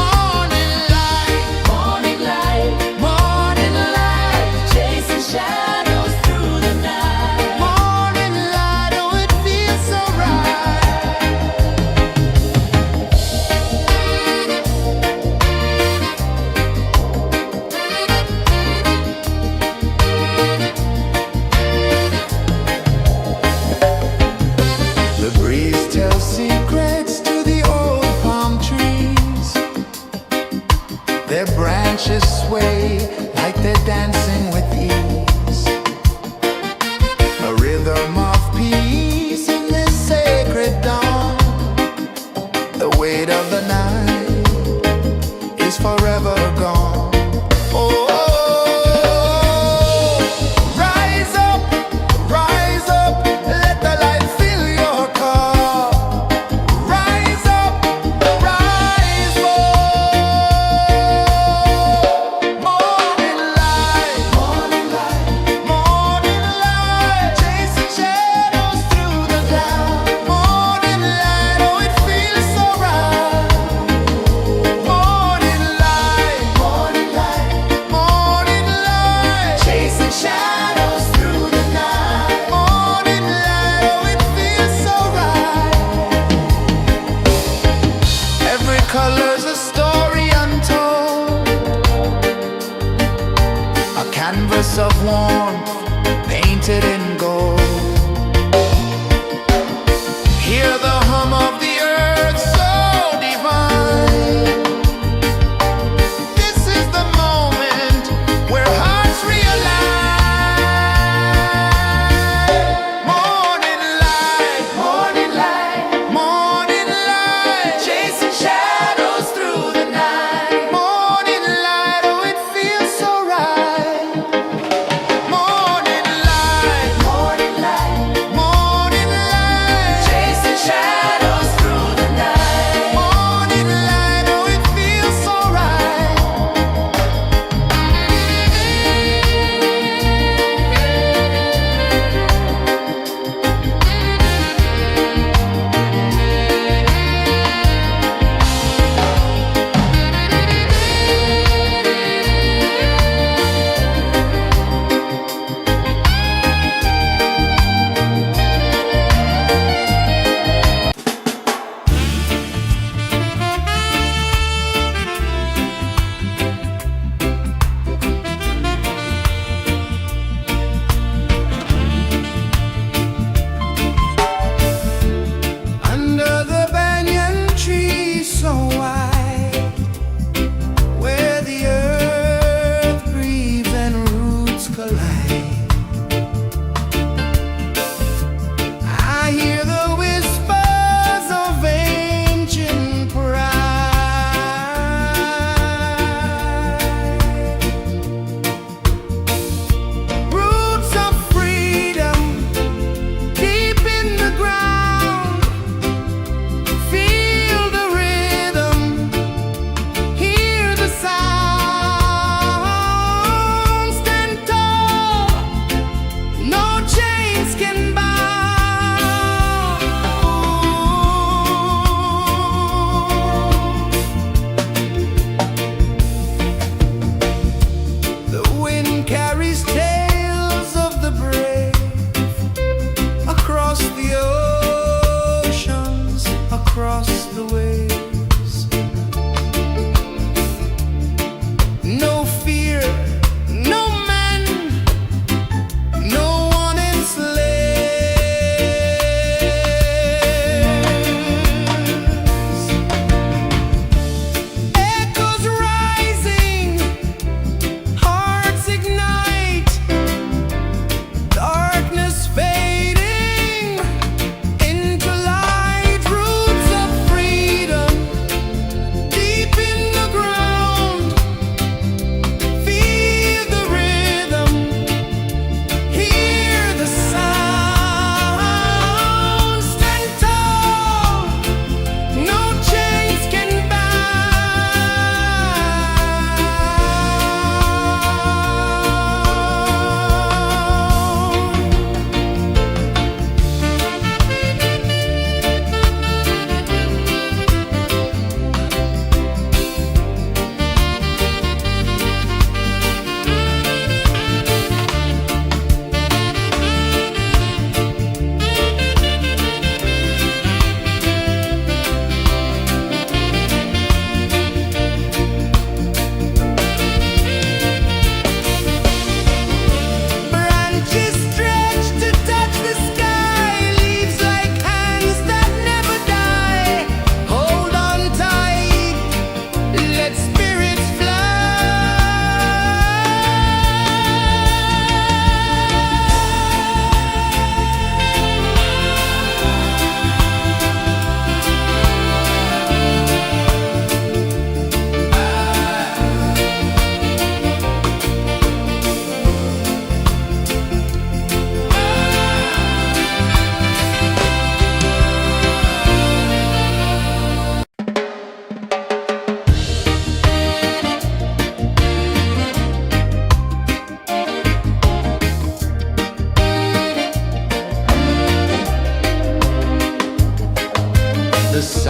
Morning light, Morning light, morning light, chasing shadows through the night. morning light, oh it feels so right. The breeze tells secrets to the old palm trees. Their branches sway like they're dancing with ease. A rhythm of peace in this sacred dawn. The weight of the night is forever gone. Oh, rise up, let the light fill your cup. Rise up, rise up. Morning light, morning light, morning light, chasing shadows through the cloud. Morning light, oh it feels so right. Morning light, morning light, morning light, chasing shadows through the night. Morning light, oh it feels so right. Every color's a story untold, a canvas of warmth painted in gold. Hear the hum of the earth so divine. This is the moment where hearts realign. Morning light, morning light, morning light, chasing shadows through the night. Morning light, oh it feels so right. Morning light, morning light, morning light, chasing shadows through the night. Morning light, oh it feels so right. Under the banyan tree so wide, where the earth breathes and roots collide, I hear the whispers of ancient pride. Roots of freedom deep in the ground. Feel the rhythm, hear the sound. Stand tall, no chains can bound. The wind carries tales of the brave across the oceans, across the waves. No fear, no man, no one enslaves. Echoes rising, hearts ignite.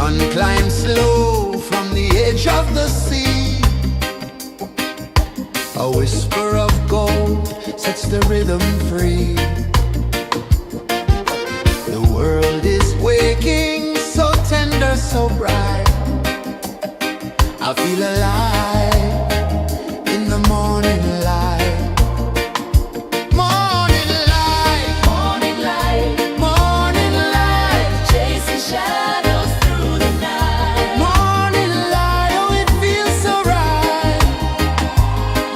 sun climbs slow from the edge of the sea. A whisper of gold sets the rhythm free. The world is waking, so tender, so bright. I feel alive in the morning light. Morning light, Morning light, morning light, chasing shadows through the night. morning light, oh it feels so right.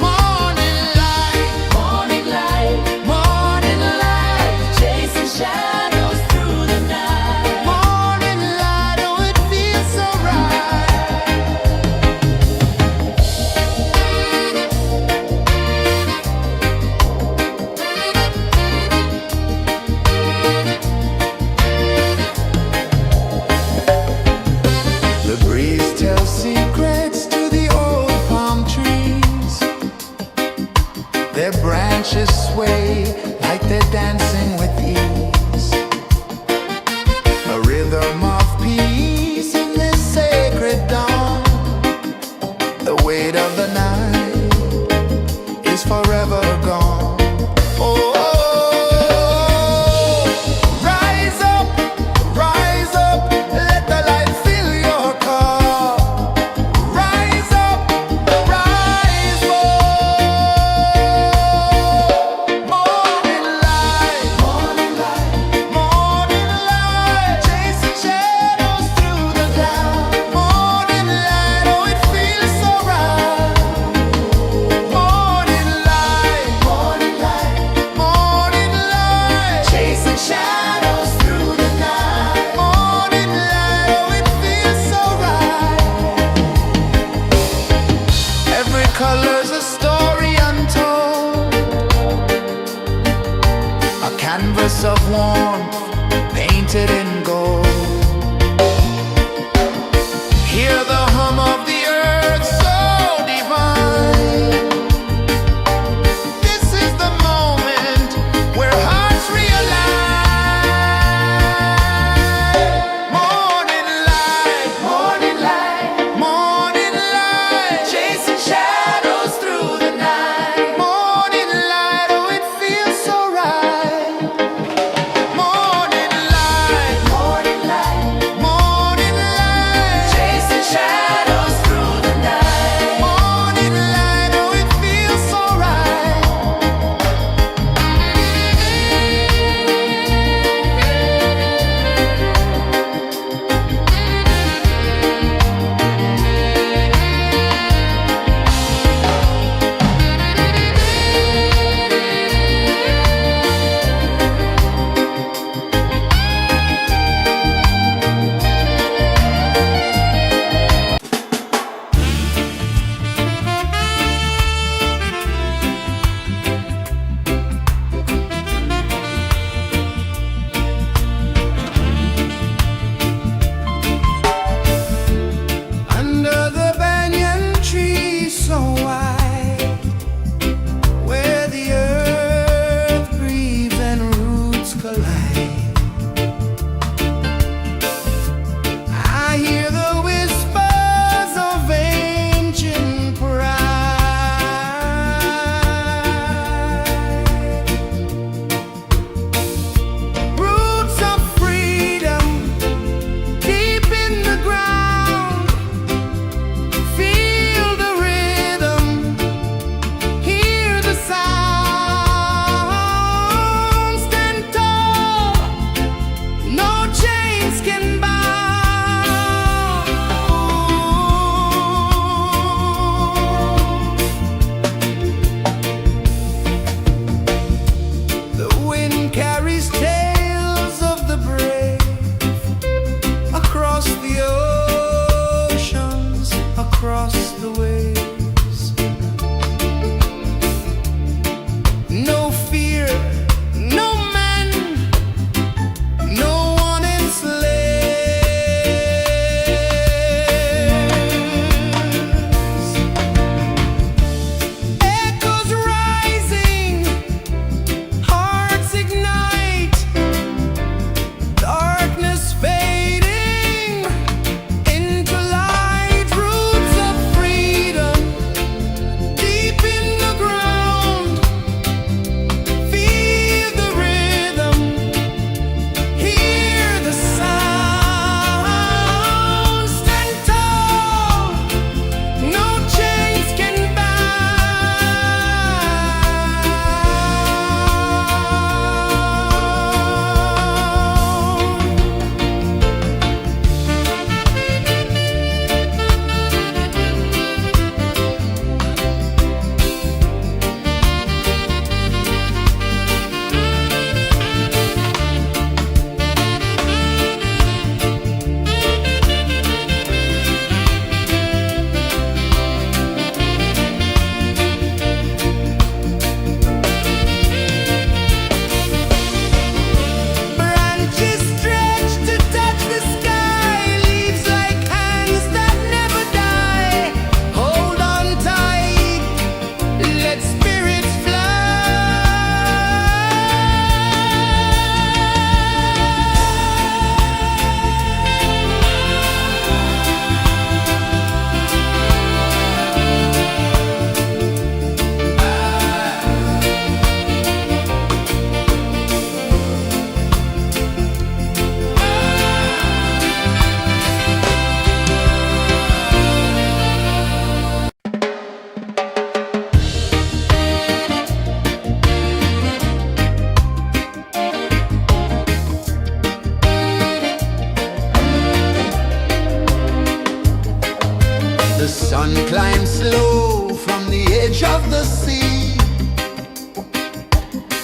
Morning light, Morning light, morning light, chasing shadows through the night. morning light, oh it feels so right. The breeze tells secrets to the old palm trees. Their branches sway like they're dancing with ease. A rhythm of peace in this sacred dawn. The weight of the night is forever gone. Oh, rise up, let the light fill your car. Rise up, rise up. Morning light, morning light, morning light, chasing shadows through the cloud. Morning light, oh it feels so right. Morning light, morning light, morning light, chasing shadows through the night. Morning light, oh it feels so right. Every color's a story untold, a canvas of warmth painted in gold. Hear the hum of the earth so divine. This is the moment where hearts realign. Morning light, morning light, morning light, chasing shadows through the night. Morning light, oh it feels so right. Morning light,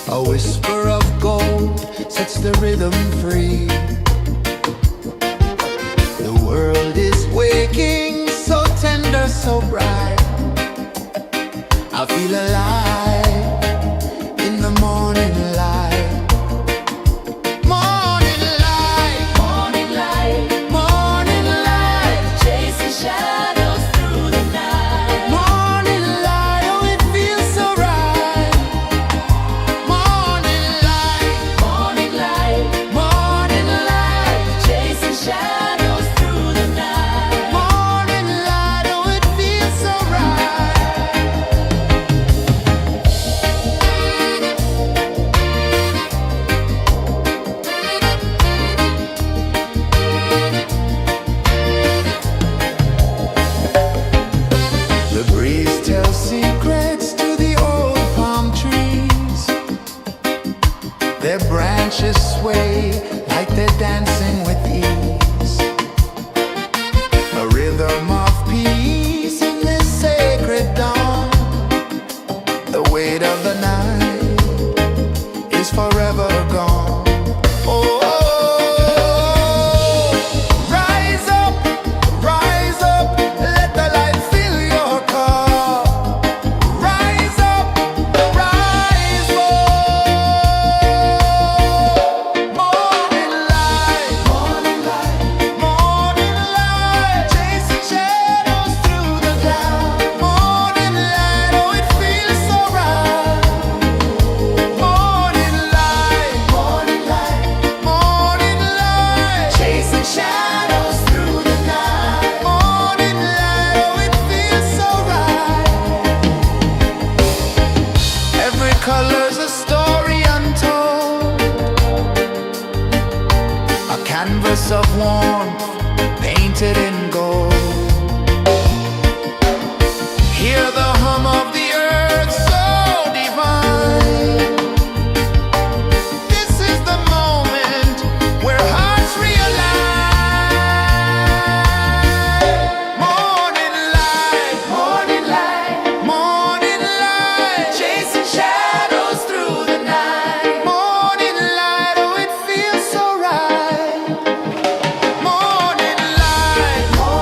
A whisper of gold sets the rhythm free. The world is waking, so tender, so bright. I feel alive in the morning light. Morning light, Morning light, morning light, chasing shadows through the night. morning light, oh it feels so right. Morning light, Morning light, morning light, chasing shadows through the night. morning light, oh it feels so right. The breeze tells secrets to the old palm trees. Their branches sway like they're dancing with ease. A rhythm of peace in this sacred dawn. The weight of the night is forever gone. Oh, rise up, let the light fill your cup. Rise up, rise up. Morning light, morning light, morning light, chasing shadows through the cloud. Morning light, oh it feels so right. Morning light, morning light, morning light, chasing shadows through the night. Morning light, oh it feels so right. Every color's a story untold, a canvas of warmth painted in gold. Hear the hum of the earth so divine. This is the moment where hearts realign. Morning light, morning light, morning light, chasing shadows through the night. Morning light, oh it feels so right. Morning light, morning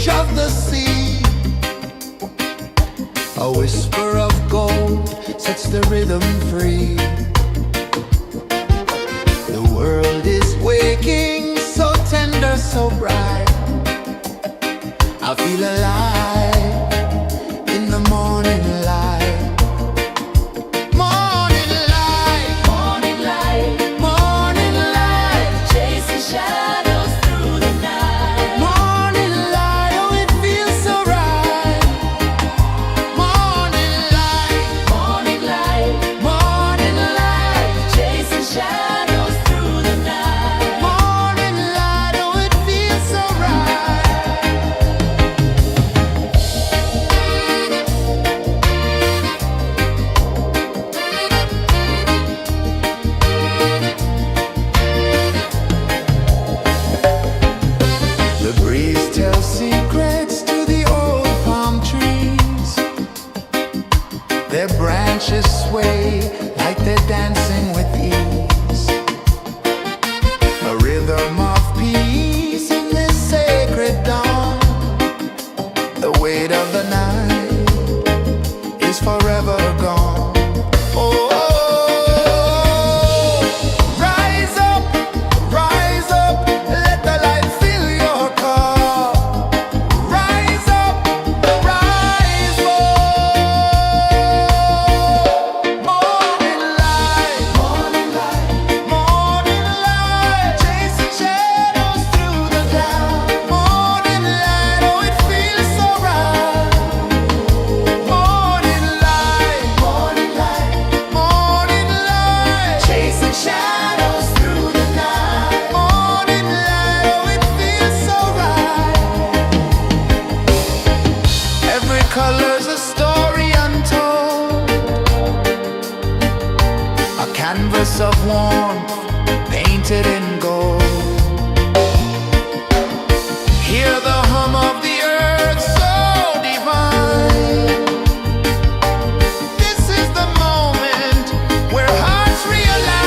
edge of the sea. A whisper of gold sets the rhythm free. The world is waking, so tender, so bright. I feel alive in the morning light. Morning light, Morning light, morning light, chasing shadows through the night. morning light, oh it feels so right. Morning light, Morning light, morning light, chasing shadows through the night. morning light, oh it feels so right. The breeze tells secrets to the old palm trees. Their branches sway like they're dancing with ease. A rhythm of peace in this sacred dawn. The weight of the night is forever gone. Oh, rise up, let the light fill your cup. Rise up, rise up. Morning light, morning light, morning light, chasing shadows through the cloud. Morning light, oh it feels so right. Morning light, morning light, morning light, chasing shadows through the night. Morning light, oh it feels so right. Every color's a story untold, a canvas of warmth painted in gold. Hear the hum of the earth so divine. This is the moment where hearts realign.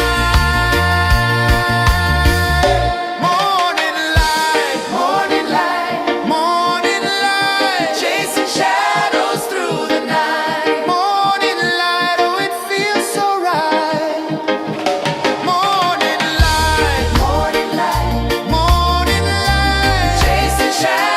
Morning light, morning light, morning light, chasing shadows through the night. Morning light, oh it feels so right. Morning light, Morning light, morning light, chasing shadows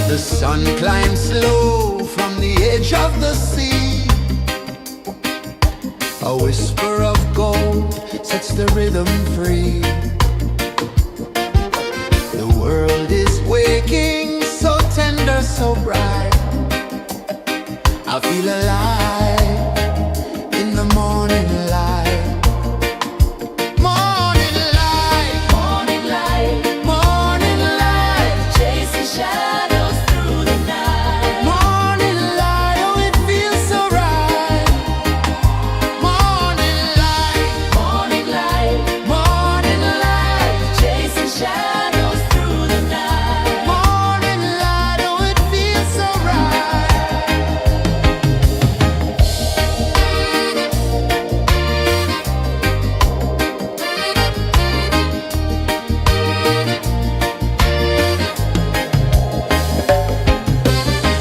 The sun climbs slow from the edge of the sea. A whisper of gold sets the rhythm free. The world is waking, so tender, so bright. I feel alive in the morning light. Morning light, Morning light, morning light, chasing shadows through the night. morning light, oh it feels so right. Morning light, Morning light, morning light, chasing shadows through the night. morning light, oh it feels so right.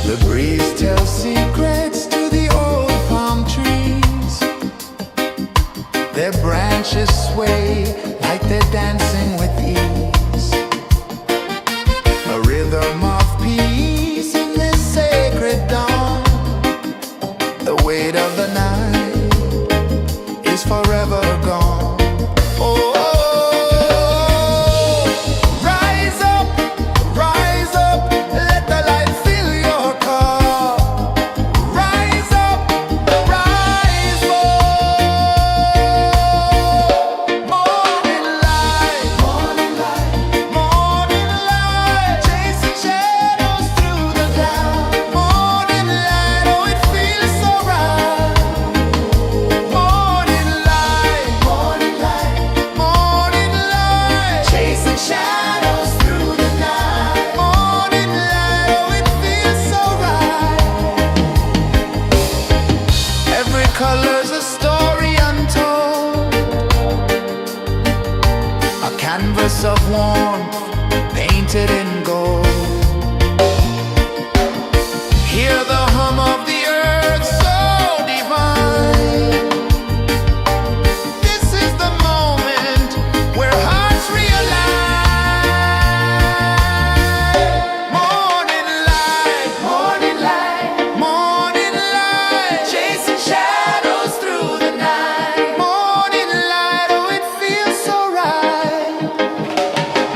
The breeze tells secrets to the old palm trees. Their branches sway like they're dancing with ease. A rhythm of peace in this sacred dawn. The weight of the night is forever gone. Oh, rise up, let the light fill your cup. Rise up, rise up. Morning light, morning light, morning light, chasing shadows through the cloud. Morning light, oh it feels so right. Morning light, morning light, morning light, chasing shadows through the night. Morning light, oh it feels so right. Every color's a story untold, a canvas of warmth painted in gold. Hear the hum of the earth so divine. This is the moment where hearts realign. Morning light, morning light, morning light, chasing shadows through the night. Morning light, oh it feels so right.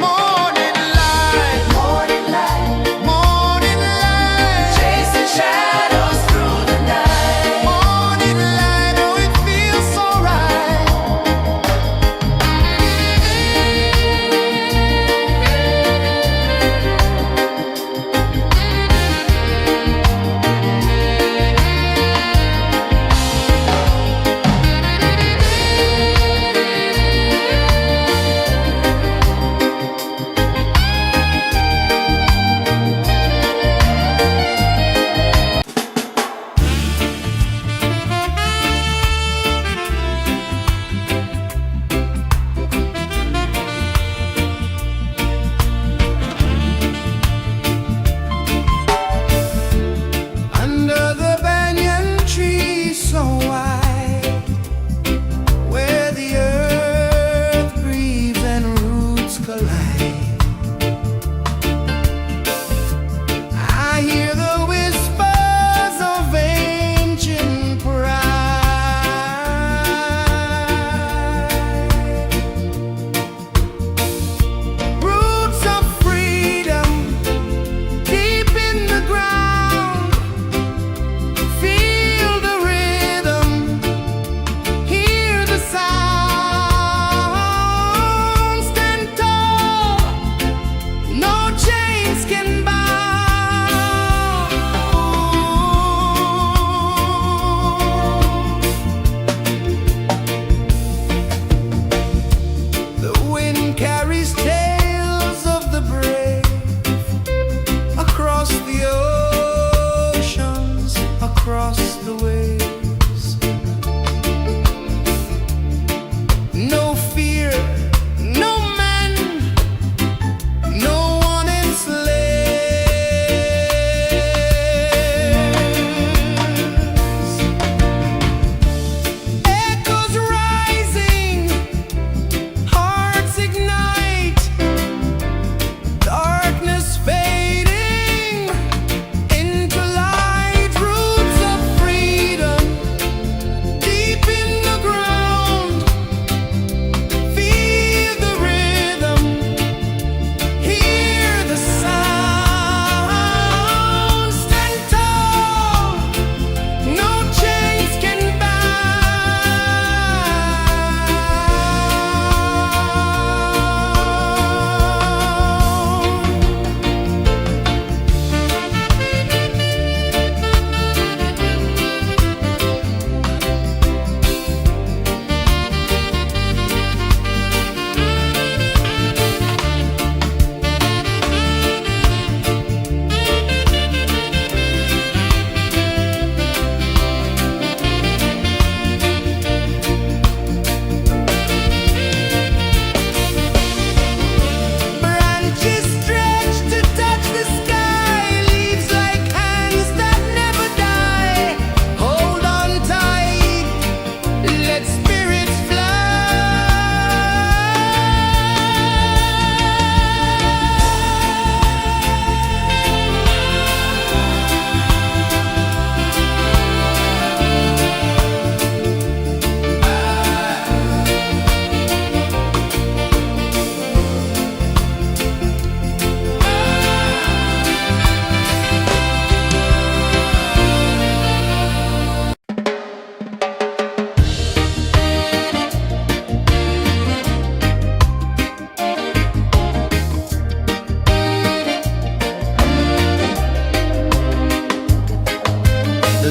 Morning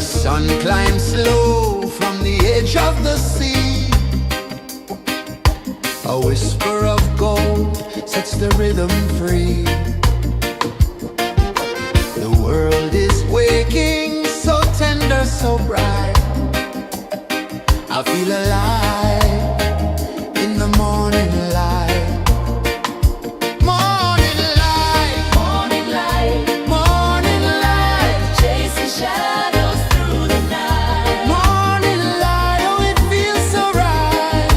The sun climbs slow from the edge of the sea. A whisper of gold sets the rhythm free. The world is waking, so tender, so bright. I feel alive in the morning light. Morning light, Morning light, morning light, chasing shadows through the night. morning light, oh it feels so right.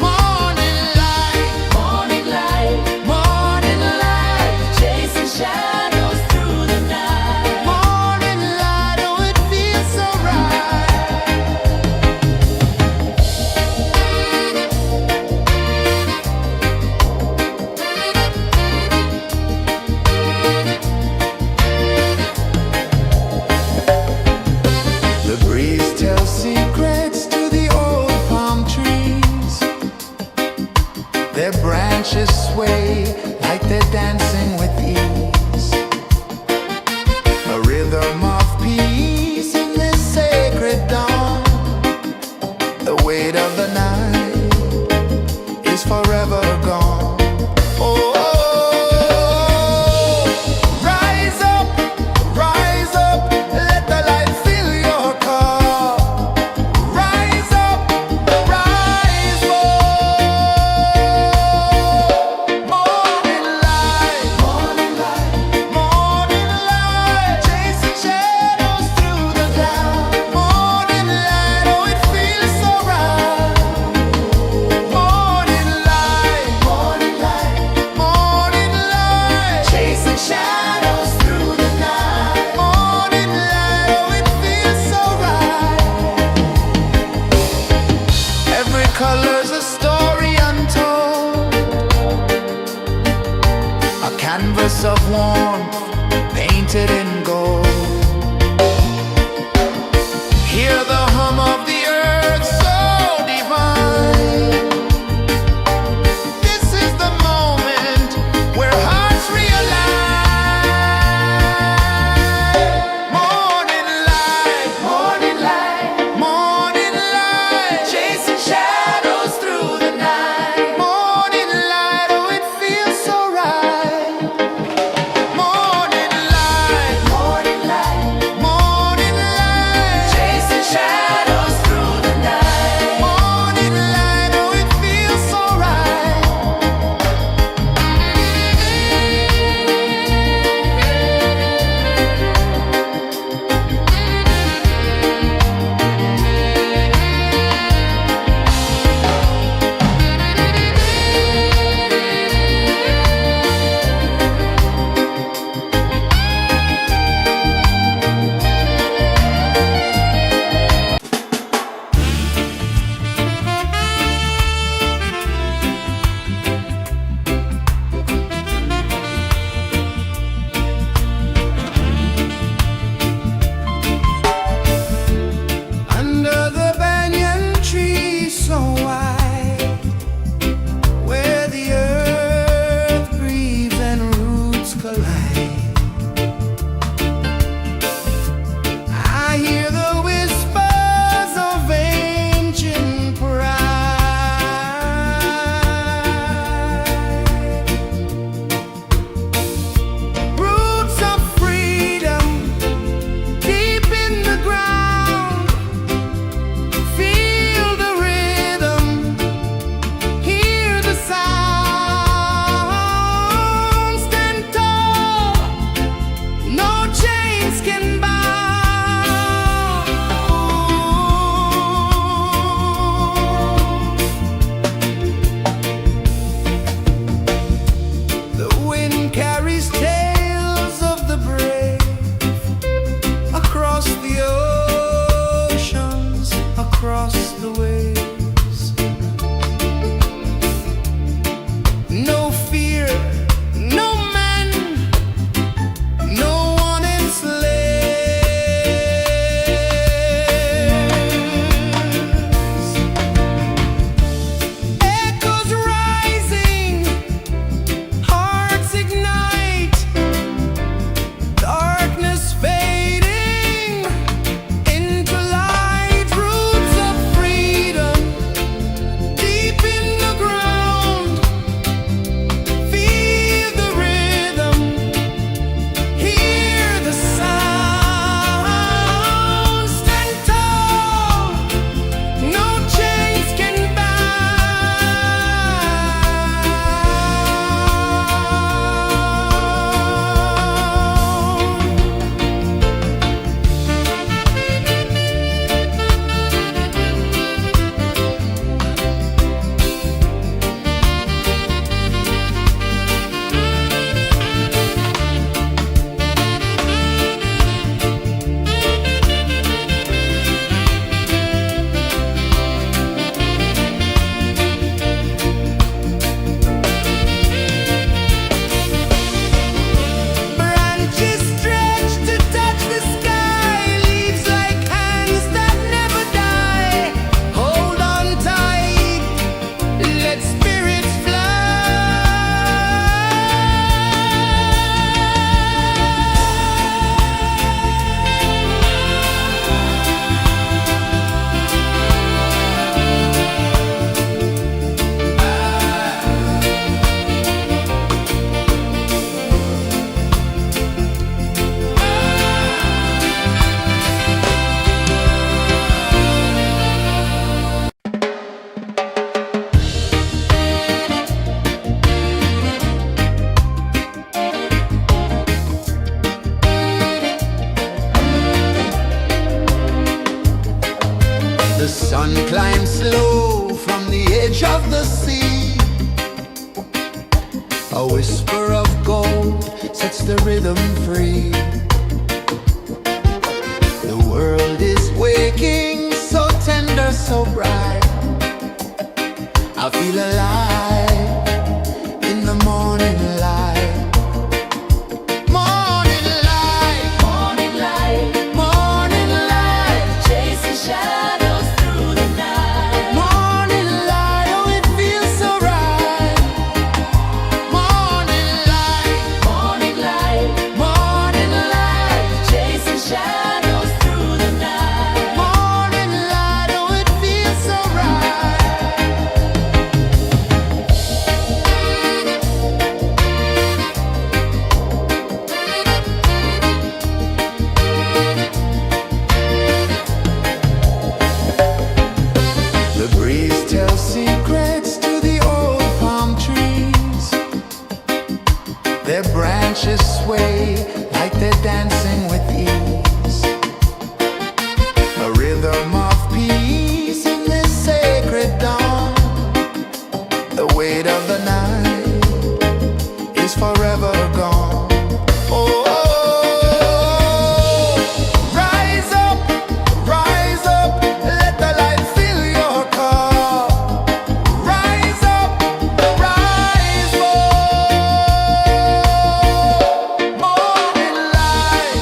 Morning light, Morning light, morning light, chasing shadows through the night. morning light, oh it feels so right. The breeze tells secrets to the old palm trees. Their branches sway like they're dancing with ease. A rhythm of peace in this sacred dawn. The weight of the night is forever gone. Oh, rise up, let the light fill your cup. Rise up, rise up. Morning light, morning light, morning light, chasing shadows through the cloud. Morning light, oh it feels so right. Morning light, morning light, morning light, chasing shadows through the night. Morning light, oh it feels so right. Every color's a story untold, a canvas of warmth painted in gold. Hear the hum of the earth so divine. This is the moment where hearts realign. Morning light, morning light, morning light, chasing shadows through the night. Morning light, oh it feels so right. Morning light, The sun climbs slow from the edge of the sea. A whisper of gold sets the rhythm free. The world is waking, so tender, so bright. I feel alive in the morning light. Morning light, Morning light, morning light, chasing shadows through the night. morning light, oh it feels so right. Morning light, Morning light, morning light, chasing shadows through the night. morning light, oh it feels so right. The breeze tells secrets to the old palm trees. Their branches sway like they're dancing with ease. A rhythm of peace in this sacred dawn. The weight of the night is forever gone. Oh, rise up, let the light fill your cup. Rise up, rise up. Morning light,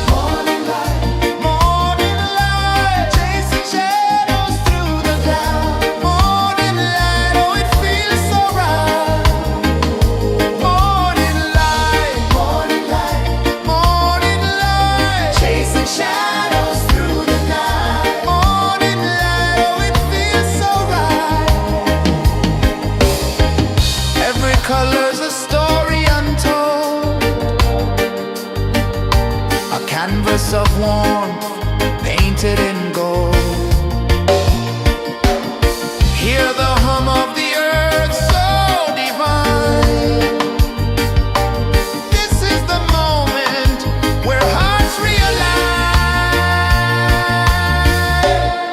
morning light, chasing shadows through the cloud. Morning light, oh it feels so right. Morning light, morning light, chasing shadows through the night. Morning light, oh it feels so right. Every color's a story untold, a canvas of warmth painted in gold. Hear the hum of the earth so divine. This is the moment where hearts realign.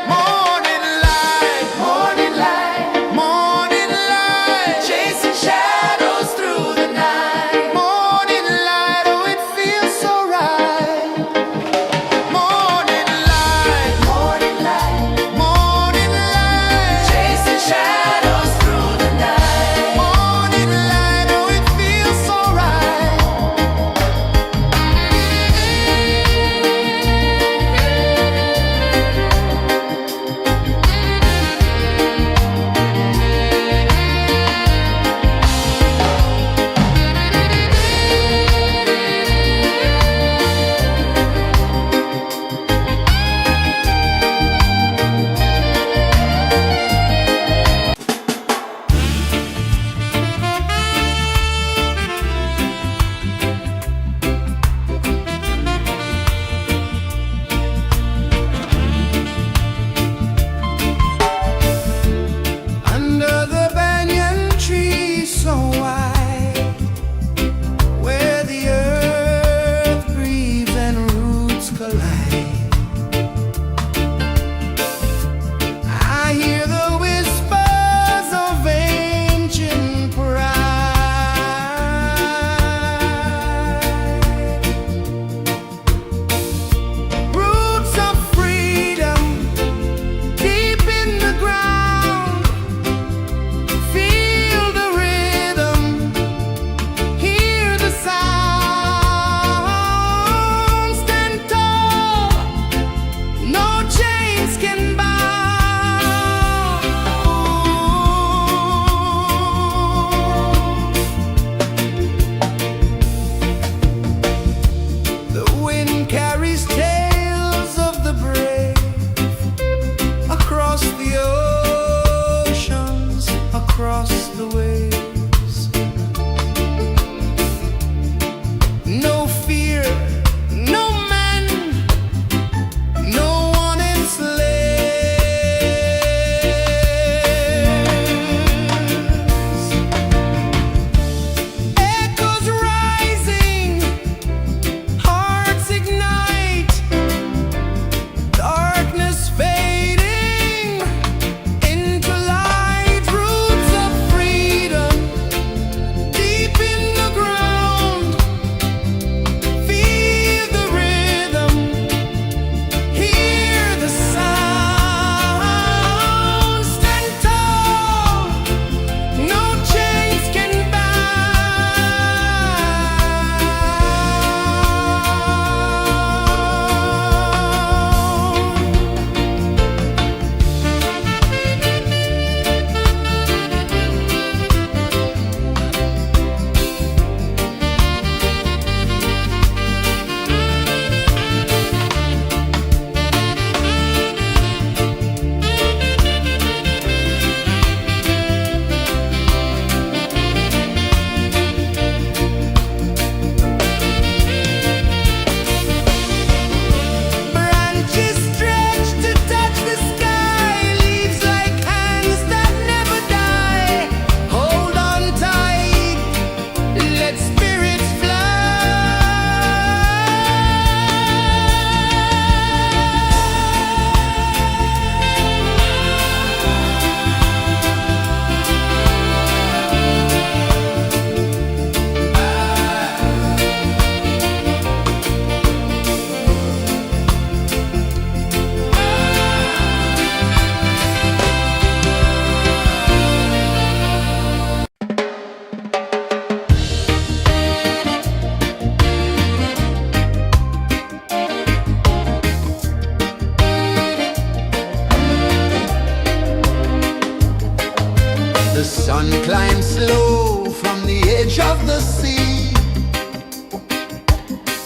Morning light, morning light, chasing shadows through the night. Morning light, oh it feels so right. Morning light,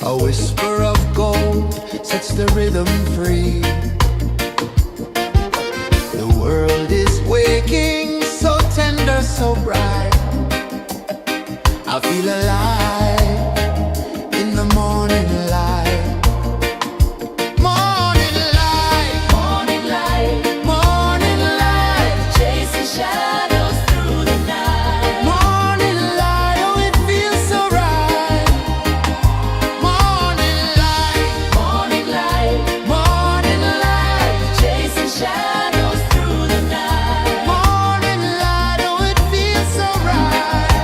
A whisper of gold sets the rhythm free. The world is waking, so tender, so bright. I feel alive in the morning light. Morning light, Morning light, morning light, chasing shadows through the night. morning light. Oh, it feels so right. Morning light, Morning light, morning light, chasing shadows through the night. morning light. Oh, it feels so right.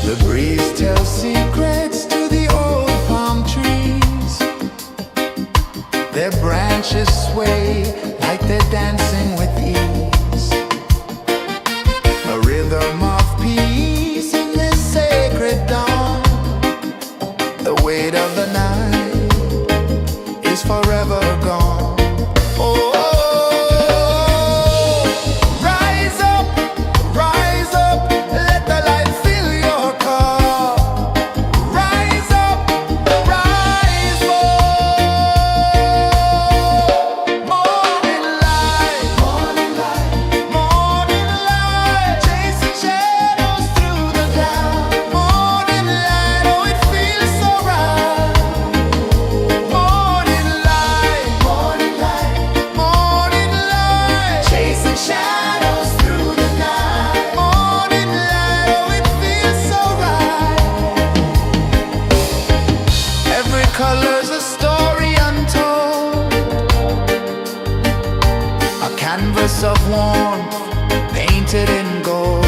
The breeze tells secrets to the old palm trees. Their branches sway like they're dancing with ease. A rhythm of peace in this sacred dawn. The weight of the night is forever gone. Oh, rise up, let the light fill your cup. Rise up, rise more. Morning light, morning light, chasing shadows through the cloud. Morning light, oh, it feels so right. Morning light, morning light, chasing shadows through the night. Morning light, oh, it feels so right. Every color's a story untold, a canvas of warmth painted in gold.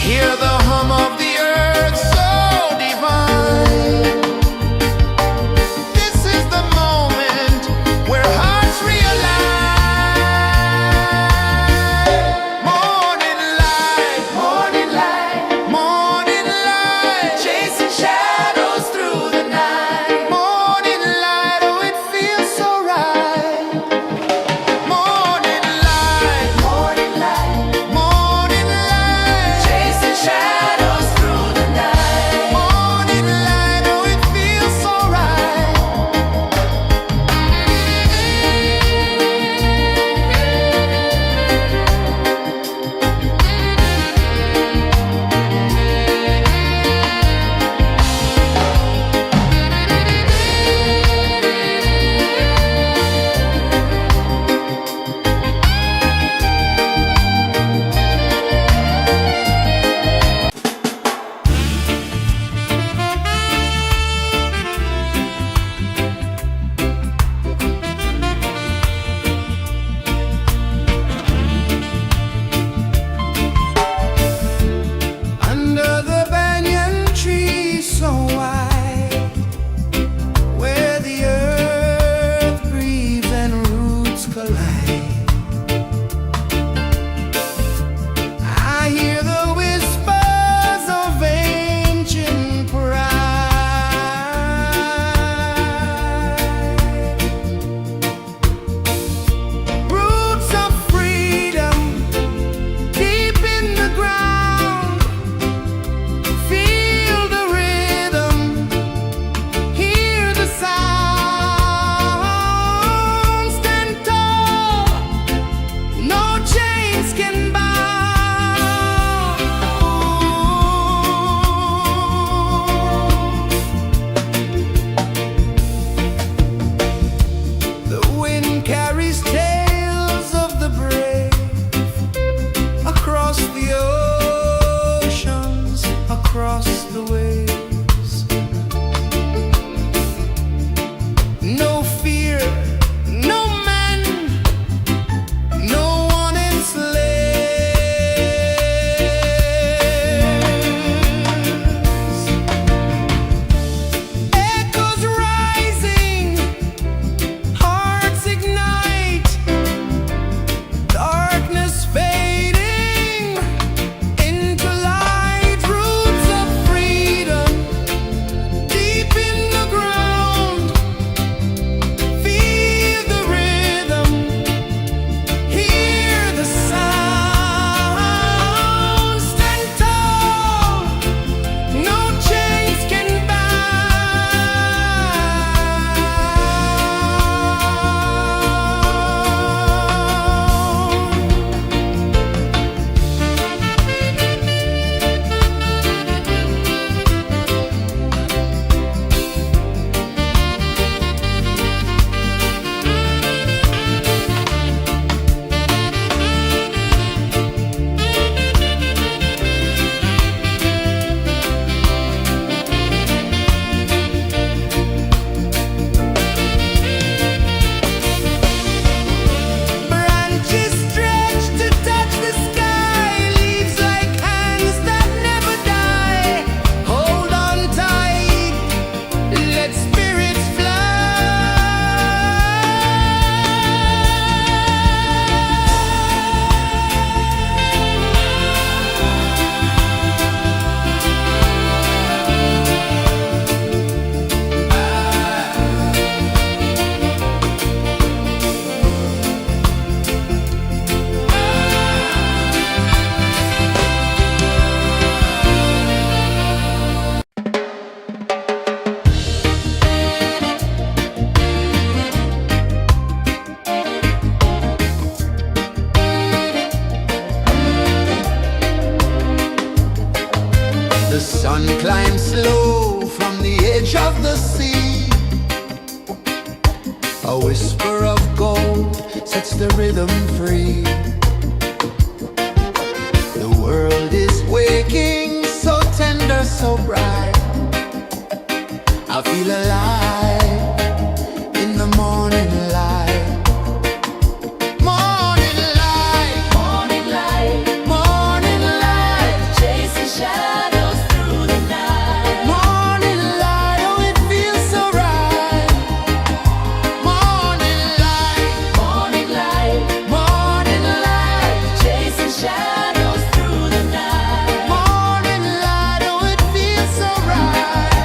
Hear the hum of the earth so divine. This is the moment where hearts realign. Morning light, morning light, chasing shadows through the night. Morning light, oh, it feels so right. the sea. A whisper of gold sets the rhythm free. The world is waking, so tender, so bright. I feel alive in the morning light. Morning light, Morning light, morning light, chasing shadows through the night. morning light, oh it feels so right. Morning light, Morning light, morning light, chasing shadows through the night. morning light, oh it feels so right.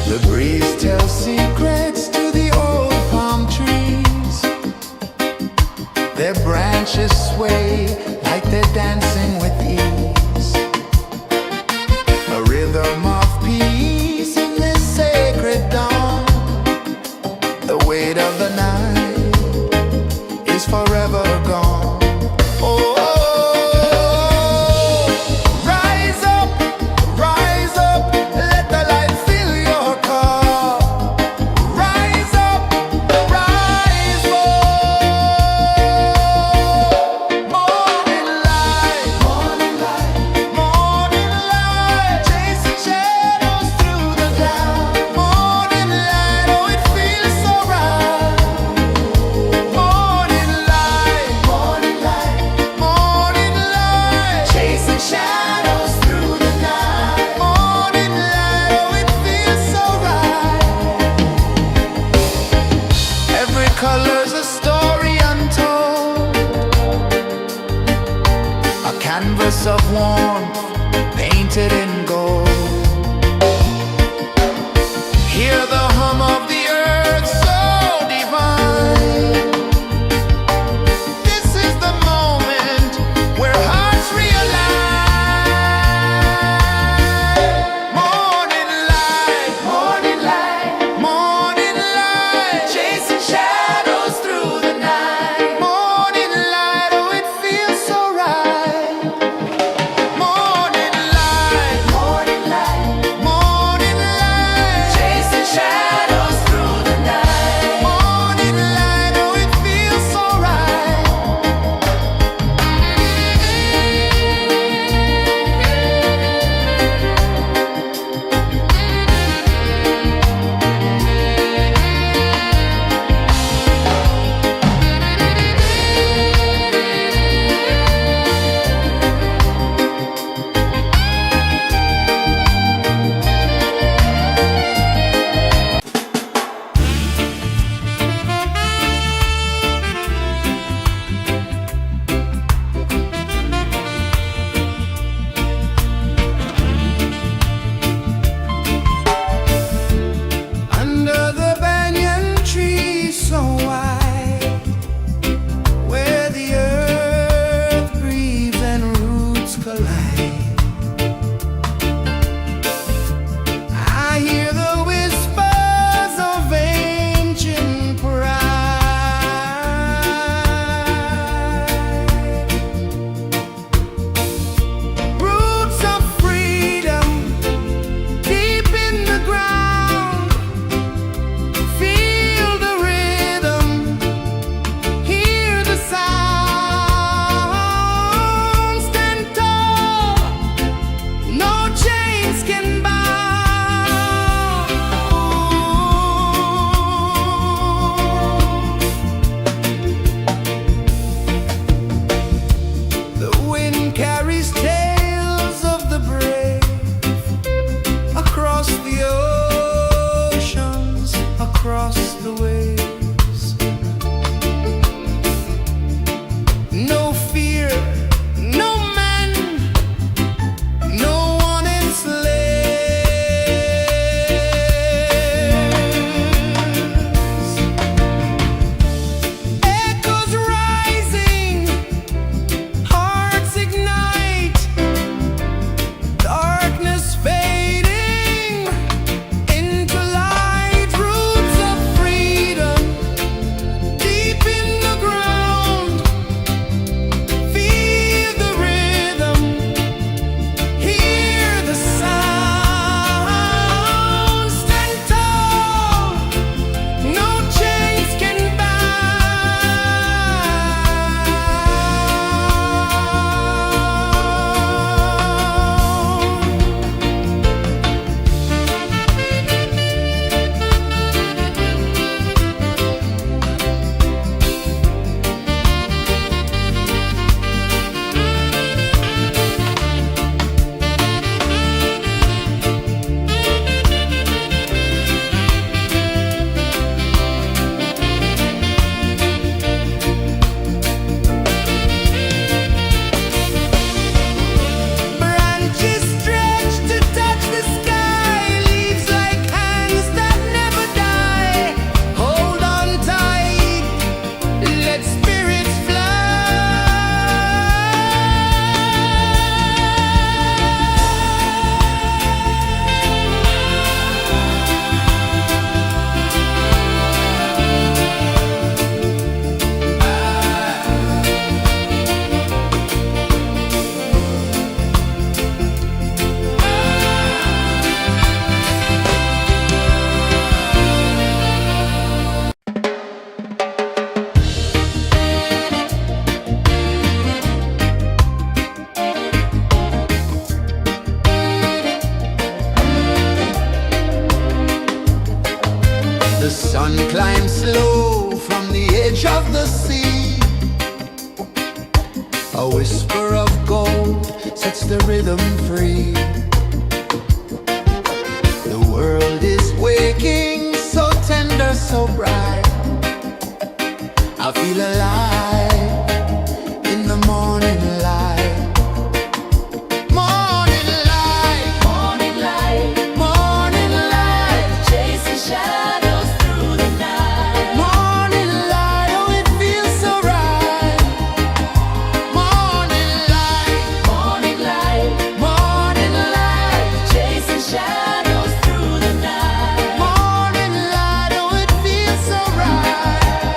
The breeze tells secrets to the old palm trees. Their branches sway like they're dancing with ease. A rhythm of peace in this sacred dawn. The weight of the night is forever gone. Oh, rise up, let the light fill your cup. Rise up, rise up. Morning light, morning light, chasing shadows through the cloud. Morning light, oh it feels so right. Morning light, chasing shadows through the night. Morning light, oh it feels so right. Every color's a story untold, a canvas of warmth painted in gold. Hear the hum of the earth so divine. This is the moment where hearts realign. Morning light, morning light, chasing shadows through the night. Morning light, oh it feels so right. Morning light, reach of the sea. A whisper of gold sets the rhythm free. The world is waking, so tender, so bright. I feel alive in the morning light. Morning light, Morning light, morning light, chasing shadows through the night. morning light, oh it feels so right. Morning light, Morning light, morning light, chasing shadows through the night. morning light, oh it feels so right.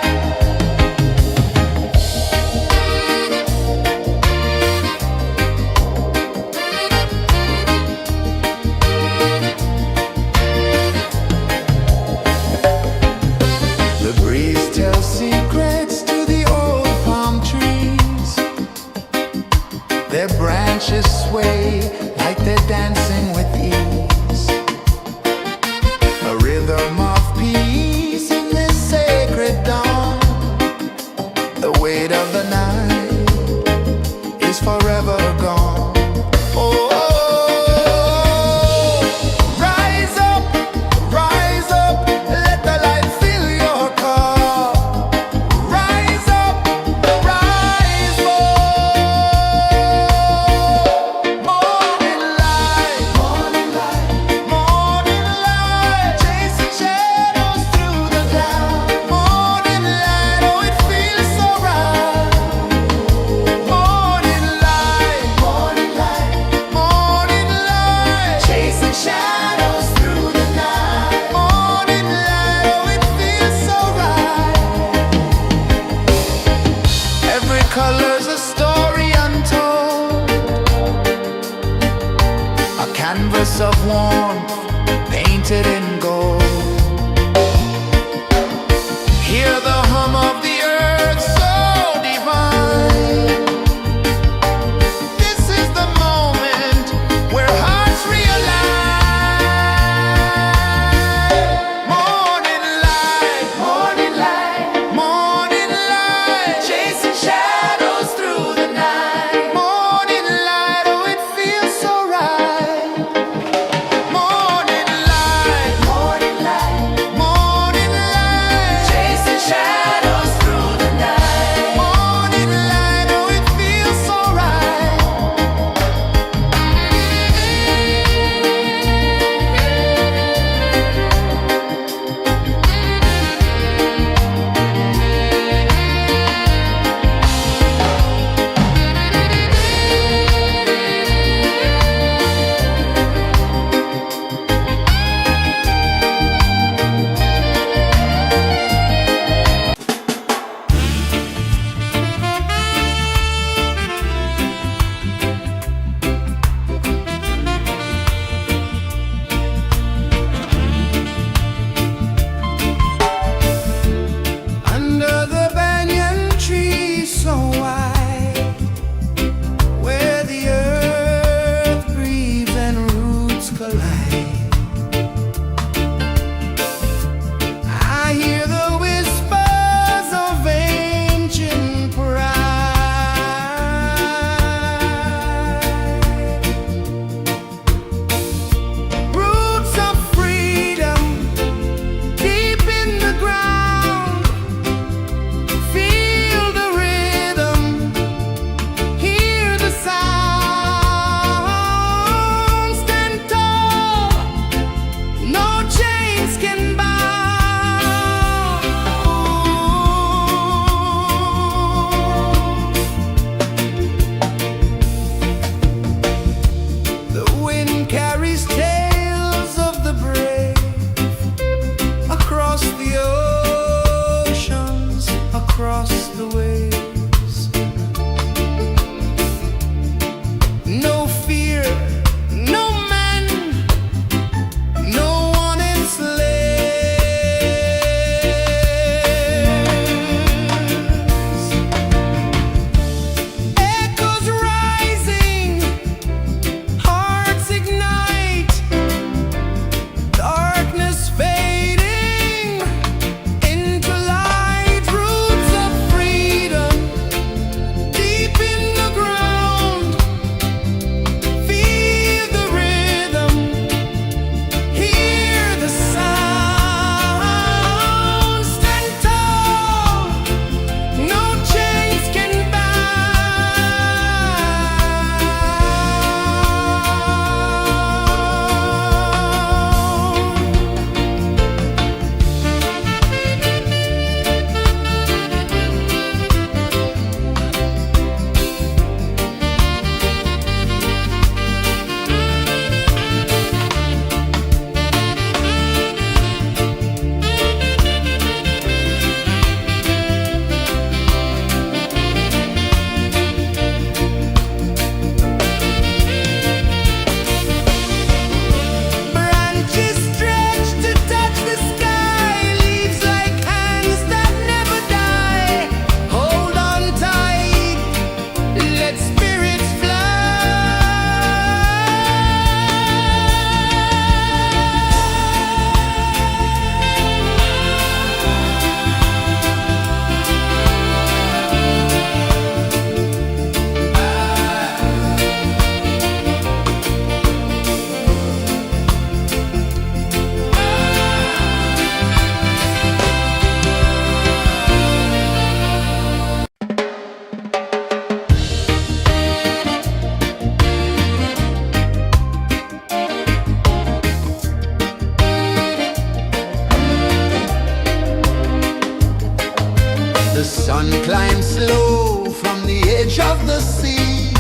The sun climbs slow from the edge of the sea.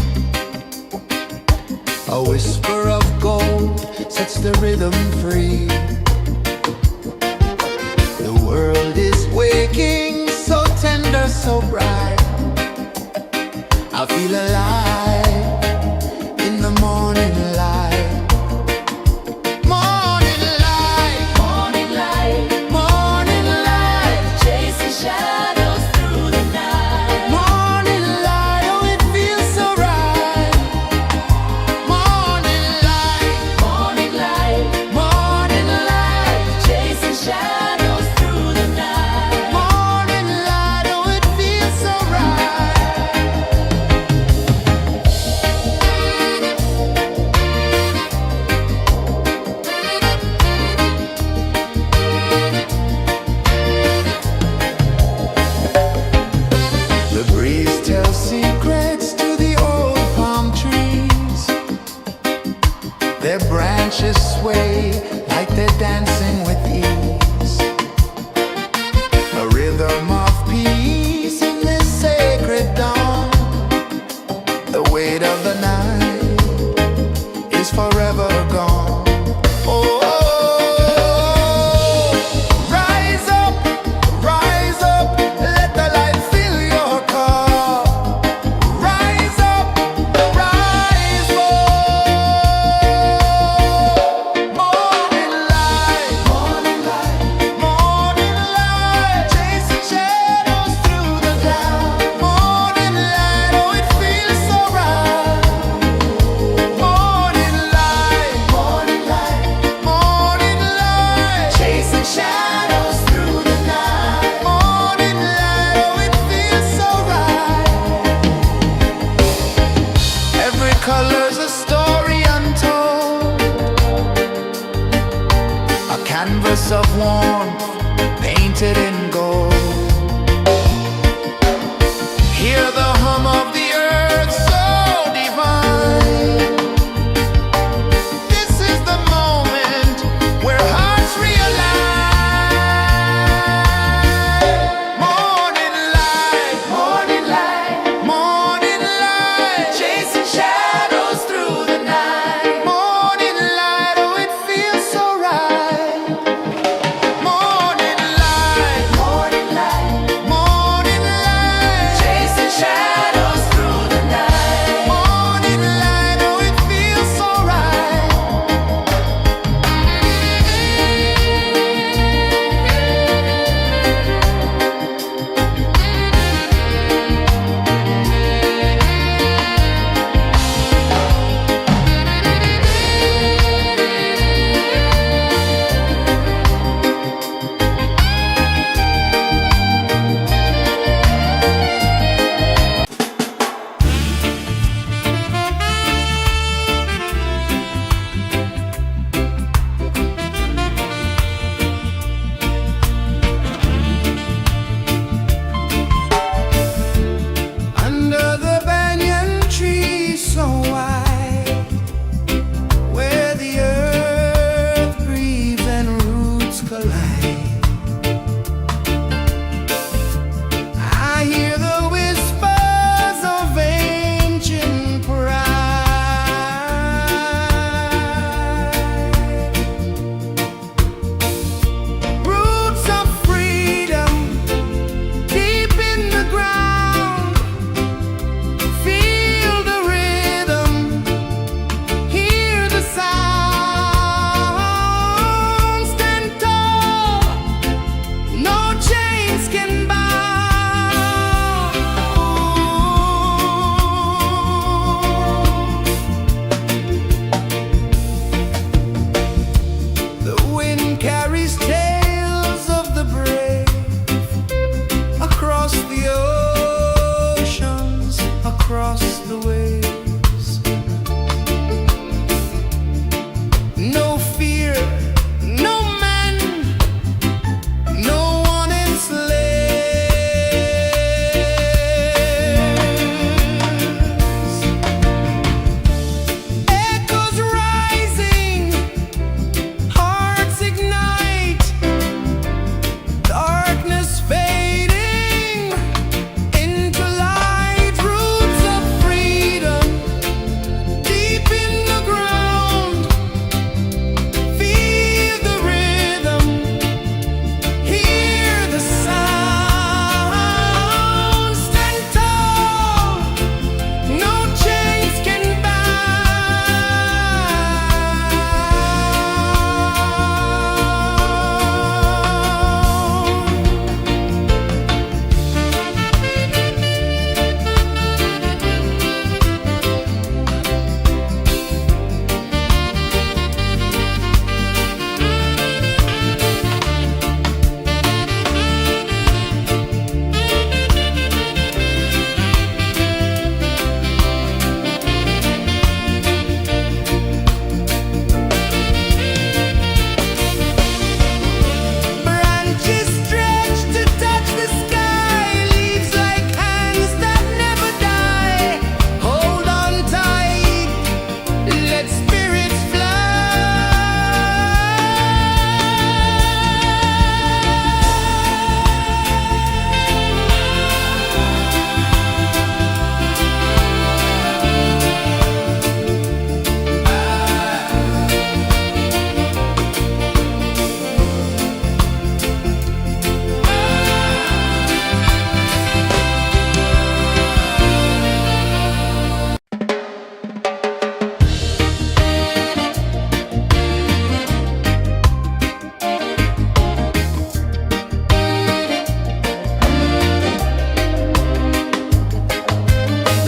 A whisper of gold sets the rhythm free. The world is waking, so tender, so bright. I feel alive in the morning light. Morning light, Morning light, morning light, chasing shadows through the night. morning light, oh it feels so right. Morning light, Morning light, morning light, chasing shadows through the night. morning light, oh it feels so right.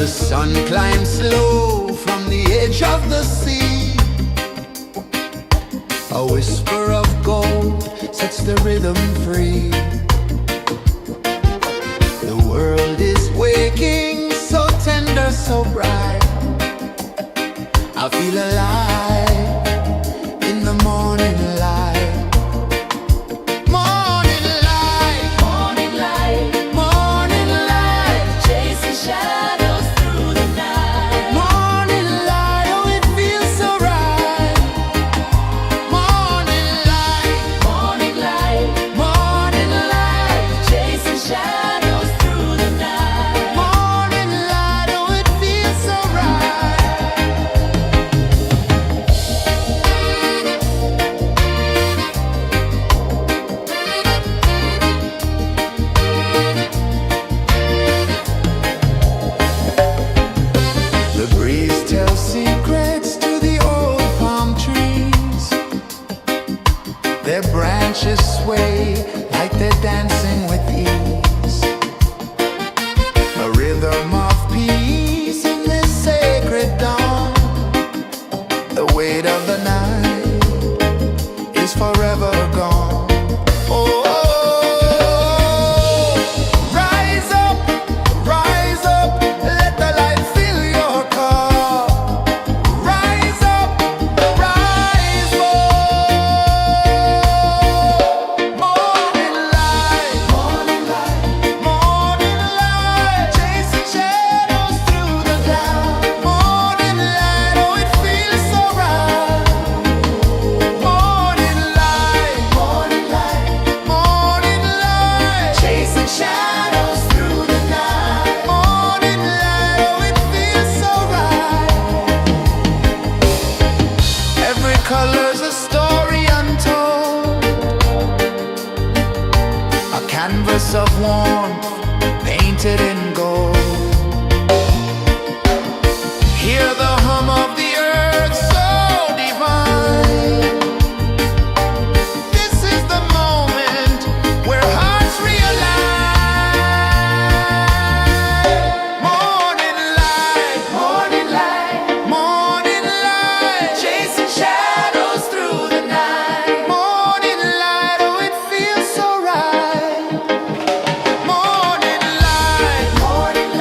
The sun climbs slow from the edge of the sea. A whisper of gold sets the rhythm free. The world is waking, so tender, so bright. I feel alive in the morning light. Morning light, Morning light, morning light, chasing shadows through the night. morning light, oh it feels so right. Morning light, Morning light, morning light, chasing shadows through the night. morning light, oh it feels so right. The breeze tells secrets to the old palm trees. Their branches sway like they're dancing with ease. A rhythm of peace in this sacred dawn. The weight of the night is forever gone. Oh, rise up, let the light fill your car. Rise up, rise up. Morning light, morning light, morning light, chasing shadows through the cloud. Morning light, oh it feels so right. Morning light, morning light, morning light, chasing shadows through the night. Morning light, oh it feels so right. Every color's a story untold, a canvas of warmth painted in gold. Hear the hum of the earth so divine. This is the moment where hearts realign. Morning light, morning light, morning light, chasing shadows through the night. Morning light, oh it feels so right. Morning light, morning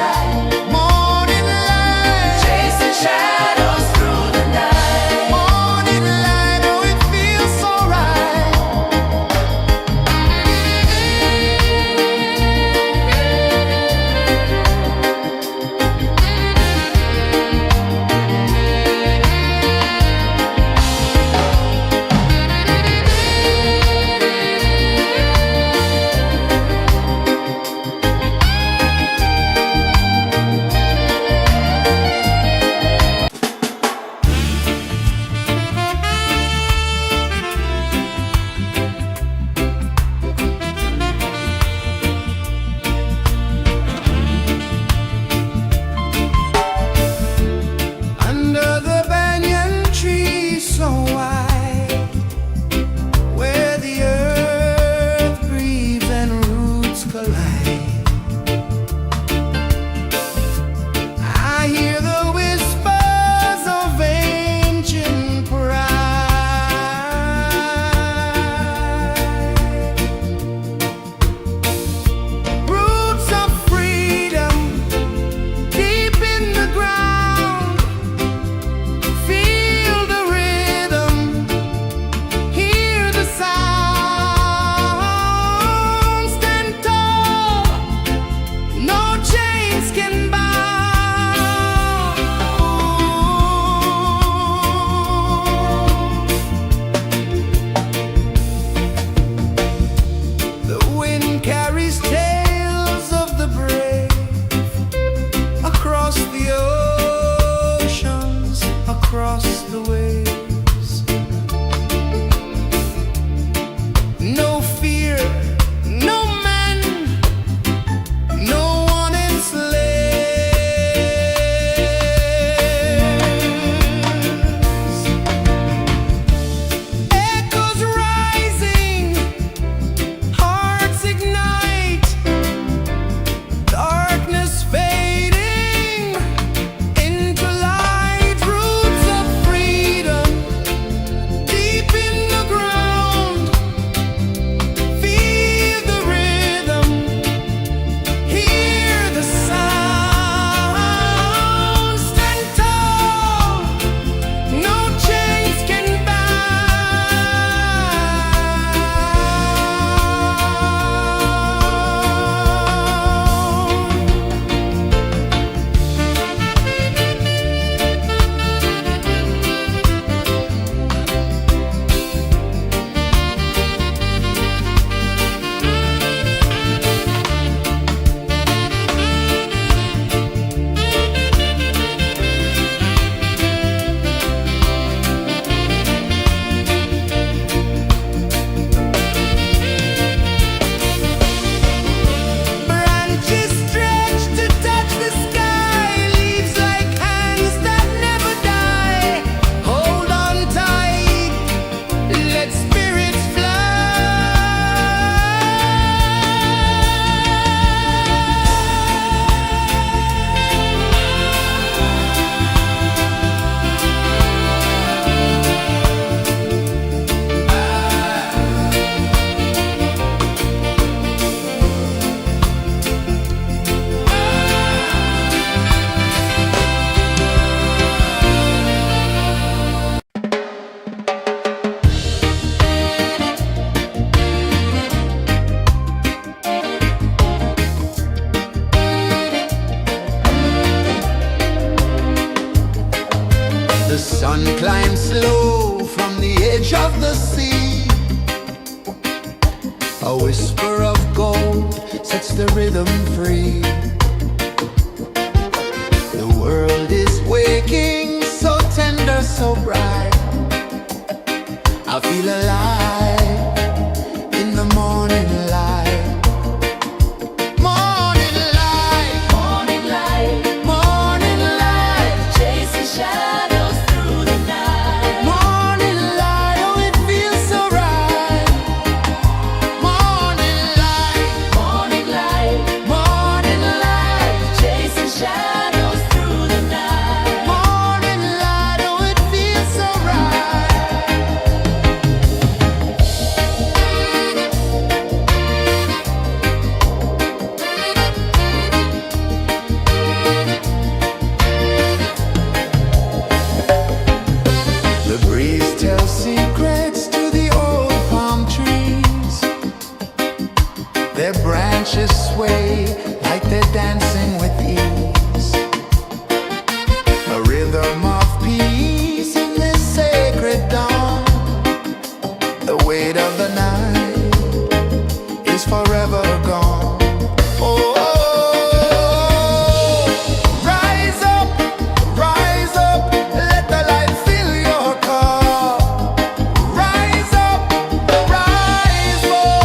sets the rhythm free. The world is waking, so tender, so bright. I feel alive in the morning light. Morning light, Morning light, morning light, chasing shadows through the night. morning light, oh it feels so right. Morning light, Morning light, morning light, chasing shadows through the night. morning light, oh it feels so right. The breeze tells secrets to the old palm trees. Their branches sway like they're dancing with ease. A rhythm of peace in this sacred dawn. The weight of the night is forever gone. Oh, rise up, let the light fill your cup. Rise up, rise up.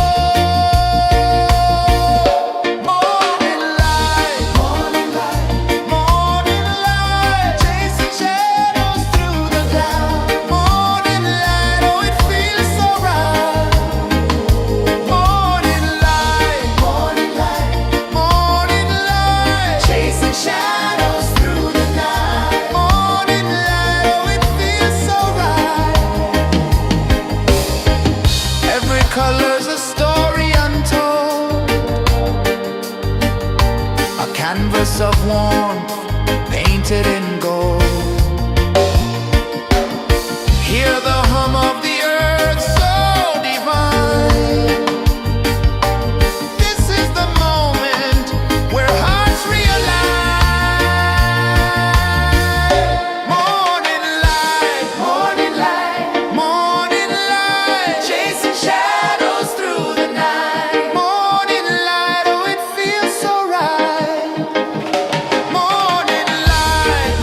Morning light, morning light, morning light, chasing shadows through the cloud. Morning light, oh it feels so right. Morning light, morning light, morning light, chasing shadows through the night. Morning light, oh it feels so right. Every color's a story untold, a canvas of warmth painted in gold. Hear the hum of the earth so divine. This is the moment where hearts realign. Morning light, morning light, morning light, chasing shadows through the night. Morning light, oh it feels so right. Morning light,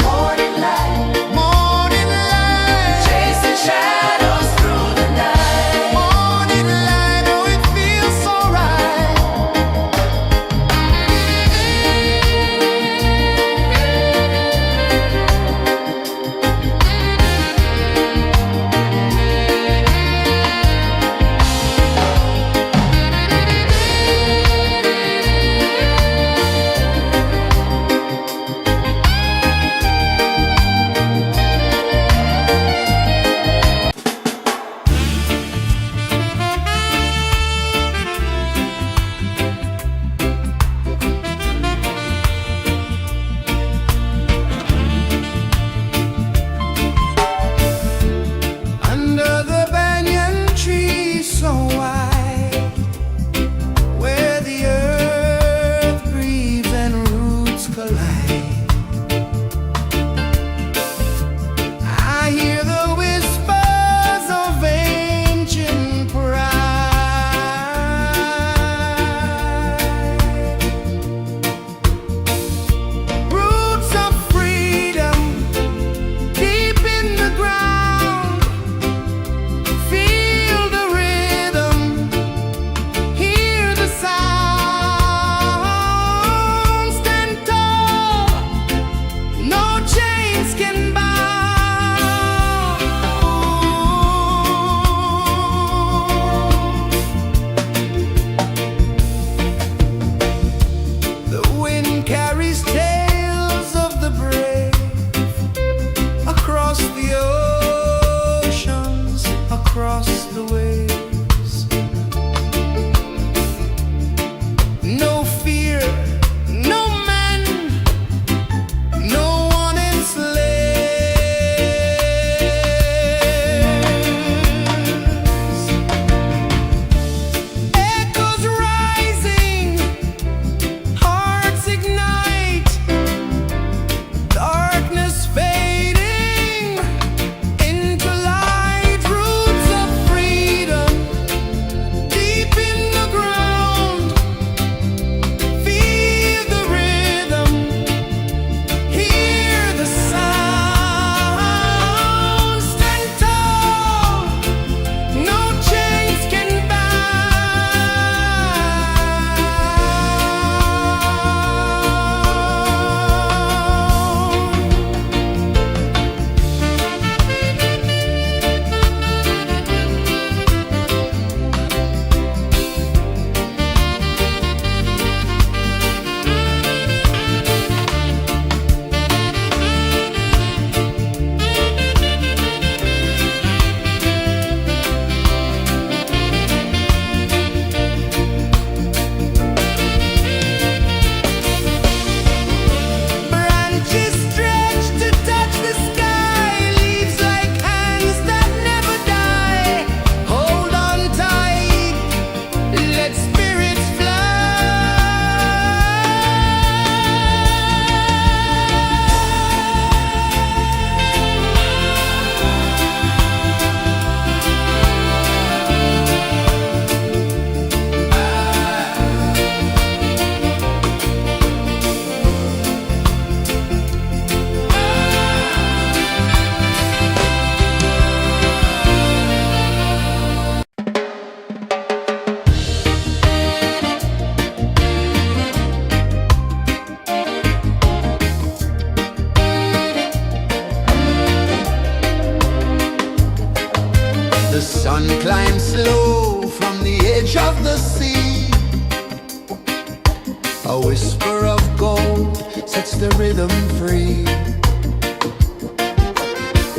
river of gold sets the rhythm free.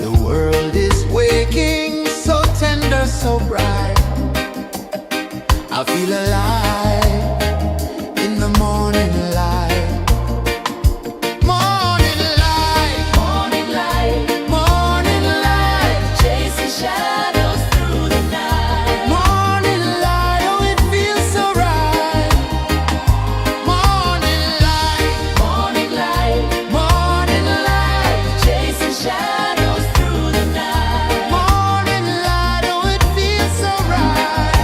The world is waking, so tender, so bright. I feel alive in the morning light. Morning light, Morning light, morning light, chasing shadows through the night. morning light. Oh, it feels so right. Morning light, Morning light, morning light, chasing shadows through the night. morning light. Oh, it feels so right.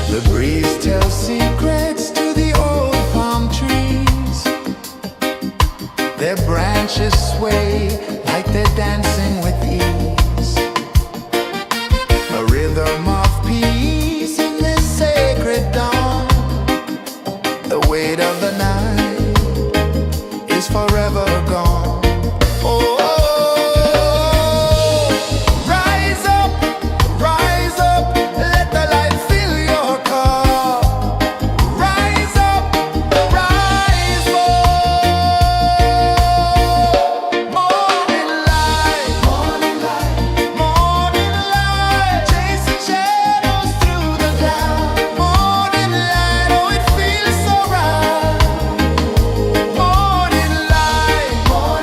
The breeze tells secrets to the old palm trees. Their branches sway like they're dancing with ease. A rhythm of peace in this sacred dawn. The weight of the night is forever gone. Oh, rise up, let the light fill your cup. Rise up, rise up. Morning light, morning light, morning light, chasing shadows through the cloud. Morning light, oh, it feels so right. Morning light, morning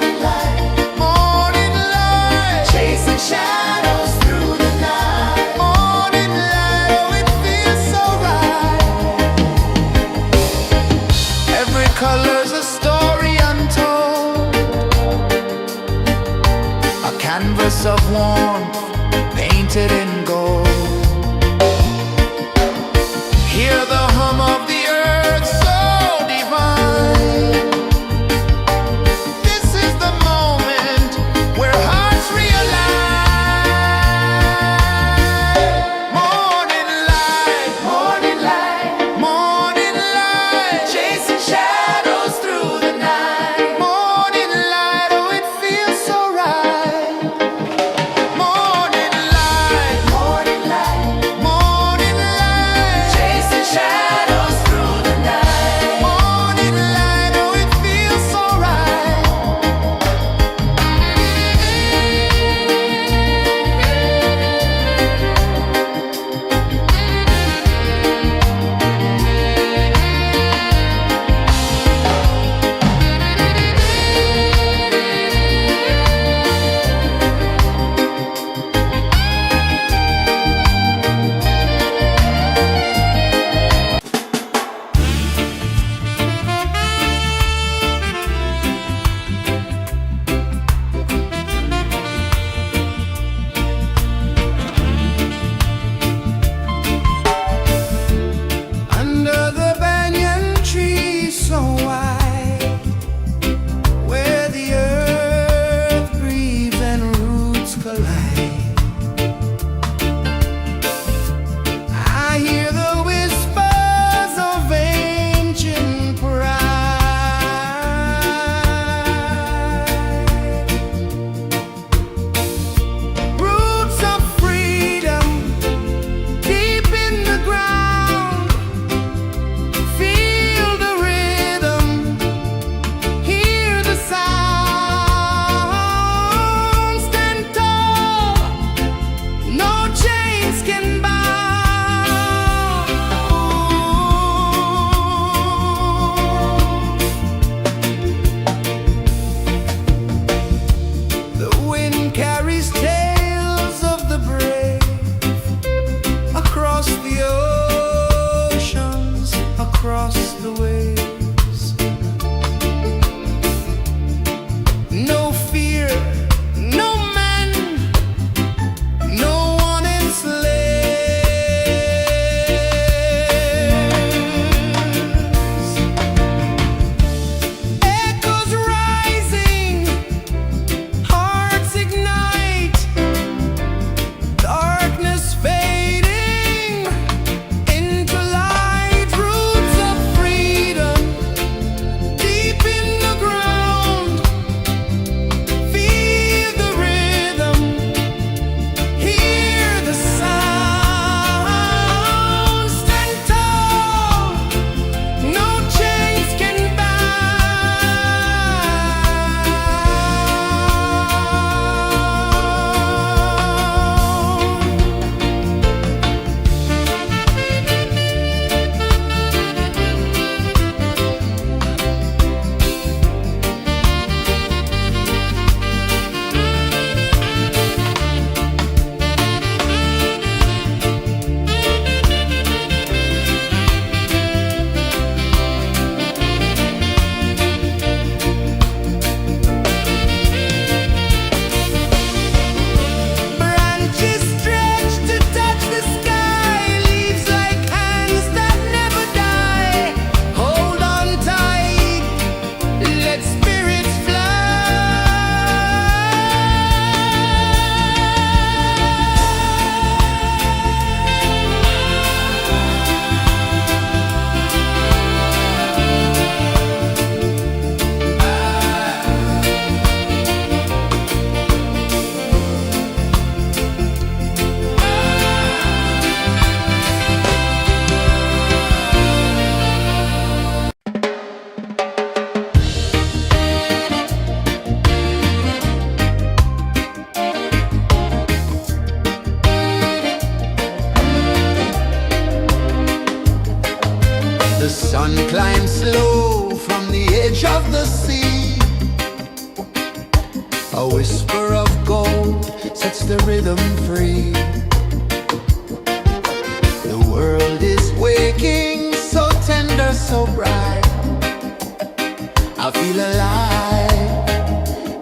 sun climbs slow from the edge of the sea. A whisper of gold sets the rhythm free. The world is waking, so tender, so bright. I feel alive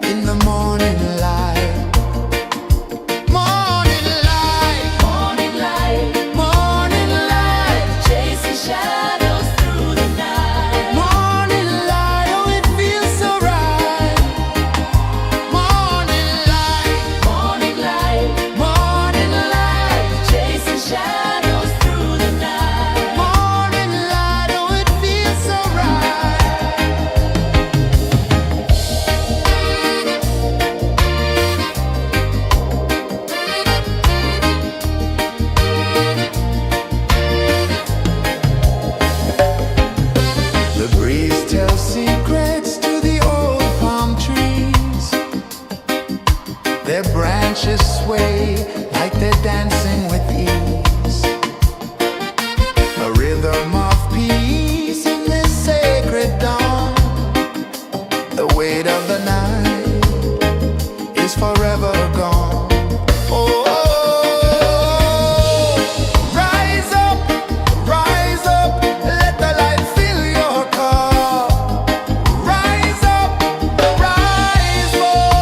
in the morning light. Morning light, Morning light, morning light, chasing shadows through the night. morning light, oh it feels so right. Morning light, Morning light, morning light, chasing shadows through the night. morning light, oh it feels so right. The breeze tells secrets to the old palm trees. Their branches sway like they're dancing with ease. A rhythm of peace in this sacred dawn. The weight of the night is forever gone. Oh, rise up, let the light fill your cup. Rise up, rise more.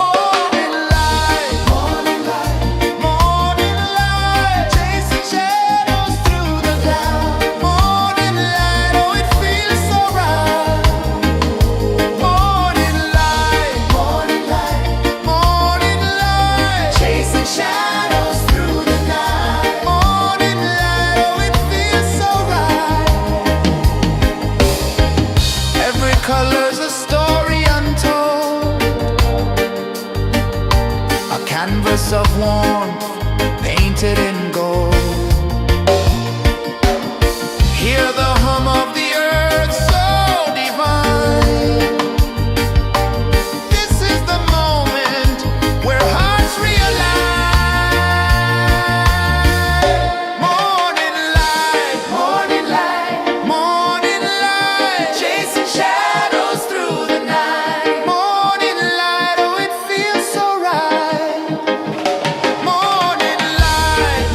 Morning light, morning light, morning light, chasing shadows through the cloud. Morning light, oh it feels so right. Morning light, morning light, morning light, chasing shadows through the night. Morning light, oh it feels so right. Every color's a story untold, a canvas of warmth painted in gold. Hear the hum of the earth so divine. This is the moment where hearts realign. Morning light, morning light, morning light, chasing shadows through the night. Morning light, oh it feels so right. Morning light,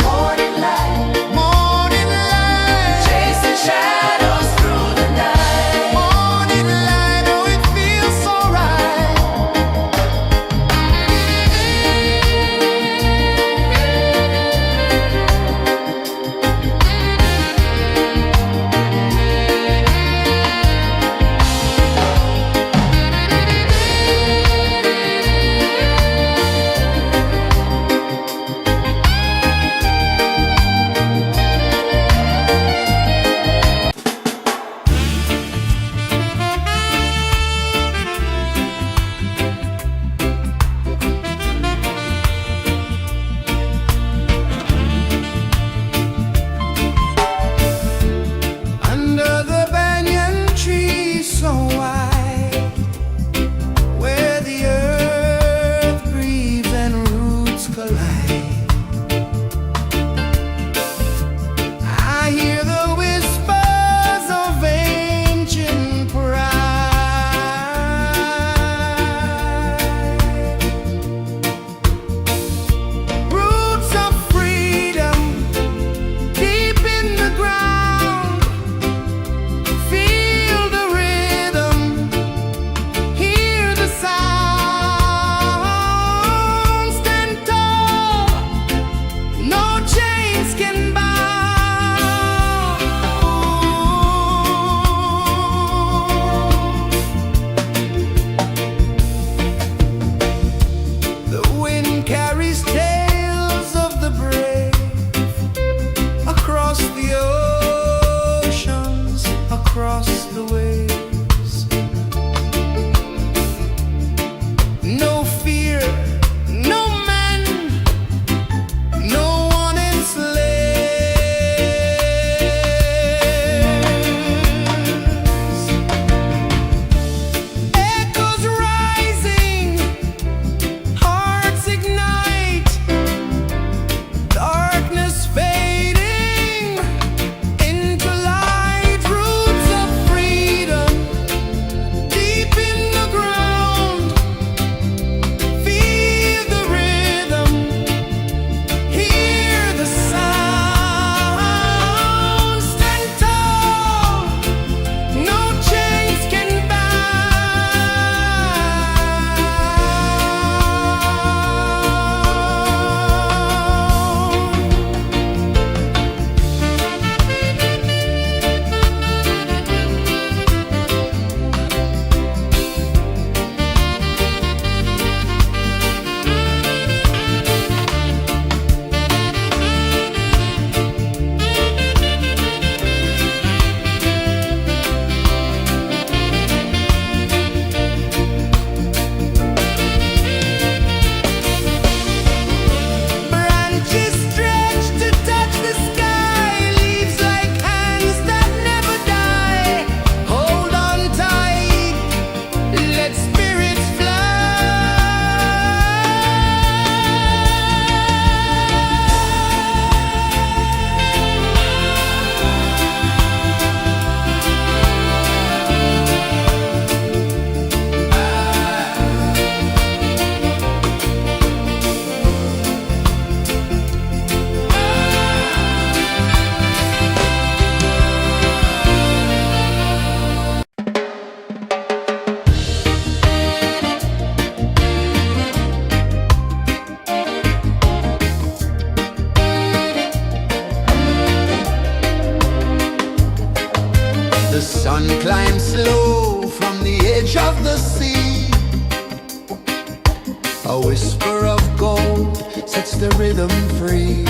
the rhythm free.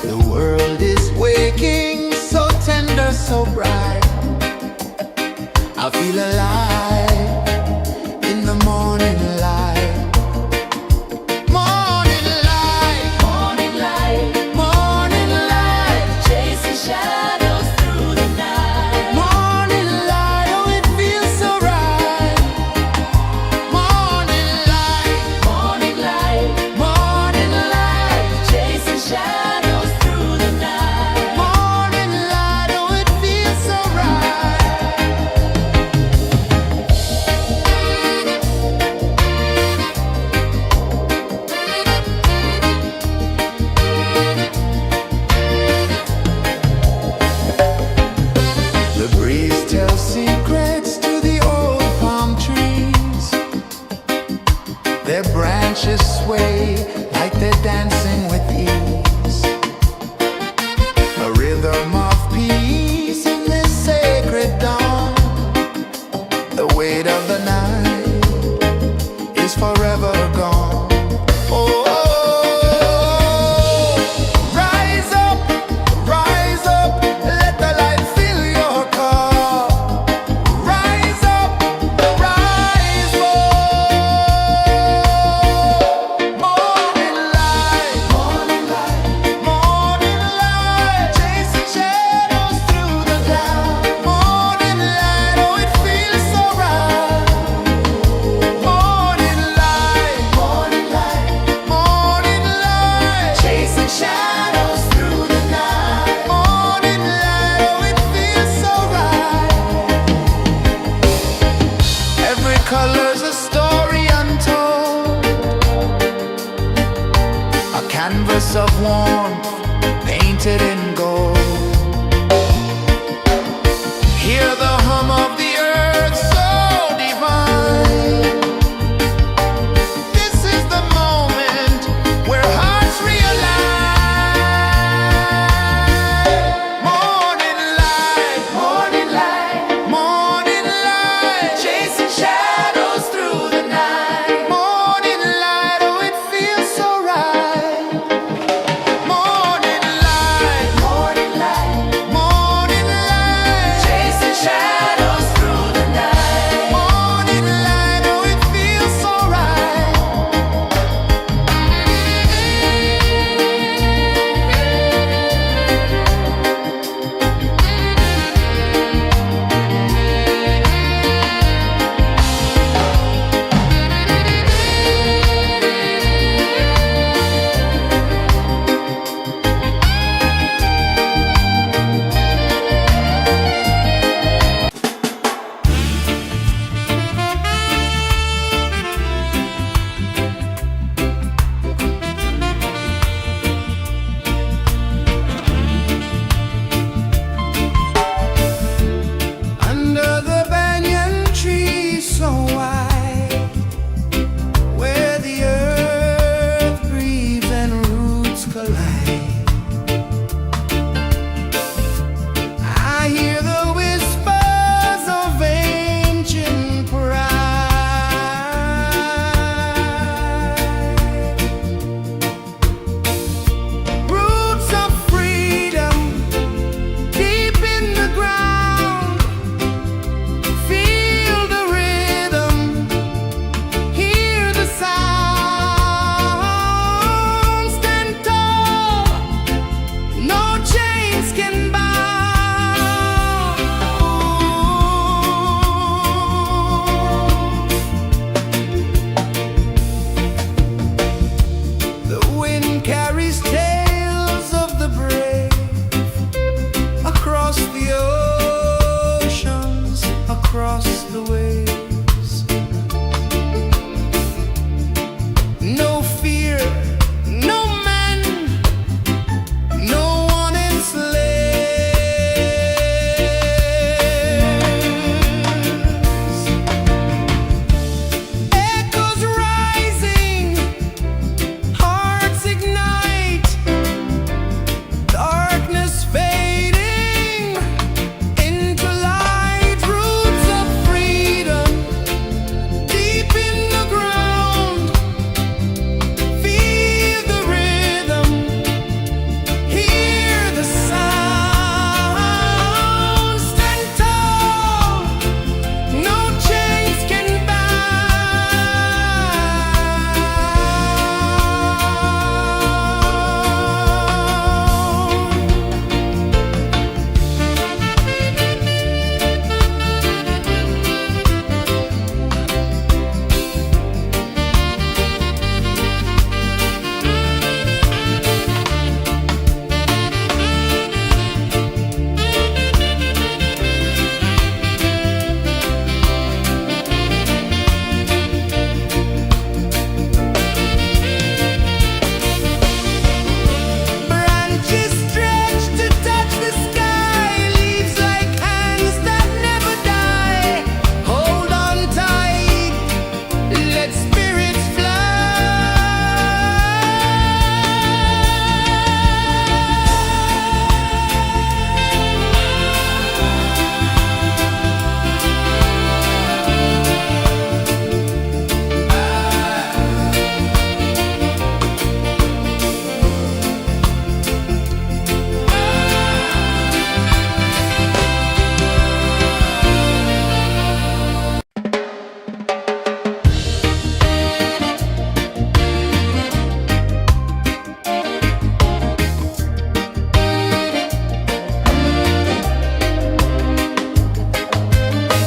The world is waking, so tender, so bright. I feel alive in the morning light. Morning light, Morning light, morning light, chasing shadows through the night. morning light, oh it feels so right. Morning light, Morning light, morning light, chasing shadows through the night. morning light, oh it feels so right. The breeze tells secrets to the old palm trees. Their branches sway like they're dancing with ease. A rhythm of peace in this sacred dawn. The weight of the night is forever gone. Oh, rise up, let the light fill your cup. Rise up, rise up. Morning light, morning light, chasing shadows through the cloud. Morning light, oh it feels so right. Morning light, morning light, chasing shadows through the night. Morning light, oh it feels so right. Every color's a story untold, a canvas of warmth painted in gold. Hear the hum of the earth so divine. This is the moment where hearts realign. Morning light, morning light, chasing shadows through the night. Morning light, oh it feels so right. Morning light, chasing shadows through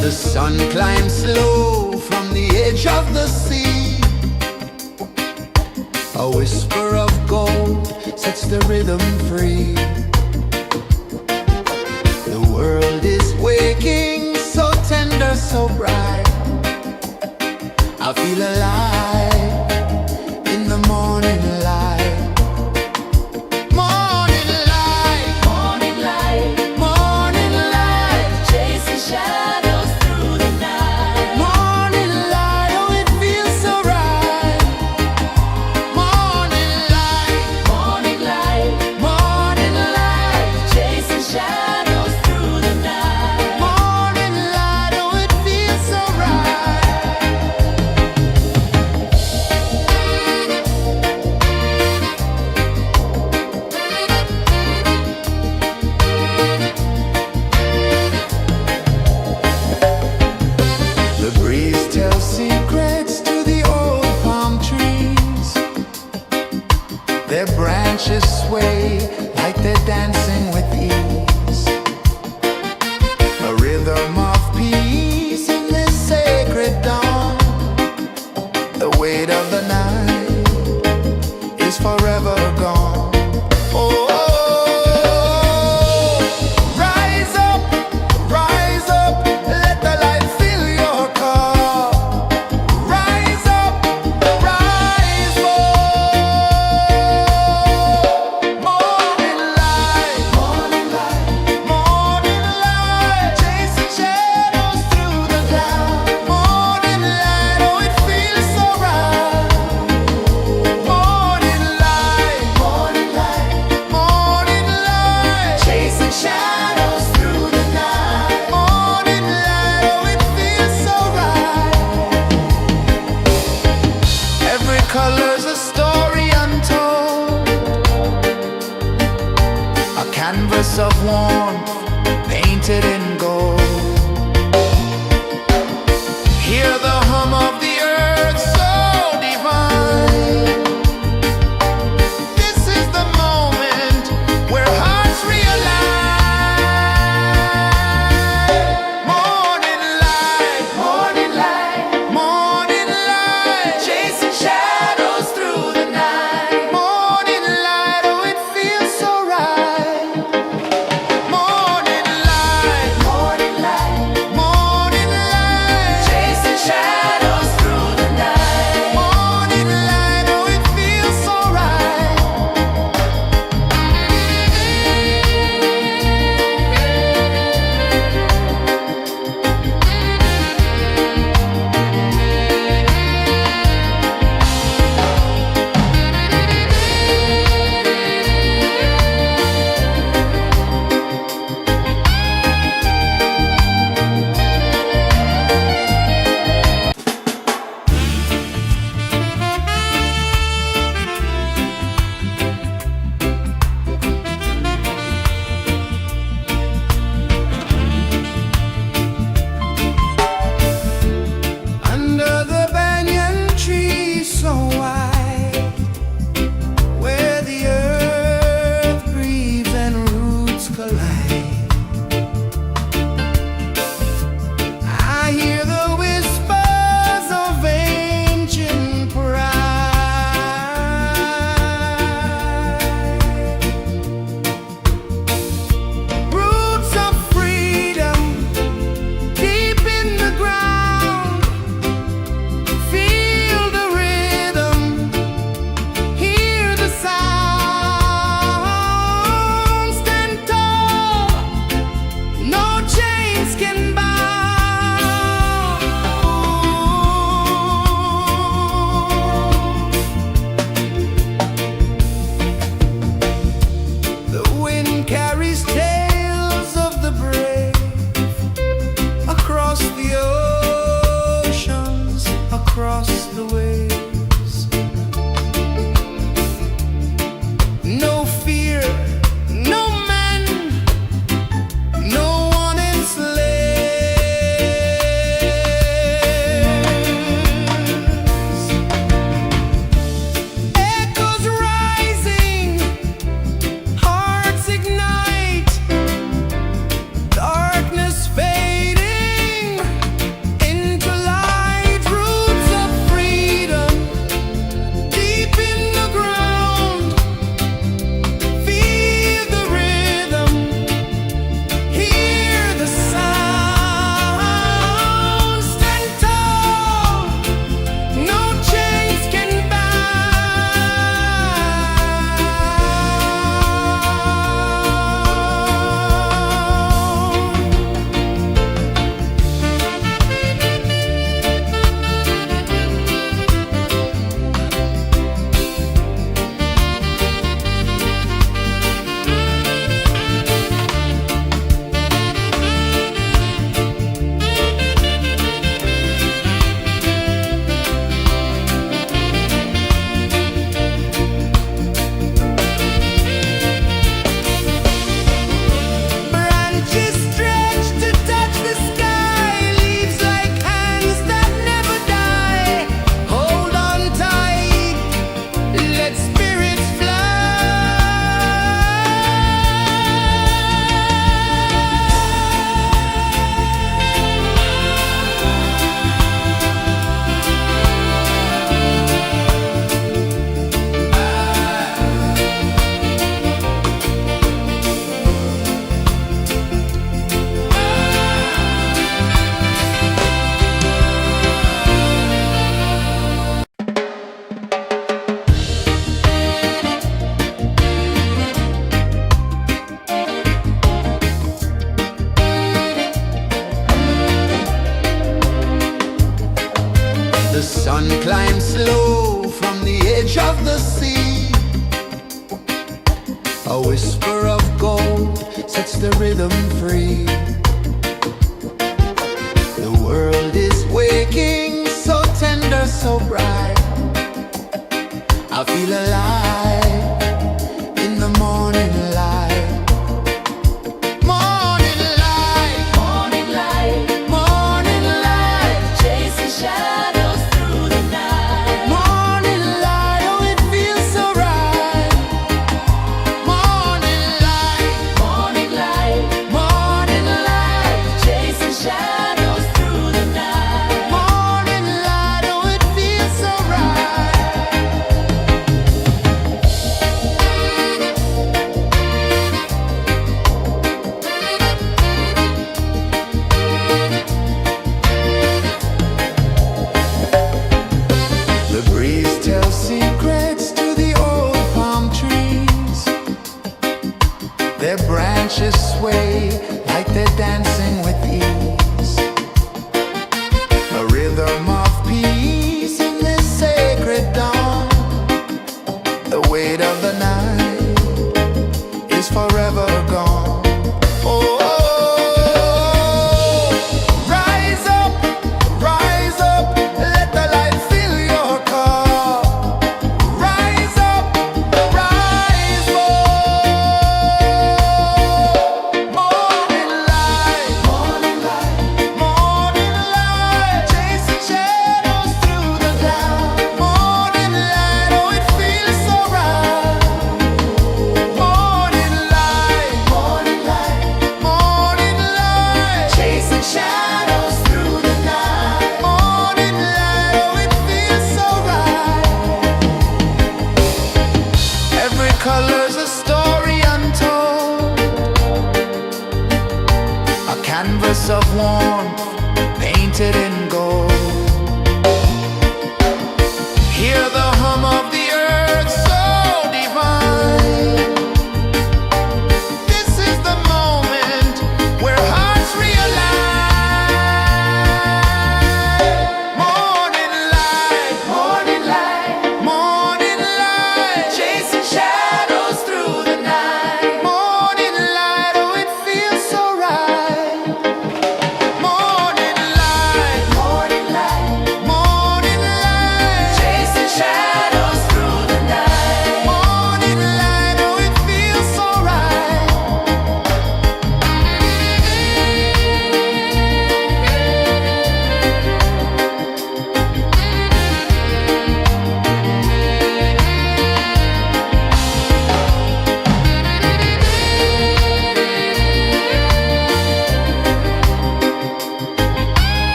The sun climbs slow from the edge of the sea. A whisper of gold sets the rhythm free. The world is waking, so tender, so bright. I feel alive in the morning light. Morning light, Morning light, morning light, chasing shadows through the night. morning light, oh it feels so right. Morning light, Morning light, morning light. The sun climbs slow from the edge of the sea. A whisper of gold sets the rhythm free. The world is waking, so tender, so bright. I feel alive in the morning light. Morning light, Morning light, morning light, chasing shadows through the night. morning light, oh it feels so right. Morning light, Morning light, morning light, chasing shadows through the night. morning light, oh it feels so right. The breeze tells secrets to the old palm trees. Their branches sway like they're dancing with ease. A rhythm of peace in this sacred dawn. The weight of the night is forever gone. Oh, rise up, let the light fill your cup. Rise up, rise more. Morning light, morning light, chasing shadows through the cloud. Morning light, oh it feels so right. Morning light, morning light, chasing shadows through the night. Morning light, oh it feels so right. Every color's a story untold, a canvas of warmth painted in gold. Hear the hum of the earth so divine. This is the moment where hearts realign. Morning light, morning light, chasing shadows through the night. Morning light, oh it feels so right. Morning light,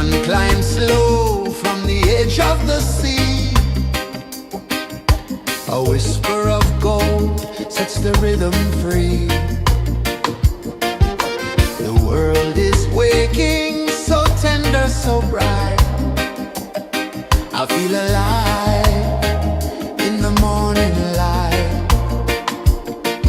sun climbs slow from the edge of the sea. A whisper of gold sets the rhythm free. The world is waking, so tender, so bright. I feel alive in the morning light.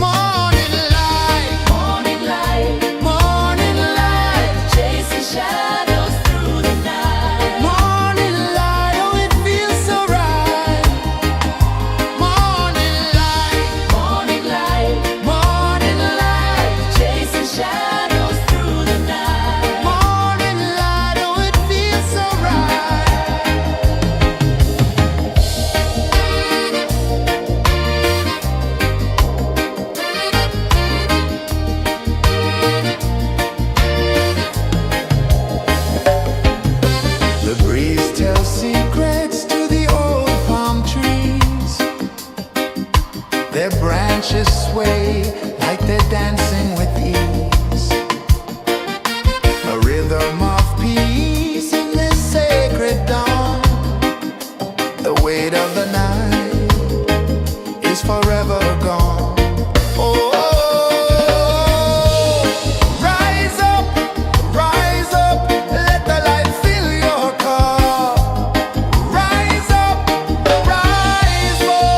Morning light, Morning light, morning light, chasing shadows through the night. morning light, oh it feels so right. Morning light, Morning light, morning light, chasing shadows through the night. morning light, oh it feels so right. The breeze tells secrets to the old palm trees. Their branches sway like they're dancing with ease. A rhythm of peace in this sacred dawn. The weight of the night is forever gone. Oh, rise up, let the light fill your cup. Rise up, rise up.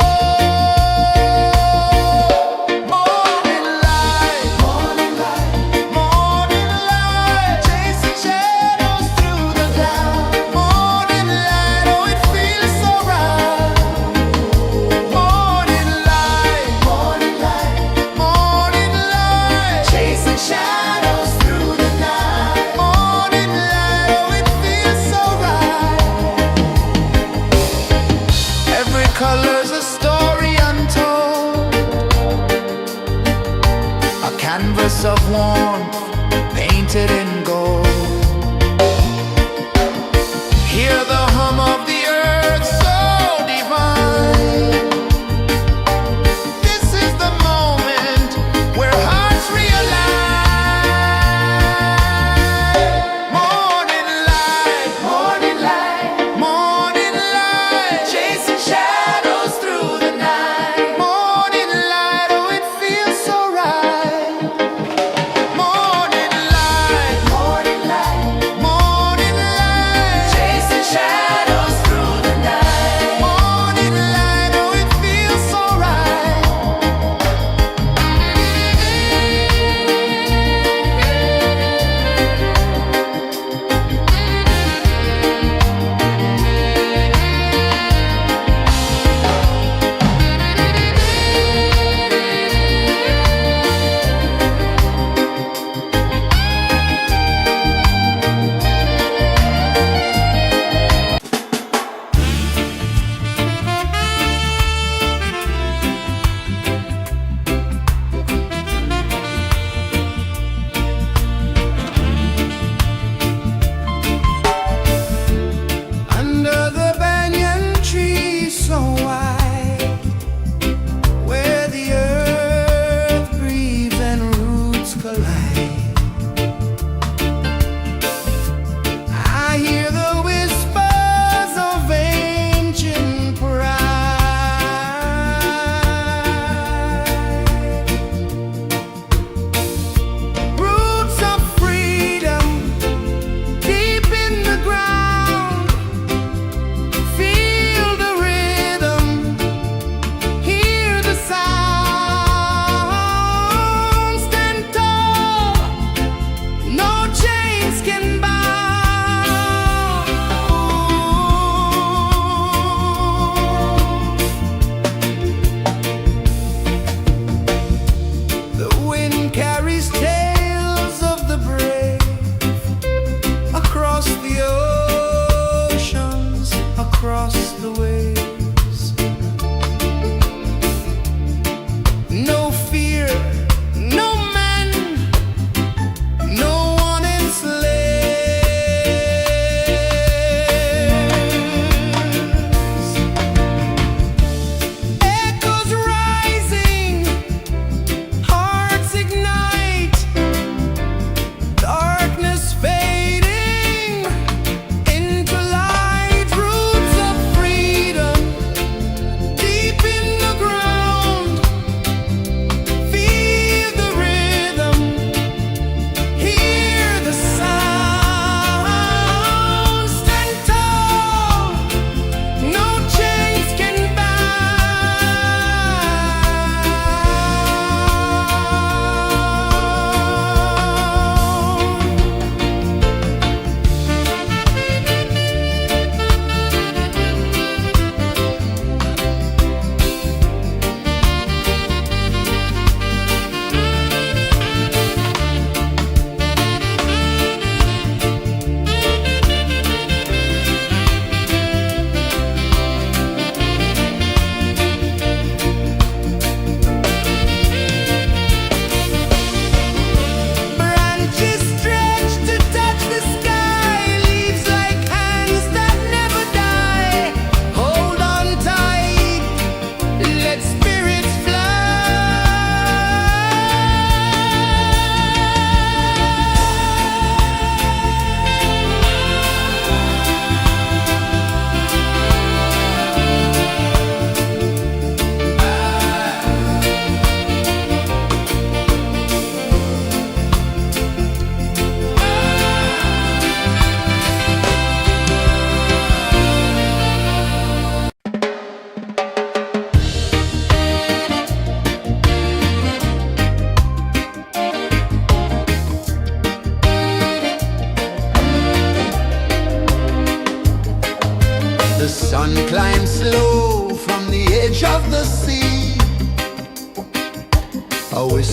Morning light, morning light, morning light, chasing shadows through the cloud. Morning light, oh it feels so right. Morning light, morning light, morning light, chasing shadows through the night. Morning light, oh it feels so right. Every color's a story untold, a canvas of warmth painted in gold. Hear the hum of the earth so divine. This is the moment where hearts realign. Morning light, morning light, morning light, chasing shadows through the night. Morning light, oh it feels so right. Morning light, morning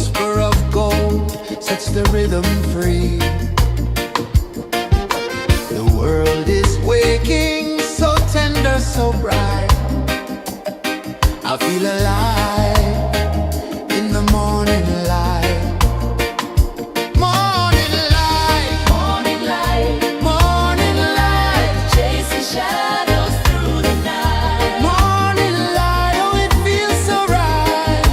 whisper of gold sets the rhythm free. The world is waking, so tender, so bright. I feel alive in the morning light. Morning light, Morning light, morning light, chasing shadows through the night. morning light, oh it feels so right.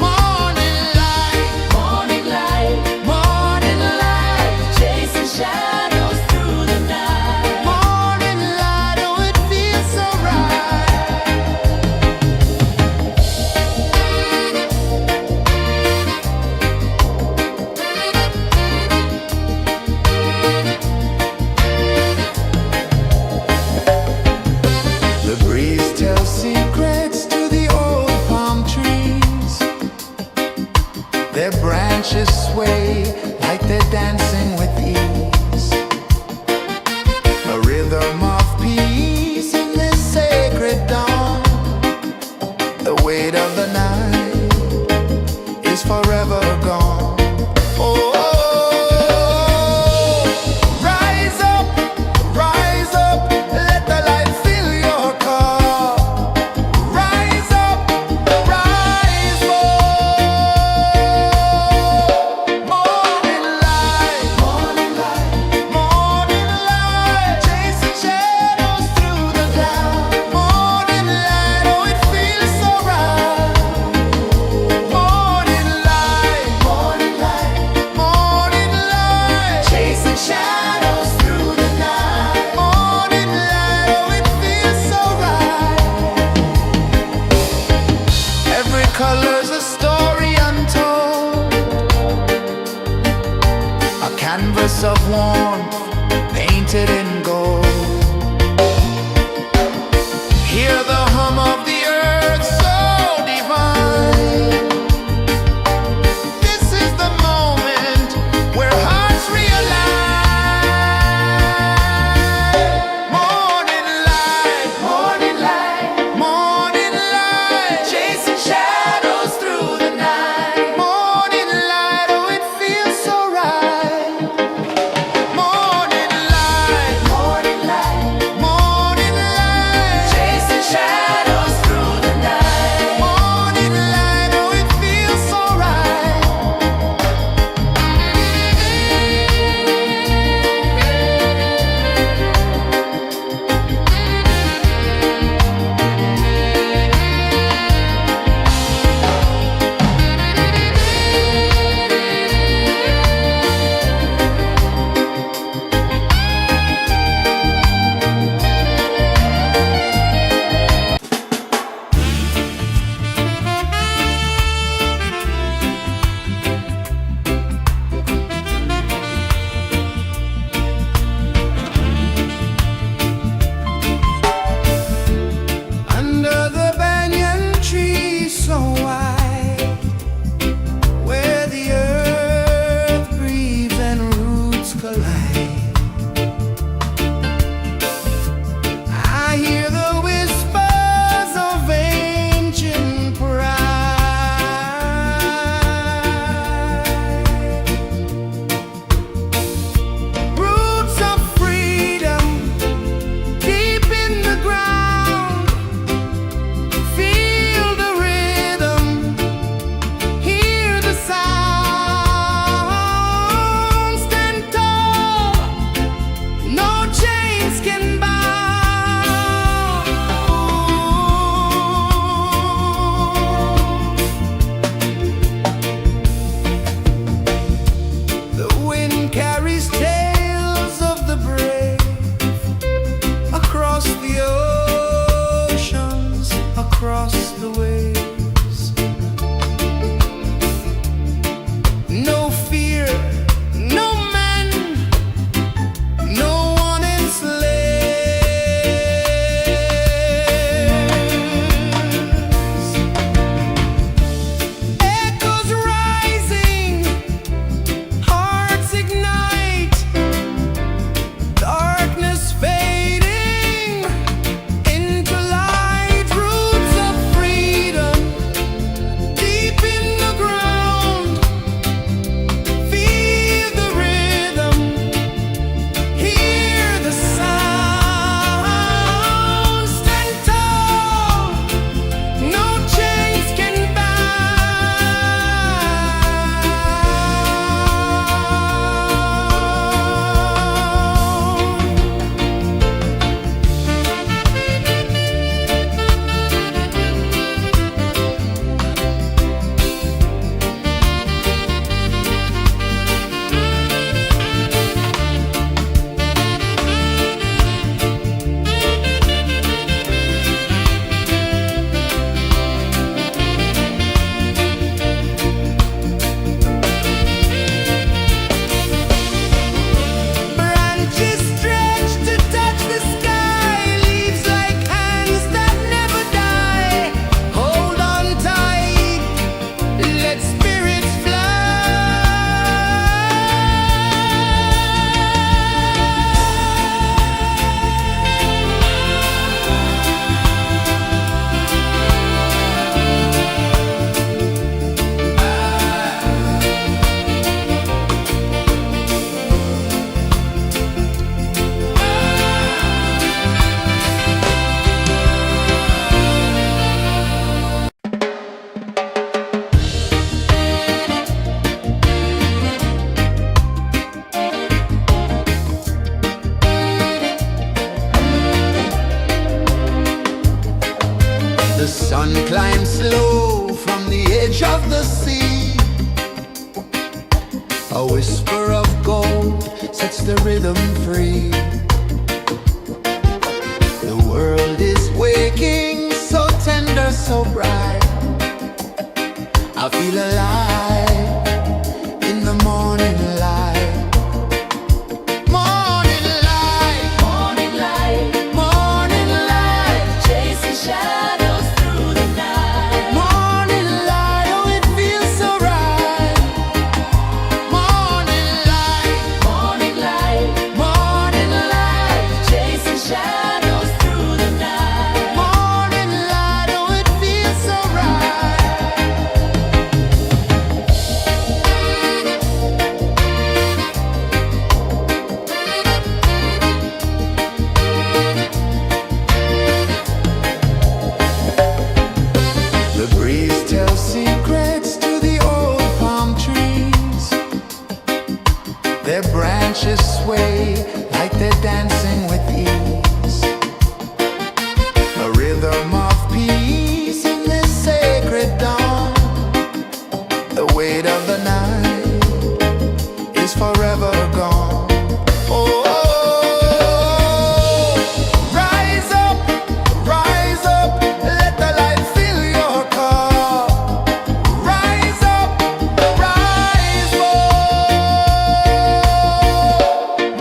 Morning light, Morning light, morning light, chasing shadows through the night. morning light, oh it feels so right. The breeze tells secrets to the old palm trees. Their branches sway like they're dancing with ease. A rhythm of peace in this sacred dawn. The weight of the night is forever gone. Oh, rise up, let the light fill your car. Rise up, rise up. Morning light, morning light, morning light, chasing shadows through the cloud. Morning light, oh it feels so right. Morning light, morning light, morning light, chasing shadows through the night. Morning light, oh it feels so right. Every color's a story untold, a canvas of warmth painted in gold. Hear the hum of the earth so divine. This is the moment where hearts realign. Morning light, morning light, morning light, chasing shadows through the night. Morning light, oh it feels so right. Morning whisper of gold sets the rhythm free. The world is waking, so tender, so bright. I feel alive in the morning light. Morning light, Morning light, morning light, chasing shadows through the night. morning light, oh it feels so right. Morning light, Morning light, morning light, chasing shadows through the night. morning light, oh it feels so right. The breeze tells secrets to the old palm trees. Their branches sway like they're dancing with ease. A rhythm of peace in this sacred dawn. The weight of the night is forever gone. Oh, rise up, let the light fill your car. Rise up, rise more.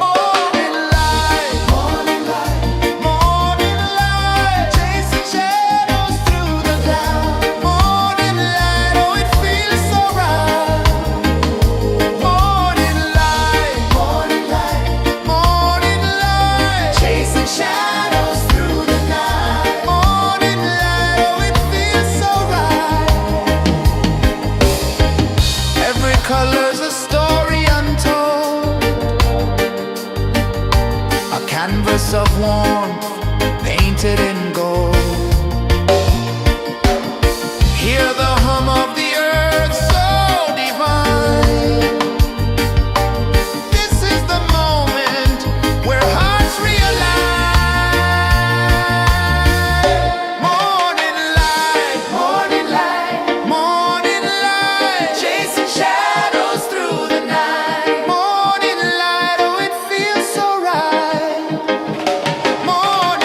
Morning light, morning light, morning light, chasing shadows through the cloud. Morning light, oh it feels so right. Morning light, morning light, morning light, chasing shadows through the night. Morning light, oh it feels so right. Every color's a story untold, a canvas of warmth painted in gold. Hear the hum of the earth so divine. This is the moment where hearts realign. Morning light, morning light, morning light, chasing shadows through the night. Morning light, oh it feels so right. Morning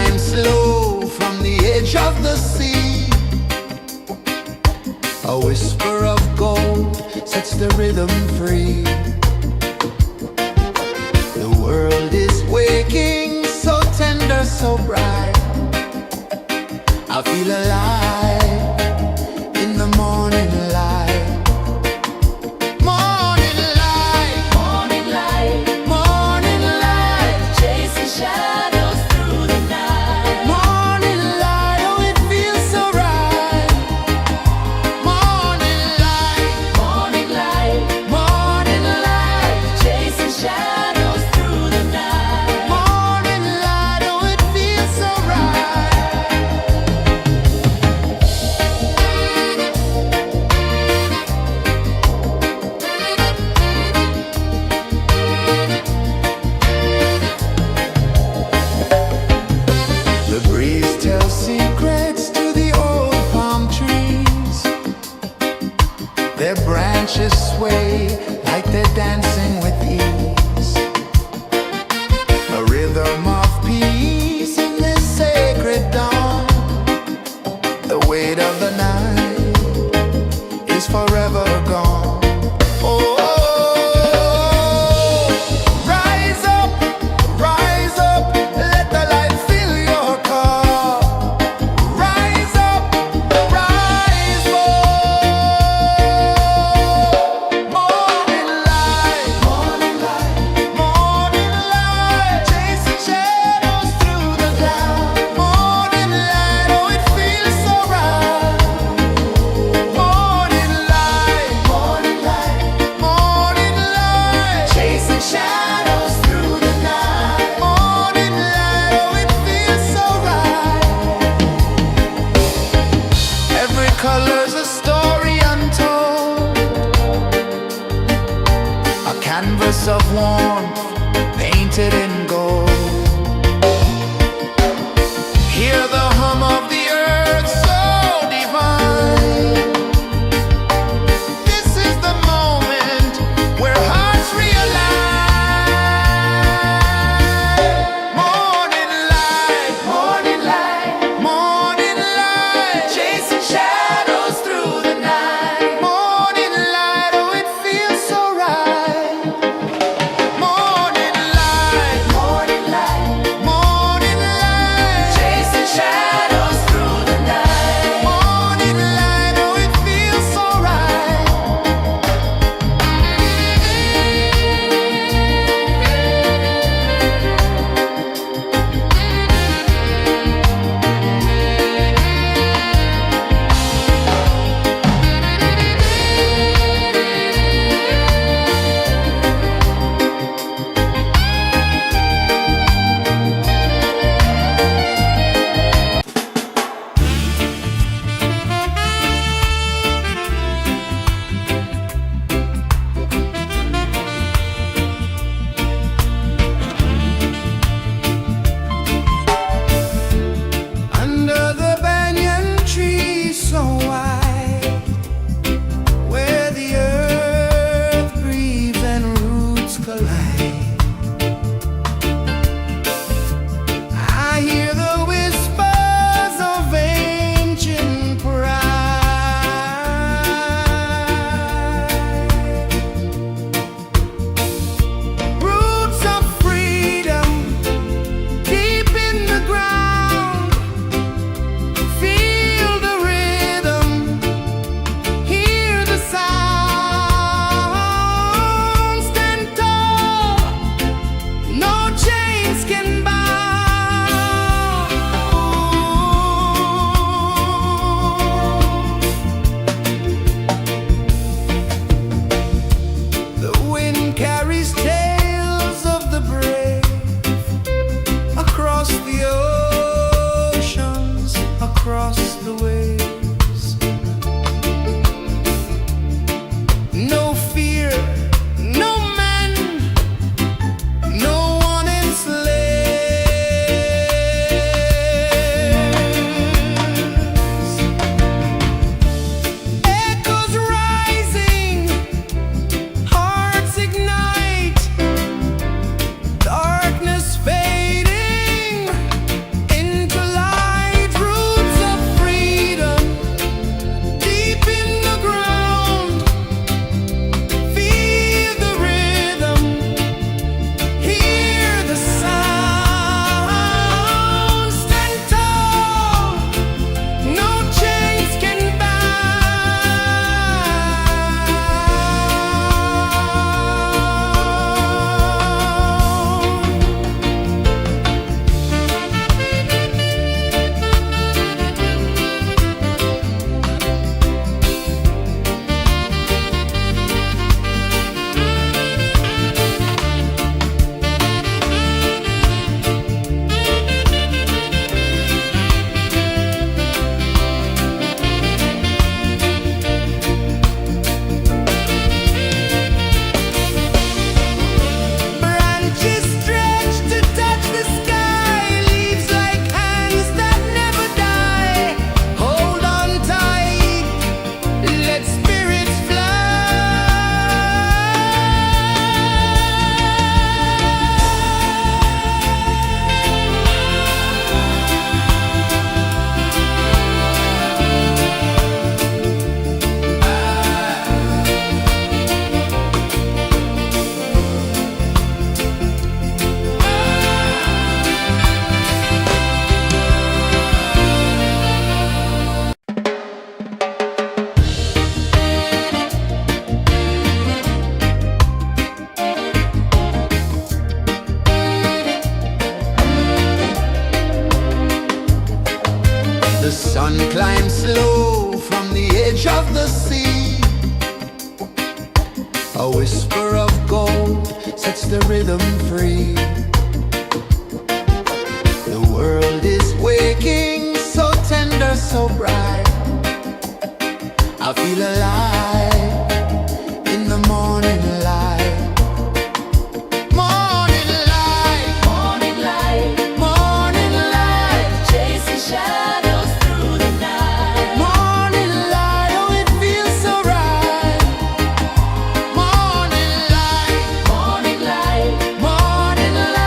time slow from the edge of the sea. A whisper of gold sets the rhythm free. The world is waking, so tender, so bright. I feel alive in the morning light. Morning light, Morning light, morning light, chasing shadows through the night. morning light, oh it feels so right. Morning light, Morning light, morning light, chasing shadows through the night. morning light, oh it feels so right. The breeze tells secrets to the old palm trees. Their branches sway like they're dancing with ease. A rhythm of peace in this sacred dawn. The weight of the night is forever gone. Oh, rise up, let the light fill your car. Rise up, rise up. Morning light, morning light, morning light, chasing shadows through the cloud. Morning light, oh it feels so right. Morning light, morning light, morning light, chasing shadows through the night. Morning light, oh it feels so right. Every color's a story untold, a canvas of warmth painted in gold. Hear the hum of the earth so divine. This is the moment where hearts realign. Morning light, morning light, morning light, chasing shadows through the night. Morning light, oh it feels so right. Morning light, morning light, morning light, chasing shadows. The sun climbs slow from the edge of the sea. A whisper of gold sets the rhythm free. The world is waking, so tender, so bright. I feel alive in the morning light. Morning light, Morning light, morning light, chasing shadows through the night. morning light, oh it feels so right. Morning light, Morning light, morning light.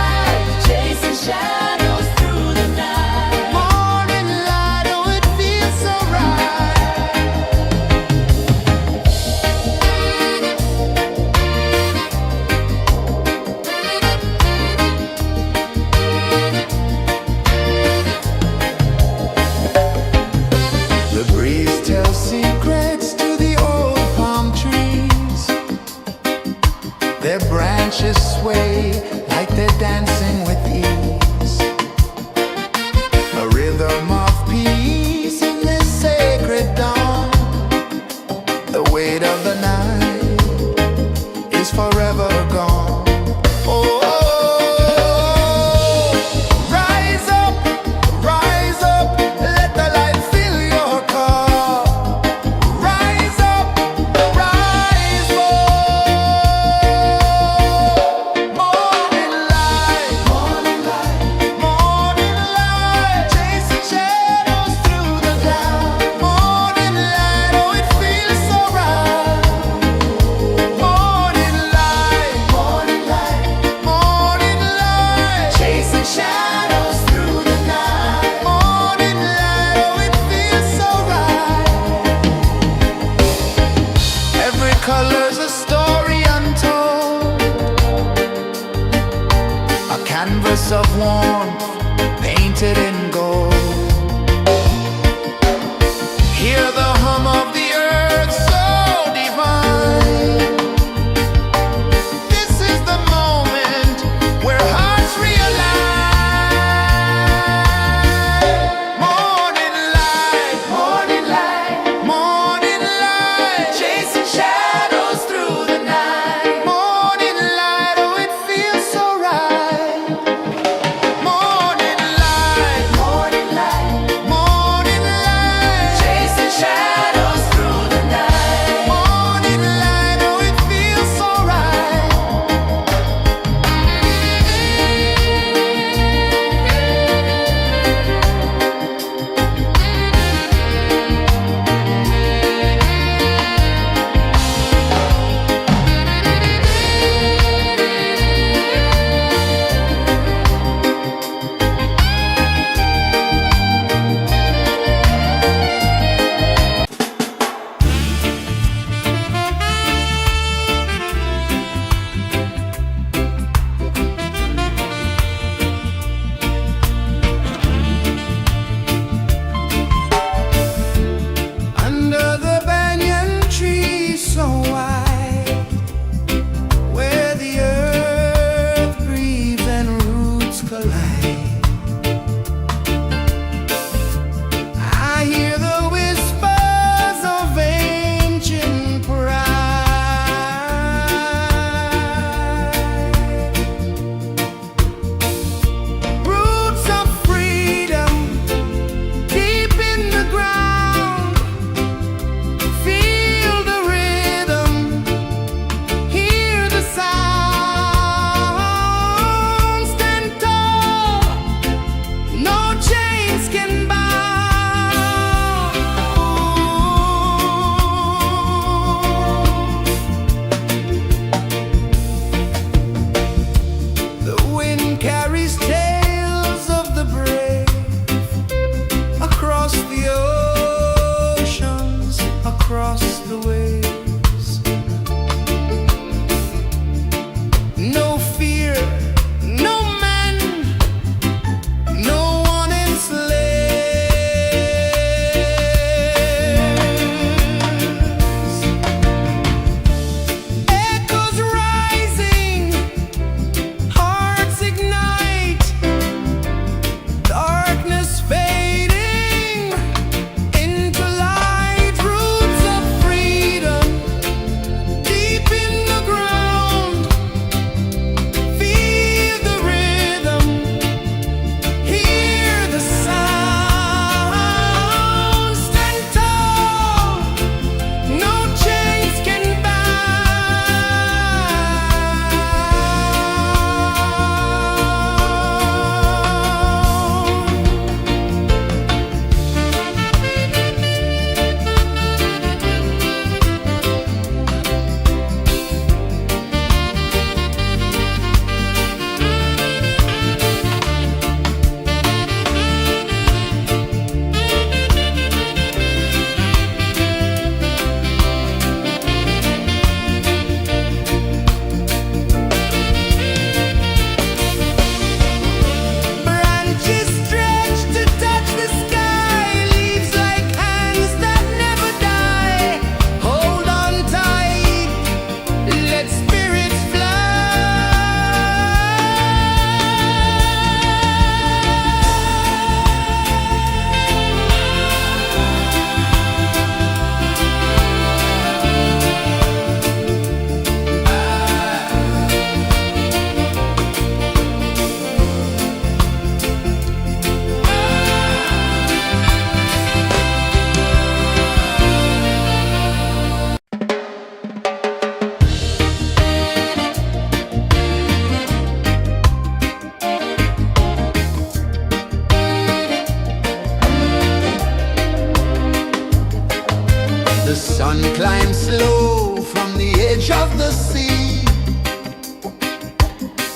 Sun climbs slow from the edge of the sea.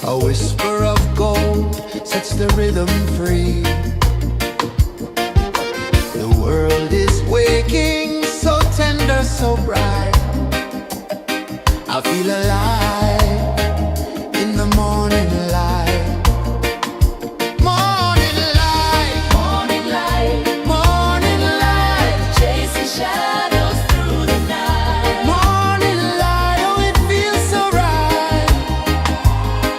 A whisper of gold sets the rhythm free. The world is waking, so tender, so bright. I feel alive in the morning light. Morning light, Morning light, morning light, chasing shadows through the night. morning light, oh it feels so right.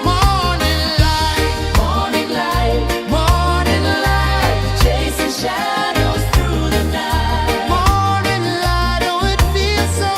Morning light, Morning light, morning light, chasing shadows through the night. morning light, oh it feels so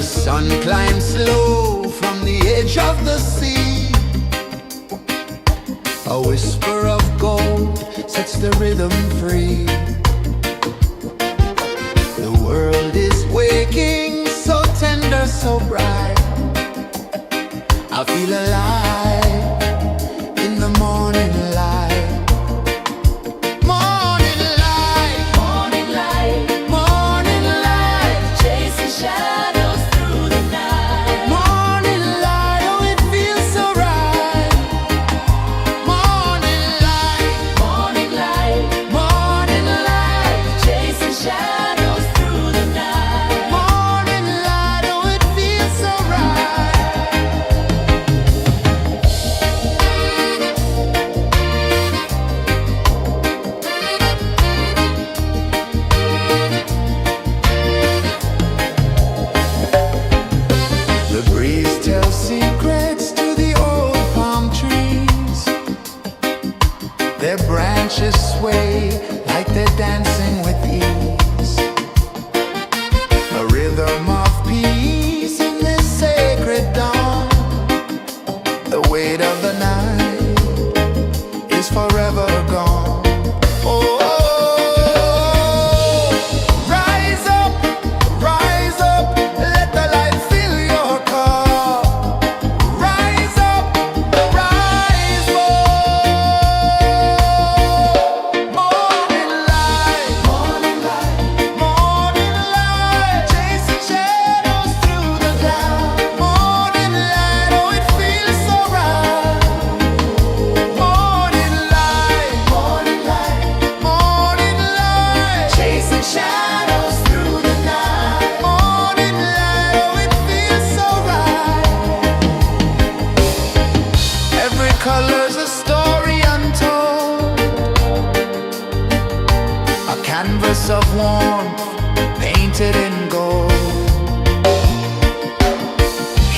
sun climbs slow from the edge of the sea. A whisper of gold sets the rhythm free. The world is waking, so tender, so bright. I feel alive in the morning light. Morning light, Morning light, morning light, chasing shadows through the night. morning light, oh it feels so right. Morning light, Morning light, morning light, chasing shadows through the night. morning light, oh it feels so right. The breeze tells secrets to the old palm trees. Their branches sway like they're dancing with ease. A rhythm of peace in this sacred dawn. The weight of the night is forever gone. Oh, rise up, let the light fill your cup. Rise up, rise up. Morning light, morning light, chasing shadows through the cloud. Morning light, oh it feels so right. Morning light, chasing shadows through the night. Morning light, oh it feels so right. Every color's a story untold, a canvas of warmth painted in gold.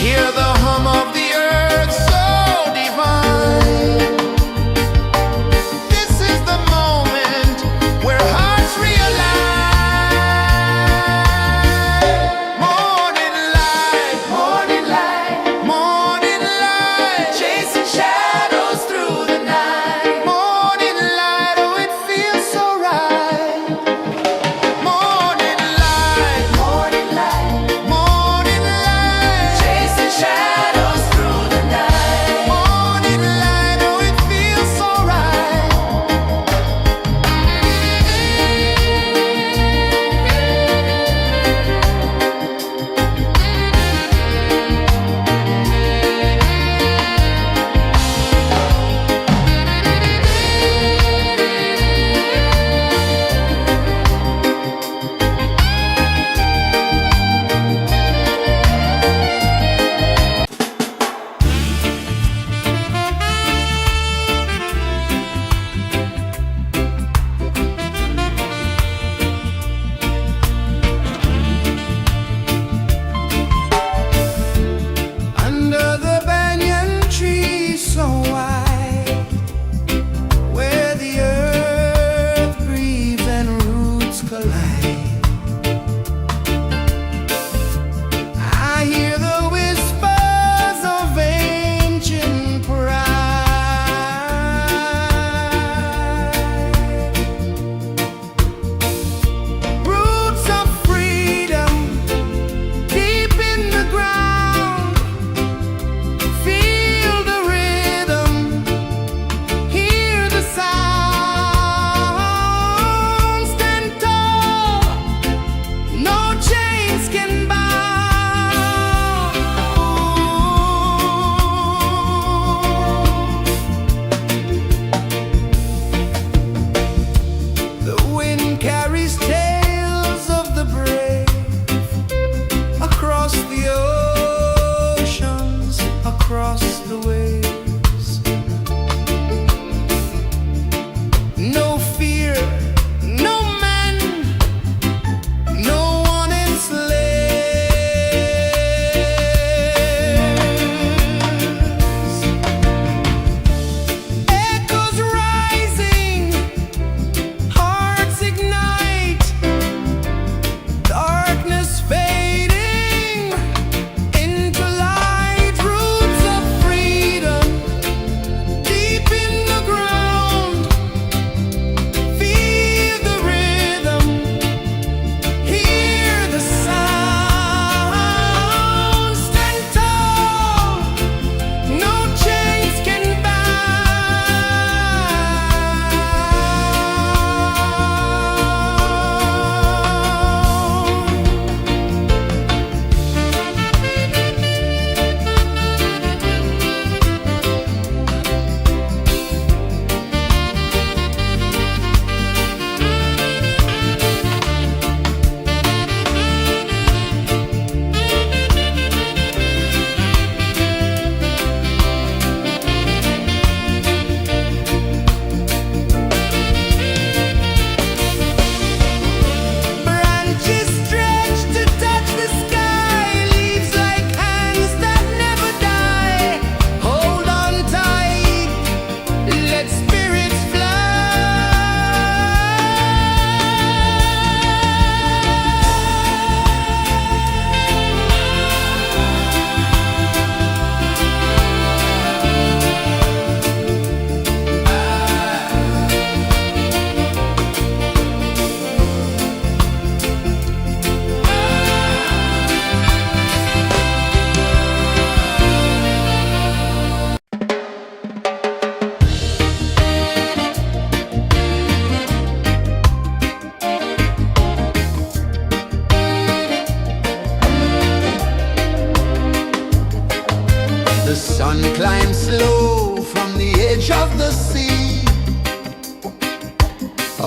Hear the hum of the earth so divine. This is the moment where hearts realign. Morning light, morning light, chasing shadows through the night. Morning light, oh it feels so right. Morning light,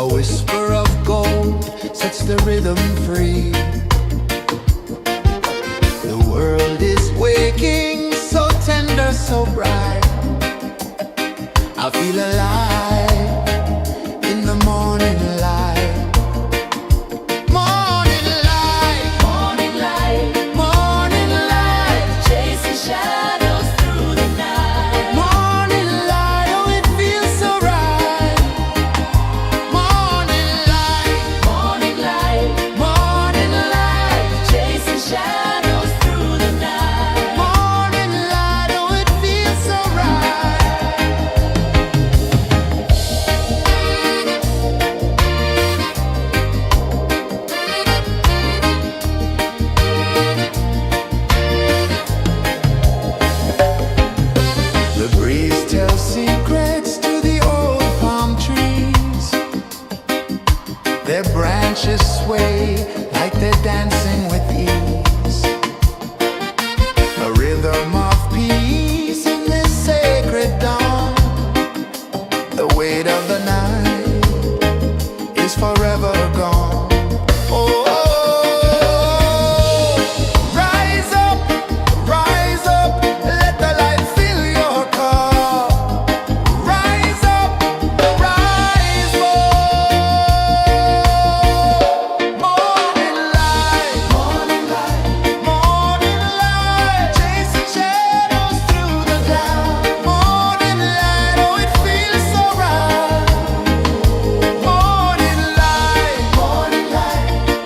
A whisper of gold sets the rhythm free. The world is waking, so tender, so bright. I feel alive in the morning light. Morning light, Morning light, morning light, chasing shadows through the night. morning light. Oh, it feels so right. Morning light, Morning light, morning light, chasing shadows through the night. morning light. Oh, it feels so right. The breeze tells secrets to the old palm trees. Their branches sway like they're dancing with ease. A rhythm of peace in this sacred dawn. The weight of the night is forever gone. Oh, rise up, let the light fill your cup. Rise up, rise more. Morning light, morning light, chasing shadows through the cloud. Morning light, oh, it feels so right.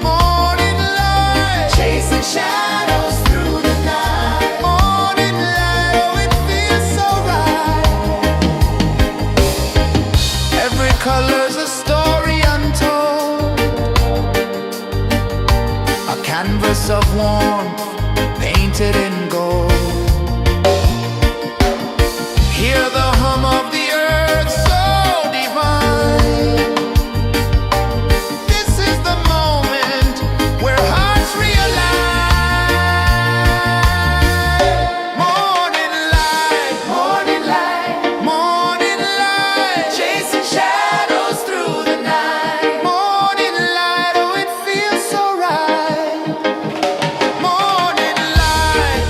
Morning light, chasing shadows through the night. Morning light, oh, it feels so right. Every color's a story untold, a canvas of warmth painted in gold. Hear the hum of the earth so divine. This is the moment where hearts realign. Morning light, morning light, chasing shadows through the night. Morning light, oh, it feels so right. Morning light,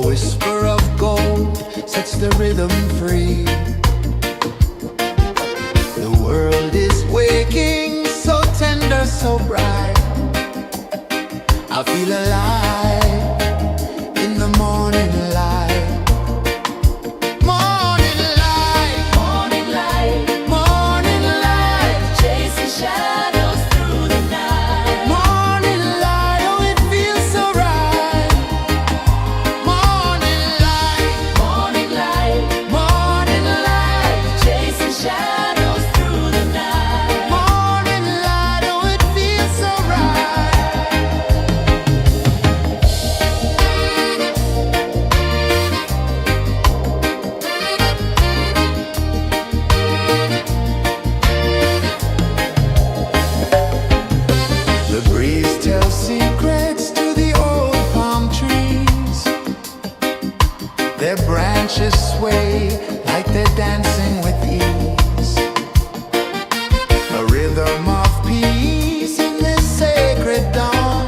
A whisper of gold sets the rhythm free. The world is waking, so tender, so bright. I feel alive in the morning light. Morning light, Morning light, morning light, chasing shadows through the night. morning light. Oh, it feels so right. Morning light, Morning light, morning light, chasing shadows through the night. morning light. Oh, it feels so right. The breeze tells secrets to the old palm trees. Their branches sway like they're dancing with ease. A rhythm of peace in this sacred dawn.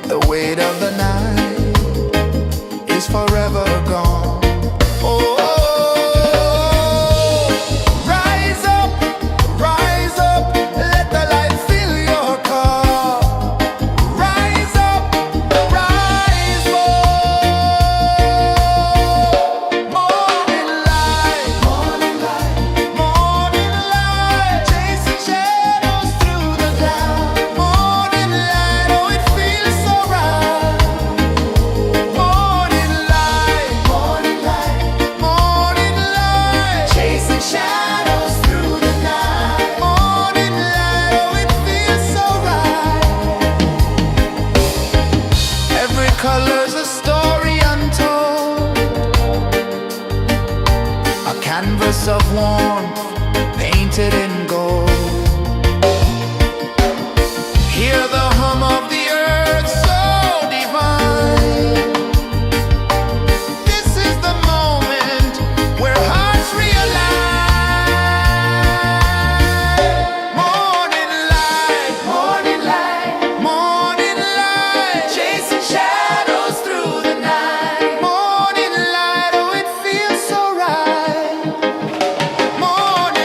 The weight of the night is forever gone. Oh, rise up, let the light fill your cup. Rise up, rise more. Morning light, morning light, chasing shadows through the cloud. Morning light, oh, it feels so right. Morning light, morning light, chasing shadows through the night. Morning light, oh, it feels so right. Every color's a story untold, a canvas of warmth painted in gold. Hear the hum of the earth so divine. This is the moment where hearts realign. Morning light, morning light, chasing shadows through the night. Morning light, oh, it feels so right. Morning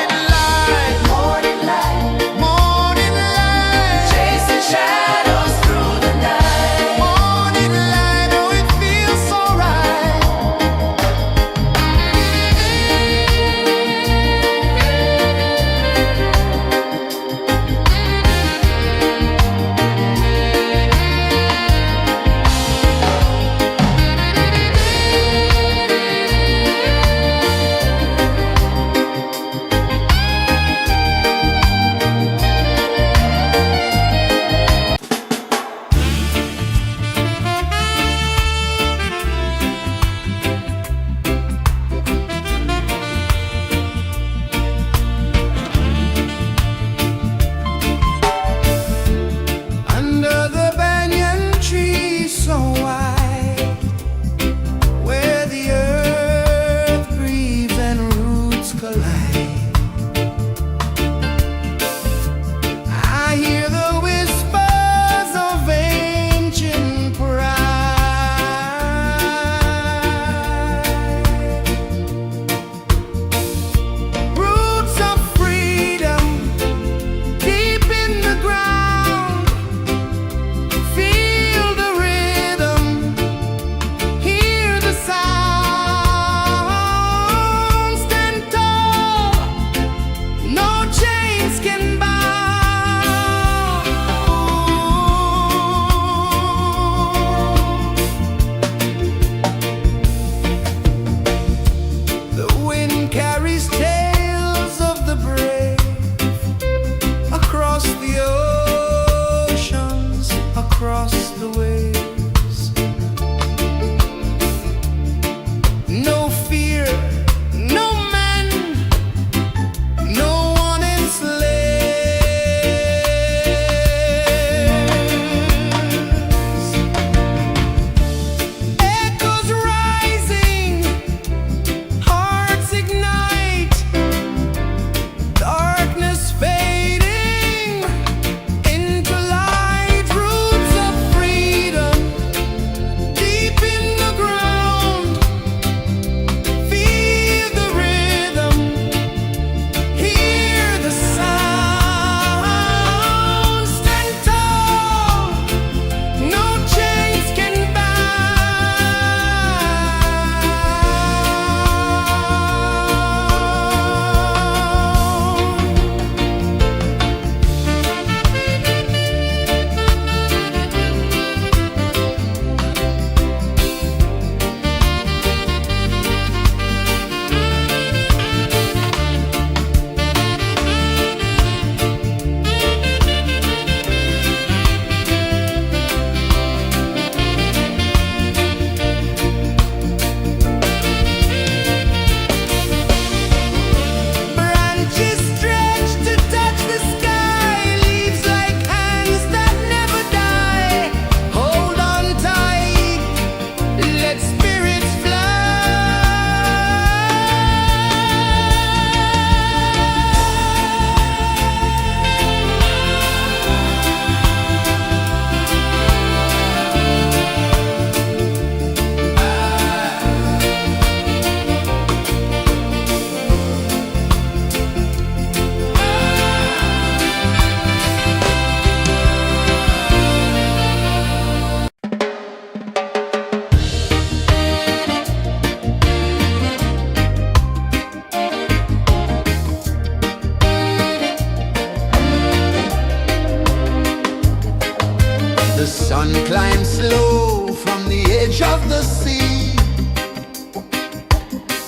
of the sea.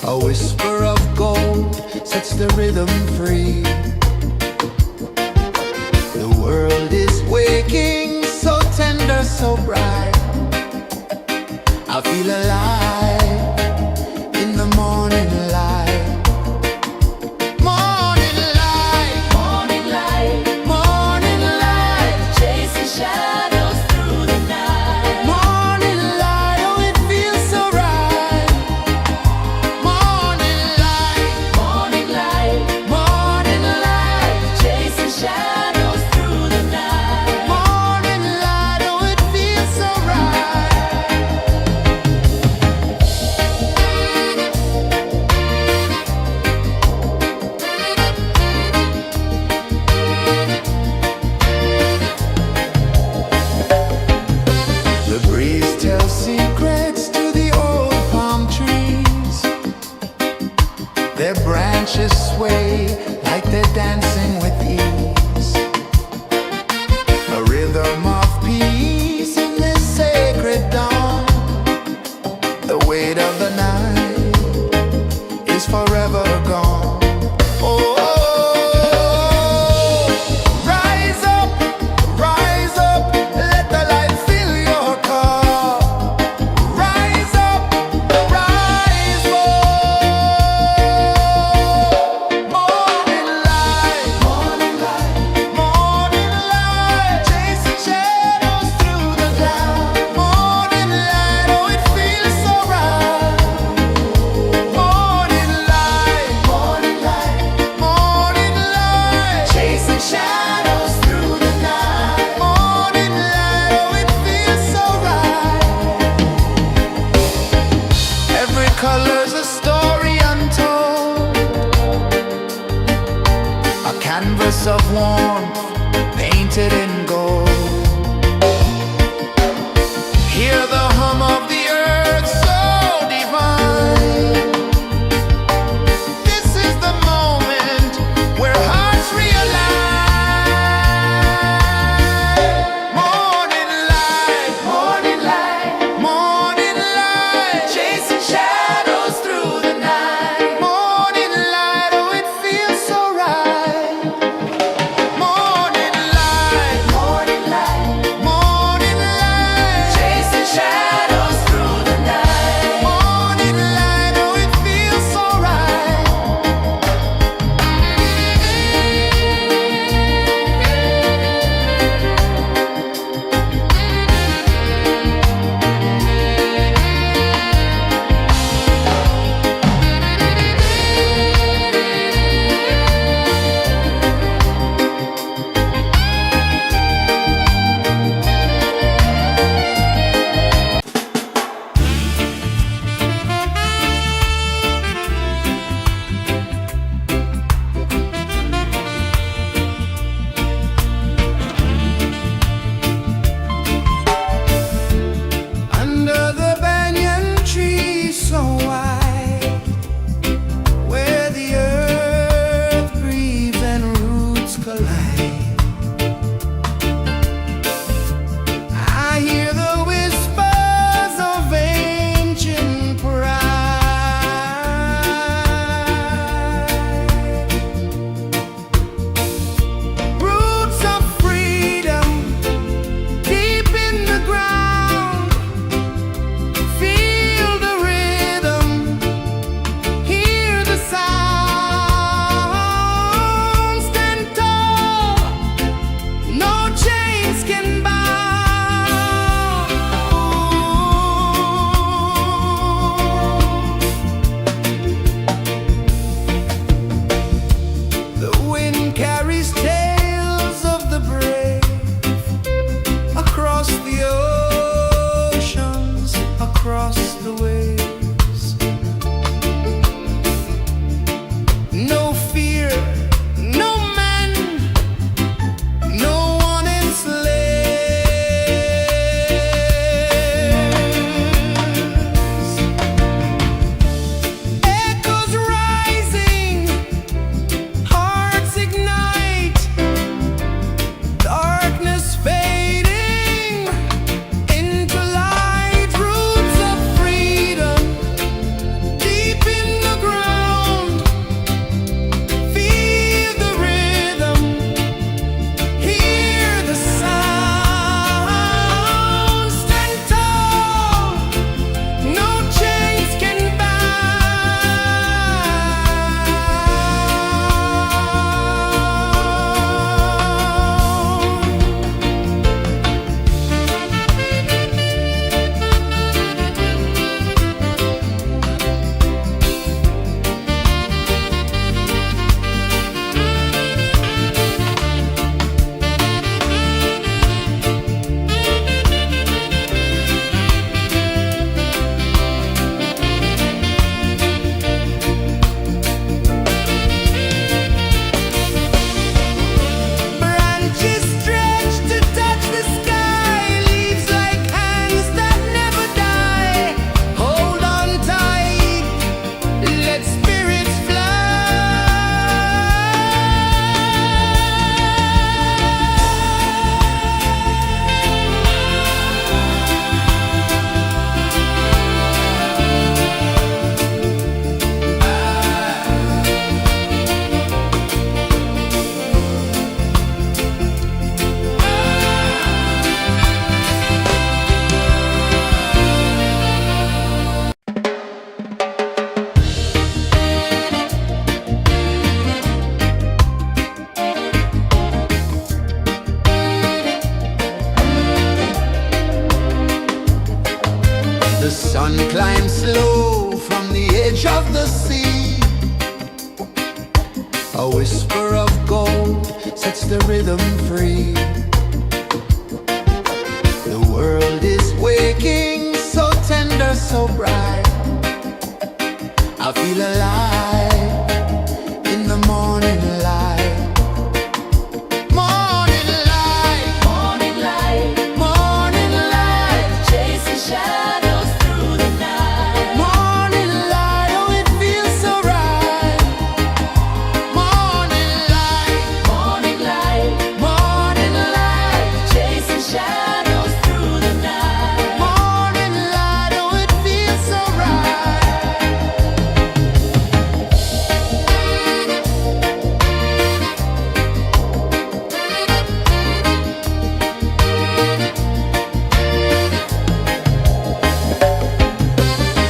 A whisper of gold sets the rhythm free. The world is waking, so tender, so bright. I feel alive in the morning light. Morning light, Morning light, morning light, chasing shadows through the night. morning light. Oh, it feels so right. Morning light, Morning light, morning light, chasing shadows through the night. morning light. Oh, it feels so right. The breeze tells secrets to the old palm trees. Their branches sway like they're dancing with ease. A rhythm of peace in this sacred dawn. The weight of the night is forever gone. Oh, rise up, let the light fill your cup. Rise up, rise more. Morning light, morning light, chasing shadows through the cloud. Morning light, oh, it feels so right. Morning light, chasing shadows through the night. Morning light, oh, it feels so right. Every color's a story untold, a canvas of warmth painted in gold. Hear the hum of the earth so divine. This is the moment where hearts realign. Morning light, morning light, chasing shadows through the night. Morning light, oh, it feels so right. Morning The sun climbs slow from the edge of the sea. A whisper of gold sets the rhythm free. The world is waking, so tender, so bright. I feel alive in the morning light. Morning light, Morning light, morning light, chasing shadows through the night. morning light, oh it feels so right. Morning light, Morning light, morning light, chasing shadows through the night. morning light, oh it feels so right.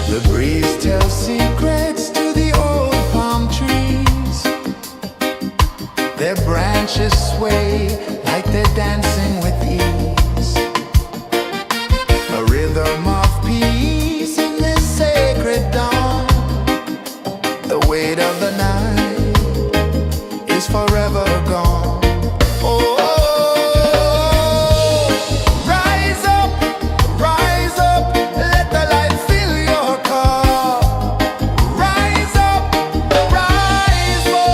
The breeze tells secrets to the old palm trees. Their branches sway like they're dancing with ease. A rhythm of peace in this sacred dawn. The weight of the night is forever gone. Oh, rise up, let the light fill your cup. Rise up, rise up.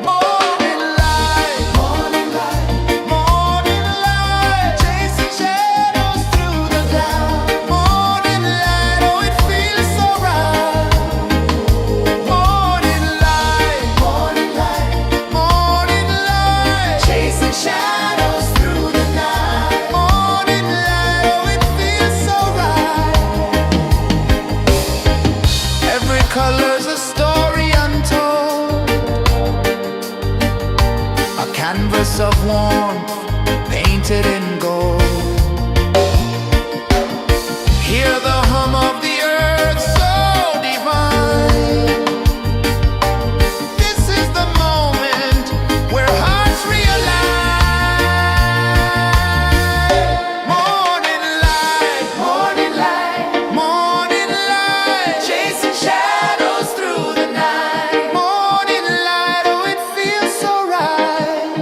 Morning light, morning light, morning light, chasing shadows through the cloud. Morning light, oh it feels so right. Morning light, morning light, morning light, chasing shadows through the night. Morning light, oh it feels so right. Every color's a story untold, a canvas of warmth painted in gold. Hear the hum of the earth so divine. This is the moment where hearts realign. Morning light, morning light, morning light, chasing shadows through the night. Morning light, oh it feels so right.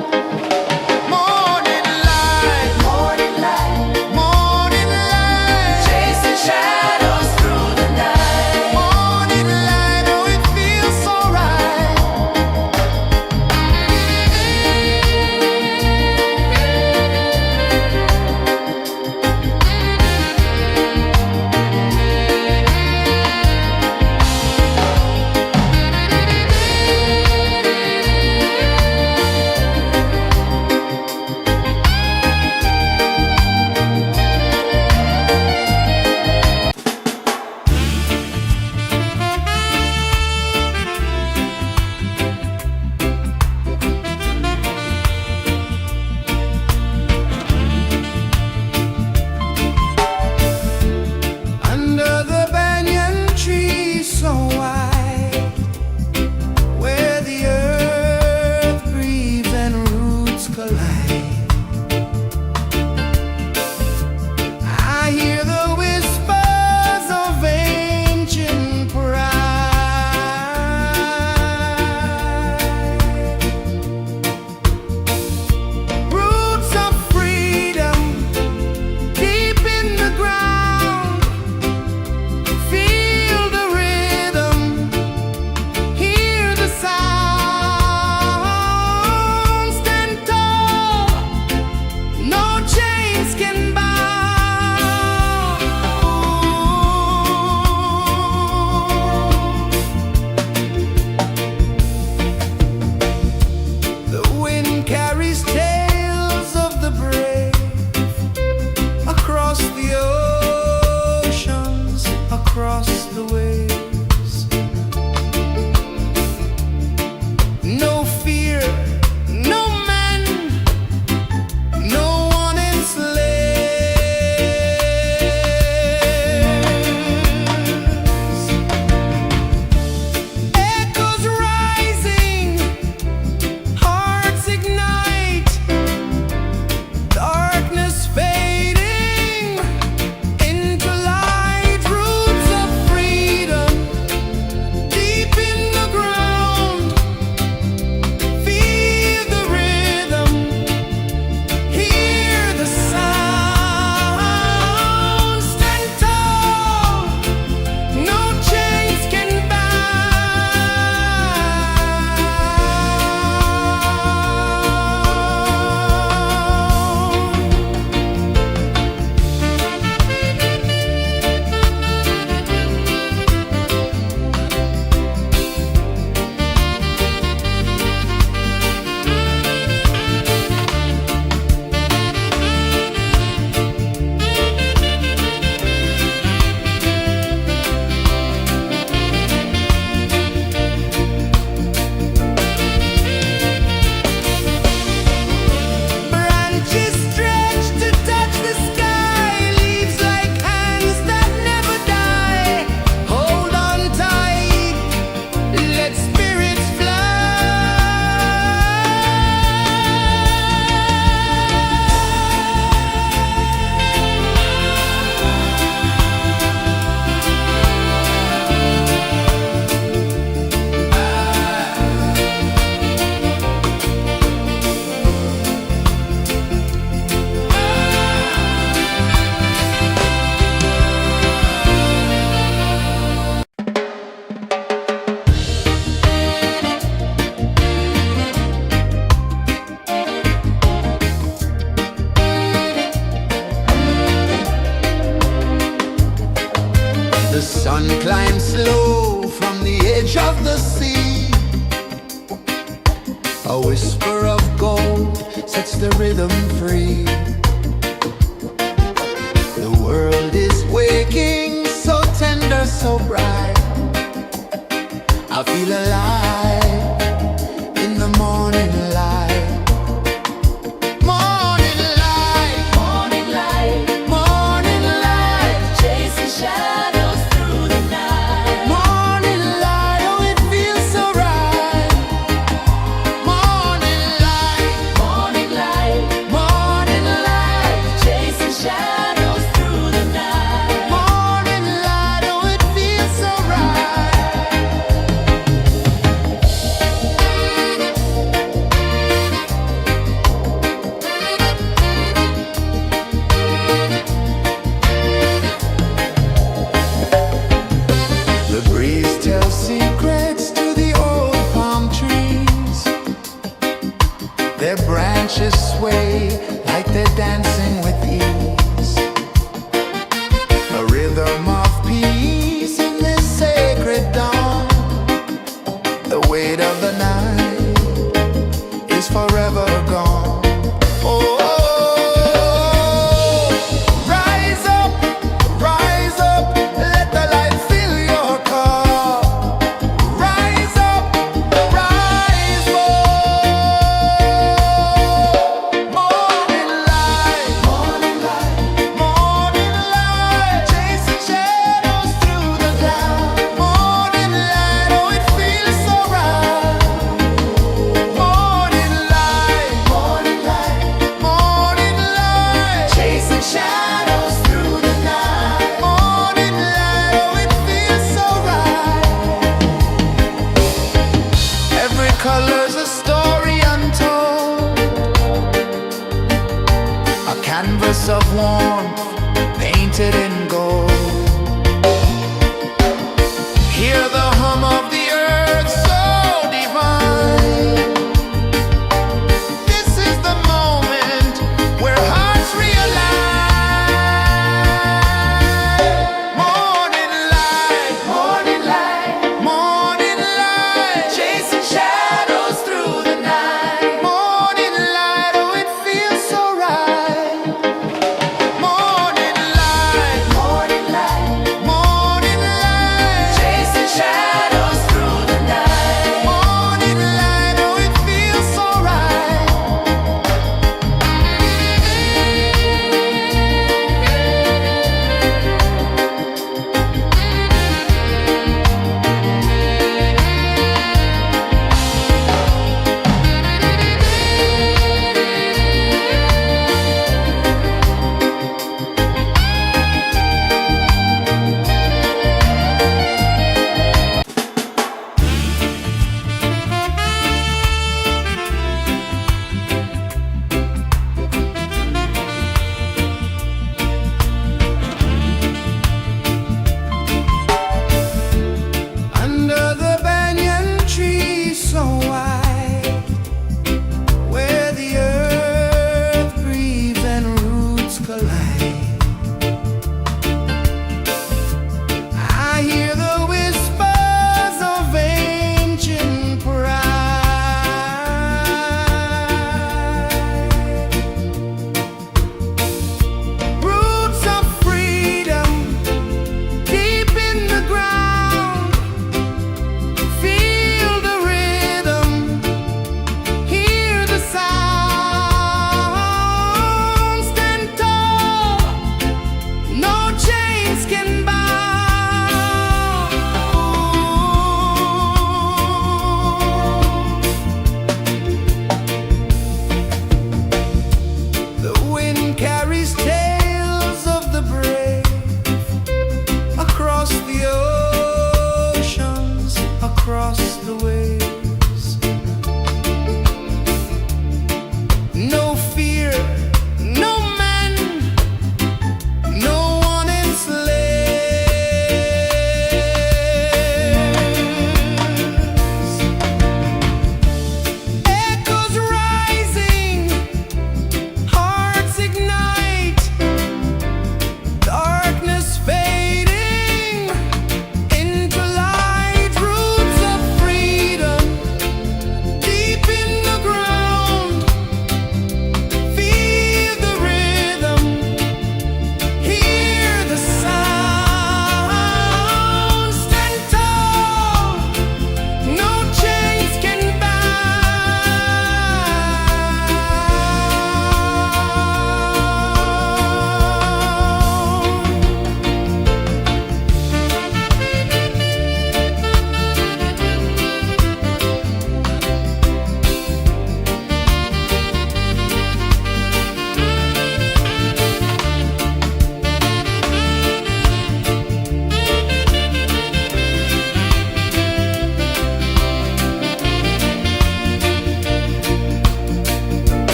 The sun climbs slow from the edge of the sea. A whisper of gold sets the rhythm free. The world is waking, so tender, so bright. I feel alive in the morning light. Morning light, Morning light, morning light, chasing shadows through the night. morning light, oh it feels so right. Morning light, Morning light, morning light, chasing shadows through the night. morning light, oh it feels so right. The breeze tells secrets to the old palm trees. Their branches sway like they're dancing with ease. A rhythm of peace in this sacred dawn. The weight of the night is forever gone. Oh, rise up, let the light fill your cup. Rise up, rise up. Morning light, morning light, morning light, chasing shadows through the cloud. Morning light, oh it feels so right. Morning light, morning light, morning light, chasing shadows through the night. Morning light, oh it feels so right. Every color's a story untold, a canvas of warmth painted in gold. Hear the hum of the earth so divine. This is the moment where hearts realign. Morning light, morning light, morning light, chasing shadows through the night. Morning light, oh it feels so right. Morning light, morning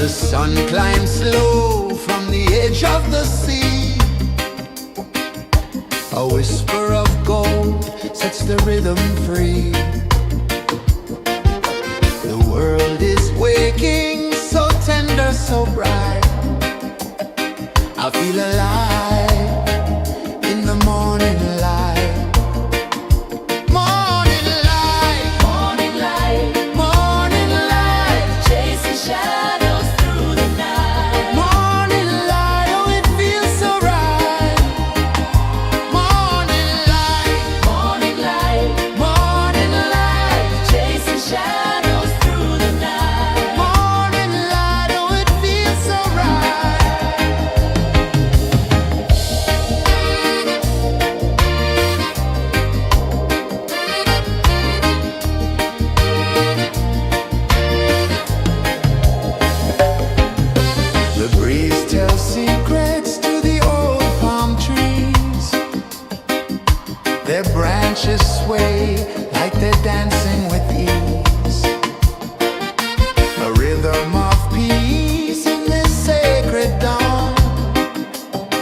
The sun climbs slow from the edge of the sea. A whisper of gold sets the rhythm free. The world is waking, so tender, so bright. I feel alive in the morning light. Morning light, Morning light, morning light, chasing shadows through the night. morning light, oh it feels so right. Morning light, Morning light, morning light, chasing shadows through the night. morning light, oh it feels so right. The breeze tells secrets to the old palm trees. Their branches sway like they're dancing with ease. A rhythm of peace in this sacred dawn.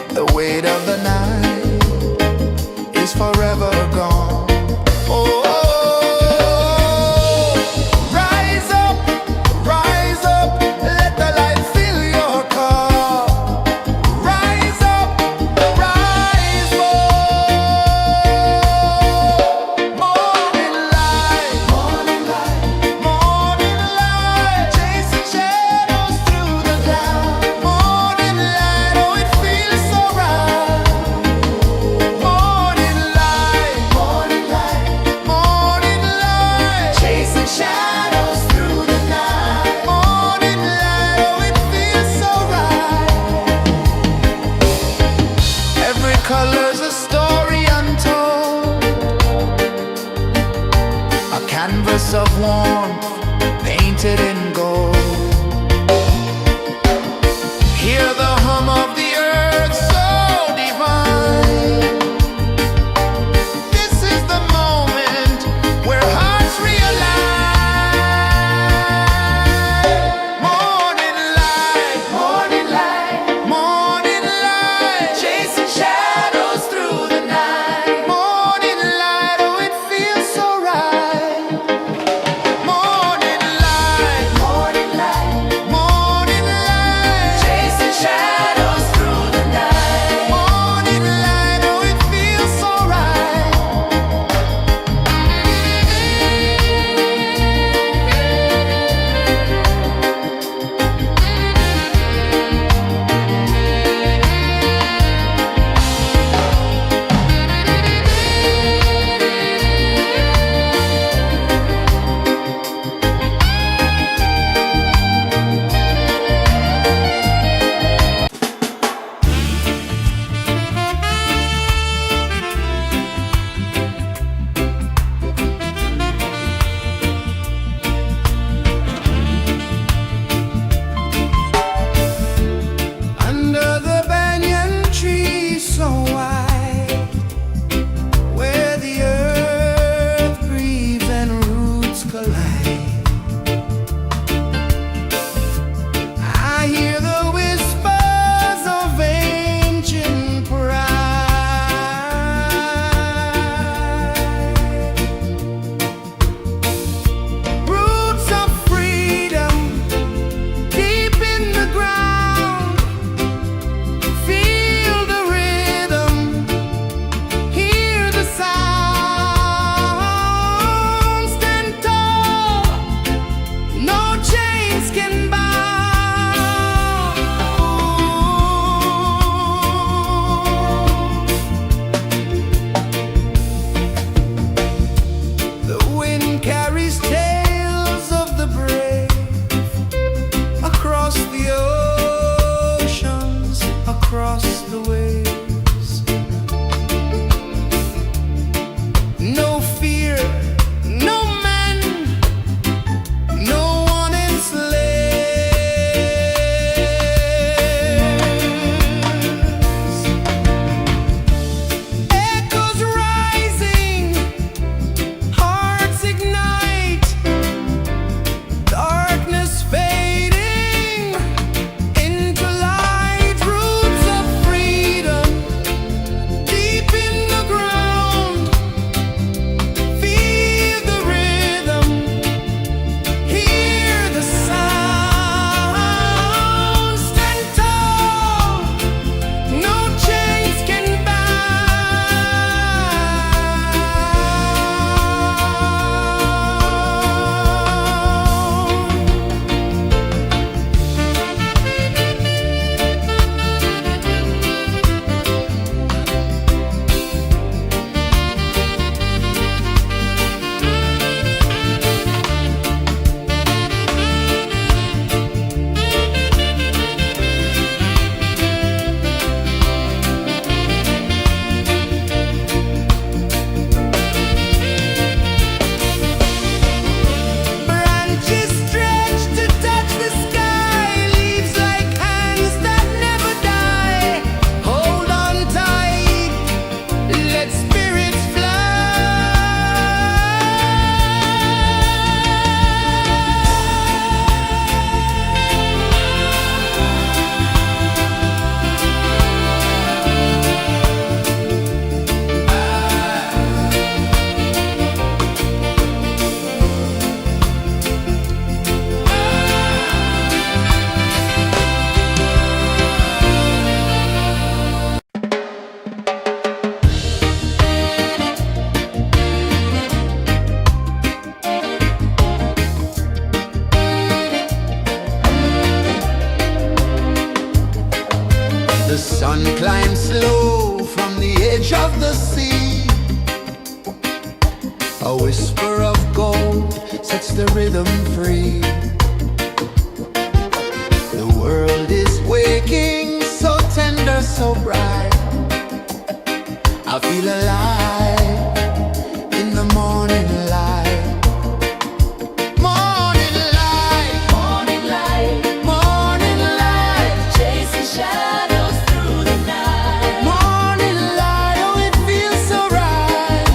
The weight of the night is forever gone. Oh, rise up, let the light fill your cup. Rise up, rise up. Morning light, morning light, morning light, chasing shadows through the cloud. Morning light, oh it feels so right. Morning light, morning light, morning light, chasing shadows through the night. Morning light, oh it feels so right. Every color's a story untold, a canvas of warmth painted in gold. Hear the hum of the earth so divine. This is the moment where hearts realign. Morning light, morning light, morning light, chasing shadows through the night. Morning light, oh it feels so right. Morning light, morning light, morning light, chasing shadows through the night. Morning light, oh it feels so right. Under the banyan tree so wide, where the earth breathes and roots collide, I hear the whispers of ancient pride. Roots of freedom deep in the ground. Feel the rhythm, hear the sound. Stand tall, no chains can bound. The wind carries tales of the brave across the oceans, across the waves. No fear, no man, no one enslaves. Echoes rising, hearts ignite. edge of the sea. A whisper of gold sets the rhythm free. The world is waking, so tender, so bright. I feel alive in the morning light. Morning light, Morning light, morning light, chasing shadows through the night. morning light, oh it feels so right.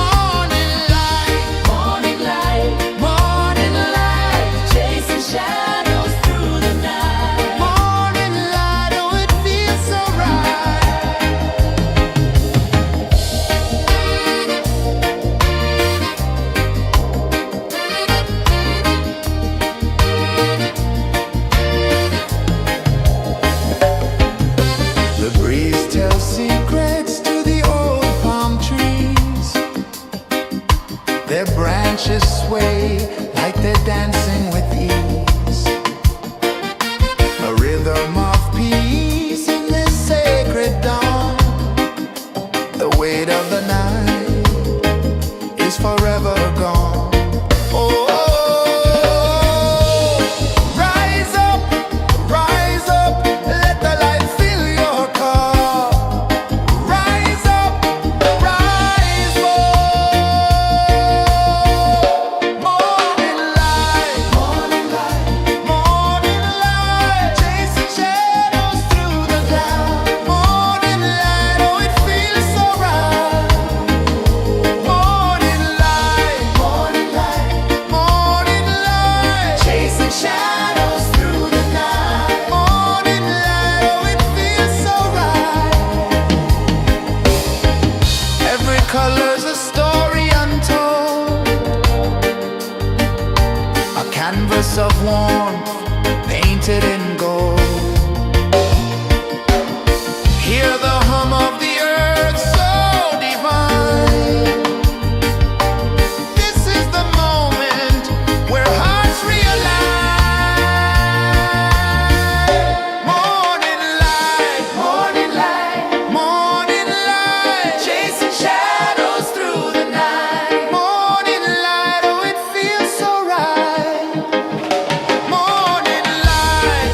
Morning light, Morning light, morning light, chasing shadows through the night. morning light, oh it feels so right. The breeze tells secrets to the old palm trees. Their branches sway like they're dancing with ease. A rhythm of peace in this sacred dawn. The weight of the night is forever gone. Oh, rise up, let the light fill your cup. Rise up, rise more. Morning light, morning light, morning light, chasing shadows through the cloud. Morning light, oh it feels so right. Morning light, morning light, morning light, chasing shadows through the night. Morning light, oh it feels so right. Every color's a story untold, a canvas of warmth painted in gold. Hear the hum of the earth so divine. This is the moment where hearts realign. Morning light, morning light, morning light, chasing shadows through the night. Morning light, oh it feels so right. Morning light,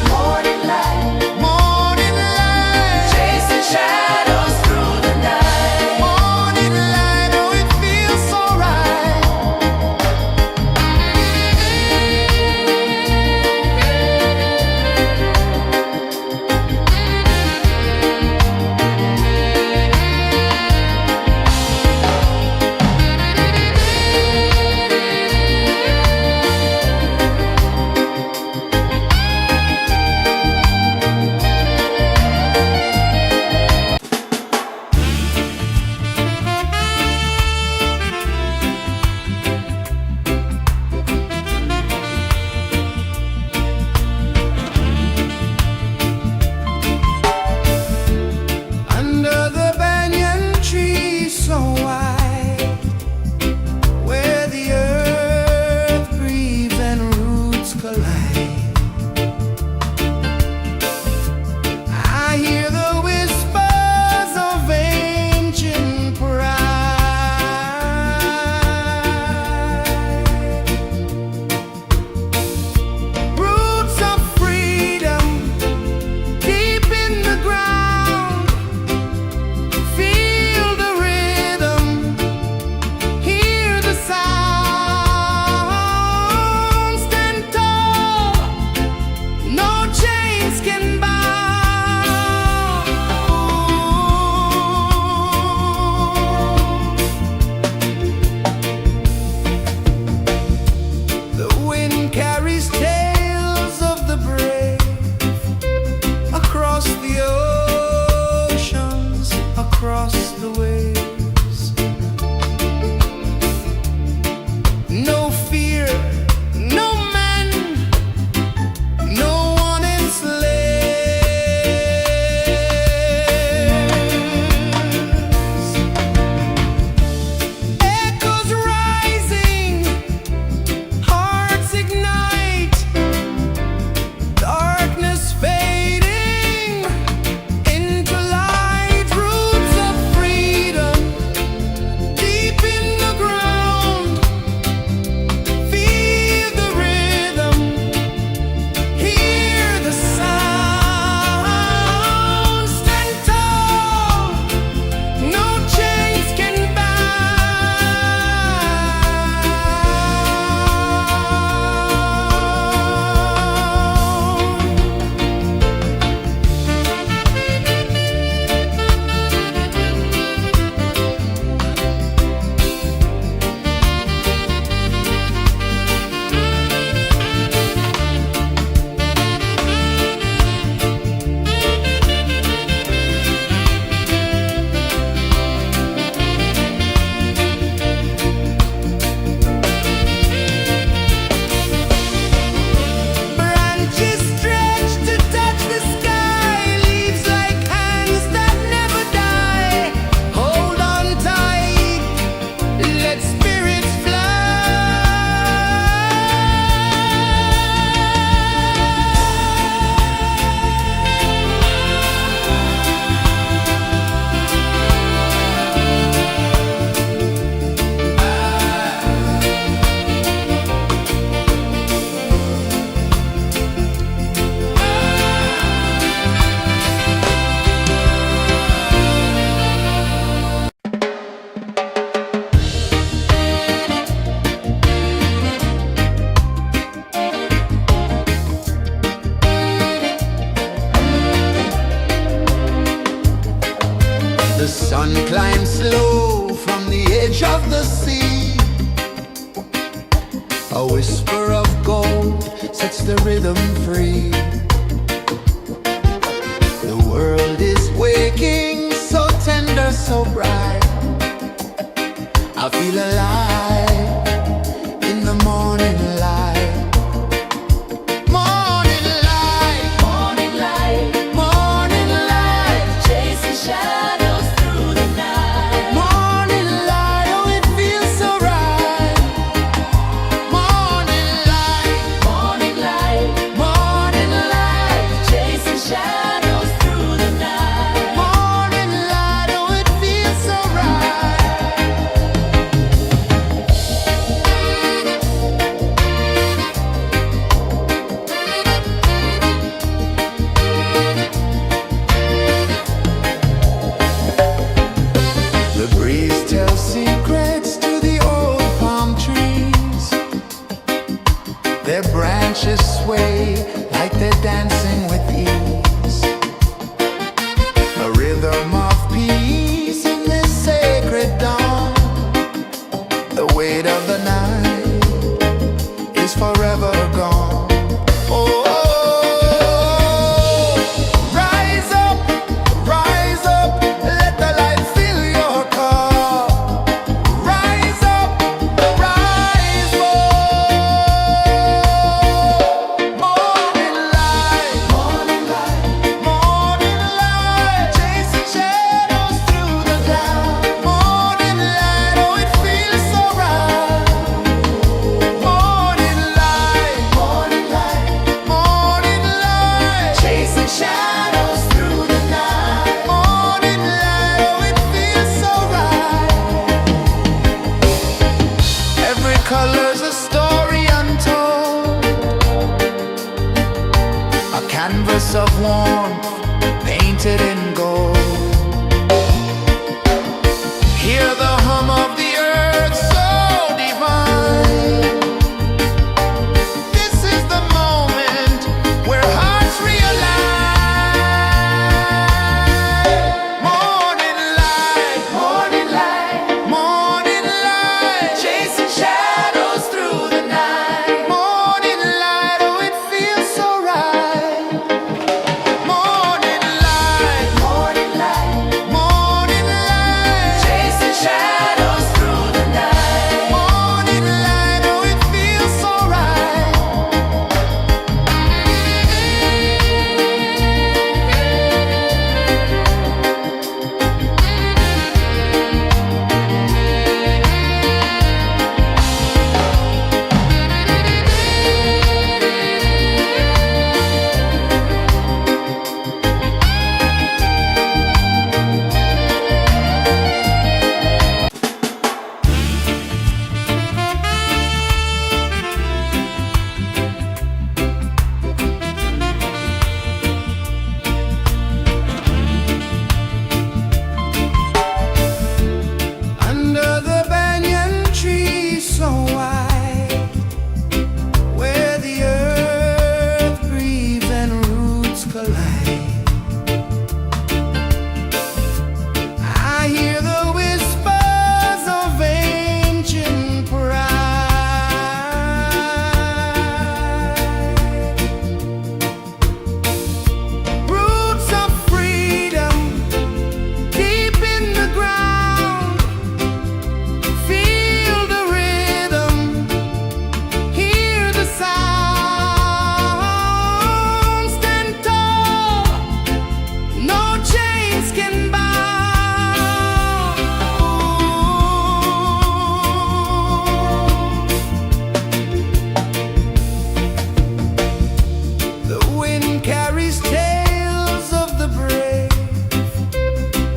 whisper of gold sets the rhythm free. The world is waking, so tender, so bright. I feel alive in the morning light. Morning light, Morning light, morning light, chasing shadows through the night. morning light, oh it feels so right. Morning light, Morning light, morning light, chasing shadows through the night. morning light, oh it feels so right. The breeze tells secrets to the old palm trees. Their branches sway like they're dancing with ease. A rhythm of peace in this sacred dawn. The weight of the night is forever gone. Oh, rise up, let the light fill your cup. Rise up, rise more. Morning light, morning light, morning light, chasing shadows through the cloud. Morning light, oh it feels so right. Morning light, morning light, morning light, chasing shadows through the night. Morning light, oh it feels so right. Every color's a story untold, a canvas of warmth painted in gold. Hear the hum of the earth so divine. This is the moment where hearts realign. Morning light, morning light, morning light, chasing shadows through the night. Morning light, oh it feels so right. Morning light, morning light, morning light, chasing shadows through the night. Morning light, oh it feels so right. Under the banyan tree so wide, where the earth breathes and roots collide, I hear the whispers of ancient pride. Roots of freedom deep in the ground. Feel the rhythm, hear the sound. Stand tall, no chains can bound. The wind carries tales of the brave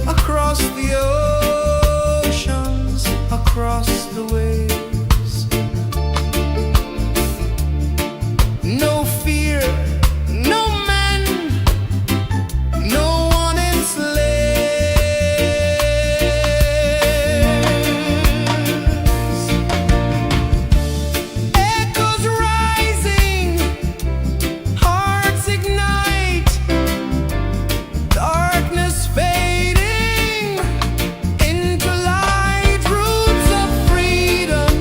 across the oceans, across the waves. No fear, no man, no one enslaves. Echoes rising, hearts ignite, darkness fading into light. Roots of freedom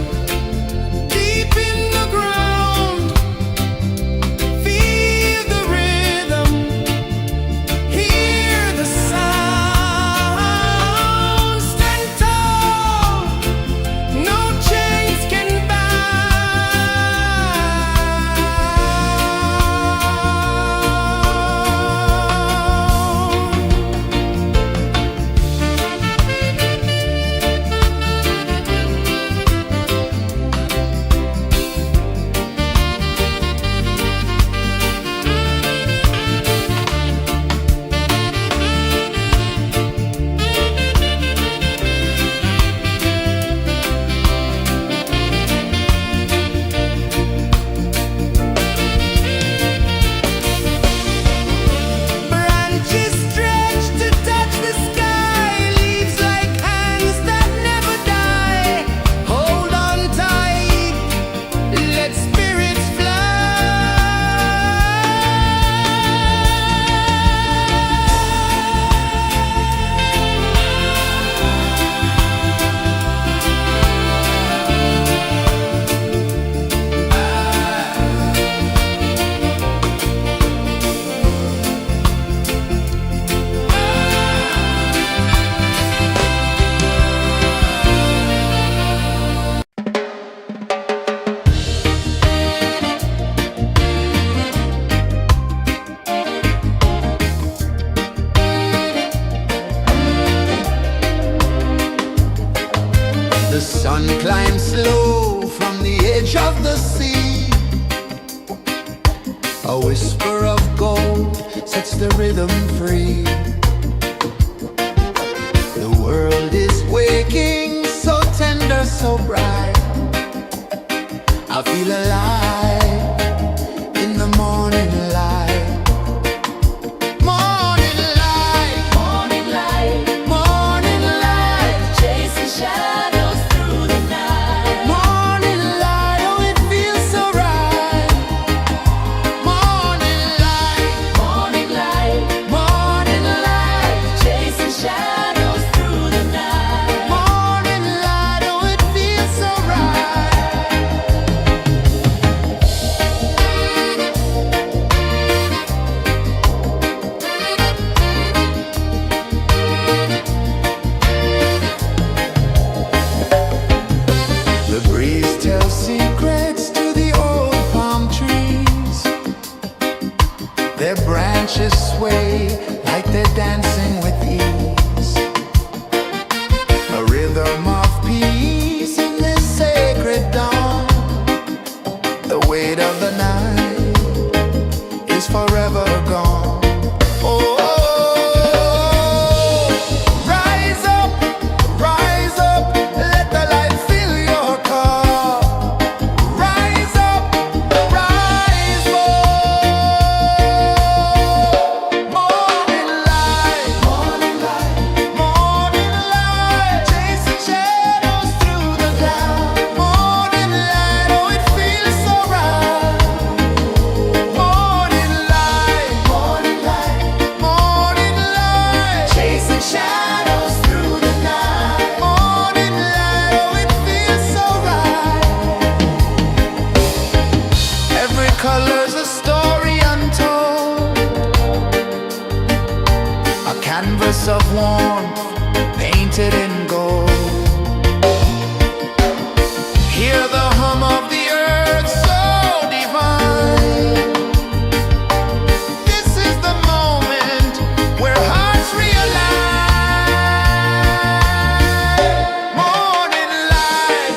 of the sea. A whisper of gold sets the rhythm free. The world is waking, so tender, so bright. I feel alive in the morning light. Morning light, Morning light, morning light, chasing shadows through the night. morning light, oh it feels so right. Morning light, Morning light, morning light, chasing shadows through the night. morning light, oh it feels so right. The breeze tells secrets to the old palm trees. Their branches sway like they're dancing with ease. A rhythm of peace in this sacred dawn. The weight of the night is forever gone. Oh, rise up, let the light fill your cup. Rise up, rise more. Morning light, morning light, chasing shadows through the cloud. Morning light, oh it feels so right. Morning light, morning light, chasing shadows through the night. Morning light, oh it feels so right. Every color's a story untold, a canvas of warmth painted in gold. Hear the hum of the earth so divine. This is the moment where hearts realign. Morning light,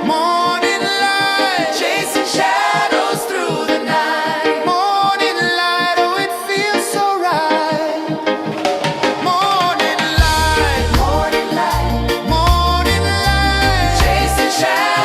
morning light, chasing shadows through the night. Morning light, oh it feels so right. Morning light, chasing shadows.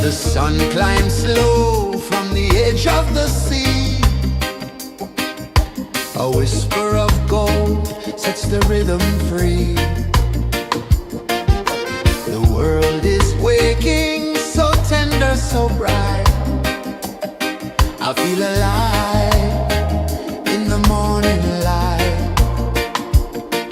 The sun climbs slow from the edge of the sea. A whisper of gold sets the rhythm free. The world is waking, so tender, so bright. I feel alive in the morning light.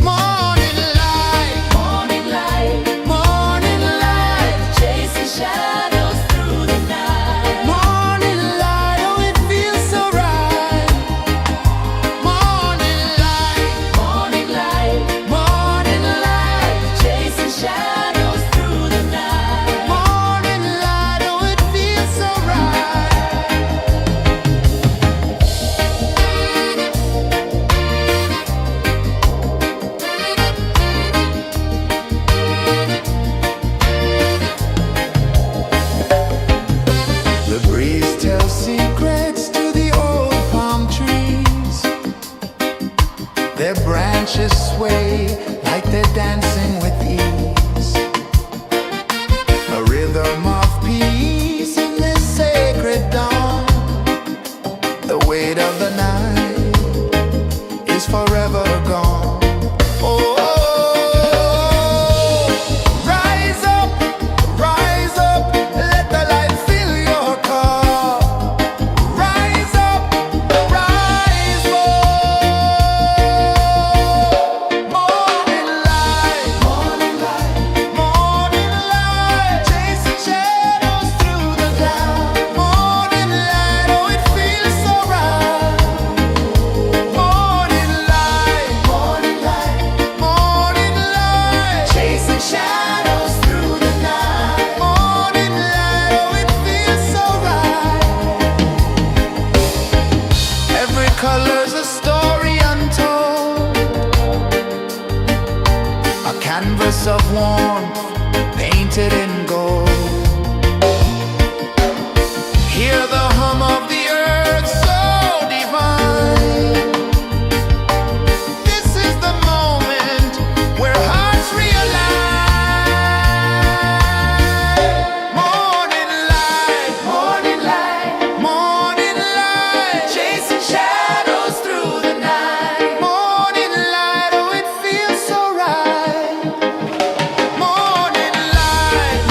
Morning light, Morning light, morning light, chasing shadows through the night. morning light, oh it feels so right. Morning light, Morning light, morning light, chasing shadows through the night. morning light, oh it feels so right. The breeze tells secrets to the old palm trees. Their branches sway like they're dancing with ease. A rhythm of peace in this sacred dawn. The weight of the night is forever gone. Oh, rise up, let the light fill your cup. Rise up, rise up. Morning light, morning light, chasing shadows through the cloud. Morning light, oh it feels so right. Morning light, chasing shadows through the night. Morning light, oh it feels so right. Every color's a story untold, a canvas of warmth painted in gold. Hear the hum of the earth so divine. This is the moment where hearts realign. Morning light, morning light, chasing shadows through the night. Morning light, oh it feels so right. Morning light,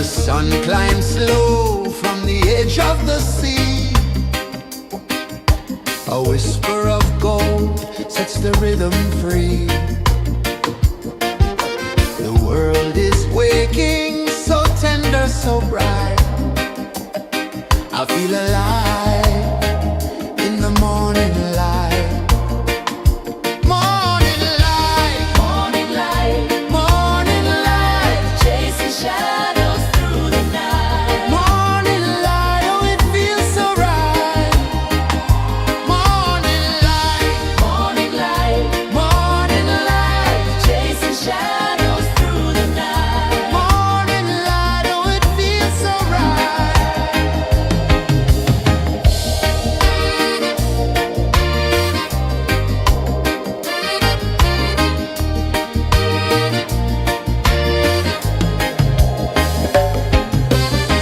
The sun climbs slow from the edge of the sea. A whisper of gold sets the rhythm free. The world is waking, so tender, so bright. I feel alive in the morning light. Morning light, Morning light, morning light, chasing shadows through the night. morning light, oh it feels so right. Morning light, Morning light, morning light, chasing shadows through the night. morning light, oh it feels so right.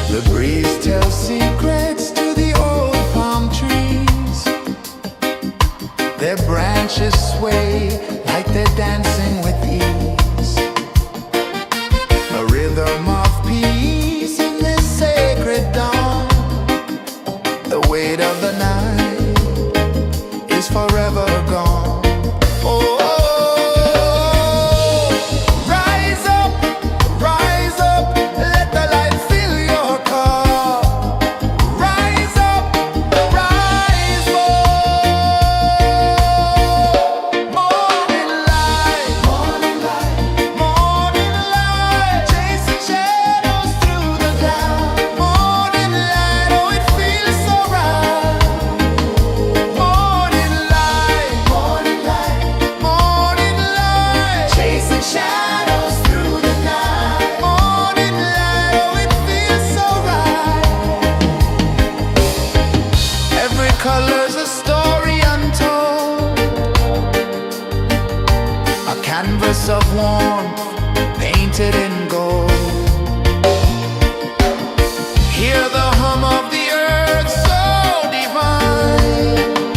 The breeze tells secrets to the old palm trees. Their branches sway like they're dancing with ease. A rhythm of peace in this sacred dawn. The weight of the night is forever gone. Oh, rise up, let the light fill your cup. Rise up, rise more. Morning light, morning light, chasing shadows through the cloud. Morning light, oh it feels so right. Morning light, morning light, chasing shadows through the night. Morning light, oh it feels so right. Every color's a story untold, a canvas of warmth painted in gold. Hear the hum of the earth so divine.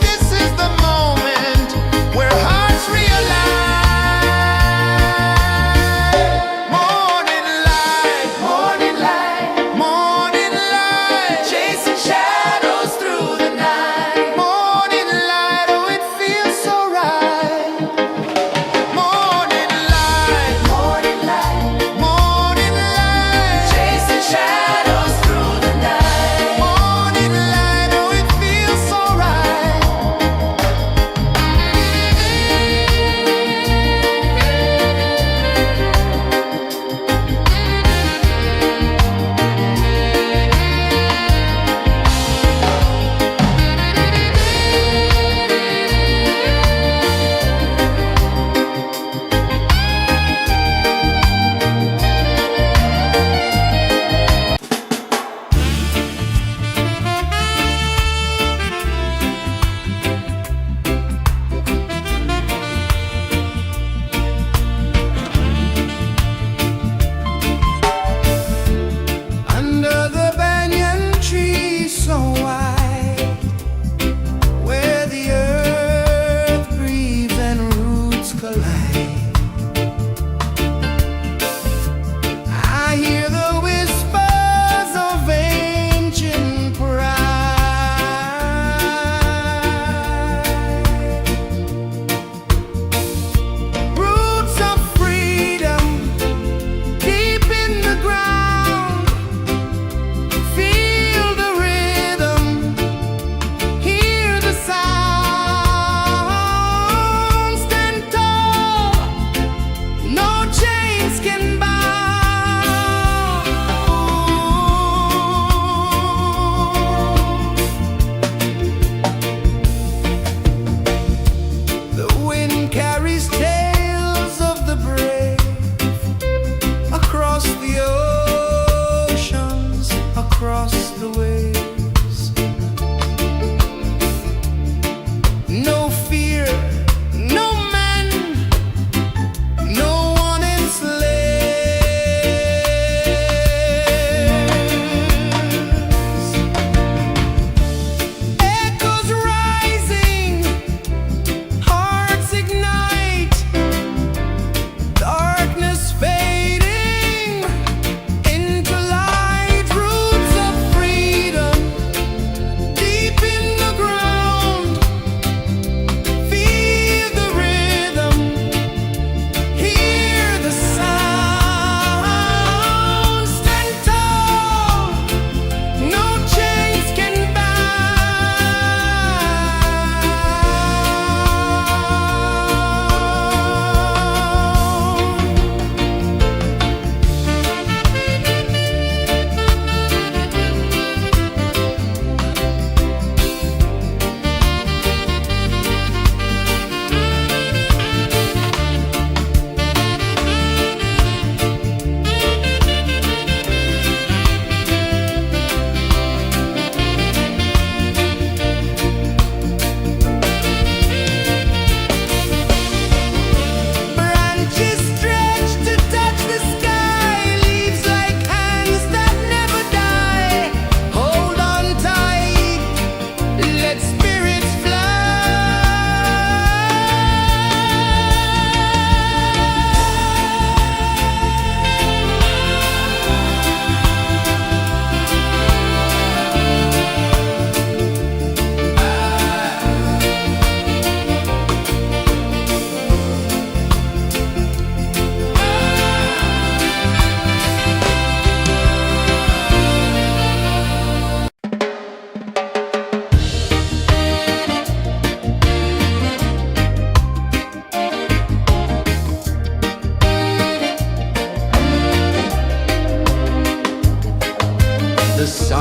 This is the moment where hearts realign. Morning light, morning light, chasing shadows through the night. Morning light, oh it feels so right. Morning light,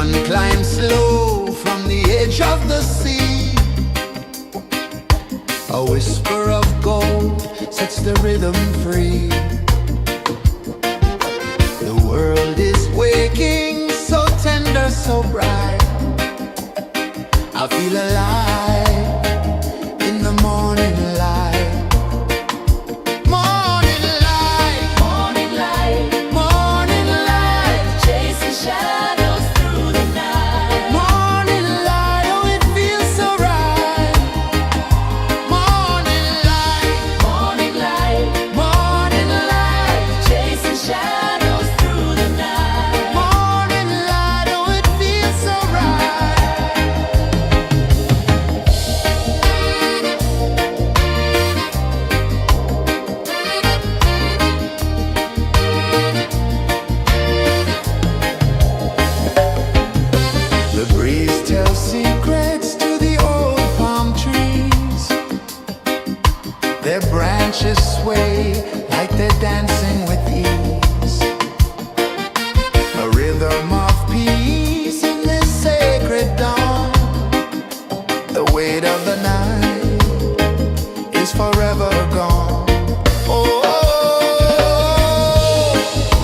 One climbs slow from the edge of the sea. A whisper of gold sets the rhythm free. The world is waking, so tender, so bright. I feel alive in the morning light. Morning light, Morning light, morning light, chasing shadows through the night. morning light, oh it feels so right. Morning light, Morning light, morning light, chasing shadows through the night. morning light, oh it feels so right. The breeze tells secrets to the old palm trees. Their branches sway like they're dancing with ease. A rhythm of peace in this sacred dawn. The weight of the night is forever gone. Oh,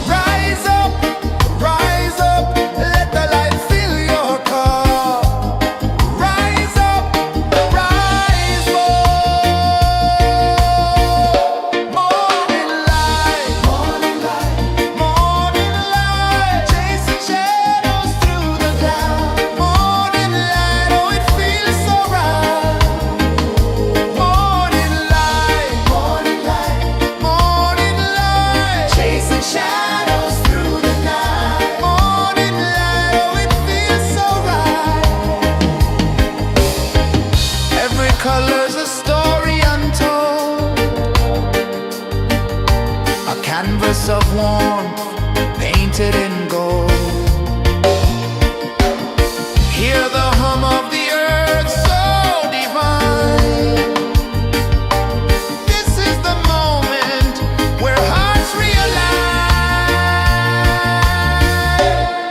rise up, let the light fill your cup. Rise up, rise more. Morning light, morning light, chasing shadows through the cloud. Morning light, oh it feels so right. Morning light, morning light, chasing shadows through the night. Morning light, oh it feels so right. Every color's a story untold, a canvas of warmth painted in gold. Hear the hum of the earth so divine. This is the moment where hearts realign.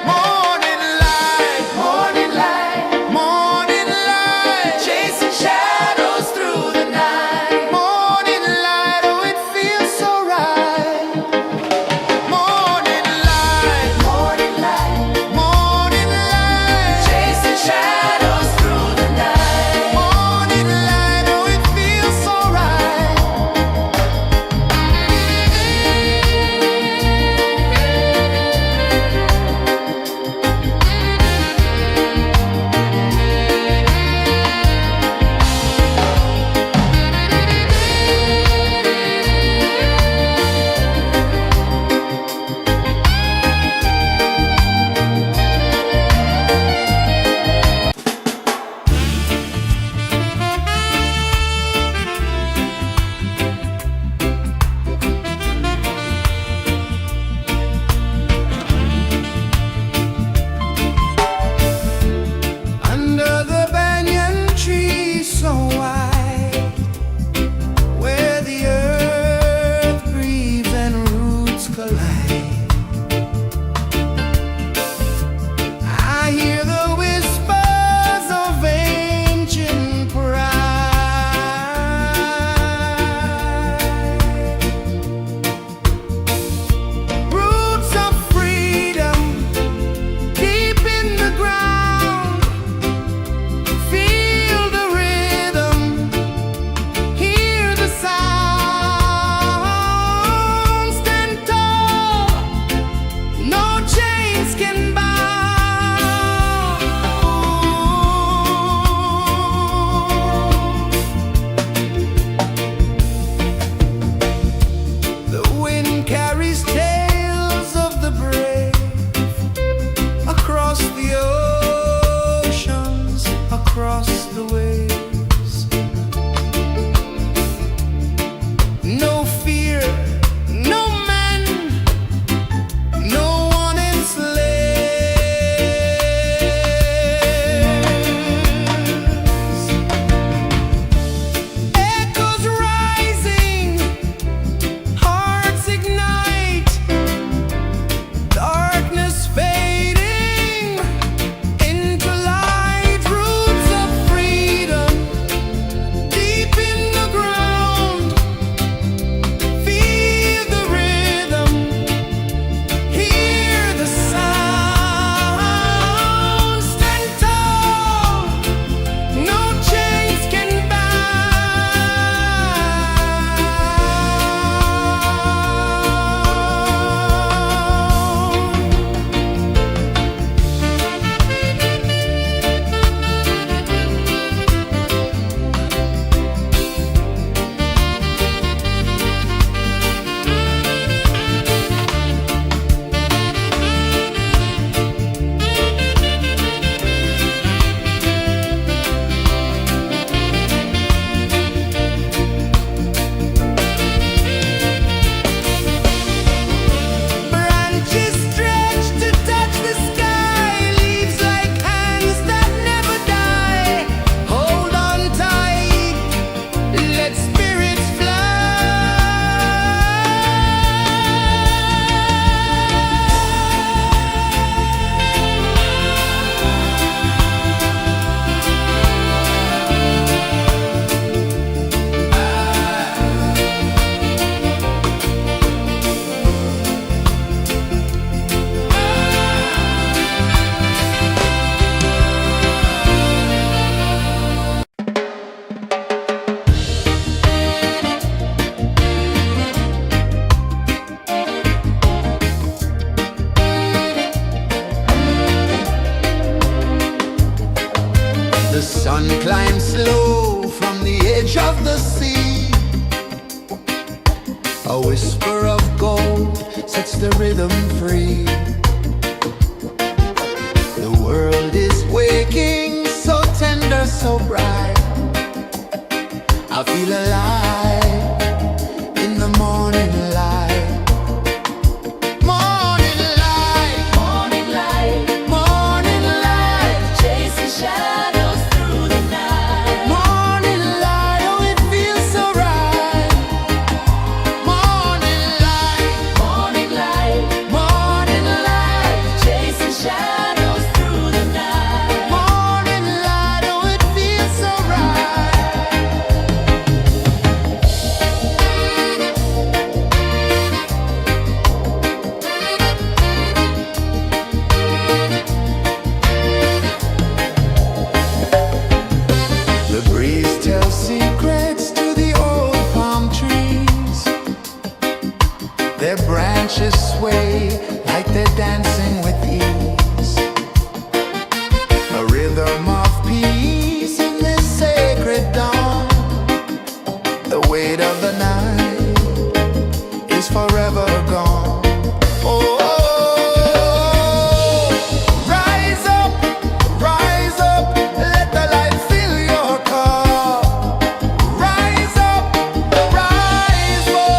Morning light, morning light, chasing shadows through the night. Morning light, oh it feels so right. Morning whisper of gold sets the rhythm free. The world is waking, so tender, so bright. I feel alive in the morning light. Morning light, Morning light, morning light, chasing shadows through the night. morning light, oh it feels so right. Morning light, Morning light, morning light, chasing shadows through the night. morning light, oh it feels so right. The breeze tells secrets to the old palm trees. Their branches sway like they're dancing with ease. A rhythm of peace in this sacred dawn. The weight of the night is forever gone. Oh, rise up, let the light fill your cup. Rise up, rise more.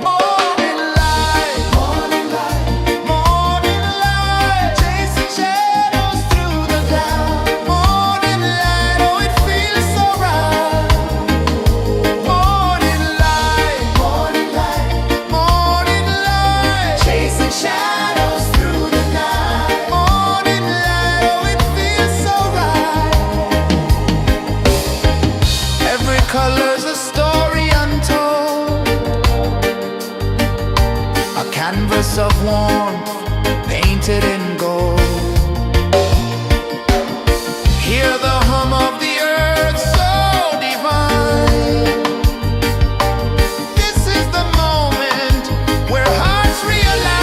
Morning light, morning light, chasing shadows through the cloud. Morning light, oh it feels so right. Morning light, morning light, chasing shadows through the night. Morning light, oh it feels so right. Every color's a story untold, a canvas of warmth painted in gold. Hear the hum of the earth so divine. This is the moment where hearts realign.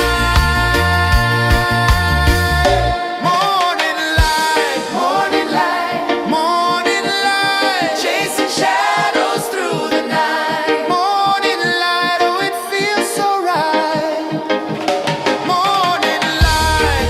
Morning light, morning light, chasing shadows through the night. Morning light, oh it feels so right. Morning light,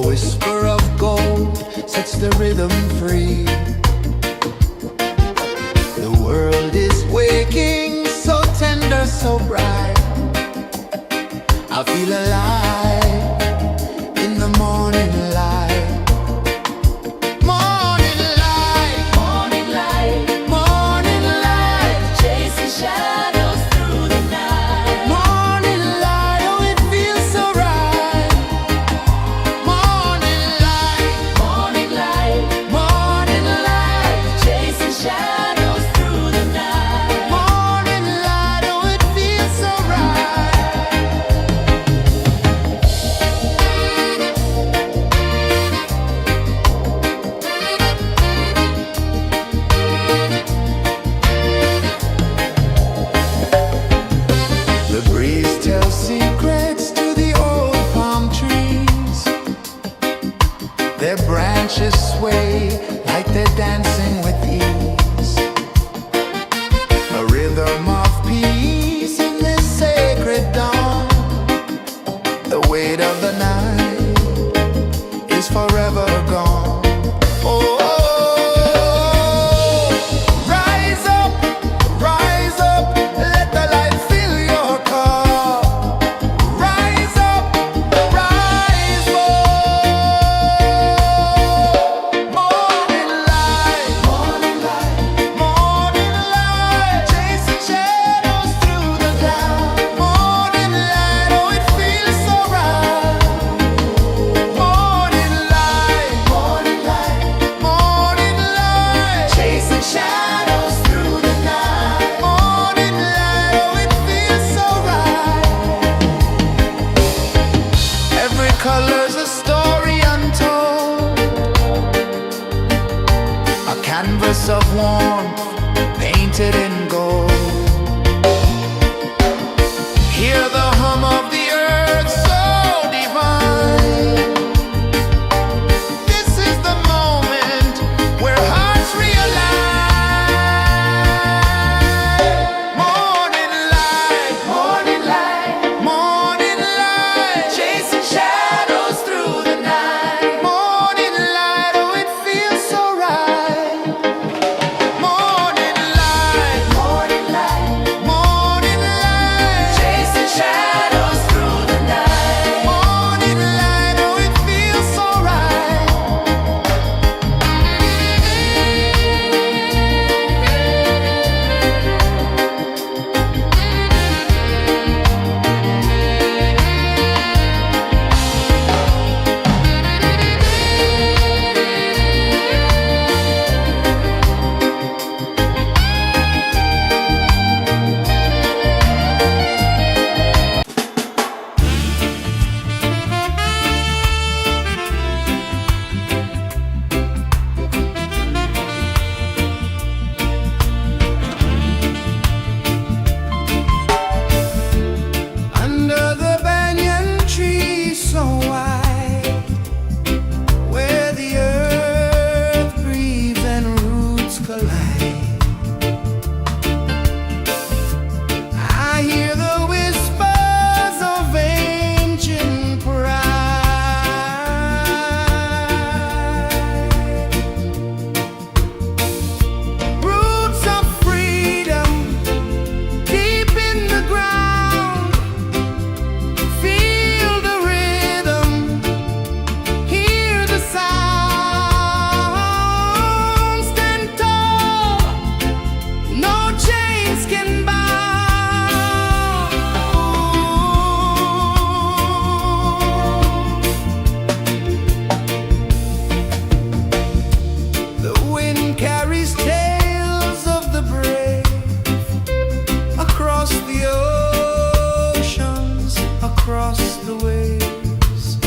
whisper of gold sets the rhythm free. The world is waking, so tender, so bright. I feel alive in the morning light. Morning light, Morning light, morning light, chasing shadows through the night. morning light, oh it feels so right. Morning light, Morning light, morning light, chasing shadows through the night. morning light, oh it feels so right. The breeze tells secrets to the old palm trees. Their branches sway like they're dancing with ease. A rhythm of peace in this sacred dawn. The weight of the night is forever gone. Oh, rise up, let the light fill your cup. Rise up, rise up. Morning light, morning light, morning light, chasing shadows through the cloud. Morning light, oh it feels so right. Morning light, morning light, morning light, chasing shadows through the night. Morning light, oh it feels so right. Every color's a story untold, a canvas of warmth painted in gold. Hear the hum of the earth so divine. This is the moment where hearts realign. Morning light, morning light, morning light, chasing shadows through the night. Morning light, oh it feels so right. Morning light, morning light, morning light, chasing shadows through the night. Morning light, oh it feels so right. Under the banyan tree so wide, where the earth breathes and roots collide, I hear the whispers of ancient pride. Roots of freedom deep in the ground. Feel the rhythm, hear the sound. Stand tall, no chains can bound. The wind carries tales of the brave across the oceans, across the waves.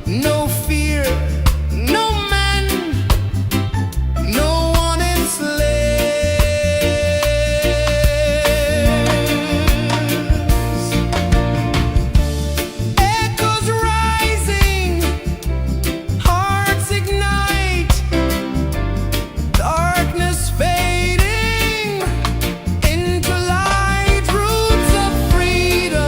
No fear, no man, no one enslaves. Echoes rising, hearts ignite, darkness fading into light. Roots of freedom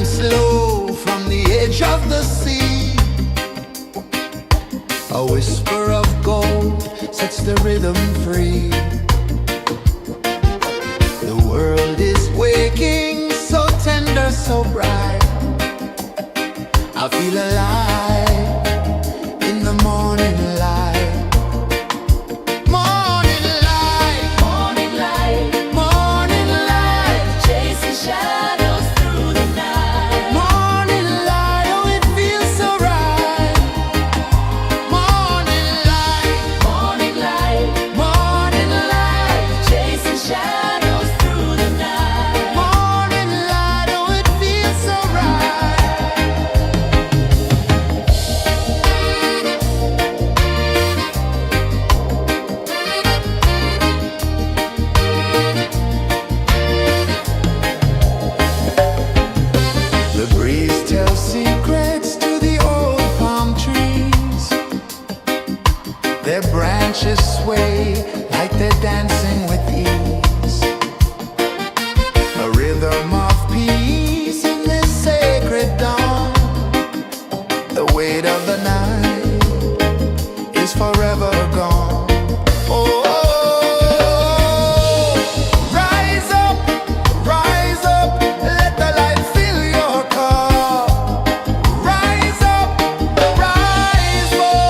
climb slow from the edge of the sea. A whisper of gold sets the rhythm free. The world is waking, so tender, so bright. I feel alive in the morning light. Morning light, Morning light, morning light, chasing shadows through the night. morning light, oh it feels so right. Morning light, Morning light, morning light, chasing shadows through the night. morning light, oh it feels so right. The breeze tells secrets to the old palm trees. Their branches sway like they're dancing with ease. A rhythm of peace in this sacred dawn. The weight of the night is forever gone. Oh, rise up, let the light fill your cup. Rise up, rise up.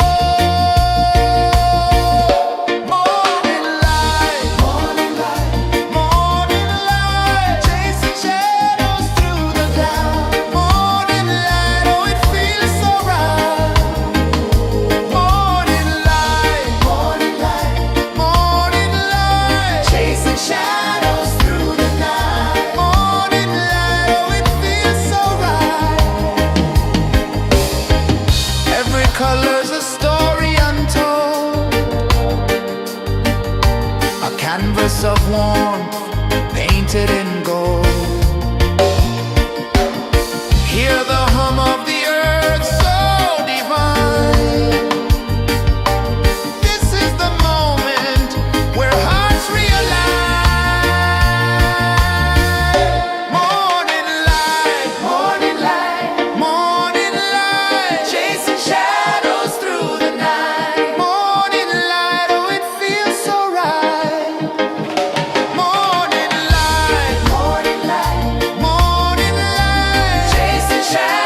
Morning light, morning light, morning light, chasing shadows through the cloud. Morning light, oh it feels so right. Morning light, morning light, morning light, chasing shadows through the night. Morning light, oh it feels so right. Every color's a story untold, a canvas of warmth painted in gold. Hear the hum of the earth so divine. This is the moment where hearts realign. Morning light, morning light, morning light, chasing shadows through the night. Morning light, oh it feels so right. Morning light, morning light, morning light, chasing shadows.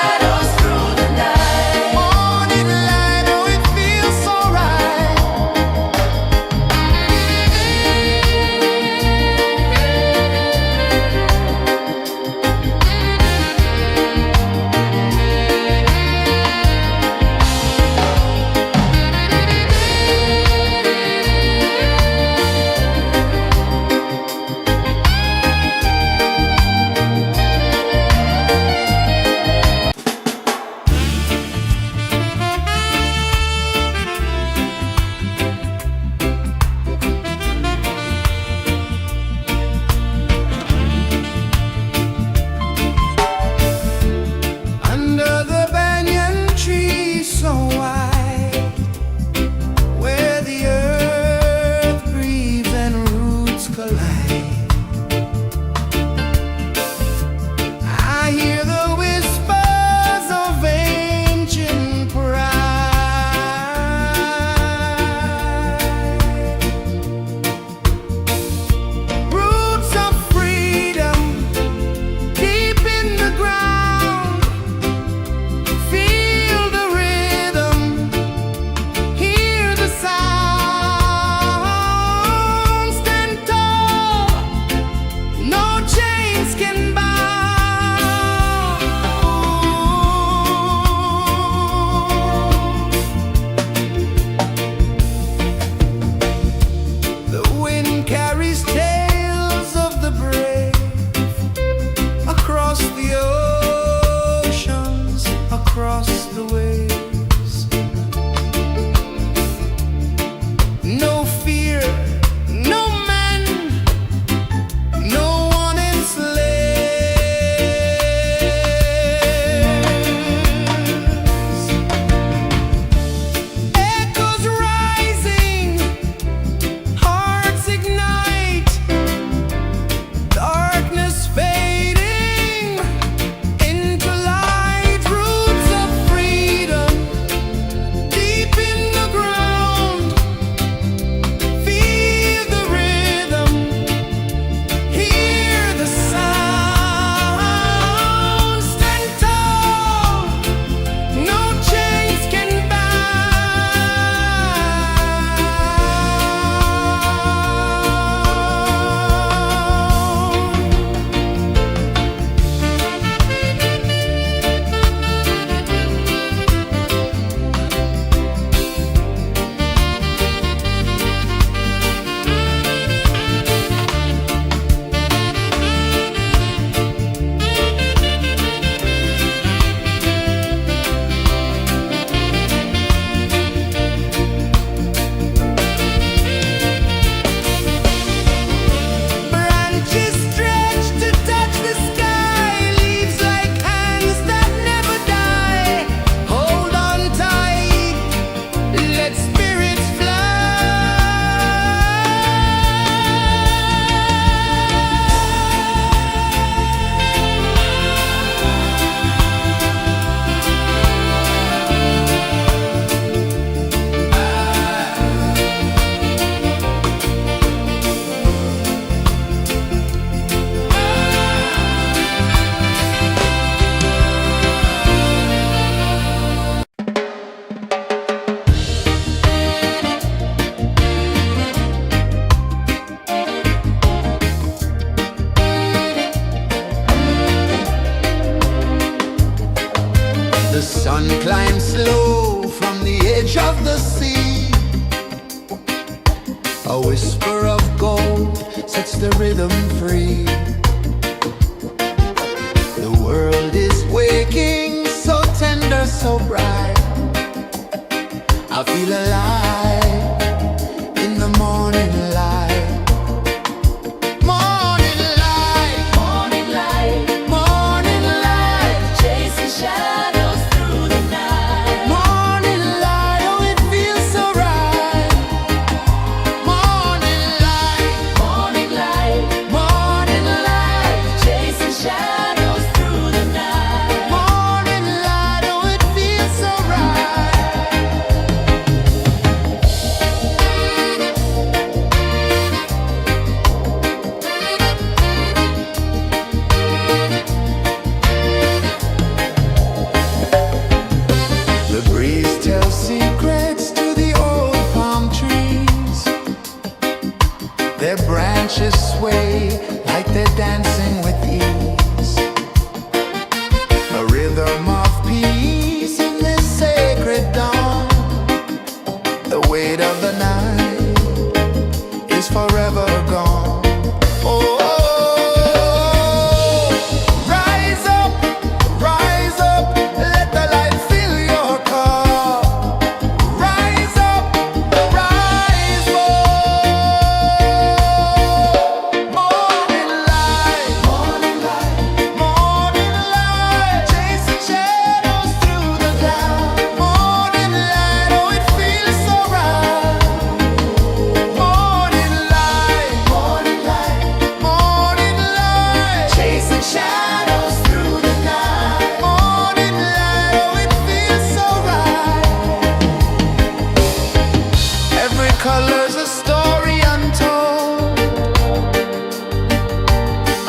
The sun climbs slow from the edge of the sea. A whisper of gold sets the rhythm free. The world is waking, so tender, so bright. I feel alive in the morning light. Morning light, Morning light, morning light, chasing shadows through the night. morning light, oh it feels so right. Morning light, Morning light, morning light, chasing shadows through the night. morning light, oh it feels so right. The breeze tells secrets to the old palm trees. Their branches sway like they're dancing with ease. A rhythm of peace in this sacred dawn. The weight of the night is forever gone. Oh, rise up, let the light fill your car. Rise up, rise up. Morning light, morning light, morning light, chasing shadows through the cloud. Morning light, oh it feels so right. Morning light, morning light, morning light, chasing shadows through the night. Morning light, oh it feels so right. Every color's a story untold,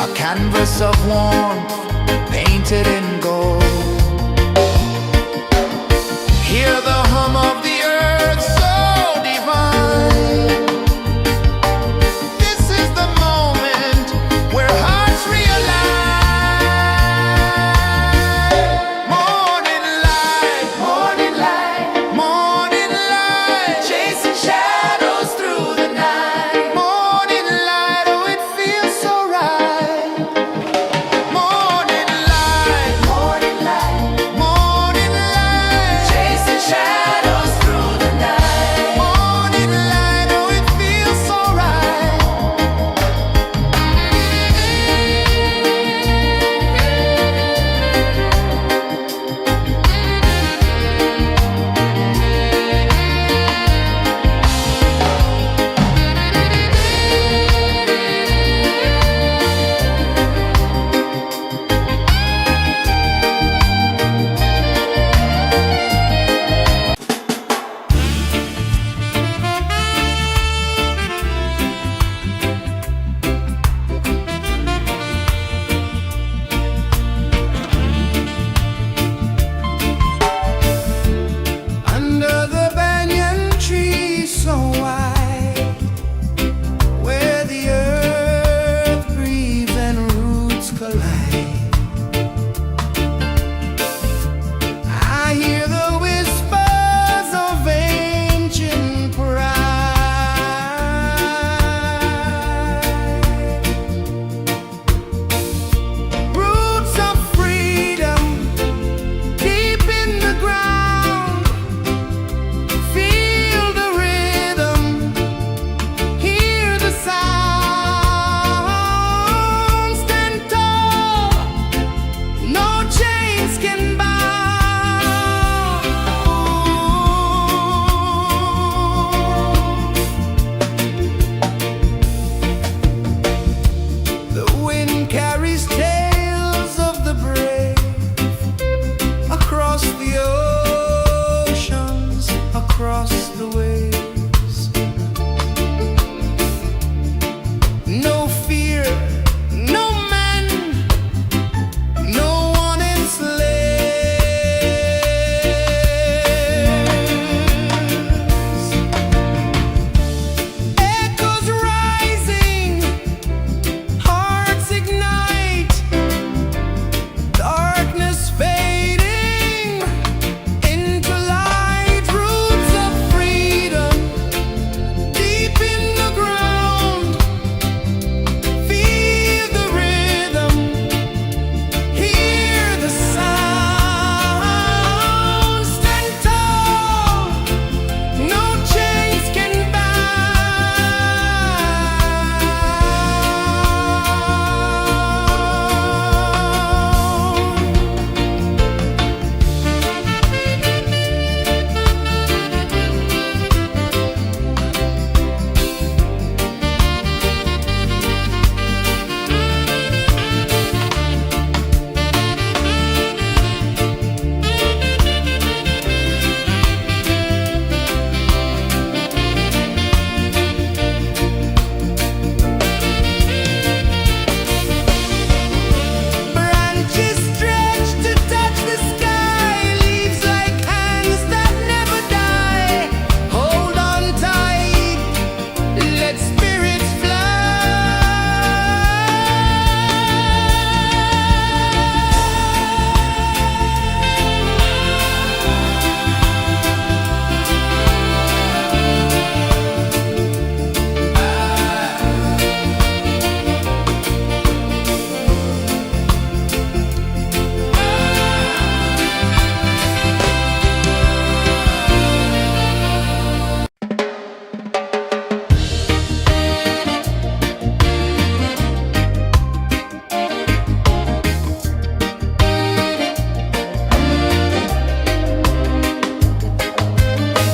a canvas of warmth painted in gold. Hear the hum of the earth so divine. This is the moment where hearts realign. Morning light, morning light, morning light, chasing shadows through the night. Morning light, oh it feels so right.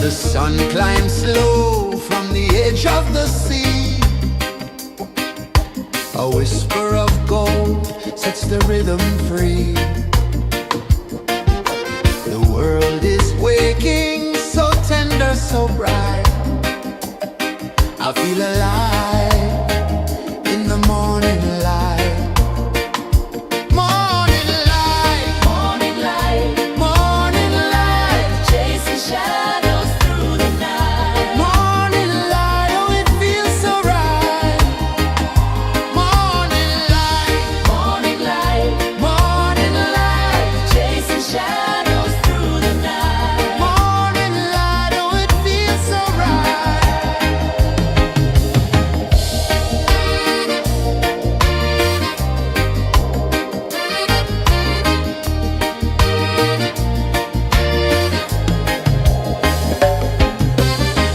The sun climbs slow from the edge of the sea. A whisper of gold sets the rhythm free. The world is waking, so tender, so bright. I feel alive in the morning light. Morning light, Morning light, morning light, chasing shadows through the night. morning light, oh it feels so right. Morning light, Morning light, morning light, chasing shadows through the night. morning light, oh it feels so right.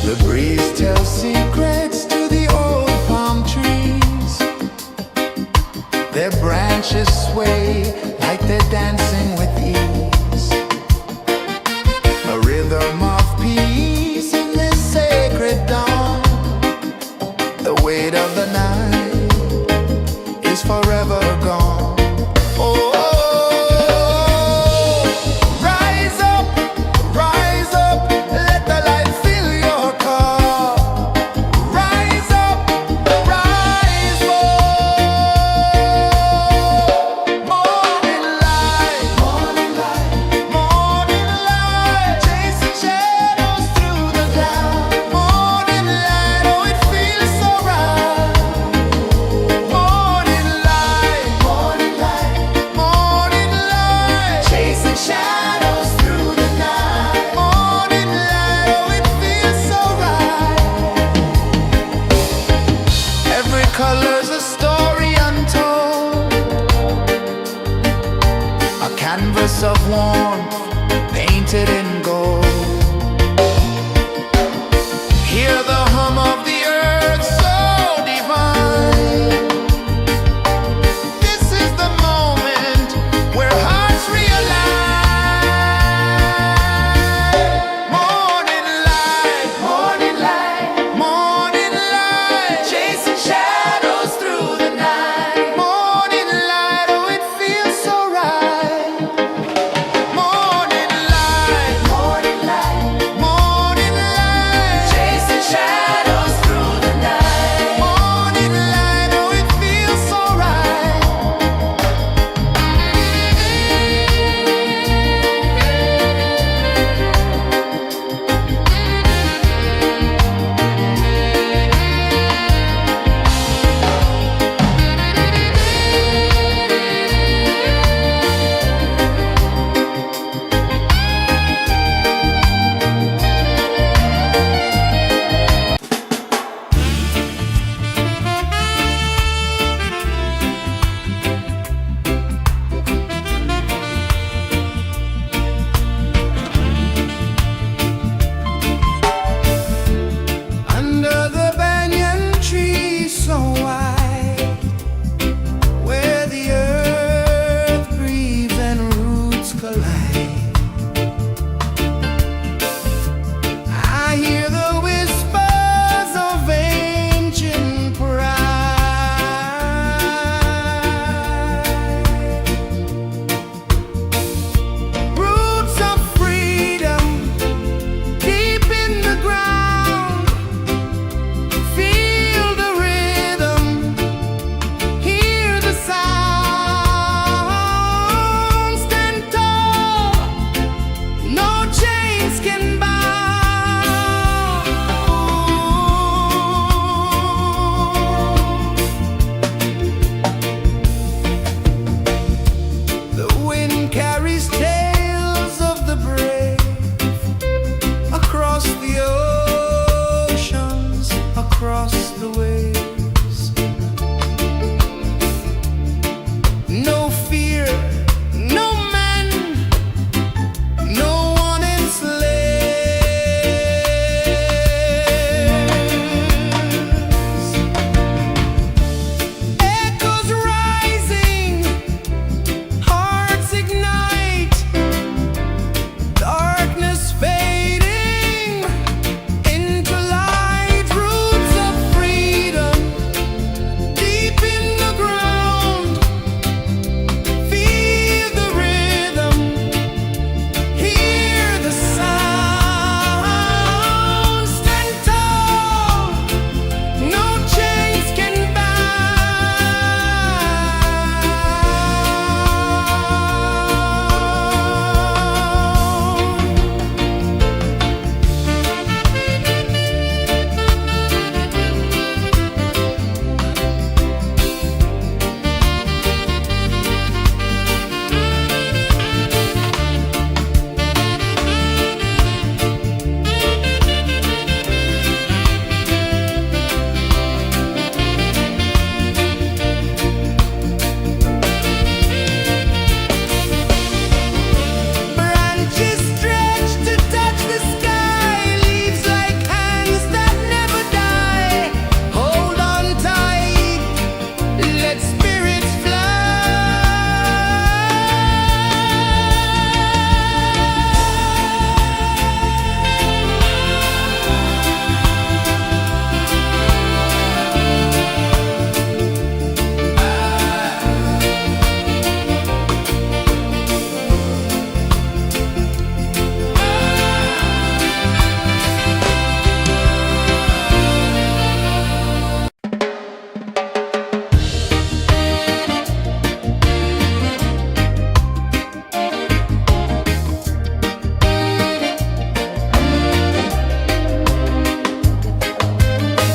The breeze tells secrets to the old palm trees. Their branches sway like they're dancing with ease. A rhythm of peace in this sacred dawn. The weight of the night is forever gone. Oh, rise up, let the light fill your cup. Rise up, rise more. Morning light, morning light, morning light, chasing shadows through the cloud. Morning light, oh it feels so right. Morning light, morning light, morning light, chasing shadows through the night. Morning light, oh it feels so right. Every color's a story untold, a canvas of warmth painted in gold. Hear the hum of the earth so divine. This is the moment where hearts realign. Morning light, morning light, morning light, chasing shadows through the night. Morning light, oh it feels so right. Morning light, morning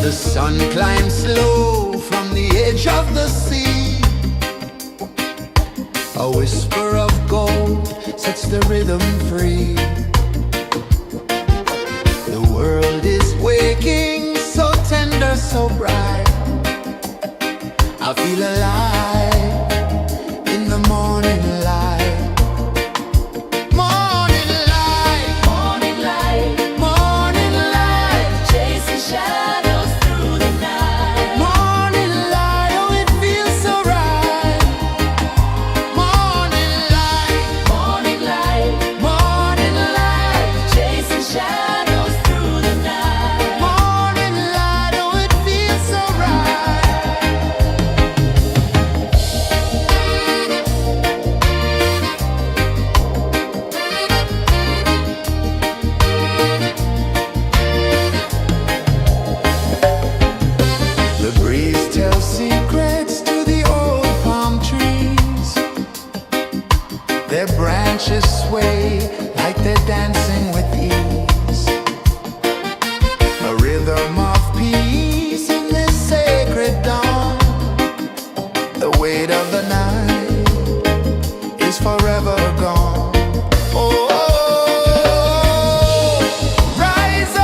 The sun climbs slow from the edge of the sea. A whisper of gold sets the rhythm free. The world is waking, so tender, so bright. I feel alive in the morning light. Morning light, Morning light, morning light, chasing shadows through the night. morning light, oh it feels so right. Morning light, Morning light, morning light, chasing shadows through the night. morning light, oh it feels so right. The breeze tells secrets to the old palm trees. Their branches sway like they're dancing with ease. A rhythm of peace in this sacred dawn. The weight of the night is forever gone. Oh, rise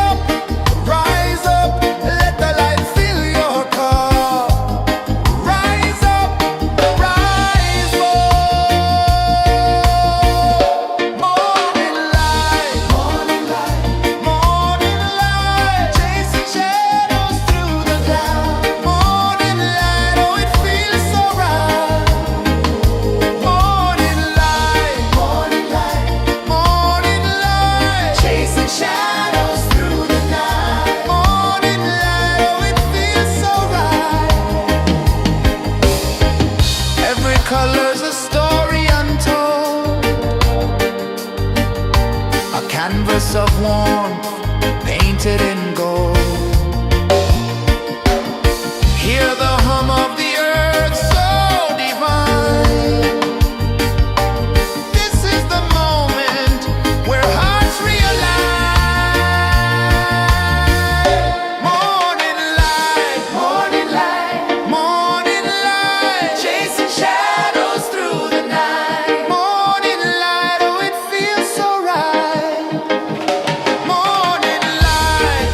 up, let the light fill your cup. Rise up, rise up. Morning light, morning light, morning light, chasing shadows through the cloud. Morning light, oh it feels so right. Morning light, morning light, morning light, chasing shadows through the night. Morning light, oh it feels so right. Every color's a story untold, a canvas of warmth painted in gold. Hear the hum of the earth so divine. This is the moment where hearts realign. Morning light, morning light, morning light, chasing shadows through the night. Morning light, oh it feels so right. Morning light,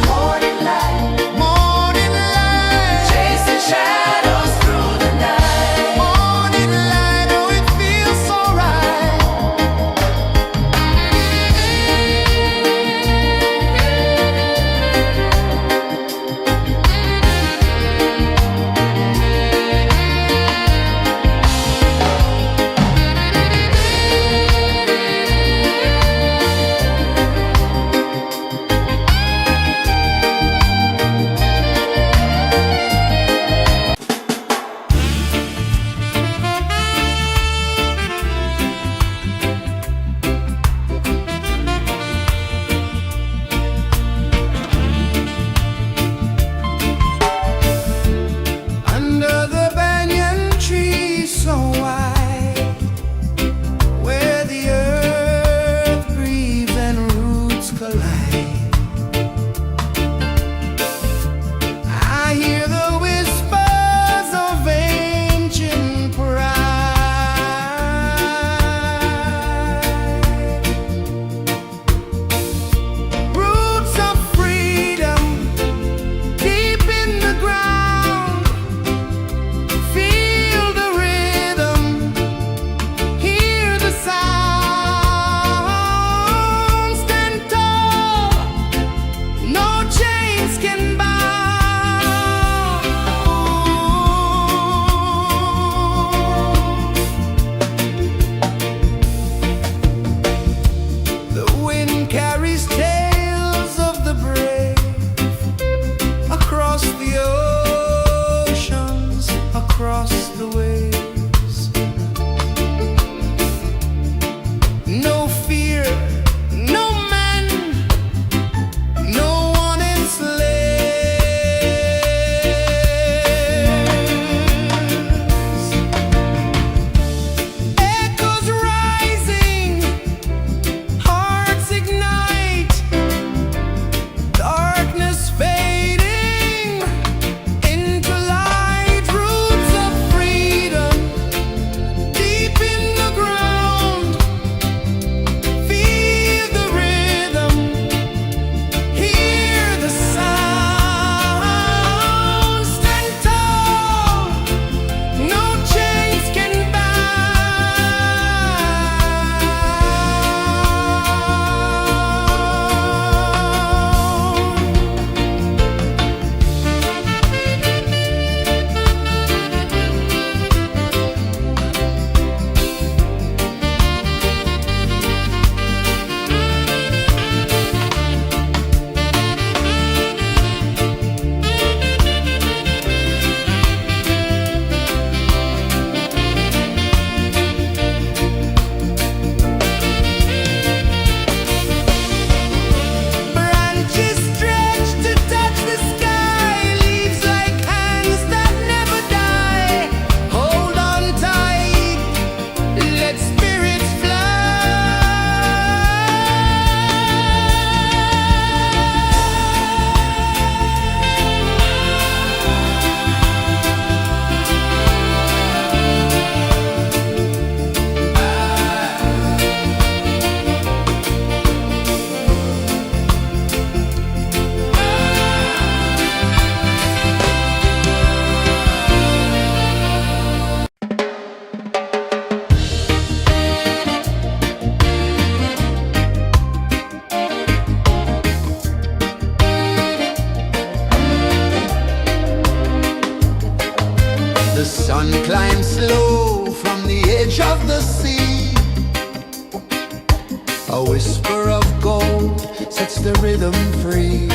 whisper of gold sets the rhythm free.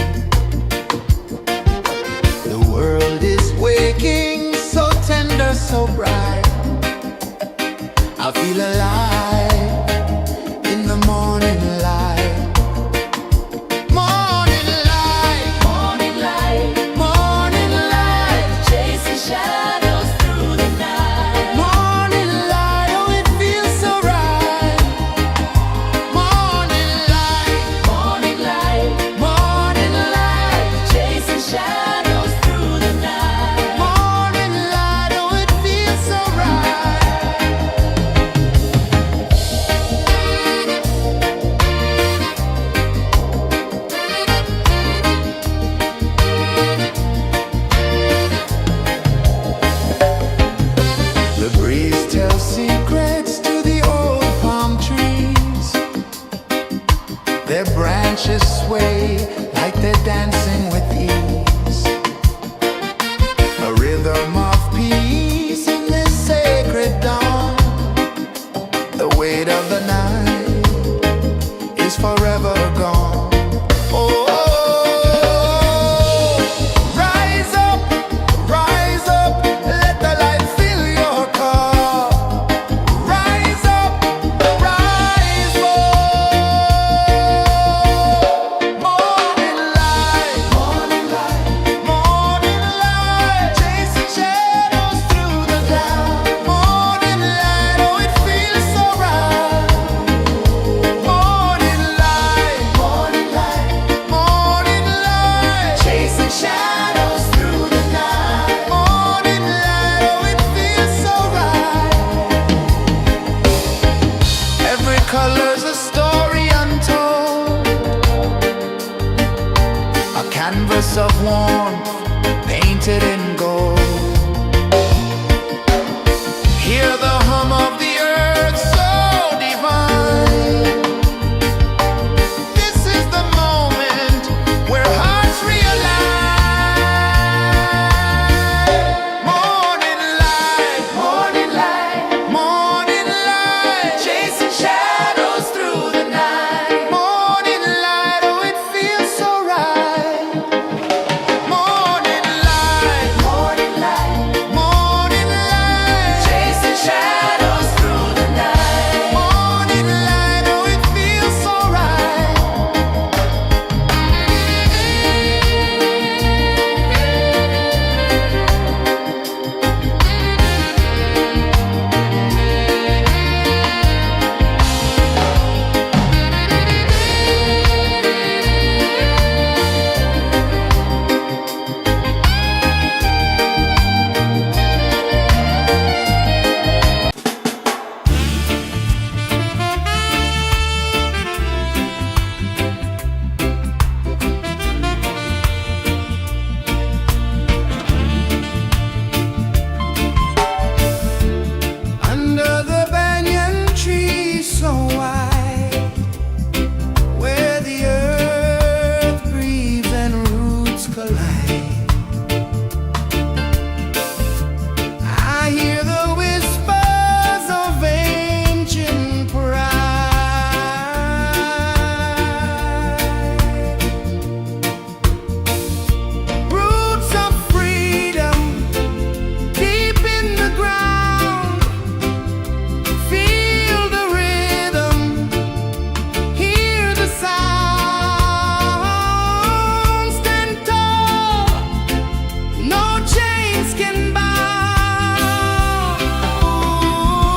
The world is waking, so tender, so bright. I feel alive in the morning light. Morning light, Morning light, morning light, chasing shadows through the night. morning light, oh it feels so right. Morning light, Morning light, morning light, chasing shadows through the night. morning light, oh it feels so right. The breeze tells secrets to the old palm trees. Their branches sway like they're dancing with ease. A rhythm of peace in this sacred dawn. The weight of the night is forever gone. Oh, rise up, let the light fill your cup. Rise up, rise more. Morning light, morning light, chasing shadows through the cloud. Morning light, oh it feels so right. Morning light, morning light, chasing shadows through the night. Morning light, oh it feels so right. Every color's a story untold, a canvas of warmth